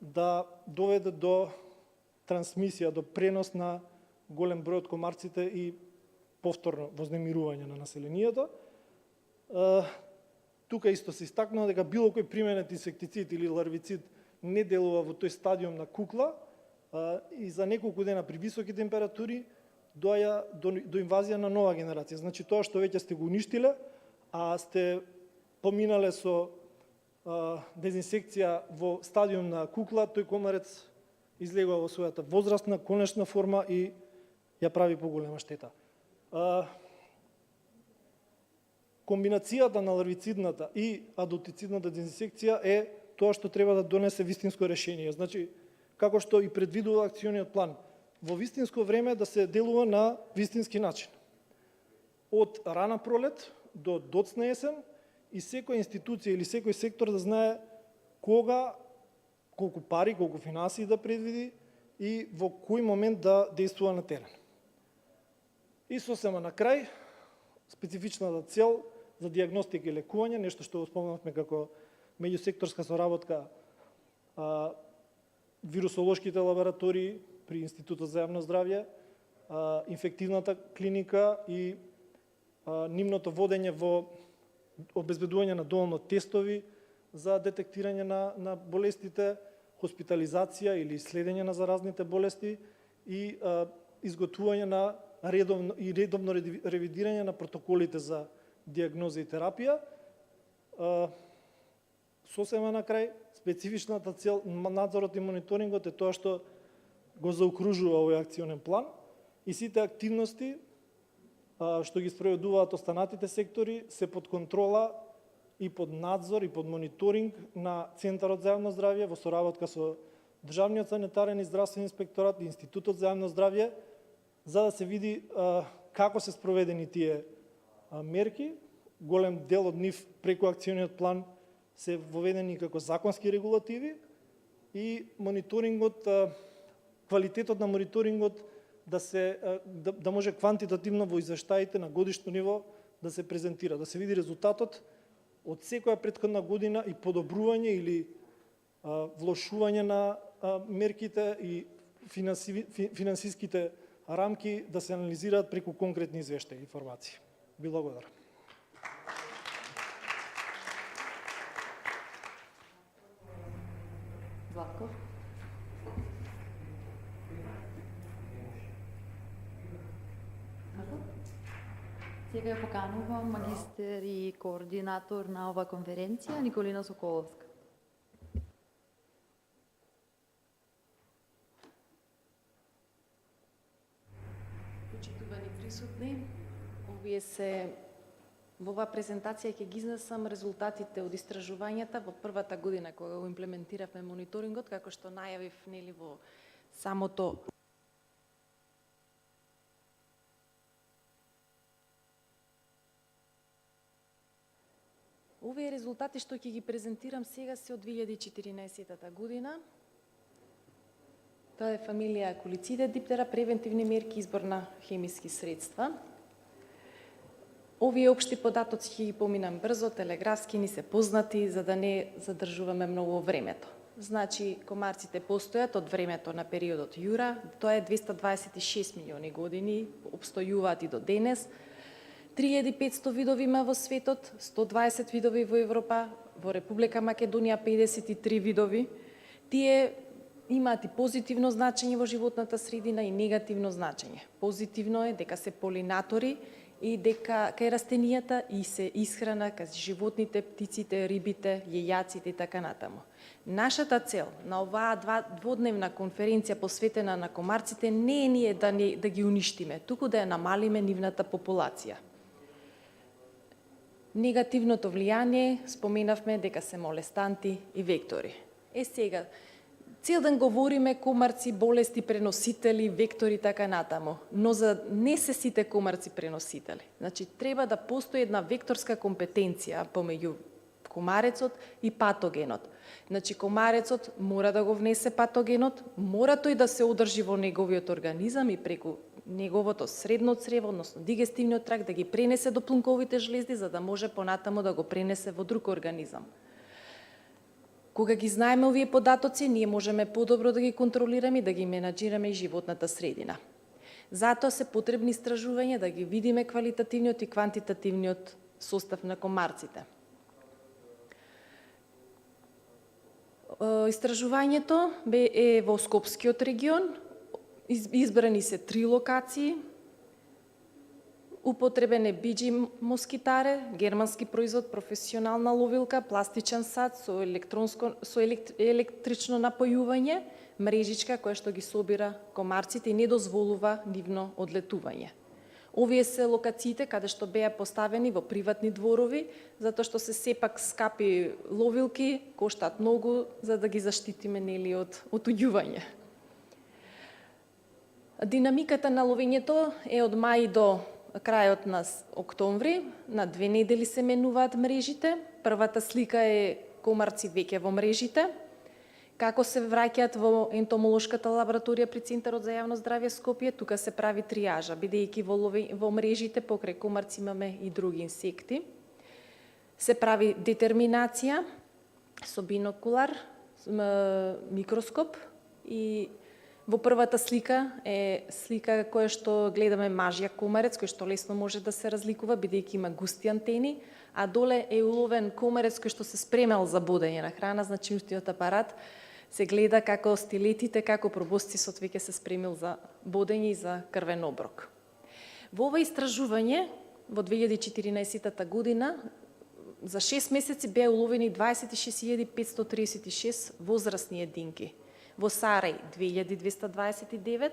да доведе до трансмисија, до пренос на голем број од комарците и повторно вознемирување на населението. Тука исто се истакнува дека било кој применет инсектицид или ларвицид не делува во тој стадиум на кукла и за неколку дена при високи температури доаѓа до инвазија на нова генерација. Значи тоа што веќе сте го уништиле, а сте поминале со дезинсекција во стадиум на кукла, тој комарец излегува во својата возрастна, конечна форма и ја прави поголема штета. Комбинацијата на ларвицидната и адултицидната дезинсекција е тоа што треба да донесе вистинско решение. Значи, како што и предвидува акциониот план, во вистинско време да се делува на вистински начин. Од рана пролет до доцна есен и секоја институција или секој сектор да знае кога, колку пари, колку финансии да предвиди и во кој момент да действува на терен. И сосема на крај, специфичната цел за диагностика и лекување, нешто што го спомнавме како меѓусекторска соработка, вирусолошките лаборатории при Институтот за јавно здравје, инфективната клиника и нивното водење во обезбедување на доволно тестови за детектирање на болестите, хоспитализација или следење на заразните болести и изготвување на редовно ревидирање на протоколите за диагноза и терапија. Сосема на крај, специфичната цел надзорот и мониторингот е тоа што го заокружува овој акционен план и сите активности што ги спроведуваат останатите сектори се под контрола и под надзор и под мониторинг на Центарот за јавно здравје во соработка со Државниот санитарен и здравствен инспекторат и Институтот за јавно здравје, за да се види како се спроведени тие мерки. Голем дел од нив преку акциониот план се воведени како законски регулативи и мониторингот, квалитетот на мониторингот да може квантитативно во извештаите на годишно ниво да се презентира, да се види резултатот од секоја претходна година и подобрување или влошување на мерките и финансиските рамки да се анализираат преку конкретни извештаи и информации. Благодарам. Златков. Сега ја поканувам магистер и координатор на ова конференција Николина Соколовска. Почитувани присутни, во оваа презентација ќе ги изнесам резултатите од истражувањата во првата година кога го имплементиравме мониторингот, како што најавив во самото Овие резултати што ќе ги презентирам сега се од 2014 година. Тоа е фамилија колициде диптера, превентивни мерки, избор на хемиски средства. Овие општи податоци ќе ги поминам брзо, телеграфски ни се познати, за да не задржуваме многу времето. Значи, комарците постојат од времето на периодот Јура, тоа е 226 милиони години, обстојуваат и до денес. 3500 видови има во светот, 120 видови во Европа, во Република Македонија 53 видови. Тие имаат и позитивно значење во животната средина и негативно значење. Позитивно е дека се полинатори и дека кај растенијата и се исхрана кај животните, птиците, рибите, јејаците и така натаму. Нашата цел на оваа дводневна конференција посветена на комарците не е ние да ги уништиме, туку да ја намалиме нивната популација. Негативното влијание, споменавме дека се молестанти и вектори. Сега, цел ден говориме комарци, болести, преносители, вектори и така натаму, но за не се сите комарци преносители. Значи, треба да постои една векторска компетенција помеѓу комарецот и патогенот. Значи, комарецот мора да го внесе патогенот, мора тој да се одржи во неговиот организам и преку неговото средно црево, односно дигестивниот тракт, да ги пренесе до плунковите жлезди, за да може понатаму да го пренесе во друг организам. Кога ги знаеме овие податоци, ние можеме подобро да ги контролираме и да ги менаџираме и животната средина. Затоа се потребни истражувања да ги видиме квалитативниот и квантитативниот состав на комарците. Истражувањето е во Скопскиот регион, избрани се 3 локации, употребен е биџи москитаре, германски производ, професионална ловилка, пластичен сад со електрично напојување, мрежичка која што ги собира комарците и не дозволува нивно одлетување. Овие се локациите каде што беа поставени во приватни дворови, затоа што се сепак скапи ловилки, коштаат многу за да ги заштитиме нели од уѓување. Динамиката на ловењето е од мај до крајот на октомври, на 2 недели се менуваат мрежите. Првата слика е комарци веќе во мрежите. Како се враќаат во ентомолошката лабораторија при Центарот за јавно здравје Скопје, тука се прави триажа, бидејќи во мрежите покрај комарци имаме и други инсекти. Се прави детерминација со бинокулар, микроскоп и во првата слика е слика која што гледаме мажјак комарец, кој што лесно може да се разликува, бидејќи има густи антени, а доле е уловен комарец кој што се спремал за бодење на храна, значи устниот апарат се гледа како стилетите, како пробосцисот веќе се спремил за бодење и за крвен оброк. Во ова истражување, во 2014 година, за 6 месеци беа уловени 26.536 возрастни единки. Во Сарај 2229,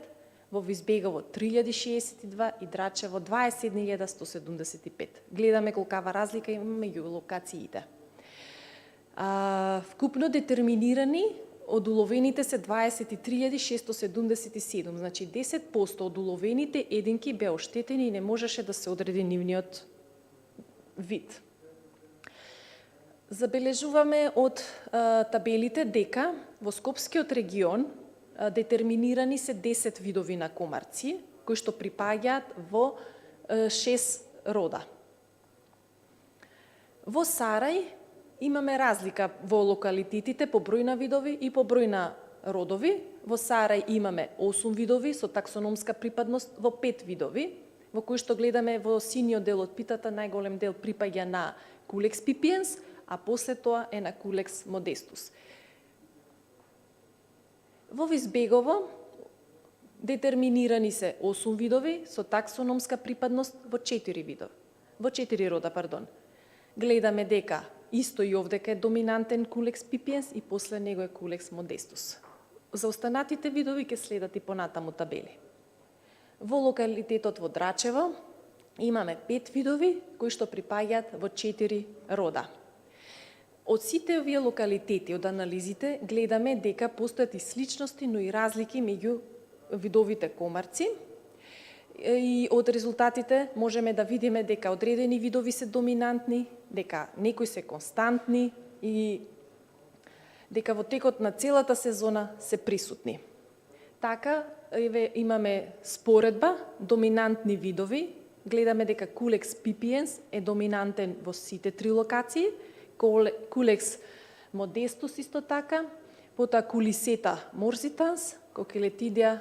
во Визбегово 3062 и Драчево 2175. Гледаме колкава разлика има меѓу локациите. Вкупно детерминирани од уловените се 23.677, значи 10% од уловените единки беа оштетени и не можеше да се одреди нивниот вид. Забележуваме од табелите дека во Скопскиот регион детерминирани се 10 видови на комарци, кои што припаѓаат во 6 рода. Во Сарај имаме разлика во локалитетите по број на видови и по број на родови. Во Сарај имаме 8 видови со таксономска припадност во 5 видови, во кои што гледаме во синиот дел од питата, најголем дел припаѓа на Culex pipiens, а после тоа е на Culex modestus. Во Визбегово детерминирани се 8 видови со таксономска припадност во 4 видови. Во 4 рода, пардон. Гледаме дека исто и овдека е доминантен Culex pipiens и после него е Culex modestus. За останатите видови ќе следат и понатаму табели. Во локалитетот во Драчево имаме 5 видови кои што припаѓаат во 4 рода. Од сите овие локалитети, од анализите, гледаме дека постојат и сличности, но и разлики меѓу видовите комарци. И од резултатите можеме да видиме дека одредени видови се доминантни, дека некои се константни и дека во текот на целата сезона се присутни. Така, имаме споредба, доминантни видови, гледаме дека Culex pipiens е доминантен во сите три локации, Culex modestus исто така, потоа Culiceta morsitans, Coqueletidea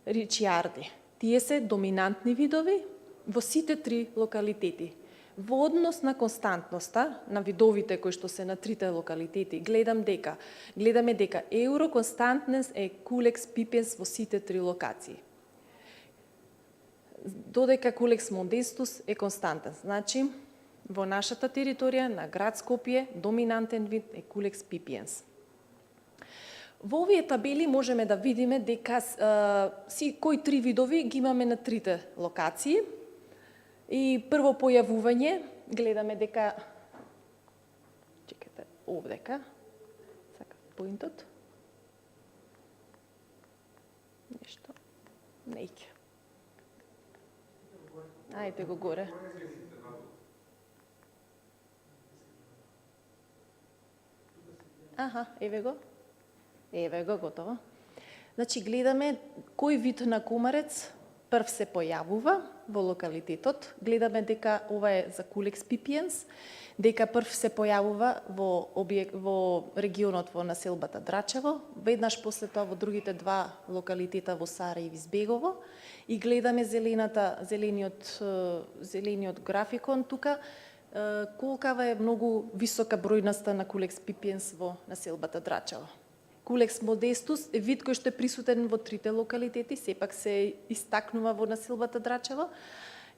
ричиарди. Тие се доминантни видови во сите три локалитети. Во однос на константноста на видовите кои што се на трите локалитети, гледаме дека Euroconstant е Culex pipiens во сите три локации. Додека Culex modestus е константен. Значи, во нашата територија, на град Скопје, доминантен вид е Culex pipiens. Во овие табели можеме да видиме дека кои три видови ги имаме на трите локации. И прво појавување, гледаме дека, чекайте, овдека, сака поинтот, нешто, неќе. Ајде го горе. Аха, еве го, готово. Значи, гледаме кој вид на комарец прв се појавува во локалитетот. Гледаме дека ова е за Culex pipiens, дека прв се појавува во регионот во населбата Драчево, веднаш после тоа во другите два локалитета во Сарај и Визбегово. И гледаме зелениот графикон тука, колкава е многу висока бројноста на Culex pipiens во населбата Драчево. Culex modestus е вид кој што е присутен во трите локалитети, сепак се истакнува во населбата Драчево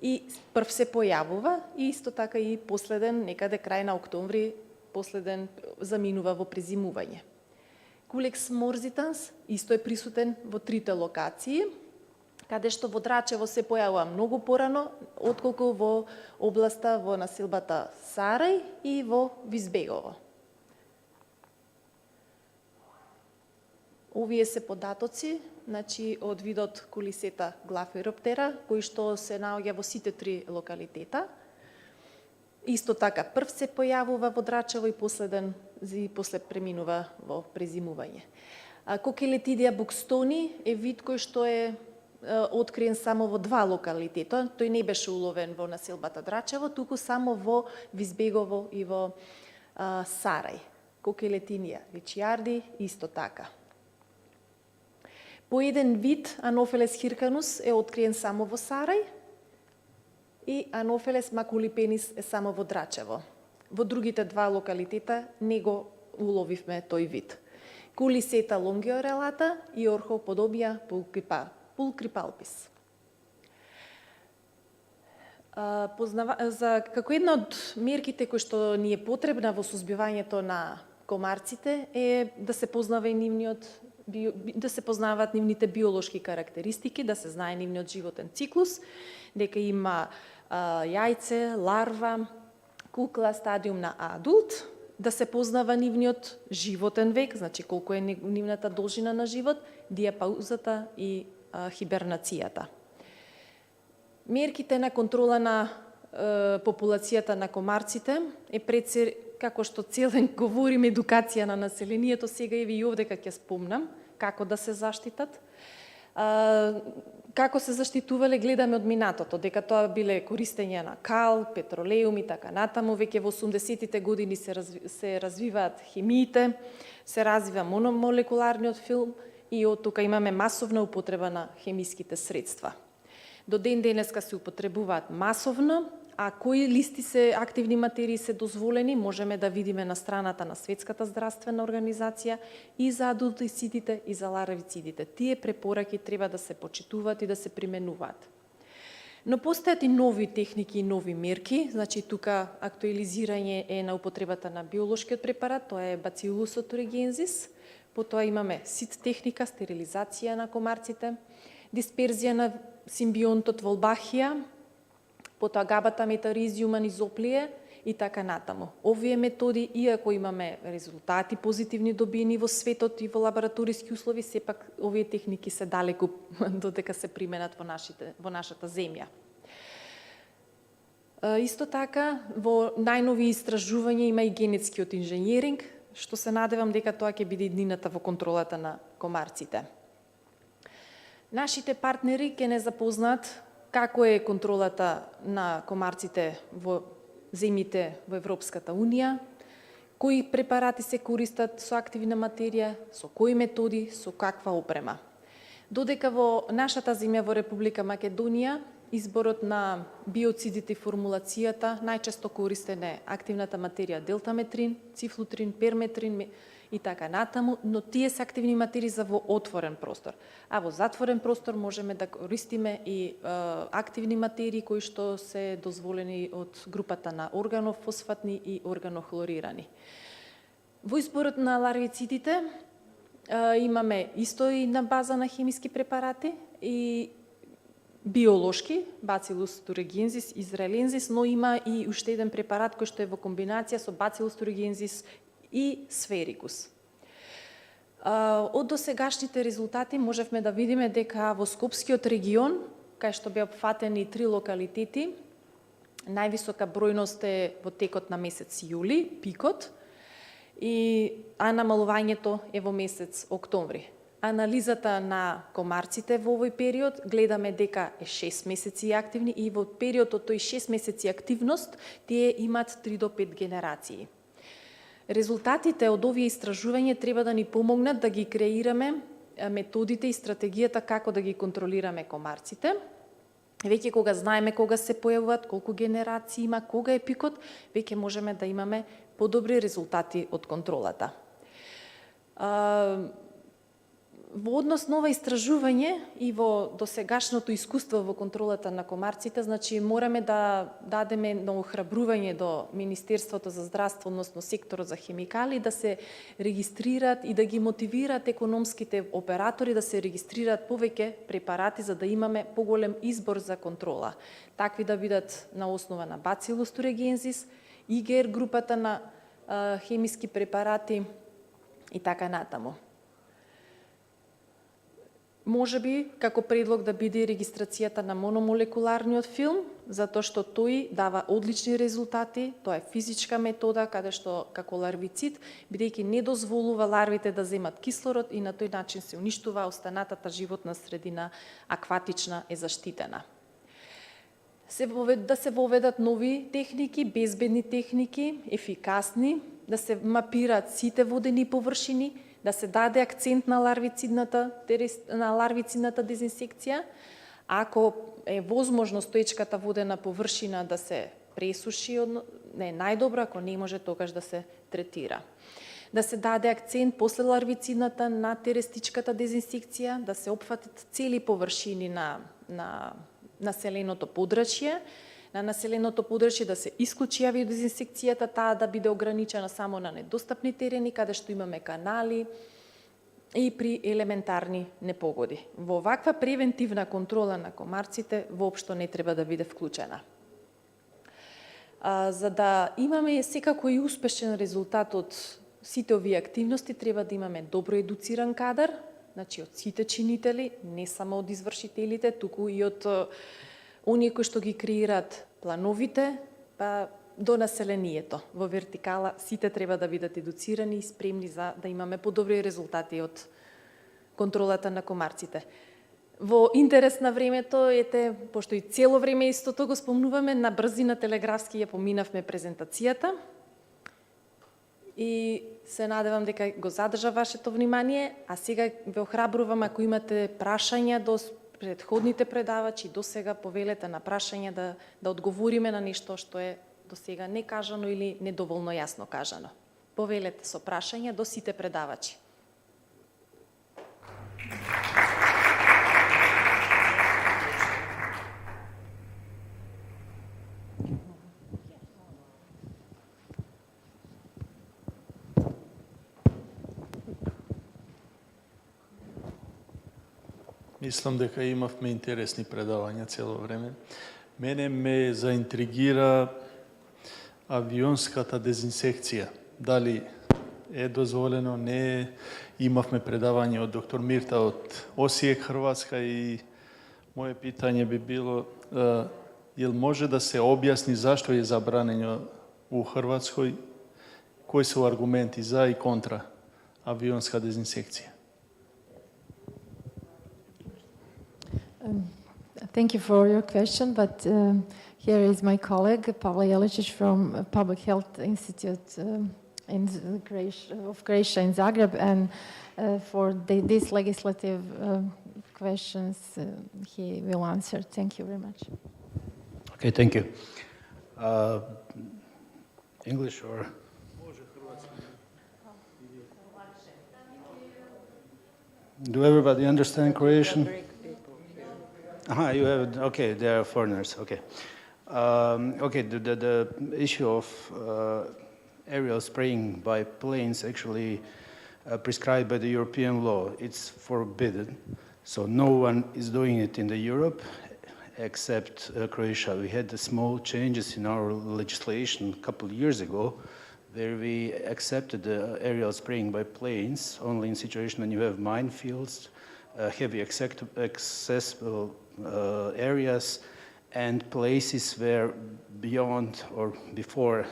и прв се појавува и исто така и последен, некаде крај на октомври, последен заминува во презимување. Culex morsitans исто е присутен во трите локации, каде што во Драчево се појавува многу порано, отколку во областа во населбата Сарај и во Визбегово. Овие се податоци, значи од видот Culiceta glapheroptera, кој што се наоѓа во сите три локалитета. Исто така прв се појавува во Драчево и после преминува во презимување. Coqueletidea buxtoni е вид кој што е откриен само во два локалитета. Тој не беше уловен во населбата Драчево, туку само во Визбегово и во Сарај. Coqueletinia ricciardi исто така. По еден вид Anopheles hircanus е откриен само во Сарај и Anopheles maculipenis е само во Драчево. Во другите два локалитета не го уловивме тој вид. Culiceta longiorelata и Orthopodobia pulcripalpis. Како една од мерките кои што ни е потребна во сузбивањето на комарците е да се познава и да се познаваат нивните биолошки карактеристики, да се знае нивниот животен циклус, дека има јајце, ларва, кукла, стадиум на адулт, да се познава нивниот животен век, значи колку е нивната должина на живот, диапаузата и хибернацијата. Мерките на контрола на популацијата на комарците е пред се, како што цел ден говориме, едукација на населението, сега и овдека ќе спомнам како да се заштитат. Како се заштитувале, гледаме од минатото, дека тоа биле користење на кал, петролеум и така натаму. Веќе во 80-тите години се развиваат химиите, се развива мономолекуларниот филм и од тука имаме масовна употреба на хемиските средства. До ден денеска се употребуваат масовно, а кои листи се активни материи се дозволени, можеме да видиме на страната на Светската здравствена организација и за адултицидите и за ларавицидите. Тие препораки треба да се почитуваат и да се применуваат. Но постојат и нови техники и нови мерки, значи тука актуализирање е на употребата на биолошкиот препарат, тоа е Bacillus thuringiensis, потоа имаме сит техника, стерилизација на комарците, дисперзија на симбионтот Волбахија, потоа габата метаризиум анизоплие и така натаму. Овие методи, иако имаме резултати позитивни добиени во светот и во лабораториски услови, сепак овие техники се далеку додека се применат во нашата земја. Исто така, во најнови истражувања има и генетскиот инженеринг, што се надевам дека тоа ќе биде иднината во контролата на комарците. Нашите партнери ќе не запознаат како е контролата на комарците во земјите во Европската Унија, кои препарати се користат со активна материја, со кои методи, со каква опрема. Додека во нашата земја, во Република Македонија, изборот на биоцидите и формулацијата најчесто користен е активната материја делтаметрин, цифлутрин, перметрин и така натаму, но тие се активни материи за во отворен простор. А во затворен простор можеме да користиме и активни материи кои што се дозволени од групата на органофосфатни и органохлорирани. Во изборот на ларвицидите имаме исто и на база на хемиски препарати и биолошки, Bacillus thuringiensis, israelensis, но има и уште еден препарат кој што е во комбинација со Bacillus thuringiensis и Sphaericus. Од досегашните резултати можевме да видиме дека во Скопскиот регион, кај што беа опфатени 3 локалитети, највисока бројност е во текот на месец јули, пикот, а намалувањето е во месец октомври. Анализата на комарците во овој период гледаме дека е 6 месеци активни и во период од тој 6 месеци активност тие имат 3 до 5 генерации. Резултатите од овие истражувања треба да ни помогнат да ги креираме методите и стратегијата како да ги контролираме комарците. Веќе кога знаеме кога се појавуваат, колку генерации има, кога е пикот, веќе можеме да имаме подобри резултати од контролата. Во однос на ова истражување и во досегашното искуство во контролата на комарците, значи мораме да дадеме едно охрабрување до Министерството за здравство, односно секторот за хемикали, да се регистрираат и да ги мотивираат економските оператори да се регистрираат повеќе препарати за да имаме поголем избор за контрола. Такви да бидат на основа на Bacillus thuringiensis, IgR групата на хемиски препарати и така натаму. Може би, како предлог да биде регистрацијата на мономолекуларниот филм, затоа што тој дава одлични резултати, тоа е физичка метода, каде што како ларвицид, бидејќи не дозволува ларвите да земат кислород и на тој начин се уништува останатата животна средина, акватична е заштитена. Да се воведат нови техники, безбедни техники, ефикасни, да се мапираат сите водени површини, да се даде акцент на ларвицидната дезинсекција. Ако е возможно стоечката водена површина да се пресуши, не е најдобро, ако не може тогаш да се третира. Да се даде акцент после ларвицидната на терестичката дезинсекција, да се опфатат цели површини на населеното подрачје, да се исклучи авиодезинсекцијата, таа да биде ограничена само на недостапни терени, каде што имаме канали и при елементарни непогоди. Во ваква превентивна контрола на комарците воопшто не треба да биде вклучена. За да имаме секако и успешен резултат од сите овие активности, треба да имаме добро едуциран кадар, значи од сите чинители, не само од извршителите, туку и од оние кои што ги креираат плановите, па до населението. Во вертикала сите треба да бидат едуцирани и спремни за да имаме подобри резултати од контролата на комарците. Во интерес на времето, пошто и цело време истото го спомнуваме, на брзина телеграфски ја поминавме презентацијата и се надевам дека го задржа вашето внимание, а сега ве охрабрувам ако имате прашања до предходните предавачи, до сега повелете на прашања да одговориме на нешто што е до сега не кажано или недоволно јасно кажано. Повелете со прашања до сите предавачи. Мислам дека имавме интересни предавања цело време. Мене ме заинтригира авионската дезинсекција. Дали е дозволено, не е? Имавме предавање од доктор Мирта од Осијек, Хрватска, и моје питање би било, јел може да се објасни зашто е забранено у Хрватској, кои се аргументи за и контра авионска дезинсекција? Thank you for your question, but here is my colleague, Pavle Jelicic from Public Health Institute of Croatia in Zagreb, and for these legislative questions, he will answer. Thank you very much. Okay, thank you. English or? Do everybody understand Croatian? You have, okay, they are foreigners, okay. Okay, the issue of aerial spraying by planes actually prescribed by the European law. It's forbidden, so no one is doing it in the Europe except Croatia. We had the small changes in our legislation a couple of years ago where we accepted the aerial spraying by planes only in situation when you have minefields, heavy accessible areas, and places where beyond or before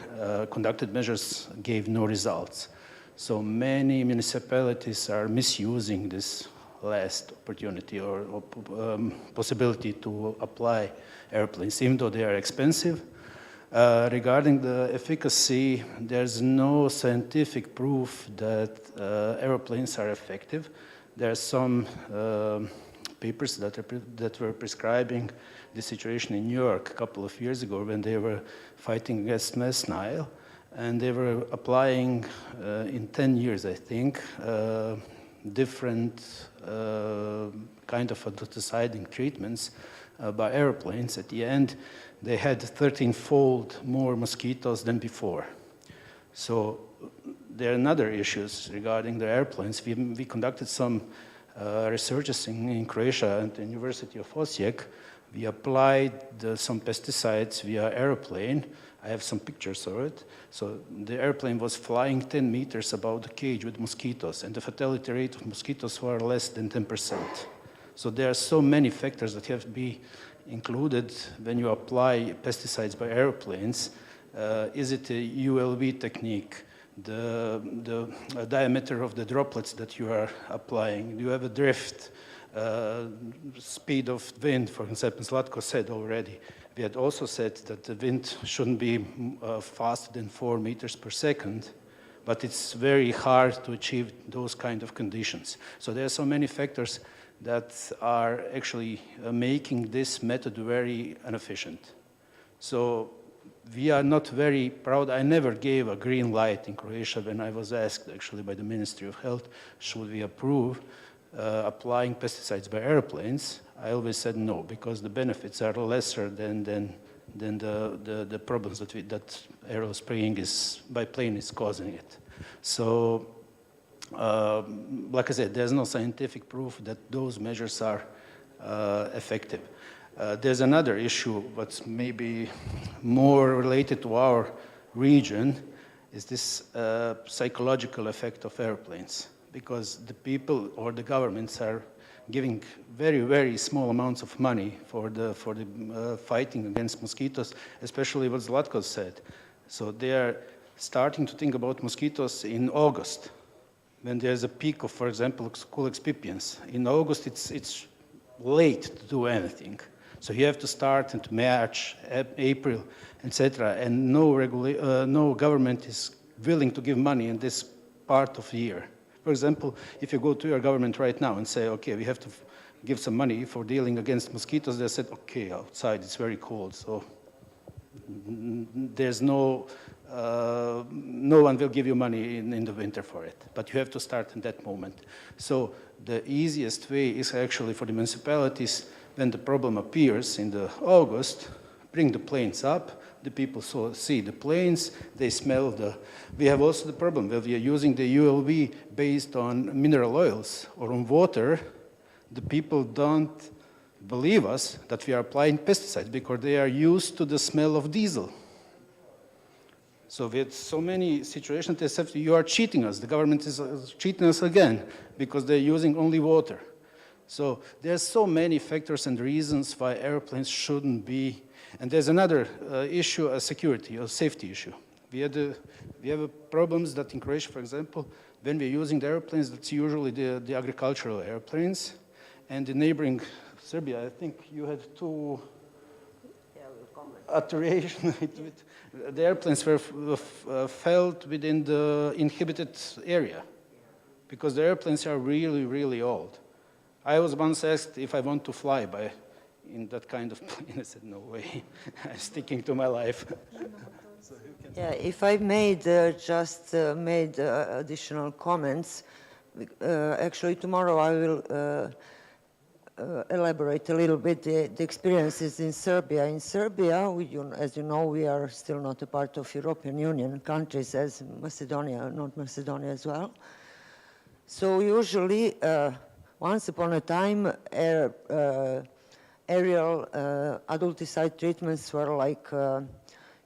conducted measures gave no results. So many municipalities are misusing this last opportunity or possibility to apply airplanes, even though they are expensive. Regarding the efficacy, there's no scientific proof that airplanes are effective. There are some papers that were prescribing the situation in New York a couple of years ago when they were fighting against West Nile, and they were applying in 10 years, I think, different kind of deciding treatments by airplanes. At the end, they had 13-fold more mosquitoes than before. So there are another issues regarding the airplanes. We conducted some researches in Croatia at the University of Osijek. We applied some pesticides via airplane. I have some pictures of it. So the airplane was flying 10 meters above the cage with mosquitoes, and the fatality rate of mosquitoes were less than 10%. So there are so many factors that have to be included when you apply pesticides by airplanes. Is it a ULV technique? The diameter of the droplets that you are applying? Do you have a drift? Speed of wind, for example, Zlatko said already. We had also said that the wind shouldn't be faster than 4 meters per second, but it's very hard to achieve those kind of conditions. So there are so many factors that are actually making this method very inefficient. So we are not very proud. I never gave a green light in Croatia when I was asked actually by the Ministry of Health, should we approve applying pesticides by airplanes. I always said no, because the benefits are lesser than the problems that aerial spraying by plane is causing it. So, like I said, there's no scientific proof that those measures are effective. There's another issue, what's maybe more related to our region, is this psychological effect of airplanes. Because the people or the governments are giving very, very small amounts of money for the fighting against mosquitoes, especially what Zlatko said. So they are starting to think about mosquitoes in August, when there's a peak of, for example, Culex pipiens. In August, it's late to do anything. So you have to start into March, April, etc. And no government is willing to give money in this part of the year. For example, if you go to your government right now and say, okay, we have to give some money for dealing against mosquitoes, they said, okay, outside it's very cold, so there's no one will give you money in the winter for it, but you have to start in that moment. So the easiest way is actually for the municipalities, when the problem appears in the August, bring the planes up. The people see the planes, they smell we have also the problem where we are using the ULV based on mineral oils or on water. The people don't believe us that we are applying pesticides because they are used to the smell of diesel. So we had so many situations that said, you are cheating us. The government is cheating us again because they're using only water. So there's so many factors and reasons why airplanes shouldn't be. And there's another issue, a security or safety issue. We have problems that in Croatia, for example, when we're using the airplanes, that's usually the agricultural airplanes. And the neighboring Serbia, I think you had two alteration. The airplanes were felt within the inhabited area because the airplanes are really, really old. I was once asked if I want to fly in that kind of plane. I said, no way. I'm sticking to my life. Yeah, if I made additional comments, actually tomorrow I will elaborate a little bit the experiences in Serbia. In Serbia, as you know, we are still not a part of European Union countries as Macedonia, North Macedonia as well. So usually, once upon a time, aerial adulticide treatments were like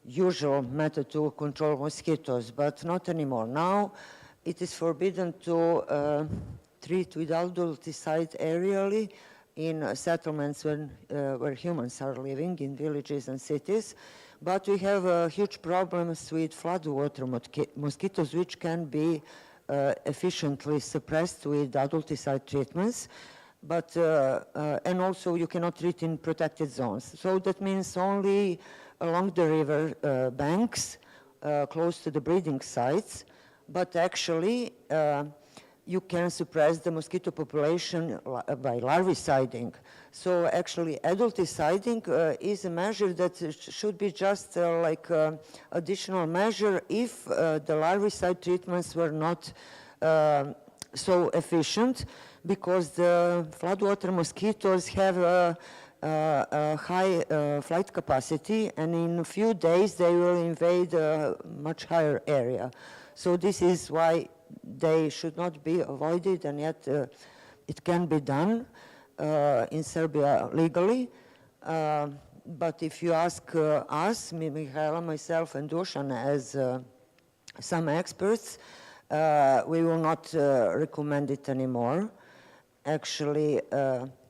usual method to control mosquitoes, but not anymore. Now, it is forbidden to treat with adulticide aerially in settlements where humans are living, in villages and cities. But we have huge problems with floodwater mosquitoes, which can be efficiently suppressed with adulticide treatments. But, and also you cannot treat in protected zones. So that means only along the river banks, close to the breeding sites, but actually you can suppress the mosquito population by larviciding. So actually adulticiding is a measure that should be just like additional measure if the larvicide treatments were not so efficient, because the floodwater mosquitoes have a high flight capacity, and in a few days they will invade a much higher area. So this is why they should not be avoided, and yet it can be done in Serbia legally. But if you ask us, Mihaela, myself, and Dusan, as some experts, we will not recommend it anymore. Actually,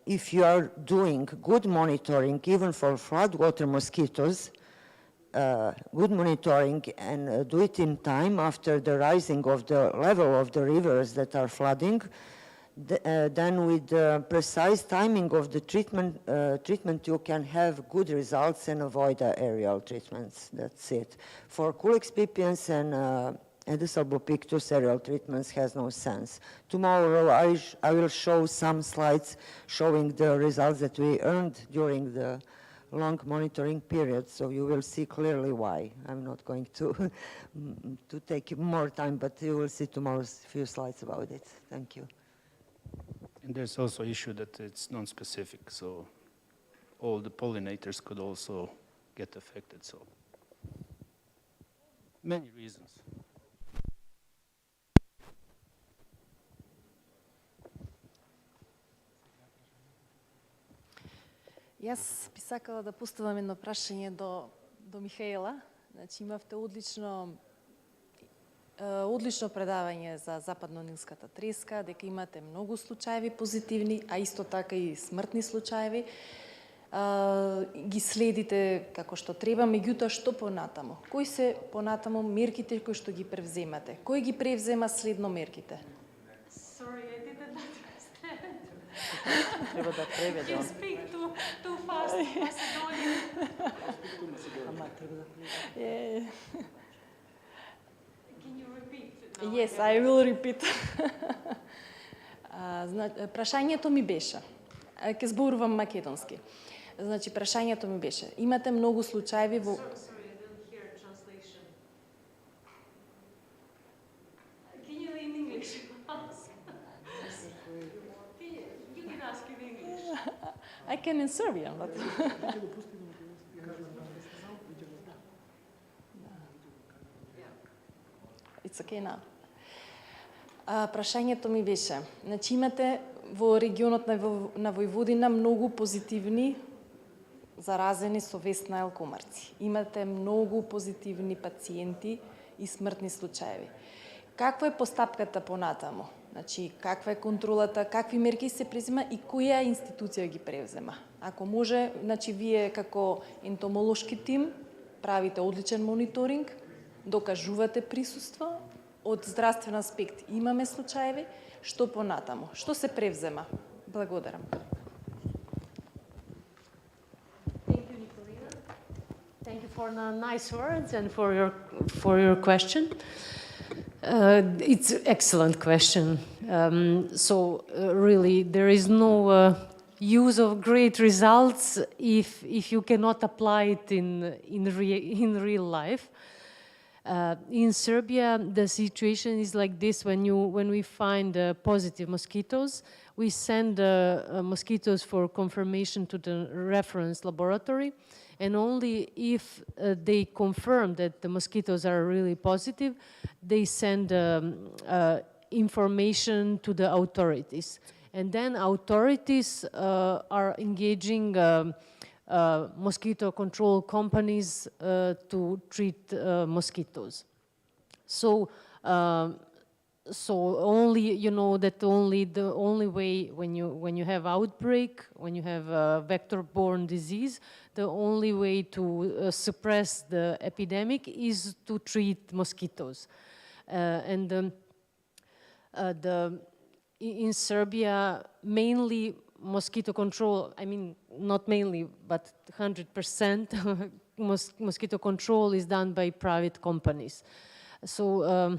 if you are doing good monitoring, even for floodwater mosquitoes, good monitoring, and do it in time after the rising of the level of the rivers that are flooding, then with the precise timing of the treatment, you can have good results and avoid aerial treatments. That's it. For Culex pipiens and Aedes albopictus, aerial treatments has no sense. Tomorrow I will show some slides showing the results that we earned during the long monitoring period, so you will see clearly why. I'm not going to take more time, but you will see tomorrow's few slides about it. Thank you. And there's also issue that it's non-specific, so all the pollinators could also get affected, so many reasons. Јас би сакала да поставам едно прашање до Михаела. Значи, имавте одлично предавање за западно-нилската треска, дека имате многу случаеви позитивни, а исто така и смртни случаеви. Ги следите како што треба, меѓутоа што понатамо? Кои се понатамо мерките кои што ги превземате? Кој ги превзема следно мерките? Treba da prevede. You speak too fast, Macedonian. Can you repeat? Yes, I will repeat. Прашањето ми беше, ќе зборувам македонски. Значи, прашањето ми беше, имате многу случаеви во... Sorry, I didn't hear translation. Can you in English ask? You can ask in English. I can in Serbian, but... It's okay now. Прашањето ми беше, значи имате во регионот на Војводина многу позитивни заразени со Вест Найл комарци. Имате многу позитивни пациенти и смртни случаеви. Каква е постапката понатамо? Значи, каква е контролата, какви мерки се презема и која институција ги превзема? Ако може, значи, вие како ентомолошки тим правите одличен мониторинг, докажувате присуство, од здравствен аспект имаме случаеви, што понатамо? Што се превзема? Благодарам. Thank you for the nice words and for your question. It's an excellent question. Really, there is no use of great results if you cannot apply it in real life. In Serbia, the situation is like this: when we find positive mosquitoes, we send mosquitoes for confirmation to the reference laboratory, and only if they confirm that the mosquitoes are really positive, they send information to the authorities. And then authorities are engaging mosquito control companies to treat mosquitoes. So only, the only way when you have outbreak, when you have vector-borne disease, the only way to suppress the epidemic is to treat mosquitoes. In Serbia, mainly mosquito control, I mean, not mainly, but 100% mosquito control is done by private companies. So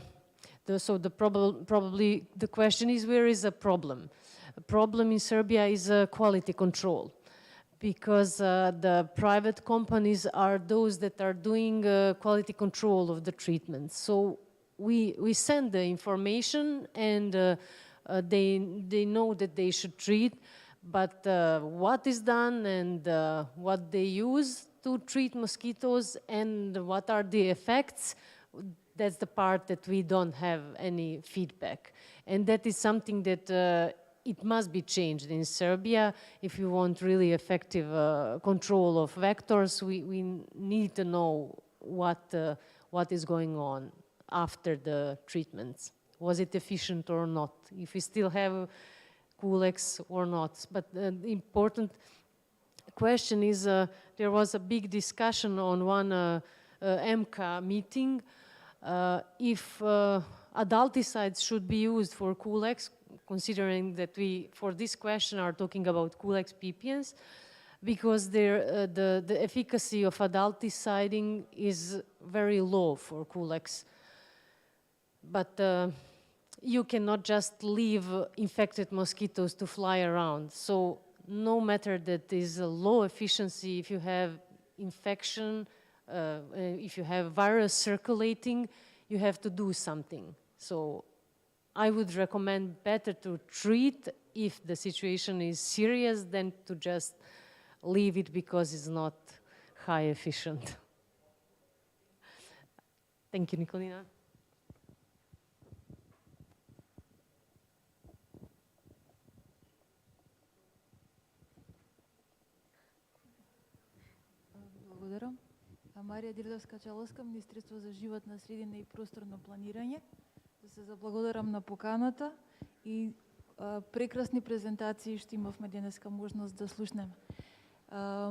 probably the question is, where is the problem? The problem in Serbia is quality control, because the private companies are those that are doing quality control of the treatment. So we send the information, and they know that they should treat, but what is done and what they use to treat mosquitoes and what are the effects, that's the part that we don't have any feedback. And that is something that it must be changed in Serbia. If you want really effective control of vectors, we need to know what is going on after the treatments. Was it efficient or not? If we still have Culex or not. But the important question is, there was a big discussion on one MK meeting if adulticides should be used for Culex, considering that we, for this question, are talking about Culex pipiens, because the efficacy of adulticiding is very low for Culex. But you cannot just leave infected mosquitoes to fly around. So no matter that is a low efficiency, if you have infection, if you have virus circulating, you have to do something. So I would recommend better to treat if the situation is serious than to just leave it because it's not high efficient. Thank you, Nikolina. Благодаря. Марија Дилевска-Чаловска, Министерство за животна средина и просторно планирање. Да се заблагодарам на поканата и прекрасни презентации што имавме денеска можност да слушнеме.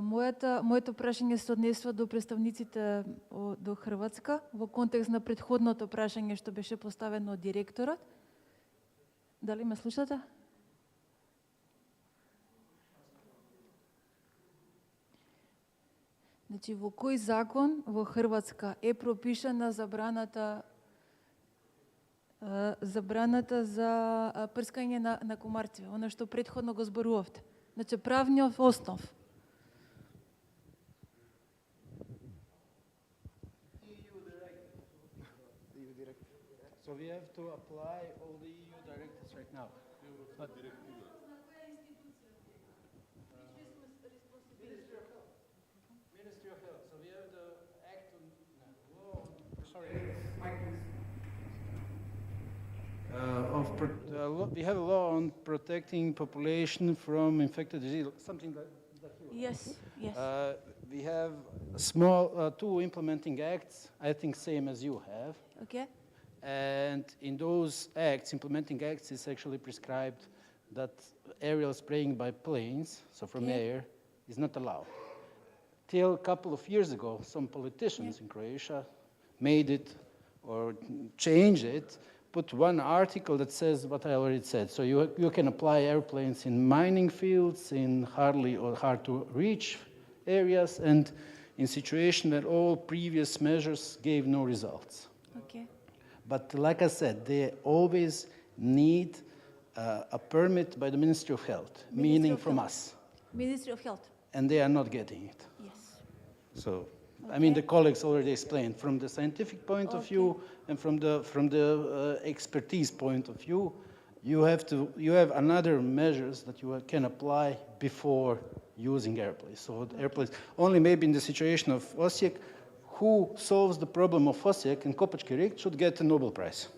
Моето прашање се однесува до представниците до Хрватска во контекст на претходното прашање што беше поставено од директорот. Дали ме слушате? Значи, во кој закон во Хрватска е пропишана забраната за прскање на комарци, оно што претходно го зборувавте? Значи, правниот основ. So we have to apply all the EU directives right now. Ministry of Health. So we have the act on law. We have a law on protecting population from infected disease, something like that. Yes, yes. We have small, 2 implementing acts, I think same as you have. Okay. And in those acts, implementing acts, is actually prescribed that aerial spraying by planes, so from air, is not allowed. Till a couple of years ago, some politicians in Croatia made it or changed it, put one article that says what I already said. So you can apply airplanes in mining fields, in hardly or hard to reach areas, and in situation that all previous measures gave no results. Okay. But like I said, they always need a permit by the Ministry of Health, meaning from us. Ministry of Health. And they are not getting it. Yes. So, I mean, the colleagues already explained from the scientific point of view and from the expertise point of view, you have another measures that you can apply before using airplanes. So airplanes, only maybe in the situation of Osijek, who solves the problem of Osijek and Kopački Rit should get a Nobel Prize.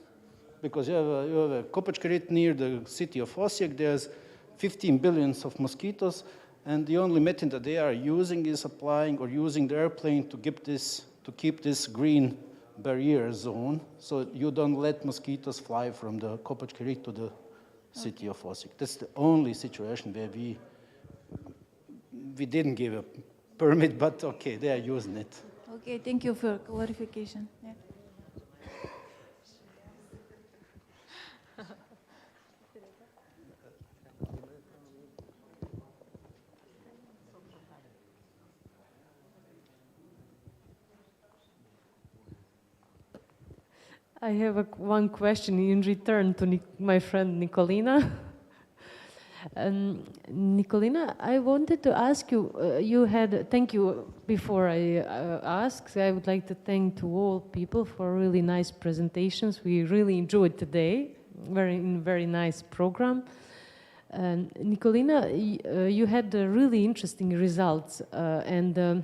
Because you have a Kopački Rit near the city of Osijek, there's 15 billion of mosquitoes, and the only method that they are using is applying or using the airplane to keep this green barrier zone, so you don't let mosquitoes fly from the Kopački Rit to the city of Osijek. That's the only situation where we didn't give a permit, but okay, they are using it. Okay, thank you for clarification. Yeah. I have one question in return to my friend Nicolina. Nicolina, I wanted to ask you, thank you, before I ask, I would like to thank to all people for really nice presentations. We really enjoyed today, very nice program. Nicolina, you had really interesting results, and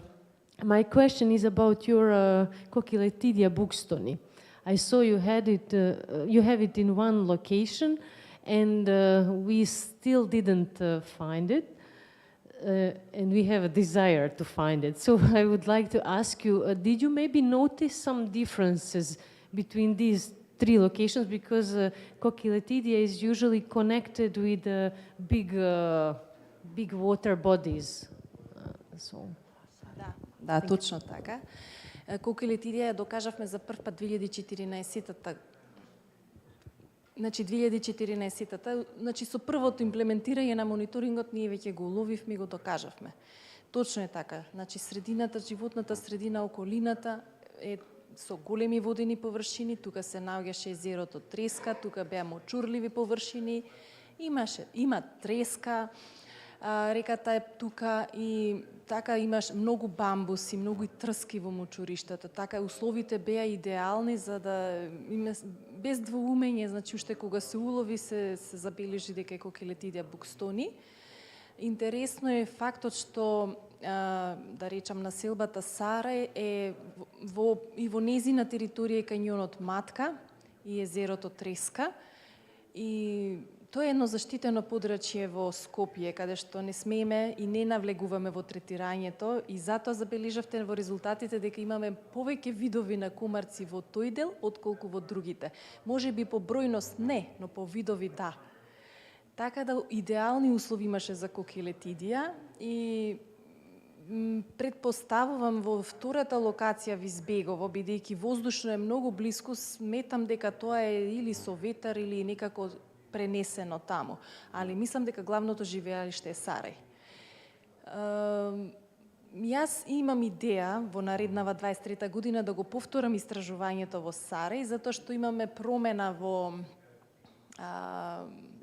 my question is about your Cochiletidia buxtoni. I saw you had it. You have it in one location, and we still didn't find it, and we have a desire to find it. So I would like to ask you: did you maybe notice some differences between these 3 locations? Because Cochiletidia is usually connected with big water bodies. Да, точно така. Cochiletidia ја докажавме за прв пат 2014-та. Значи 2014-та, значи со првото имплементирање на мониторингот ние веќе го уловивме и го докажавме. Точно е така. Значи средината, животната средина, околината е со големи водени површини, тука се наоѓаше езерото Треска, тука беа мочурливи површини, има треска, реката е тука и така имаш многу бамбуси, многу и трски во мочуриштата. Така условите беа идеални за да без двоумење, значи уште кога се улови се забележи дека е Cochiletidia buxtoni. Интересно е фактот што да речам населбата Сарај е и во незина територија кањонот Матка и езерото Треска и тоа е едно заштитено подрачје во Скопје, каде што не смееме и не навлегуваме во третирањето и затоа забележавте во резултатите дека имаме повеќе видови на комарци во тој дел отколку во другите. Може би по бројност не, но по видови да. Така да идеални услови имаше за Cochiletidia и предпоставувам во втората локација Визбегово, бидејќи воздушно е многу блиску, сметам дека тоа е или со ветар или некако пренесено таму, али мислам дека главното живеалиште е Сарај. Јас имам идеја во нареднава 23-та година да го повторам истражувањето во Сарај, затоа што имаме промена во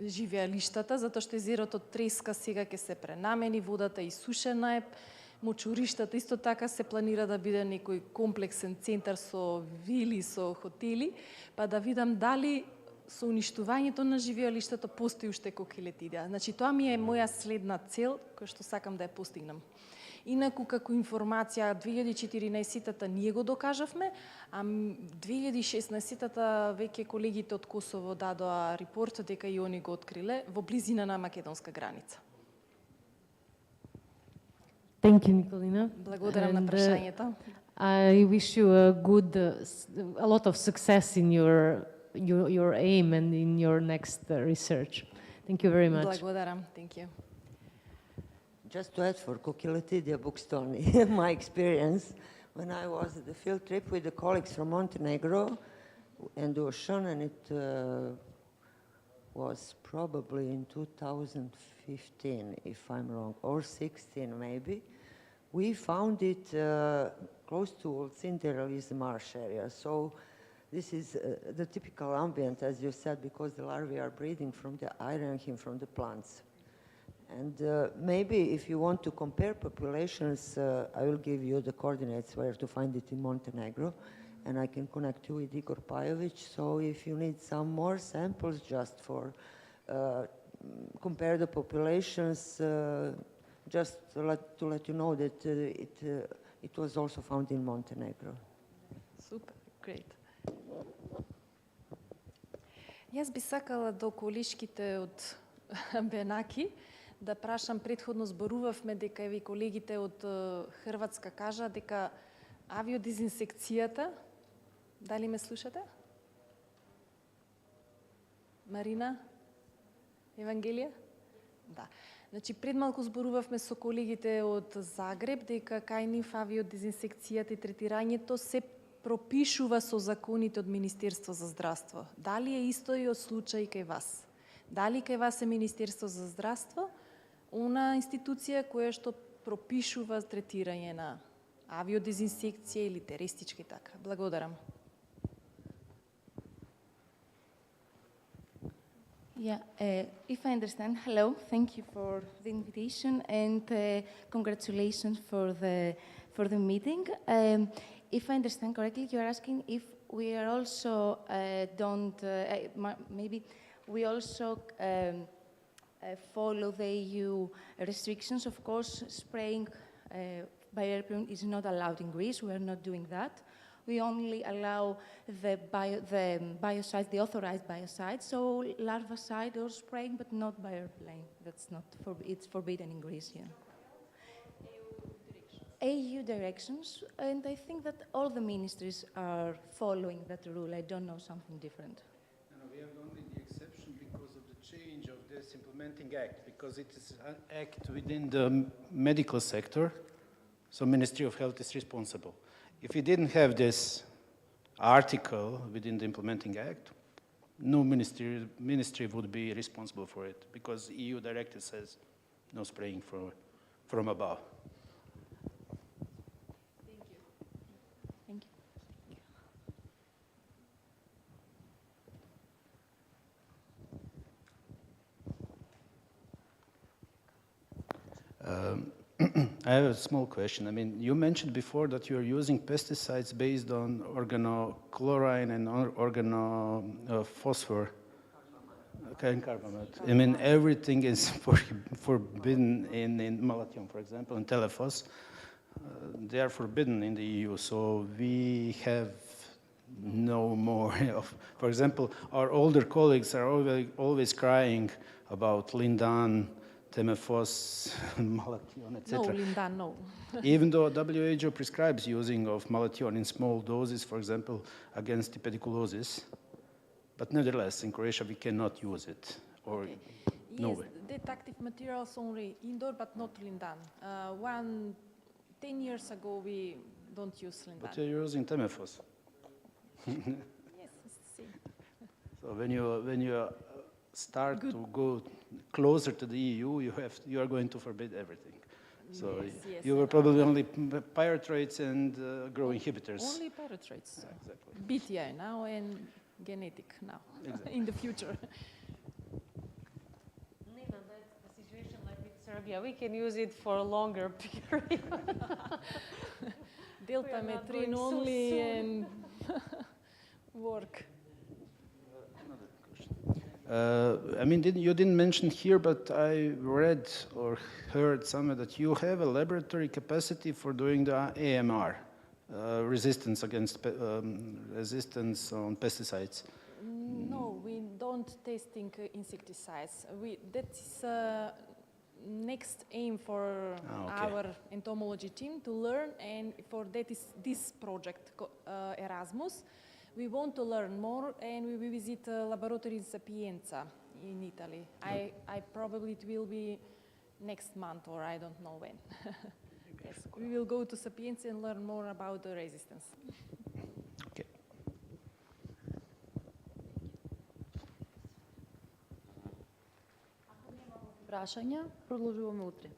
живеалиштата, затоа што езерото Треска сега ќе се пренамени, водата исушена е, мочуриштата исто така се планира да биде некој комплексен центар со вили, со хотели, па да видам дали со уништувањето на живеалиштата постои уште Cochiletidia. Значи тоа ми е моја следна цел која што сакам да ја постигнам. Инаку како информација 2014-та ние го докажавме, а 2016-та веќе колегите од Косово дадоа репорт дека и они го откриле во близина на македонска граница. Thank you, Nicolina. Благодарам на And, прашањето. I wish you a lot of success in your aim and in your next research. Thank you very much. Благодарам. Thank you. Just to add for Kokilatidia Bukstoni, my experience when I was at the field trip with the colleagues from Montenegro and the ocean, and it was probably in 2015, if I'm wrong, or 16 maybe. We found it close to Cinderella is the marsh area. So this is the typical ambient, as you said, because the larvae are breeding from the iron from the plants. And maybe if you want to compare populations, I will give you the coordinates where to find it in Montenegro, and I can connect you with Igor Pajovic. So if you need some more samples just for compare the populations, just to let you know that it was also found in Montenegro. Super, great. Јас би сакала до колишките од Бенаки да прашам, предходно зборувавме дека ви колегите од Хрватска кажа дека авиодезинсекцијата, дали ме слушате? Марина? Евангелија? Да. Значи, пред малку зборувавме со колегите од Загреб дека кај нив авиодезинсекцијата и третирањето се пропишува со законите од Министерство за здравство. Дали е исто и од случај кај вас? Дали кај вас е Министерство за здравство, она институција која што пропишува третирање на авиодезинсекција или теристички така? Благодарам. Yeah, if I understand, hello, thank you for the invitation and congratulations for the meeting. If I understand correctly, you are asking if we are also maybe we also follow the EU restrictions. Of course, spraying by airplane is not allowed in Greece. We are not doing that. We only allow the biocides, the authorized biocides, so larvicide or spraying, but not by airplane. That's not it's forbidden in Greece. Yeah. EU directions, and I think that all the ministries are following that rule. I don't know something different. No, we have only the exception because of the change of this implementing act, because it is an act within the medical sector, so Ministry of Health is responsible. If we didn't have this article within the implementing act, no ministry would be responsible for it, because EU directive says no spraying from above. Thank you. I have a small question. I mean, you mentioned before that you are using pesticides based on organochlorine and organophosphor. And carbamate. I mean, everything is forbidden in Malathion, for example, and Telephos. They are forbidden in the EU, so we have no more of. For example, our older colleagues are always crying about Lindan, Temefos, Malathion, etc. No, Lindan, no. Even though WHO prescribes using of Malathion in small doses, for example, against pediculosis, but nevertheless, in Croatia, we cannot use it, or no way. Yes, that active materials only indoor, but not Lindan. 10 years ago, we don't use Lindan. But you're using Temefos. Yes, it's the same. So when you start to go closer to the EU, you are going to forbid everything. So yes, you were probably only pyrethroids and grow inhibitors. Only pyrethroids. Exactly. BTI now and genetic now, exactly. in the future. Nina, that's the situation like with Serbia. We can use it for a longer period. Deltametrin only and work. I mean, you didn't mention here, but I read or heard somewhere that you have a laboratory capacity for doing the AMR, resistance on pesticides. No, we don't testing insecticides. That's next aim for okay. our entomology team to learn, and for that is this project Erasmus. We want to learn more, and we will visit laboratory in Sapienza in Italy. I probably it will be next month, or I don't know when. Yes, we will go to Sapienza and learn more about the resistance. Okay. Прашања, продолжуваме утре.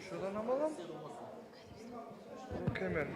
Що да намалам? Окей, мен.